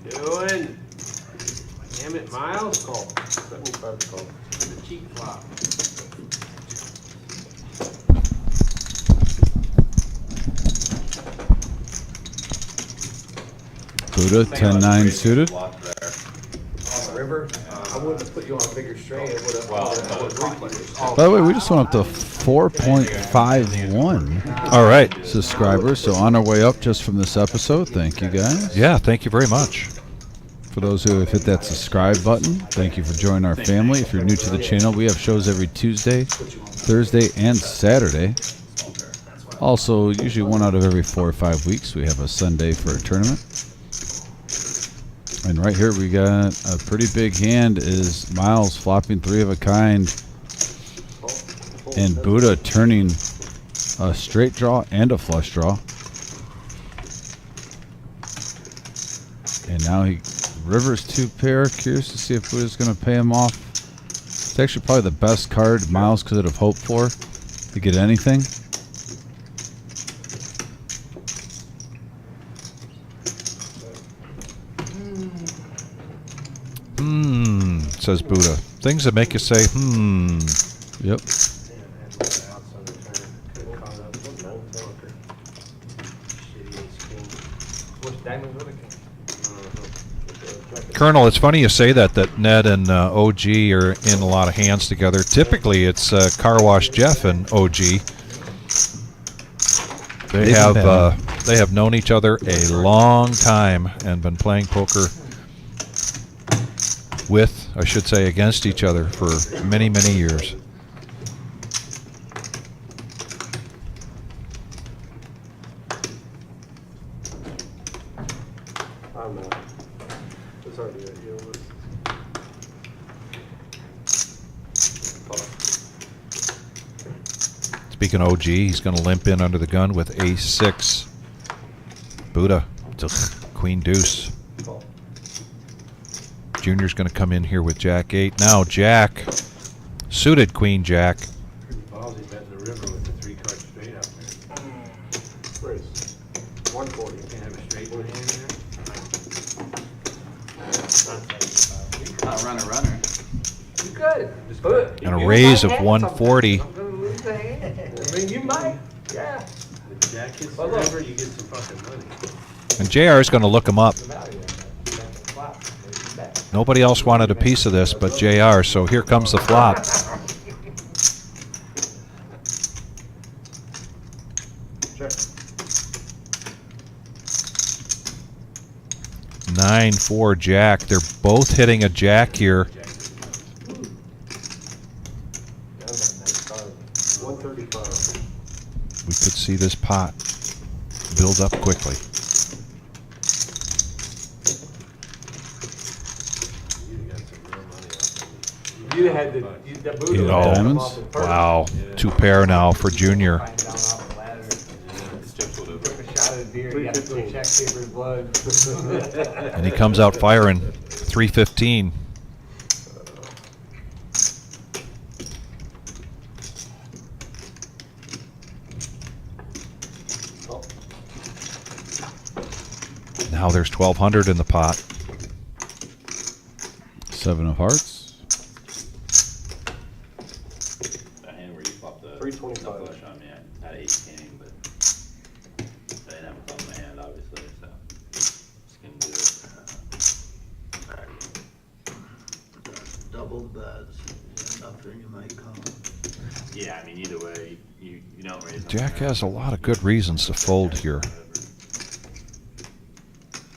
Doing? Damn it, Miles. Call. 75 to call. The cheap flop. Buddha, 10-9 suited. On the river, I wouldn't have put you on a bigger straight. It would have. By the way, we just went up to 4.51. All right. Subscribers. So on our way up just from this episode. Thank you, guys. Yeah, thank you very much. For those who have hit that subscribe button, thank you for joining our family. If you're new to the channel, we have shows every Tuesday, Thursday, and Saturday. Also, usually one out of every 4 or 5 weeks, we have a Sunday for a tournament. And right here we got a pretty big hand is Miles flopping 3 of a kind and Buddha turning a straight draw and a flush draw. And now he rivers 2 pair. Curious to see if Buddha's going to pay him off. It's actually probably the best card Miles could have hoped for to get anything. Says Buddha. Things that make you say, Yep. Colonel, it's funny you say that Ned and OG are in a lot of hands together. Typically, it's Car Wash Jeff and OG. They have They have known each other a long time and been playing poker with, I should say, against each other for many, many years. I'm not. It's hard to deal with. Speaking of OG, he's going to limp in under the gun with ace-6. Buddha to queen deuce. Junior's going to come in here with jack-8. Now jack, suited queen jack. Pretty ballsy betting the river with the 3 card straight out there. Race. 140. You can't have a straight one hand there. Runner. You could. And a raise of 140. I'm gonna lose the hand. I mean, you might. Yeah. If jack hits the river, you get some fucking money. And JR is going to look him up. The value of that. Flop. Bet. Nobody else wanted a piece of this but JR, so here comes the flop. Sure. 9-4 jack. They're both hitting a jack here. 135. We could see this pot build up quickly. You got some real money out there. You had the Buddha. You know, Diamonds? wow, 2 pair now for Junior. Down off the ladder. Took a shot at a deer. You got to check paper's blood. And he comes out firing 315. Now there's 1,200 in the pot. 7 of hearts. That hand where you flop the 325. no flush on me, I had 8 king, but I didn't have a thumb in my hand, obviously, so just gonna do it. Double bets. Nothing you might call. Yeah, I mean, either way, you don't raise. them Jack there. has a lot of good reasons to fold here.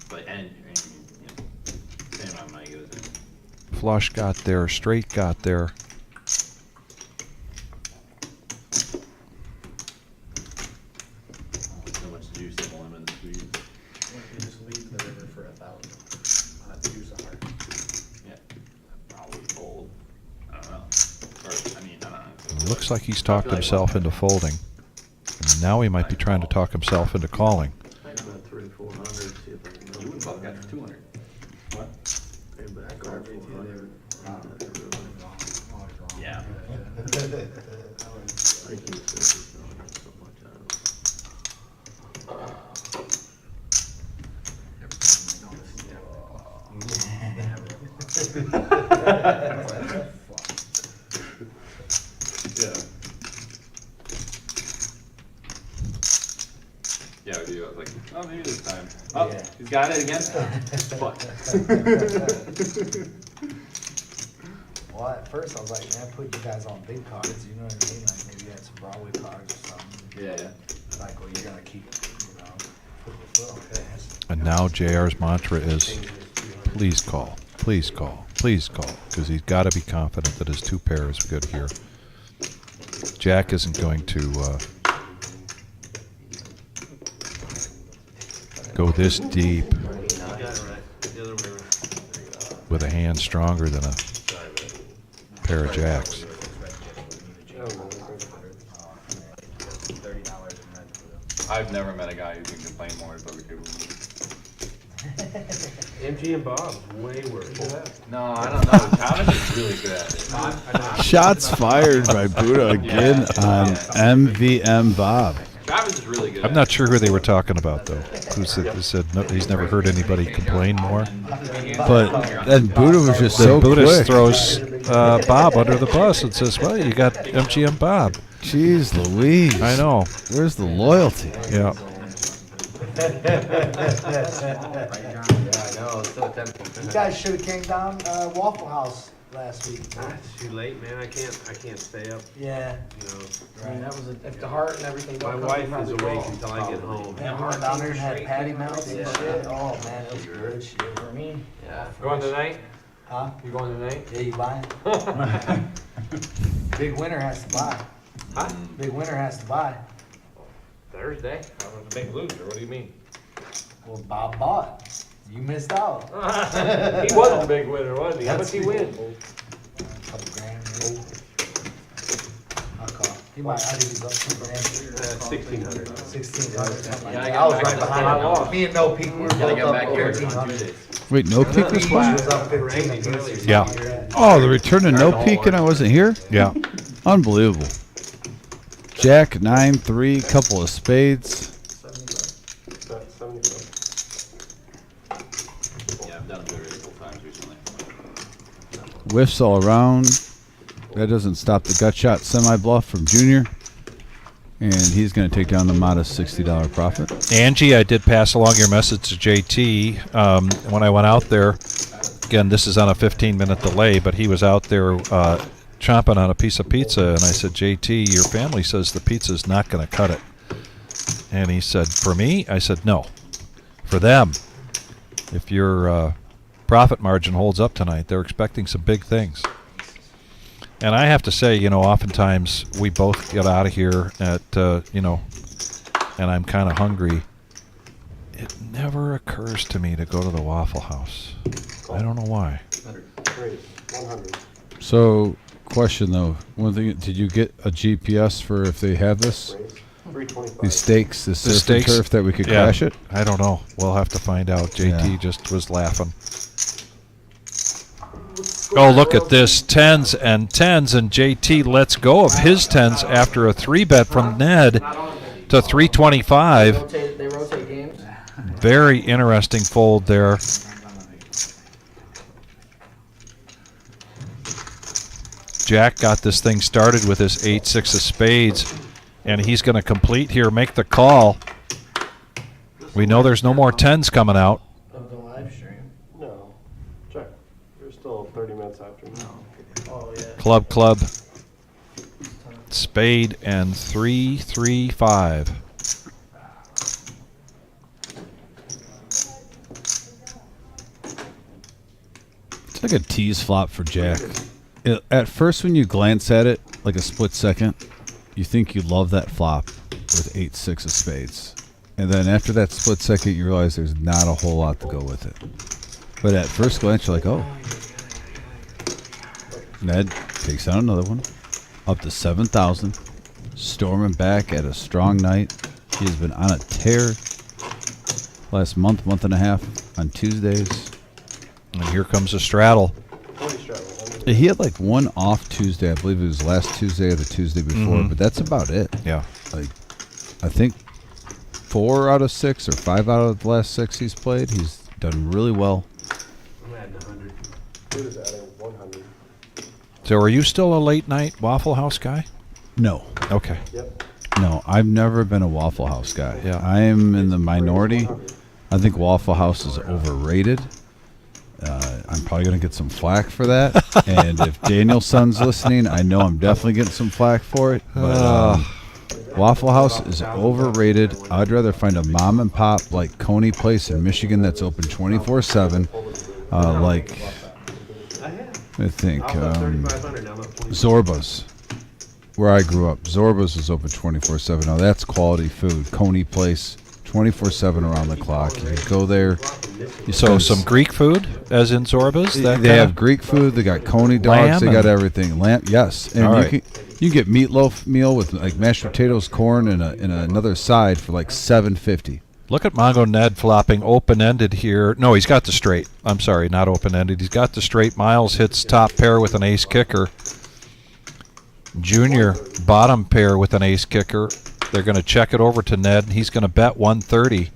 But and you know, same amount of money goes in. Flush got there, straight got there. So much juice in the lemon squeeze. You just leave the river for 1,000. Not use a heart. Yeah, probably fold. I don't know. Or, I mean, I don't know. It looks like he's talked himself into folding. And now he might be trying to talk himself into calling. Think about 300, 400. See if I can. You wouldn't buck that for 200. What? Pay back our 400. Yeah. Yeah, we do. I was like, oh, maybe this time. Oh, Yeah. he's got it again? Fuck. Well, at first I was like, man, put you guys on big cards, you know what I mean? Like maybe you had some Broadway cards or something. Yeah. Like, well, you're gonna keep, putting your foot on gas. And now JR's mantra is, please call, please call, please call. Because he's got to be confident that his 2 pair is good here. Jack isn't going to go this deep with a hand stronger than a pair of jacks. I've never met a guy who can complain more at poker table. MG and Bob's way worse. No, I don't know. Travis is really good at it. Shots fired by Buddha again on MVM Bob. Travis is really good. I'm not sure who they were talking about, though. Who said no, he's never heard anybody complain more. But then Buddha was just so Buddha quick. throws Bob under the bus and says, well, you got MGM Bob. Jeez Louise. I know. Where's the loyalty? Yeah. Yeah, I know, it's so tempting. You guys should've came down, Waffle House last week. It's too late, man. I can't stay up. Yeah. You know, I mean, that was, if the heart and everything my don't come, wife you is probably awake will. until I get home. Man, we went down there and had patty melts and shit. Oh, man, it was good shit. For me, Yeah. Going tonight? Huh? You going tonight? Yeah, you buying? Big winner has to buy. Huh? Big winner has to buy. Thursday? I was a big loser, what do you mean? Well, Bob bought. You missed out. He was a big winner, wasn't he? How much he win? Couple grand, maybe. I'll call. He might, I think he's up 2 grand. 1,600. 1,600, something like Yeah, I that. got I was back right to behind the him. Me and No Peak, we were Gotta both get up back here on 1,300. Tuesdays. Wait, no peak was He playing? was up 15 apiece. Yeah. Oh, the return to no peak and I wasn't here? Yeah. Unbelievable. Jack, 9-3, couple of spades. Yeah, I've done it very couple times recently. Whiffs all around. That doesn't stop the gut shot semi-bluff from Junior. And he's going to take down the modest $60 profit. Angie, I did pass along your message to JT when I went out there. Again, this is on a 15-minute delay, but he was out there chomping on a piece of pizza, and I said, JT, your family says the pizza's not going to cut it. And he said, for me? I said, no. For them. If your profit margin holds up tonight, they're expecting some big things. And I have to say, you know, oftentimes we both get out of here at, you know, and I'm kind of hungry. It never occurs to me to go to the Waffle House. I don't know why. So, question though, one thing, did you get a GPS for if they have this? These stakes, this The surf and stakes? turf that we could Yeah. crash it? I don't know. We'll have to find out. JT Yeah. just was laughing. Oh, look at this. 10s and 10s, and JT lets go of his 10s after a 3-bet from Ned to 325. They rotate games. Very interesting fold there. Jack got this thing started with his 8-6 of spades, and he's going to complete here, make the call. We know there's no more 10s coming out. Of the live stream. No. Check. You're still 30 minutes after me. Oh, yeah. Club, spade, and 3-3-5. It's like a tease flop for Jack. At first, when you glance at it, like a split second, you think you love that flop with 8-6 of spades. And then after that split second, you realize there's not a whole lot to go with it. But at first glance, you're like, oh. Ned takes out another one. Up to 7,000. Storming back at a strong night. He has been on a tear last month and a half on Tuesdays. And here comes a straddle. He had like one off Tuesday. I believe it was last Tuesday or the Tuesday before, but that's about it. Yeah. Like, I think 4 out of 6 or 5 out of the last 6 he's played. He's done really well. I'm adding 100. Dude is adding 100. So are you still a late night Waffle House guy? No. Okay. Yep. No, I've never been a Waffle House guy. Yeah. I am in the minority. I think Waffle House is overrated. I'm probably going to get some flack for that. And if Danielson's listening, I know I'm definitely getting some flack for it. But Waffle House is overrated. I'd rather find a mom and pop like Coney Place in Michigan that's open 24/7. Like, I think Zorba's, where I grew up. Zorba's was open 24/7. Now that's quality food. Coney Place, 24/7 around the clock. You can go there. So some Greek food, as in Zorba's? They have Greek food. They got Coney dogs. They got everything. Lamb, yes. And you can get meatloaf meal with like mashed potatoes, corn, and another side for like $7.50. Look at Mongo Ned flopping open-ended here. No, he's got the straight. I'm sorry, not open-ended. He's got the straight. Miles hits top pair with an ace kicker. Junior bottom pair with an ace kicker. They're going to check it over to Ned, and he's going to bet 130.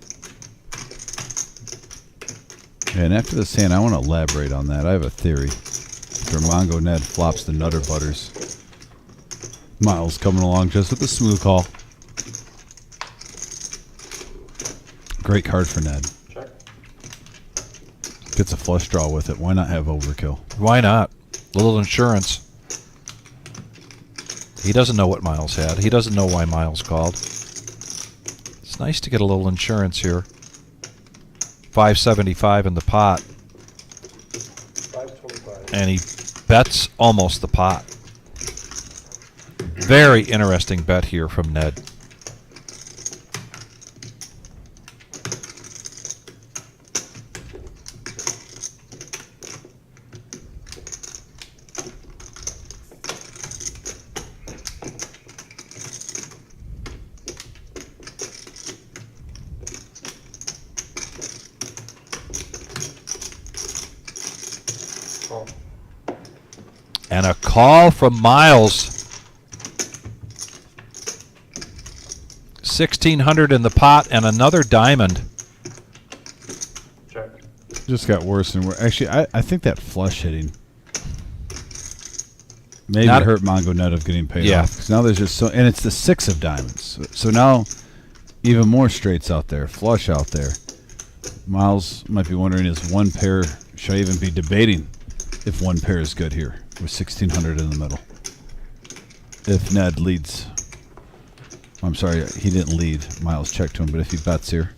And after this hand, I want to elaborate on that. I have a theory. After Mongo Ned flops the Nutter Butters, Miles coming along just with a smooth call. Great card for Ned. Check. Gets a flush draw with it. Why not have overkill? Why not? Little insurance. He doesn't know what Miles had. He doesn't know why Miles called. It's nice to get a little insurance here. 575 in the pot. 525. And he bets almost the pot. Very interesting bet here from Ned. And a call from Miles. 1,600 in the pot and another diamond. Check. Just got worse and worse. Actually, I think that flush hitting maybe Not- hurt Mongo Ned of getting paid Yeah. off. 'Cause now there's just so, and it's the 6 of diamonds. So now even more straights out there, flush out there. Miles might be wondering, is one pair, should I even be debating if one pair is good here with 1,600 in the middle? If Ned leads. I'm sorry, he didn't lead. Miles checked to him, but if he bets here.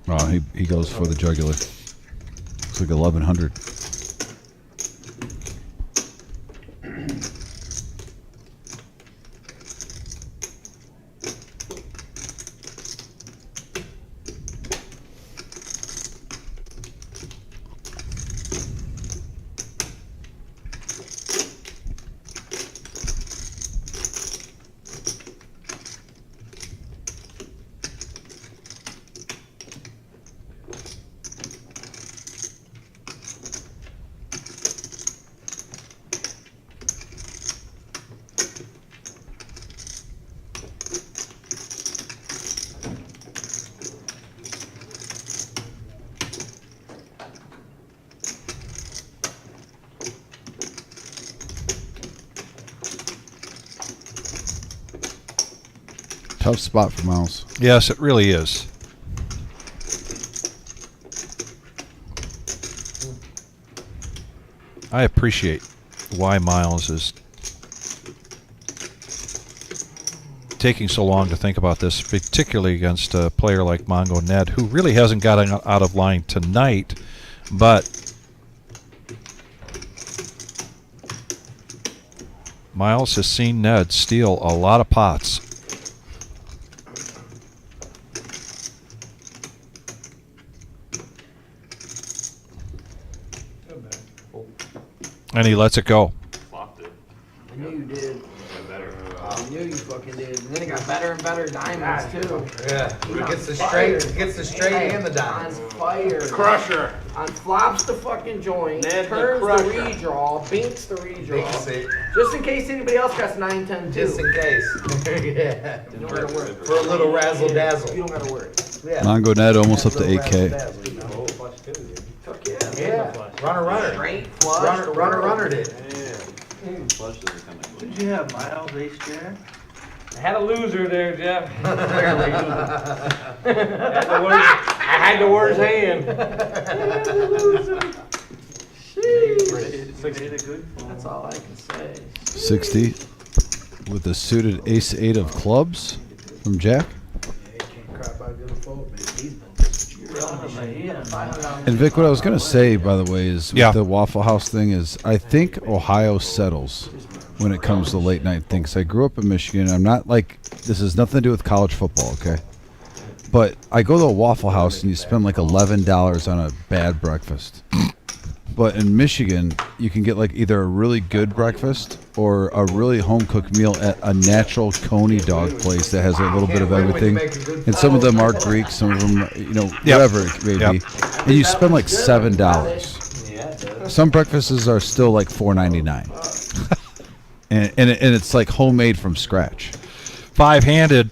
Oh, he goes for the jugular. Looks like 1,100. Tough spot for Miles. Yes, it really is. I appreciate why Miles is taking so long to think about this, particularly against a player like Mongo Ned, who really hasn't gotten out of line tonight, but Miles has seen Ned steal a lot of pots. And he lets it go. Flopped it. I knew you did. Got better. I knew you fucking did. And then it got better and better diamonds too. Yeah, He's he on gets the fire. straight, gets the straight Hey, and the diamonds. On fire. Crusher. On flops the fucking joint, Ned the turns the crusher. redraw, binks the redraw. Binks it. Just in case anybody else got 9, 10, 2. Just in case. Yeah. You don't gotta worry. For a little razzle dazzle. You don't gotta worry. Yeah. Mongo Ned almost up to Little 8K. razzle-dazzle, you know? Fuck yeah. Yeah. Runner. Straight flush. Runner did. Flushes are coming. Did you have Miles ace jack? I had a loser there, Jeff. I I had the worst hand. Made a good phone. That's all I can say. 60 with the suited ace-8 of clubs from Jack. And Vic, what I was going to say, by the way, is with the Waffle House thing is I think Ohio settles when it comes to late night things. I grew up in Michigan. I'm not like, this has nothing to do with college football, okay? But I go to a Waffle House and you spend like $11 on a bad breakfast. But in Michigan, you can get like either a really good breakfast or a really home-cooked meal at a natural Coney dog place that has a little bit of everything. And some of them are Greek, some of them, you know, whatever it may be. And you spend like $7. Some breakfasts are still like $4.99. and it's like homemade from scratch. Five-handed.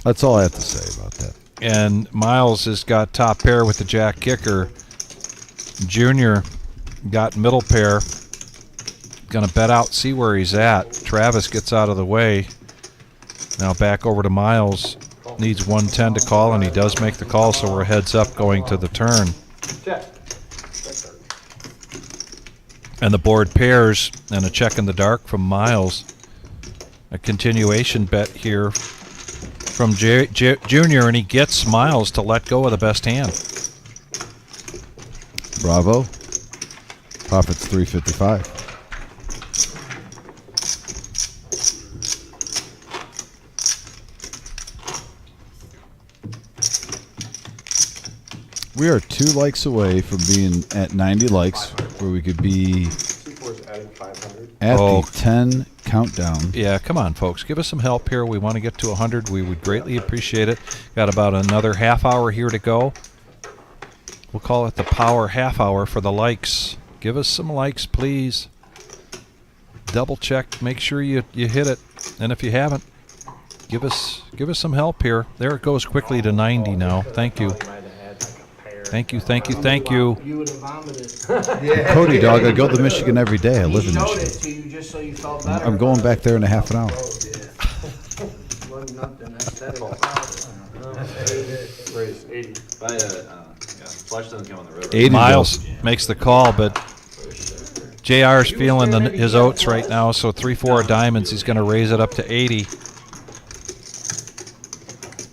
That's all I have to say about that. And Miles has got top pair with the jack kicker. Junior got middle pair. Gonna bet out, see where he's at. Travis gets out of the way. Now back over to Miles. Needs 110 to call, and he does make the call, so we're heads up going to the turn. And the board pairs, and a check in the dark from Miles. A continuation bet here from Junior, and he gets Miles to let go of the best hand. Bravo. Profits 355. We are 2 likes away from being at 90 likes, where we could be at the 10 countdown. Yeah, come on, folks. Give us some help here. We want to get to 100. We would greatly appreciate it. Got about another half hour here to go. We'll call it the power half hour for the likes. Give us some likes, please. Double check. Make sure you hit it. And if you haven't, give us some help here. There it goes quickly to 90 now. Thank you. Thank you, thank you, thank you. You would have vomited. Cody, dog, I go to Michigan every day. I live in Showed it Michigan. to you just so you felt better. I'm going back there in a half an hour. Wasn't nothing aesthetic about Raise 80. Flush doesn't come on the river. 80 Miles makes the call, but JR's feeling his oats right now, so 3-4 of diamonds. He's going to raise it up to 80.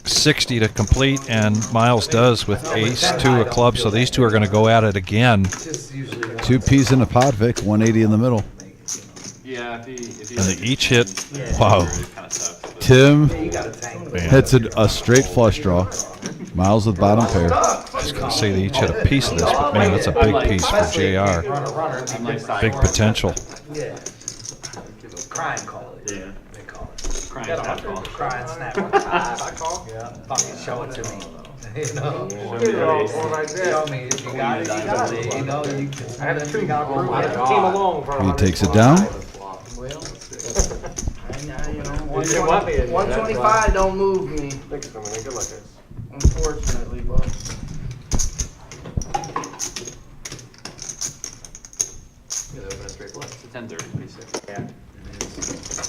60 to complete, and Miles does with ace 2 a club, so these two are going to go at it again. 2 peas in a pod, Vic, 180 in the middle. Yeah, if he And they each hit. Wow. Tim hits a straight flush draw. Miles with bottom pair. I was going to say they each hit a piece of this, but man, that's a big piece for JR. Big potential. Yeah. Crying call it. Yeah. They call it. Crying snap call. Crying snap. I call. Yeah. Fucking show it to me. You know? Show me if you got it. You got it. You know, you can. I have 2. You got I have a team alone for He takes it down. Well, you know, 125 don't move me, unfortunately, but. It's a 10-30, basically.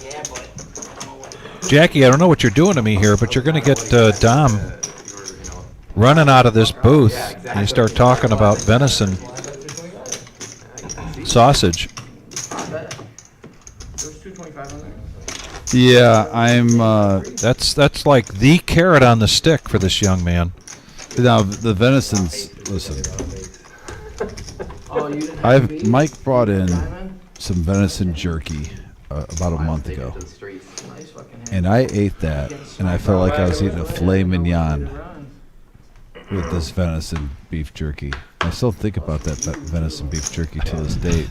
Yeah, but. Jackie, I don't know what you're doing to me here, but you're going to get Dom running out of this booth, and you start talking about venison sausage. There's 225 on there. Yeah, I'm. That's like the carrot on the stick for this young man. Now the venison's. Listen, Oh, you didn't have beef? Mike brought in Diamond? some venison jerky about a month ago, Nice fucking hand. and I ate that, and I felt like I was eating a filet mignon with this venison beef jerky. I still think about that venison beef jerky to this date,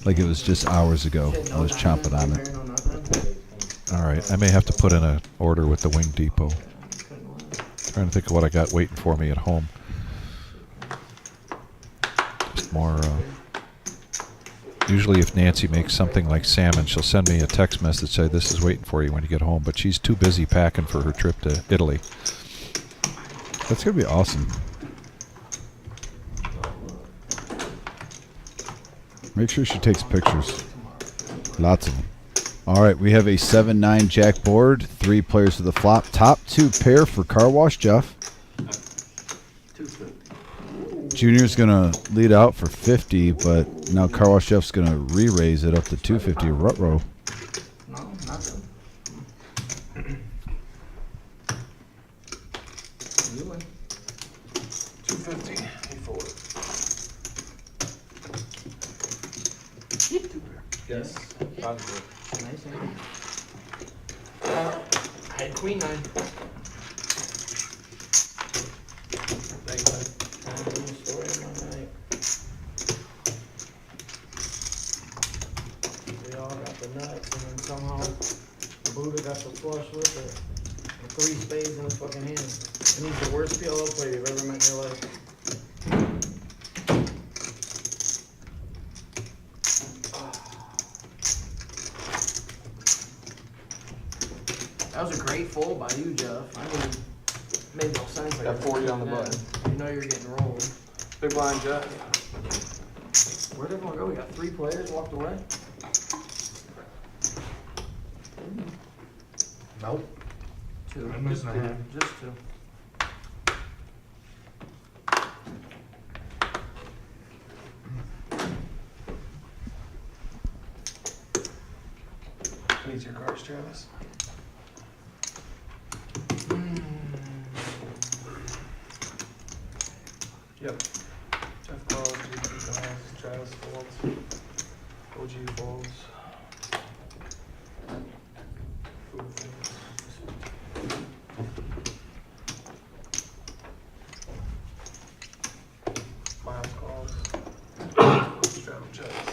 like it was just hours ago. I was chomping on it. All right, I may have to put in an order with the Wing Depot. Trying to think of what I got waiting for me at home. Just more. Usually, if Nancy makes something like salmon, she'll send me a text message say this is waiting for you when you get home. But she's too busy packing for her trip to Italy. That's gonna be awesome. Make sure she takes pictures. Lots of them. All right, we have a 7-9 jack board. 3 players to the flop. Top 2 pair for Car Wash Jeff. Junior's gonna lead out for 50, but now Car Wash Jeff's gonna re-raise it up to 250. Rut-row. No, nothing. You win. 250. Yes. Nice hand. I had queen 9. Story of my night. We all got the nuts, and then somehow Buddha got the flush with it. And 3 spades in his fucking hand. And he's the worst PLO player you've ever met in your life. That was a great fold by you, Jeff. I mean, it made no sense. Like Got 40 on the yeah. button. You know you're getting rolled. Big blind Jeff. Where'd everyone go? We got 3 players walked away. Nope. Two. I'm missing a hand. Just two. Please your cards, Travis. Yep. Jeff calls, GT calls, Travis folds, OG folds. Food folds. Miles calls. Travis checks.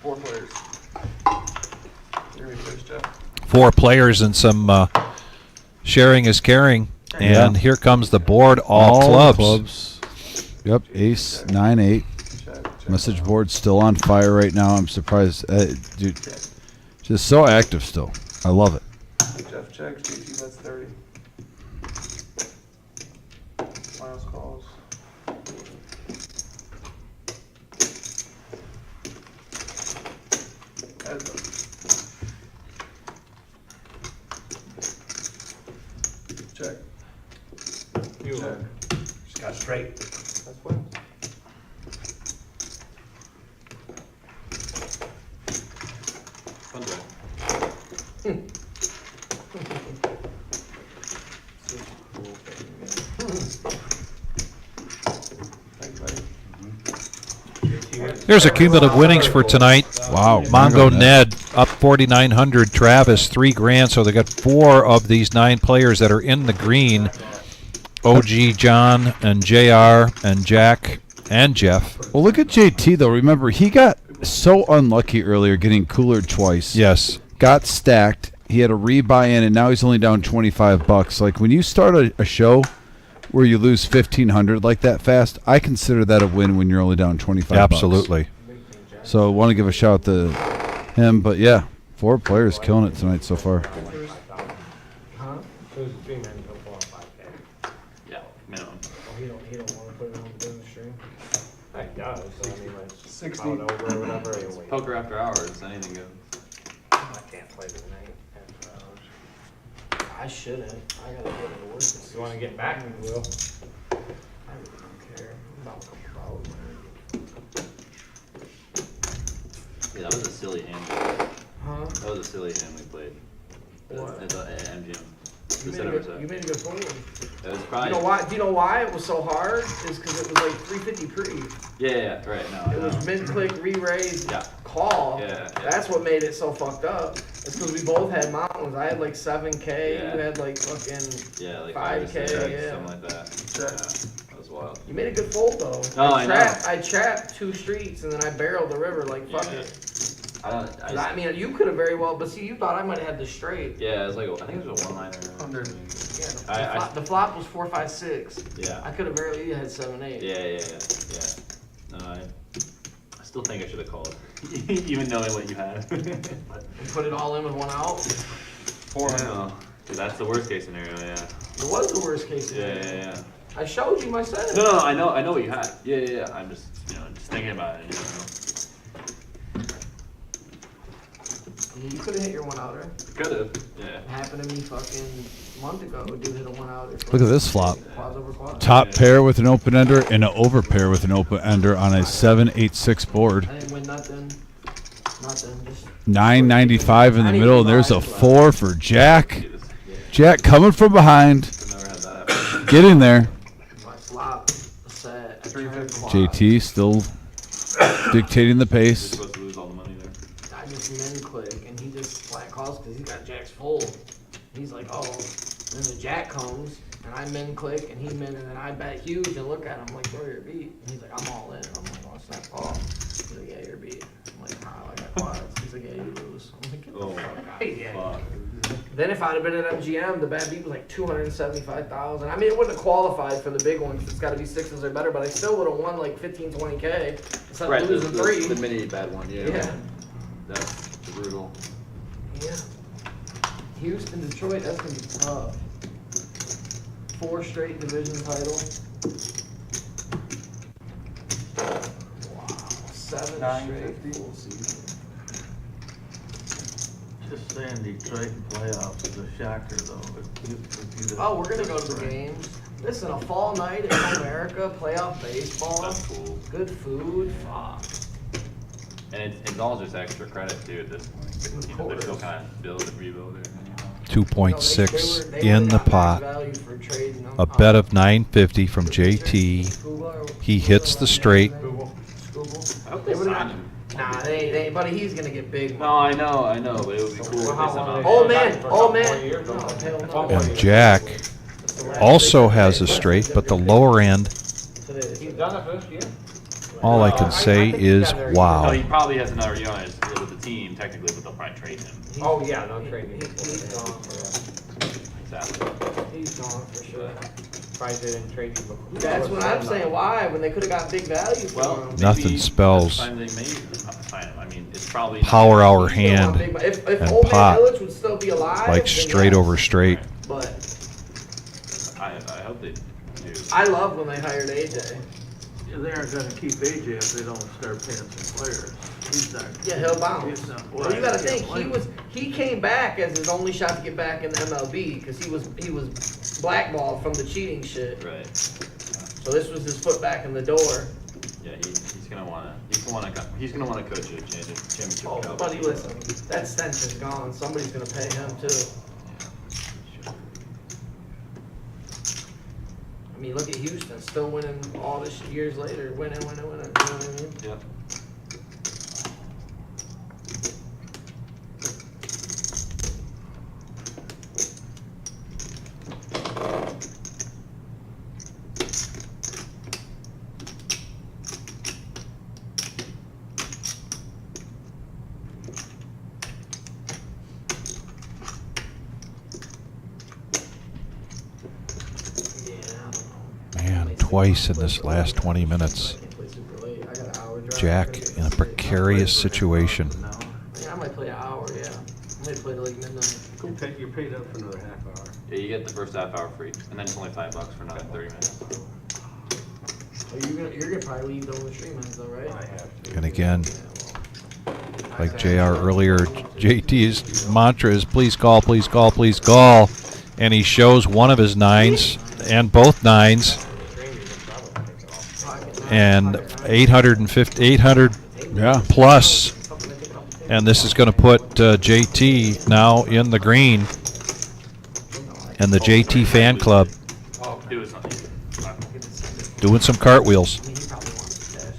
4 players. You're gonna be first, Jeff. 4 players and some sharing is caring. And here comes the board, all clubs. Yep, ace, 9-8. Message board still on fire right now. I'm surprised. Dude, just so active still. I love it. Jeff checks, GT bets 30. Miles calls. Heads up. Check. You Check. just got straight. That's fine. Fun drive. Thanks, buddy. There's a cumulative winnings for tonight. Wow. Mongo Ned up 4,900. Travis $3,000. So they got 4 of these 9 players that are in the green. OG, John, and JR, and Jack, and Jeff. Well, look at JT, though. Remember, he got so unlucky earlier getting coolered twice. Yes. Got stacked. He had a rebuy in, and now he's only down $25. Like, when you start a show where you lose 1,500 like that fast, I consider that a win when you're only down 25 Absolutely. So I want to give a shout to him. But, yeah, 4 players killing it tonight so far. Huh? So it's 3 men, he'll pull out 5K. Yeah, minimum. Oh, he don't want to put it on the stream. I does, so I mean, like, 60. out over or whatever. Anyway. Poker after hours, anything goes. I can't play tonight after hours. I shouldn't. I gotta go to work. You wanna get back, we will. I really don't care. I'm about to come out. Yeah, that was a silly hand. Huh? That was a silly hand we played. What? At MGM. You made, you made a good point. It was You probably. know why? Do you know why it was so hard? Is because it was like 350 pre. Yeah, right. No, I It was know. mid click, re-raise, Yeah. call. Yeah. That's what made it so fucked up. It's because we both had mountains. I had like 7K. Yeah. You had like fucking. Yeah, like 5K, 5 or 6, yeah. something like that. Yeah, that was wild. You made a good fold though. No, I know. I trapped 2 streets and then I barreled the river like fuck Yeah. it. I don't. 'Cause I mean, you could have very well, but see, you thought I might have had the straight. Yeah, it was like I think it was a 1-liner. 100. Yeah, the flop was 4, 5, 6. Yeah. I could have barely had 7, 8. Yeah. No, I still think I should have called. Even knowing what you had. And put it all in with 1 out. 4 now. That's the worst case scenario, yeah. It was the worst case scenario. Yeah. I showed you my set. No, I know what you had. Yeah. I'm just, just thinking about it. You could have hit your 1 outer. Could have. Yeah. It happened to me fucking a month ago. Dude hit a 1 outer. Look at this flop. Quads over quads. Top pair with an open ender and an over pair with an open ender on a 7-8-6 board. I didn't win nothing. Nothing. Just 995 in the middle, and there's a 4 for Jack. Jack coming from behind. Get in there. my flop set. I turned quads. JT still dictating the pace. Supposed to lose all the money there. I just min click and he just flat calls because he's got Jack's full. He's like, oh. And then the Jack comes and I min click and he min and then I bet huge and look at him I'm like, throw your beat. And he's like, I'm all in. I'm like, oh, snap off. He's like, yeah, your beat. I'm like, nah, I got quads. He's like, yeah, you lose. I'm like, get the fuck out. Fuck. Then if I'd have been at MGM, the bad beat was like 275,000. I mean, it wouldn't have qualified for the big one because it's got to be 6s or better, but I still would have won like 15, 20K instead Right, of losing 3. the mini bad one. Yeah. Yeah. That's brutal. Yeah. Houston, Detroit, that's gonna be tough. 4 straight division title. Wow. 7 straight 950. full season. Just saying Detroit in playoffs is a shocker though. If you Oh, we're gonna go to the games. Listen, a fall night in America, playoff baseball. That's cool. Good food, fuck. And it's all just extra credit too at this point. You know, they're still kind of build and rebuild it. 2.6 They in would've the got max pot. value for trading them. A bet of 950 from JT. He hits the straight. I hope They they would've sign got- him. Nah, they ain't, buddy. He's gonna get big. No, I know, but it would be cool if they somehow. Old man. No, hell no. And Jack also has a straight, but the lower end, He's done it this year. all I can say is No, wow. he probably has another year on his deal with the team technically, but they'll probably trade him. Oh, yeah, no trading. He's gone for Exactly. He's gone for sure. Probably didn't trade you before. That's what I'm saying. Why? When they could have got big value for Well, him. Nothing maybe spells by the time they may sign him. I mean, it's probably not- power hour He's still on hand big- If and Old Man pot, Illich would still be alive, like then straight yes. over straight. But I hope they do. I love when they hired AJ. They aren't gonna keep AJ if they don't start paying some players. He's not. Yeah, he'll bounce. He's not- Well, you gotta I can't think blame him. he came back as his only shot to get back in the MLB because he was blackballed from the cheating shit. Right. So this was his foot back in the door. Yeah, he's gonna wanna coach a championship. Oh, caliber buddy, team. listen, that stench is gone. Somebody's gonna pay him too. I mean, look at Houston, still winning all this years later, winning. You know what I mean? Yep. Yeah, I don't know. Man, twice in this last 20 minutes. I can't play super late. I got an hour drive. Jack in a precarious situation. Yeah, I might play an hour, yeah. I might play till like midnight. You're paid up for another half hour. Yeah, you get the first half hour free, and then it's only $5 for another 30 minutes. Oh, you're gonna probably leave those stream ends though, right? I have to. And again, like JR earlier, JT's mantra is please call, please call, please call. And he shows one of his nines and both nines and 800 plus. And this is going to put JT now in the green. And the JT fan club It was not doing some cartwheels. I mean, he probably wants the cash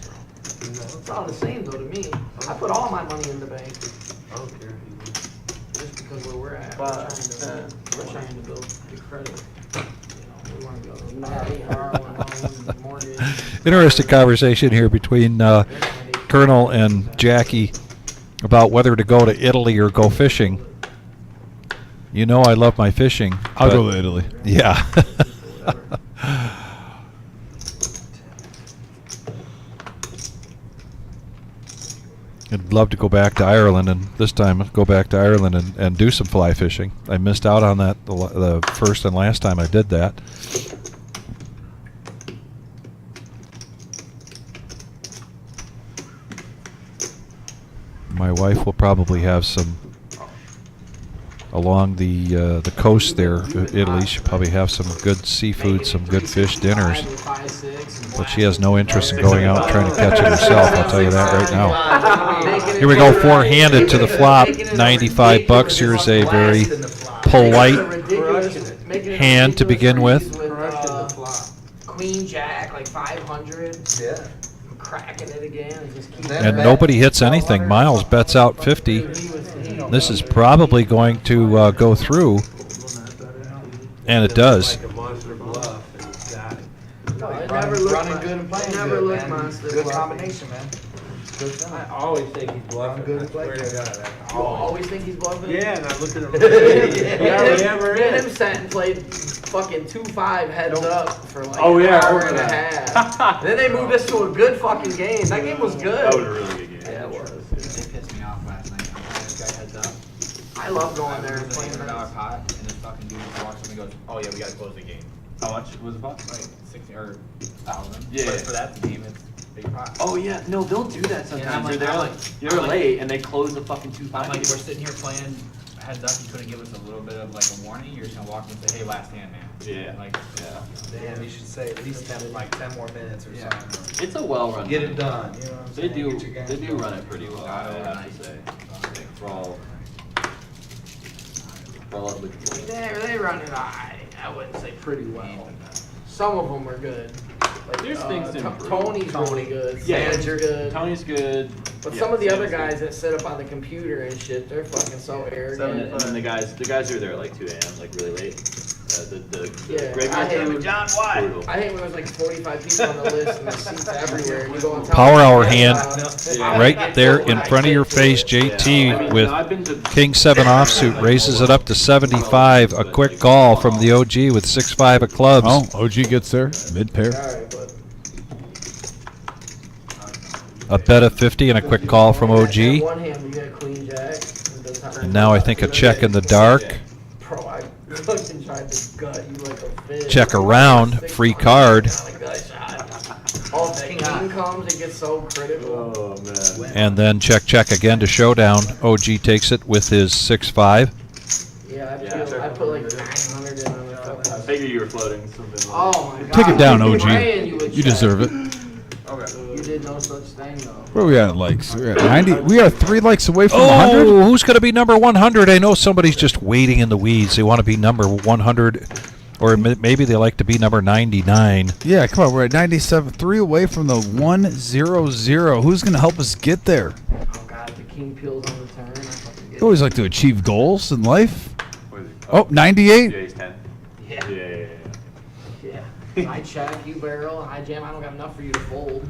though. It's all the same though to me. I put all my money in the bank I don't care. just because where we're at. We're trying to build good credit. You know, we want to go Maddie, Harlan, mortgage. Interesting conversation here between Colonel and Jackie about whether to go to Italy or go fishing. You know I love my fishing. I'll but- go to Italy. Yeah. I'd love to go back to Ireland, and this time go back to Ireland and do some fly fishing. I missed out on that the first and last time I did that. My wife will probably have some along the coast there, Italy. She'll probably have some good seafood, some good fish dinners. But she has no interest in going out and trying to catch it herself. I'll tell you that right now. Here we go, four-handed to the flop, $95. Here's a very polite hand to begin with. Queen Jack, like 500. Yeah. Cracking it again. And just keep And nobody hits anything. Miles bets out 50. This is probably going to go through, and it does. Like a monster bluff and it's got it. No, it never looked Running like- good and playing it never good, looked man. monster Good bluff. combination, man. Good feeling. I always think he's bluffing. Good I play, swear to good. God. You always think he's bluffing? Yeah, and I look at him like, he hardly ever Me and him is. sat and played fucking 2-5 heads up for like Oh, an yeah, hour over and a that. half. Then they moved us to a good fucking game. That game was good. That was a really good game. Yeah, it was. They pissed me off last night. I'm playing this guy heads up. I love going there and It's playing $800 that. pot, and this fucking dude walks up and goes, "Oh yeah, we gotta close the game." How much was the pot? Like 60 or 1,000. Yeah. But for that game, it's big pot. Oh yeah, no, they'll do that Yeah, I'm sometimes. like- They're I'm like, like- you're late and they close the fucking 2-5. I'm like, we're sitting here playing heads up, you could have given us a little bit of like a warning. You're just gonna walk in and say, "Hey, last hand, man." Yeah. Like, Damn, you should say at least 10 more minutes or something. It's a well-run. Get it game. done, you know what I'm They saying? do. Get your game They do done. run it pretty well. I have to say. For all of the. They run it. I wouldn't say pretty well. Some of them are good. Like, There's things to improve. Tony's really good. Yeah, Sam's good. Tony's good. But Yeah, some of the other Sam's guys good. that sit up on the computer and shit, they're fucking so arrogant. And then the guys who are there at like 2 a.m., like really late. Yeah, Graveyard I hate time, when- John, why? I hate when there's like 45 people on the list and there's seats everywhere. And you go on top Power of hour the hand yeah. right there in front of your face. JT with King 7 offsuit raises it up to 75. A quick call from the OG with 6-5 of clubs. Oh, OG gets there mid pair. A bet of 50 and a quick call from OG. One hand, you get a queen jack. And now I think a check in the dark. Bro, I fucking tried to gut you like a fish. Check around, free card. Oh, if the king comes, it gets so critical. Oh, man. And then check again to showdown. OG takes it with his 6-5. Yeah, I put like 900 in on it. I figured you were floating something. Oh my god. Take it down, OG. Praying you would You check. deserve it. You did no such thing though. Where are we at likes? We're at 90. We are 3 likes away from 100. Oh, who's going to be number 100? I know somebody's just waiting in the weeds. They want to be number 100, or maybe they like to be number 99. Yeah, come on. We're at 97. 3 away from the 100. Who's going to help us get there? Oh god, if the king peels on the turn, I fucking get You always like to achieve goals in life. Oh, 98. Yeah, he's 10. Yeah. Yeah. I check, you barrel, I jam, I don't got enough for you to fold.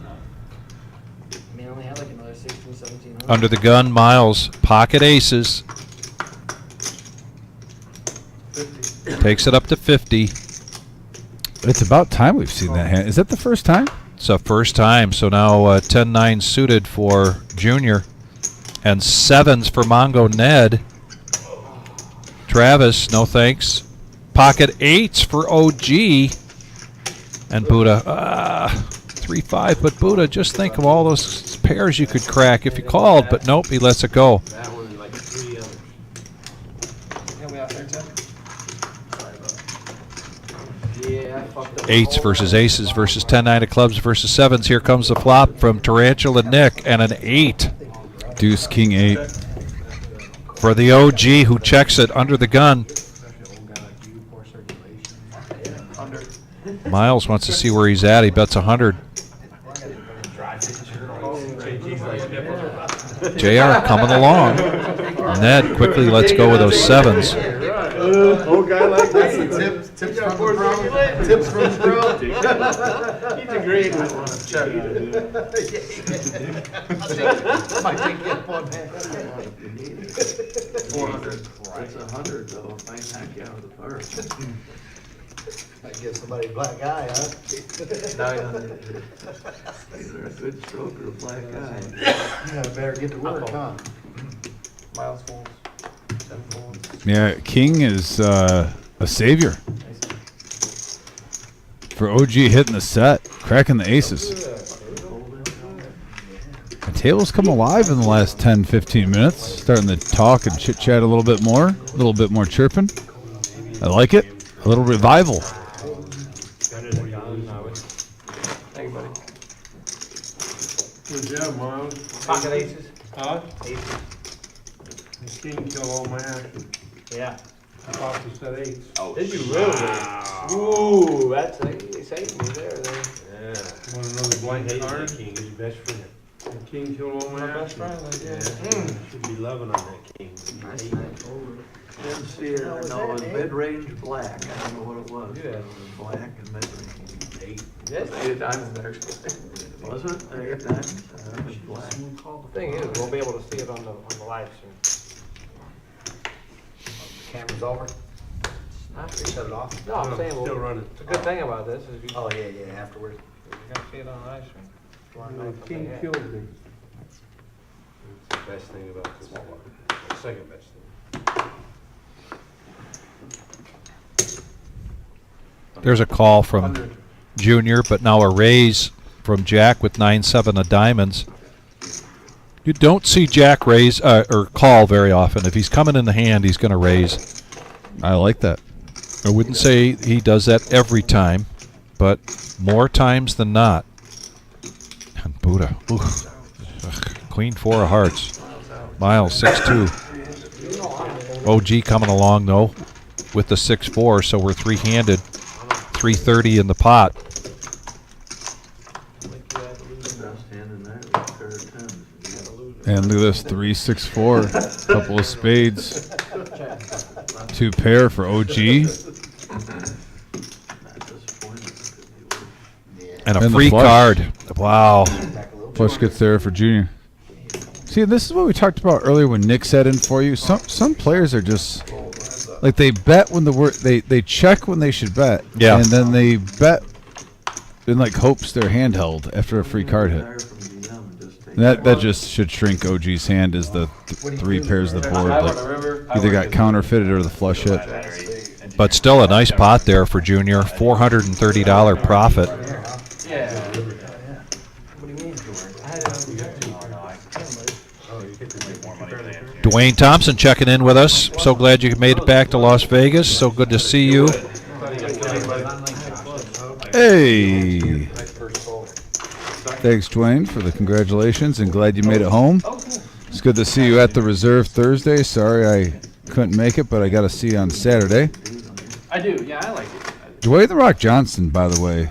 I mean, I only have like another 16, 1700. Under the gun, Miles, pocket aces. Takes it up to 50. It's about time we've seen that hand. Is that the first time? It's the first time. So now 10-9 suited for Junior. And 7s for Mongo Ned. Travis, no thanks. Pocket 8s for OG. And Buddha, 3-5. But Buddha, just think of all those pairs you could crack if you called. But nope, he lets it go. That one and like 3 others. Yeah, I fucked up. 8s versus aces versus 10-9 of clubs versus 7s. Here comes the flop from Tarantula Nick and an 8. Deuce, King 8. For the OG who checks it under the gun. Miles wants to see where he's at. He bets 100. JR coming along. Ned quickly lets go with those 7s. Old guy like this. Tips from the pro. Tips from the pro. He's agreeing with one. Might take you up on that. 400. It's 100 though. If I knock you out of the park. Might give somebody a black eye, huh? 900. Either a good stroke or a black eye. Yeah, better get to work, huh? Miles folds. 7 folds. Yeah, King is a savior. For OG hitting the set, cracking the aces. The table's come alive in the last 10, 15 minutes. Starting to talk and chit-chat a little bit more. A little bit more chirping. I like it. A little revival. Thank you, buddy. Good job, Miles. Pocket aces. Huh? Aces. The king killed all my action. Yeah. I thought you said 8s. Oh, Did you really? Ooh, that's they saved me there. Yeah. Want another blank Hating card? that king is your best friend. The king killed all my My best action. friend, yeah. Should be loving on that king. Didn't see it. I know it was mid-range black. I don't know what it was. Yeah. Black and mid-range. 8. Yes. 8 times there. Was it? 8 times? It was black. The thing is, we'll be able to see it on the live stream. Camera's over. Huh? Shut it off. No, I'm saying, Still well, running. it's a good thing about this is you, Oh, yeah, afterwards. you're gonna see it on the live stream. If you wanna know The something, king yeah. killed me. It's the best thing about this one. The second best thing. There's a call from Junior, but now a raise from Jack with 9-7 of diamonds. You don't see Jack raise or call very often. If he's coming in the hand, he's going to raise. I like that. I wouldn't say he does that every time, but more times than not. And Buddha. Ooh. Ugh. Queen 4 of hearts. Miles 6-2. OG coming along though with the 6-4, so we're three-handed. 330 in the pot. And look at this, 3, 6, 4. Couple of spades. 2 pair for OG. And a And the free flush. card. Wow. Flush gets there for Junior. See, this is what we talked about earlier when Nick said in for you. Some players are just like they bet when they check when they should bet. Yeah. And then they bet in like hopes they're handheld after a free card hit. And that just should shrink OG's hand as the 3 pairs of the board. Like either got counterfeited or the flush hit. But still a nice pot there for Junior. $430 profit. Dwayne Thompson checking in with us. So glad you made it back to Las Vegas. So good to see you. Hey. Thanks, Dwayne, for the congratulations, and glad you made it home. It's good to see you at the Reserve Thursday. Sorry I couldn't make it, but I got to see you on Saturday. I do, yeah, I like it. Dwayne The Rock Johnson, by the way,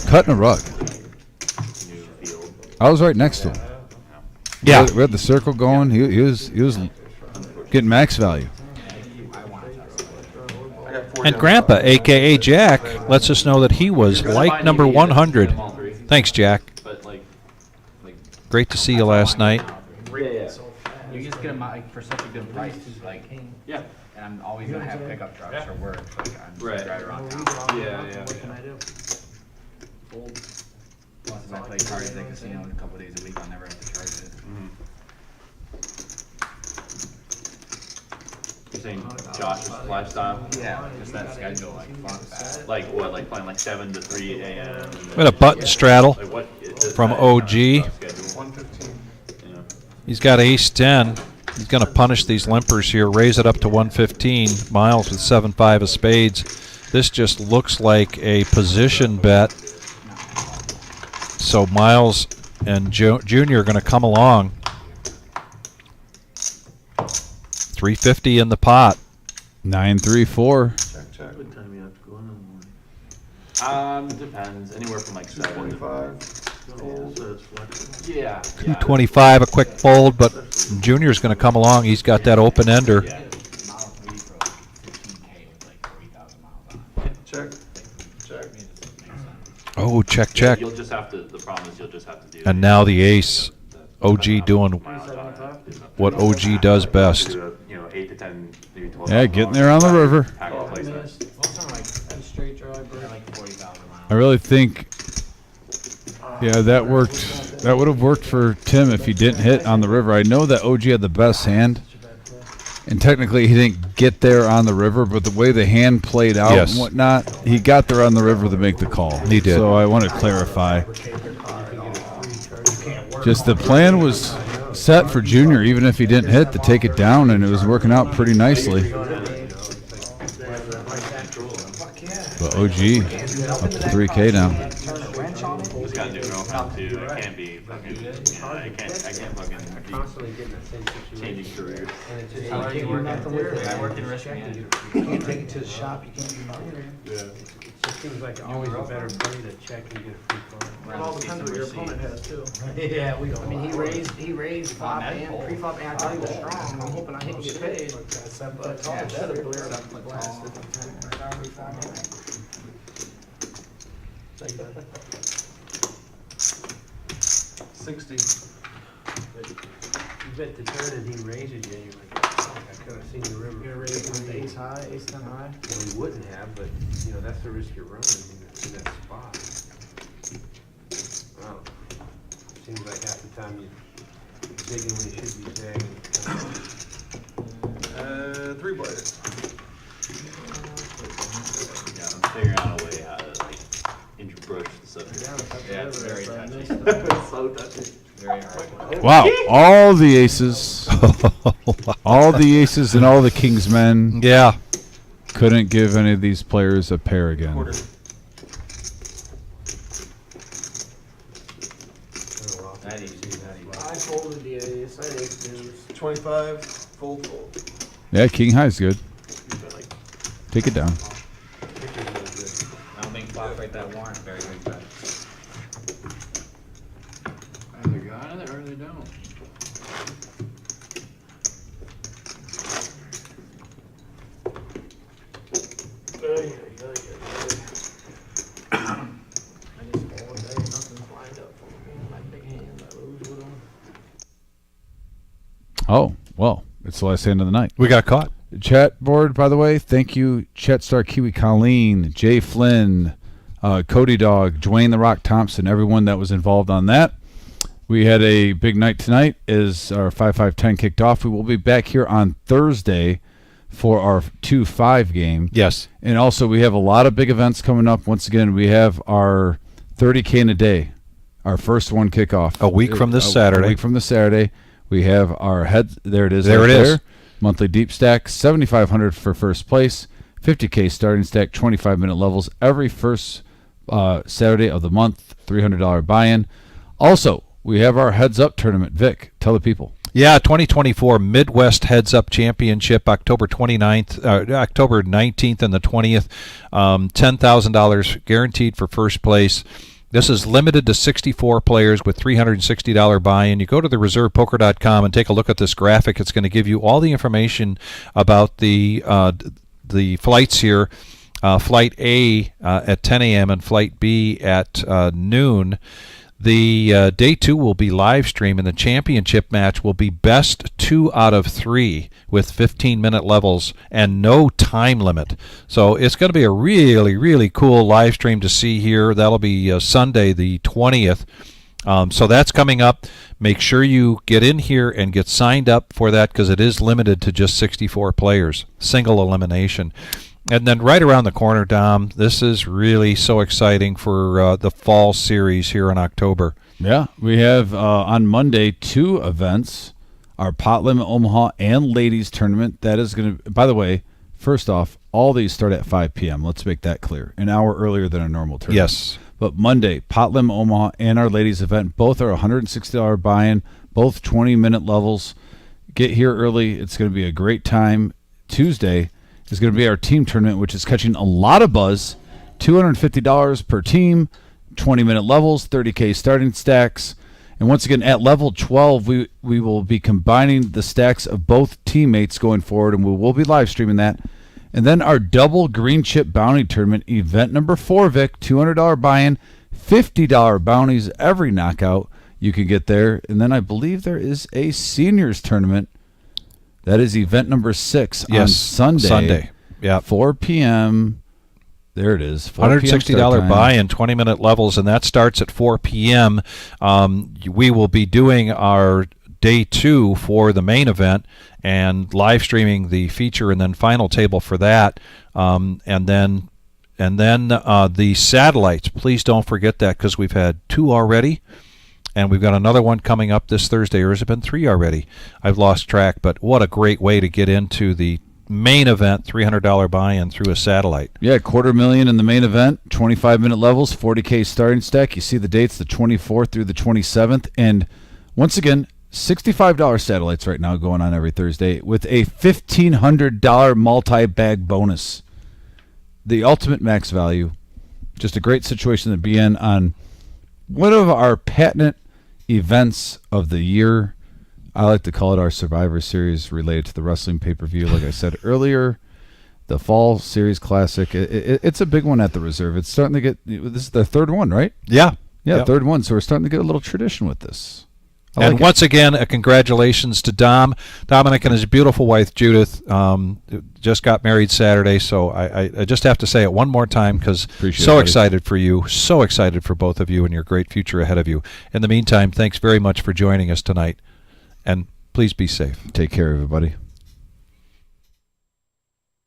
cutting a rug. I was right next to him. Yeah. We had the circle going. He was getting max value. And Grandpa, a.k.a. Jack, lets us know that he was like number 100. Thanks, Jack. Great to see you last night. You just get them like, for such a good price, like, Yeah. and I'm always gonna have pickup trucks for work, so like, I'm Right. just driving around town. Plus, if I play cards at the casino a couple days a week, I'll never have to charge it. You're saying Josh's lifestyle? Yeah, just that schedule, like, fuck that. Like what, like playing like 7 to 3 a.m.? We had a button straddle Like what from OG. 115. Yeah. He's got ace-10. He's going to punish these limpers here, raise it up to 115. Miles with 7-5 of spades. This just looks like a position bet. So Miles and Junior are going to come along. 350 in the pot. 9-3-4. What time you have to go in the morning? Depends. Anywhere from like 7 to 25. So it's flexible. Yeah. 225, a quick fold, but Junior's going to come along. He's got that open ender. Yeah. Check. Check. Oh, check, check. You'll just have to. The problem is you'll just have to do. And now the ace. OG doing what OG does best. 8 to 10, maybe 12. Yeah, getting there on the river. Pack of placements. I really think, yeah, that worked. That would have worked for Tim if he didn't hit on the river. I know that OG had the best hand, and technically he didn't get there on the river, but the way the hand played out Yes. and whatnot, he got there on the river to make the call. He did. So I want to clarify. Just the plan was set for Junior, even if he didn't hit, to take it down, and it was working out pretty nicely. But OG up to 3K now. Just gotta do girlfriend too. I can't be fucking. I can't fucking be changing careers. I work in restaurant. You can't take it to the shop, you can't do nothing. It seems like always a better play to check and get a free card. It all depends what your opponent has too. Yeah, we don't. I mean, he raised flop and pre-flop and I thought he was strong, and I'm hoping I hit and get paid. But yeah, should have cleared up like last 60. You bet the turn and he raises you, and you're like, fuck, I could have seen the river. You're gonna raise with ace high, ace 10 high. Well, he wouldn't have, but, that's the risk you're running in that spot. Well, seems like half the time you're digging when you should be zagging. 3-bladed. Yeah, I'm figuring out a way how to like brush the subject. Yeah, it's very touchy. touchy. So touchy. Very hard. Wow, all the aces. All the aces and all the king's men. Yeah. Couldn't give any of these players a pair again. I folded the ace. I had ace deuce. 25, fold. Yeah, king high's good. Take it down. I don't think flop right that warrant very big bet. Either got it or they don't. I just fold there. Nothing's lined up for me. My big hand. I lose with them. Oh, well, it's the last hand of the night. We got caught. Chat board, by the way, thank you, Chet Star Kiwi Colleen, Jay Flynn, Cody Dog, Dwayne The Rock Thompson, everyone that was involved on that. We had a big night tonight as our 5-5-10 kicked off. We will be back here on Thursday for our 2-5 game. Yes. And also we have a lot of big events coming up. Once again, we have our 30K in a day, our first one kickoff. A week from this Saturday. A week from this Saturday. We have our heads. There it is. There right it is. Monthly deep stack, $7,500 for first place, $50K starting stack, 25-minute levels every first Saturday of the month, $300 buy-in. Also, we have our Heads Up tournament. Vic, tell the people. Yeah, 2024 Midwest Heads Up Championship, October 19th and the 20th. $10,000 guaranteed for first place. This is limited to 64 players with $360 buy-in. You go to the reservepoker.com and take a look at this graphic. It's going to give you all the information about the flights here. Flight A at 10 a.m. and Flight B at noon. The day 2 will be live stream, and the championship match will be best 2 out of 3 with 15-minute levels and no time limit. So it's going to be a really, really cool live stream to see here. That'll be Sunday the 20th. So that's coming up. Make sure you get in here and get signed up for that because it is limited to just 64 players, single elimination. And then right around the corner, Dom, this is really so exciting for the fall series here in October. Yeah, we have on Monday 2 events, our Pot Limit Omaha and Ladies Tournament. That is going to, by the way, first off, all these start at 5 p.m. Let's make that clear. An hour earlier than a normal tournament. Yes. But Monday, Pot Limit Omaha and our Ladies event, both are $160 buy-in, both 20-minute levels. Get here early. It's going to be a great time. Tuesday is going to be our team tournament, which is catching a lot of buzz. $250 per team, 20-minute levels, 30K starting stacks. And once again, at level 12, we will be combining the stacks of both teammates going forward, and we will be live streaming that. And then our double green chip bounty tournament, event number 4, Vic, $200 buy-in, $50 bounties every knockout you can get there. And then I believe there is a seniors tournament. That is event number 6 on Sunday. Yeah. 4 p.m. There it is. $160 buy-in, 20-minute levels, and that starts at 4 p.m. We will be doing our day 2 for the main event and live streaming the feature and then final table for that. And then the satellites. Please don't forget that because we've had 2 already. And we've got another one coming up this Thursday, or has it been 3 already? I've lost track, but what a great way to get into the main event, $300 buy-in through a satellite. Yeah, $250,000 in the main event, 25-minute levels, 40K starting stack. You see the dates, the 24th through the 27th. And once again, $65 satellites right now going on every Thursday with a $1,500 multi-bag bonus. The ultimate max value. Just a great situation to be in on one of our patent events of the year. I like to call it our Survivor Series related to the wrestling pay-per-view. Like I said earlier, the Fall Series Classic, it's a big one at the Reserve. It's starting to get, this is the 3rd one, right? Yeah. Yeah, 3rd one. So we're starting to get a little tradition with this. And once again, congratulations to Dominic and his beautiful wife, Judith. Just got married Saturday, so I just have to say it one more time because so excited for you, so excited for both of you and your great future ahead of you. In the meantime, thanks very much for joining us tonight, and please be safe. Take care, everybody.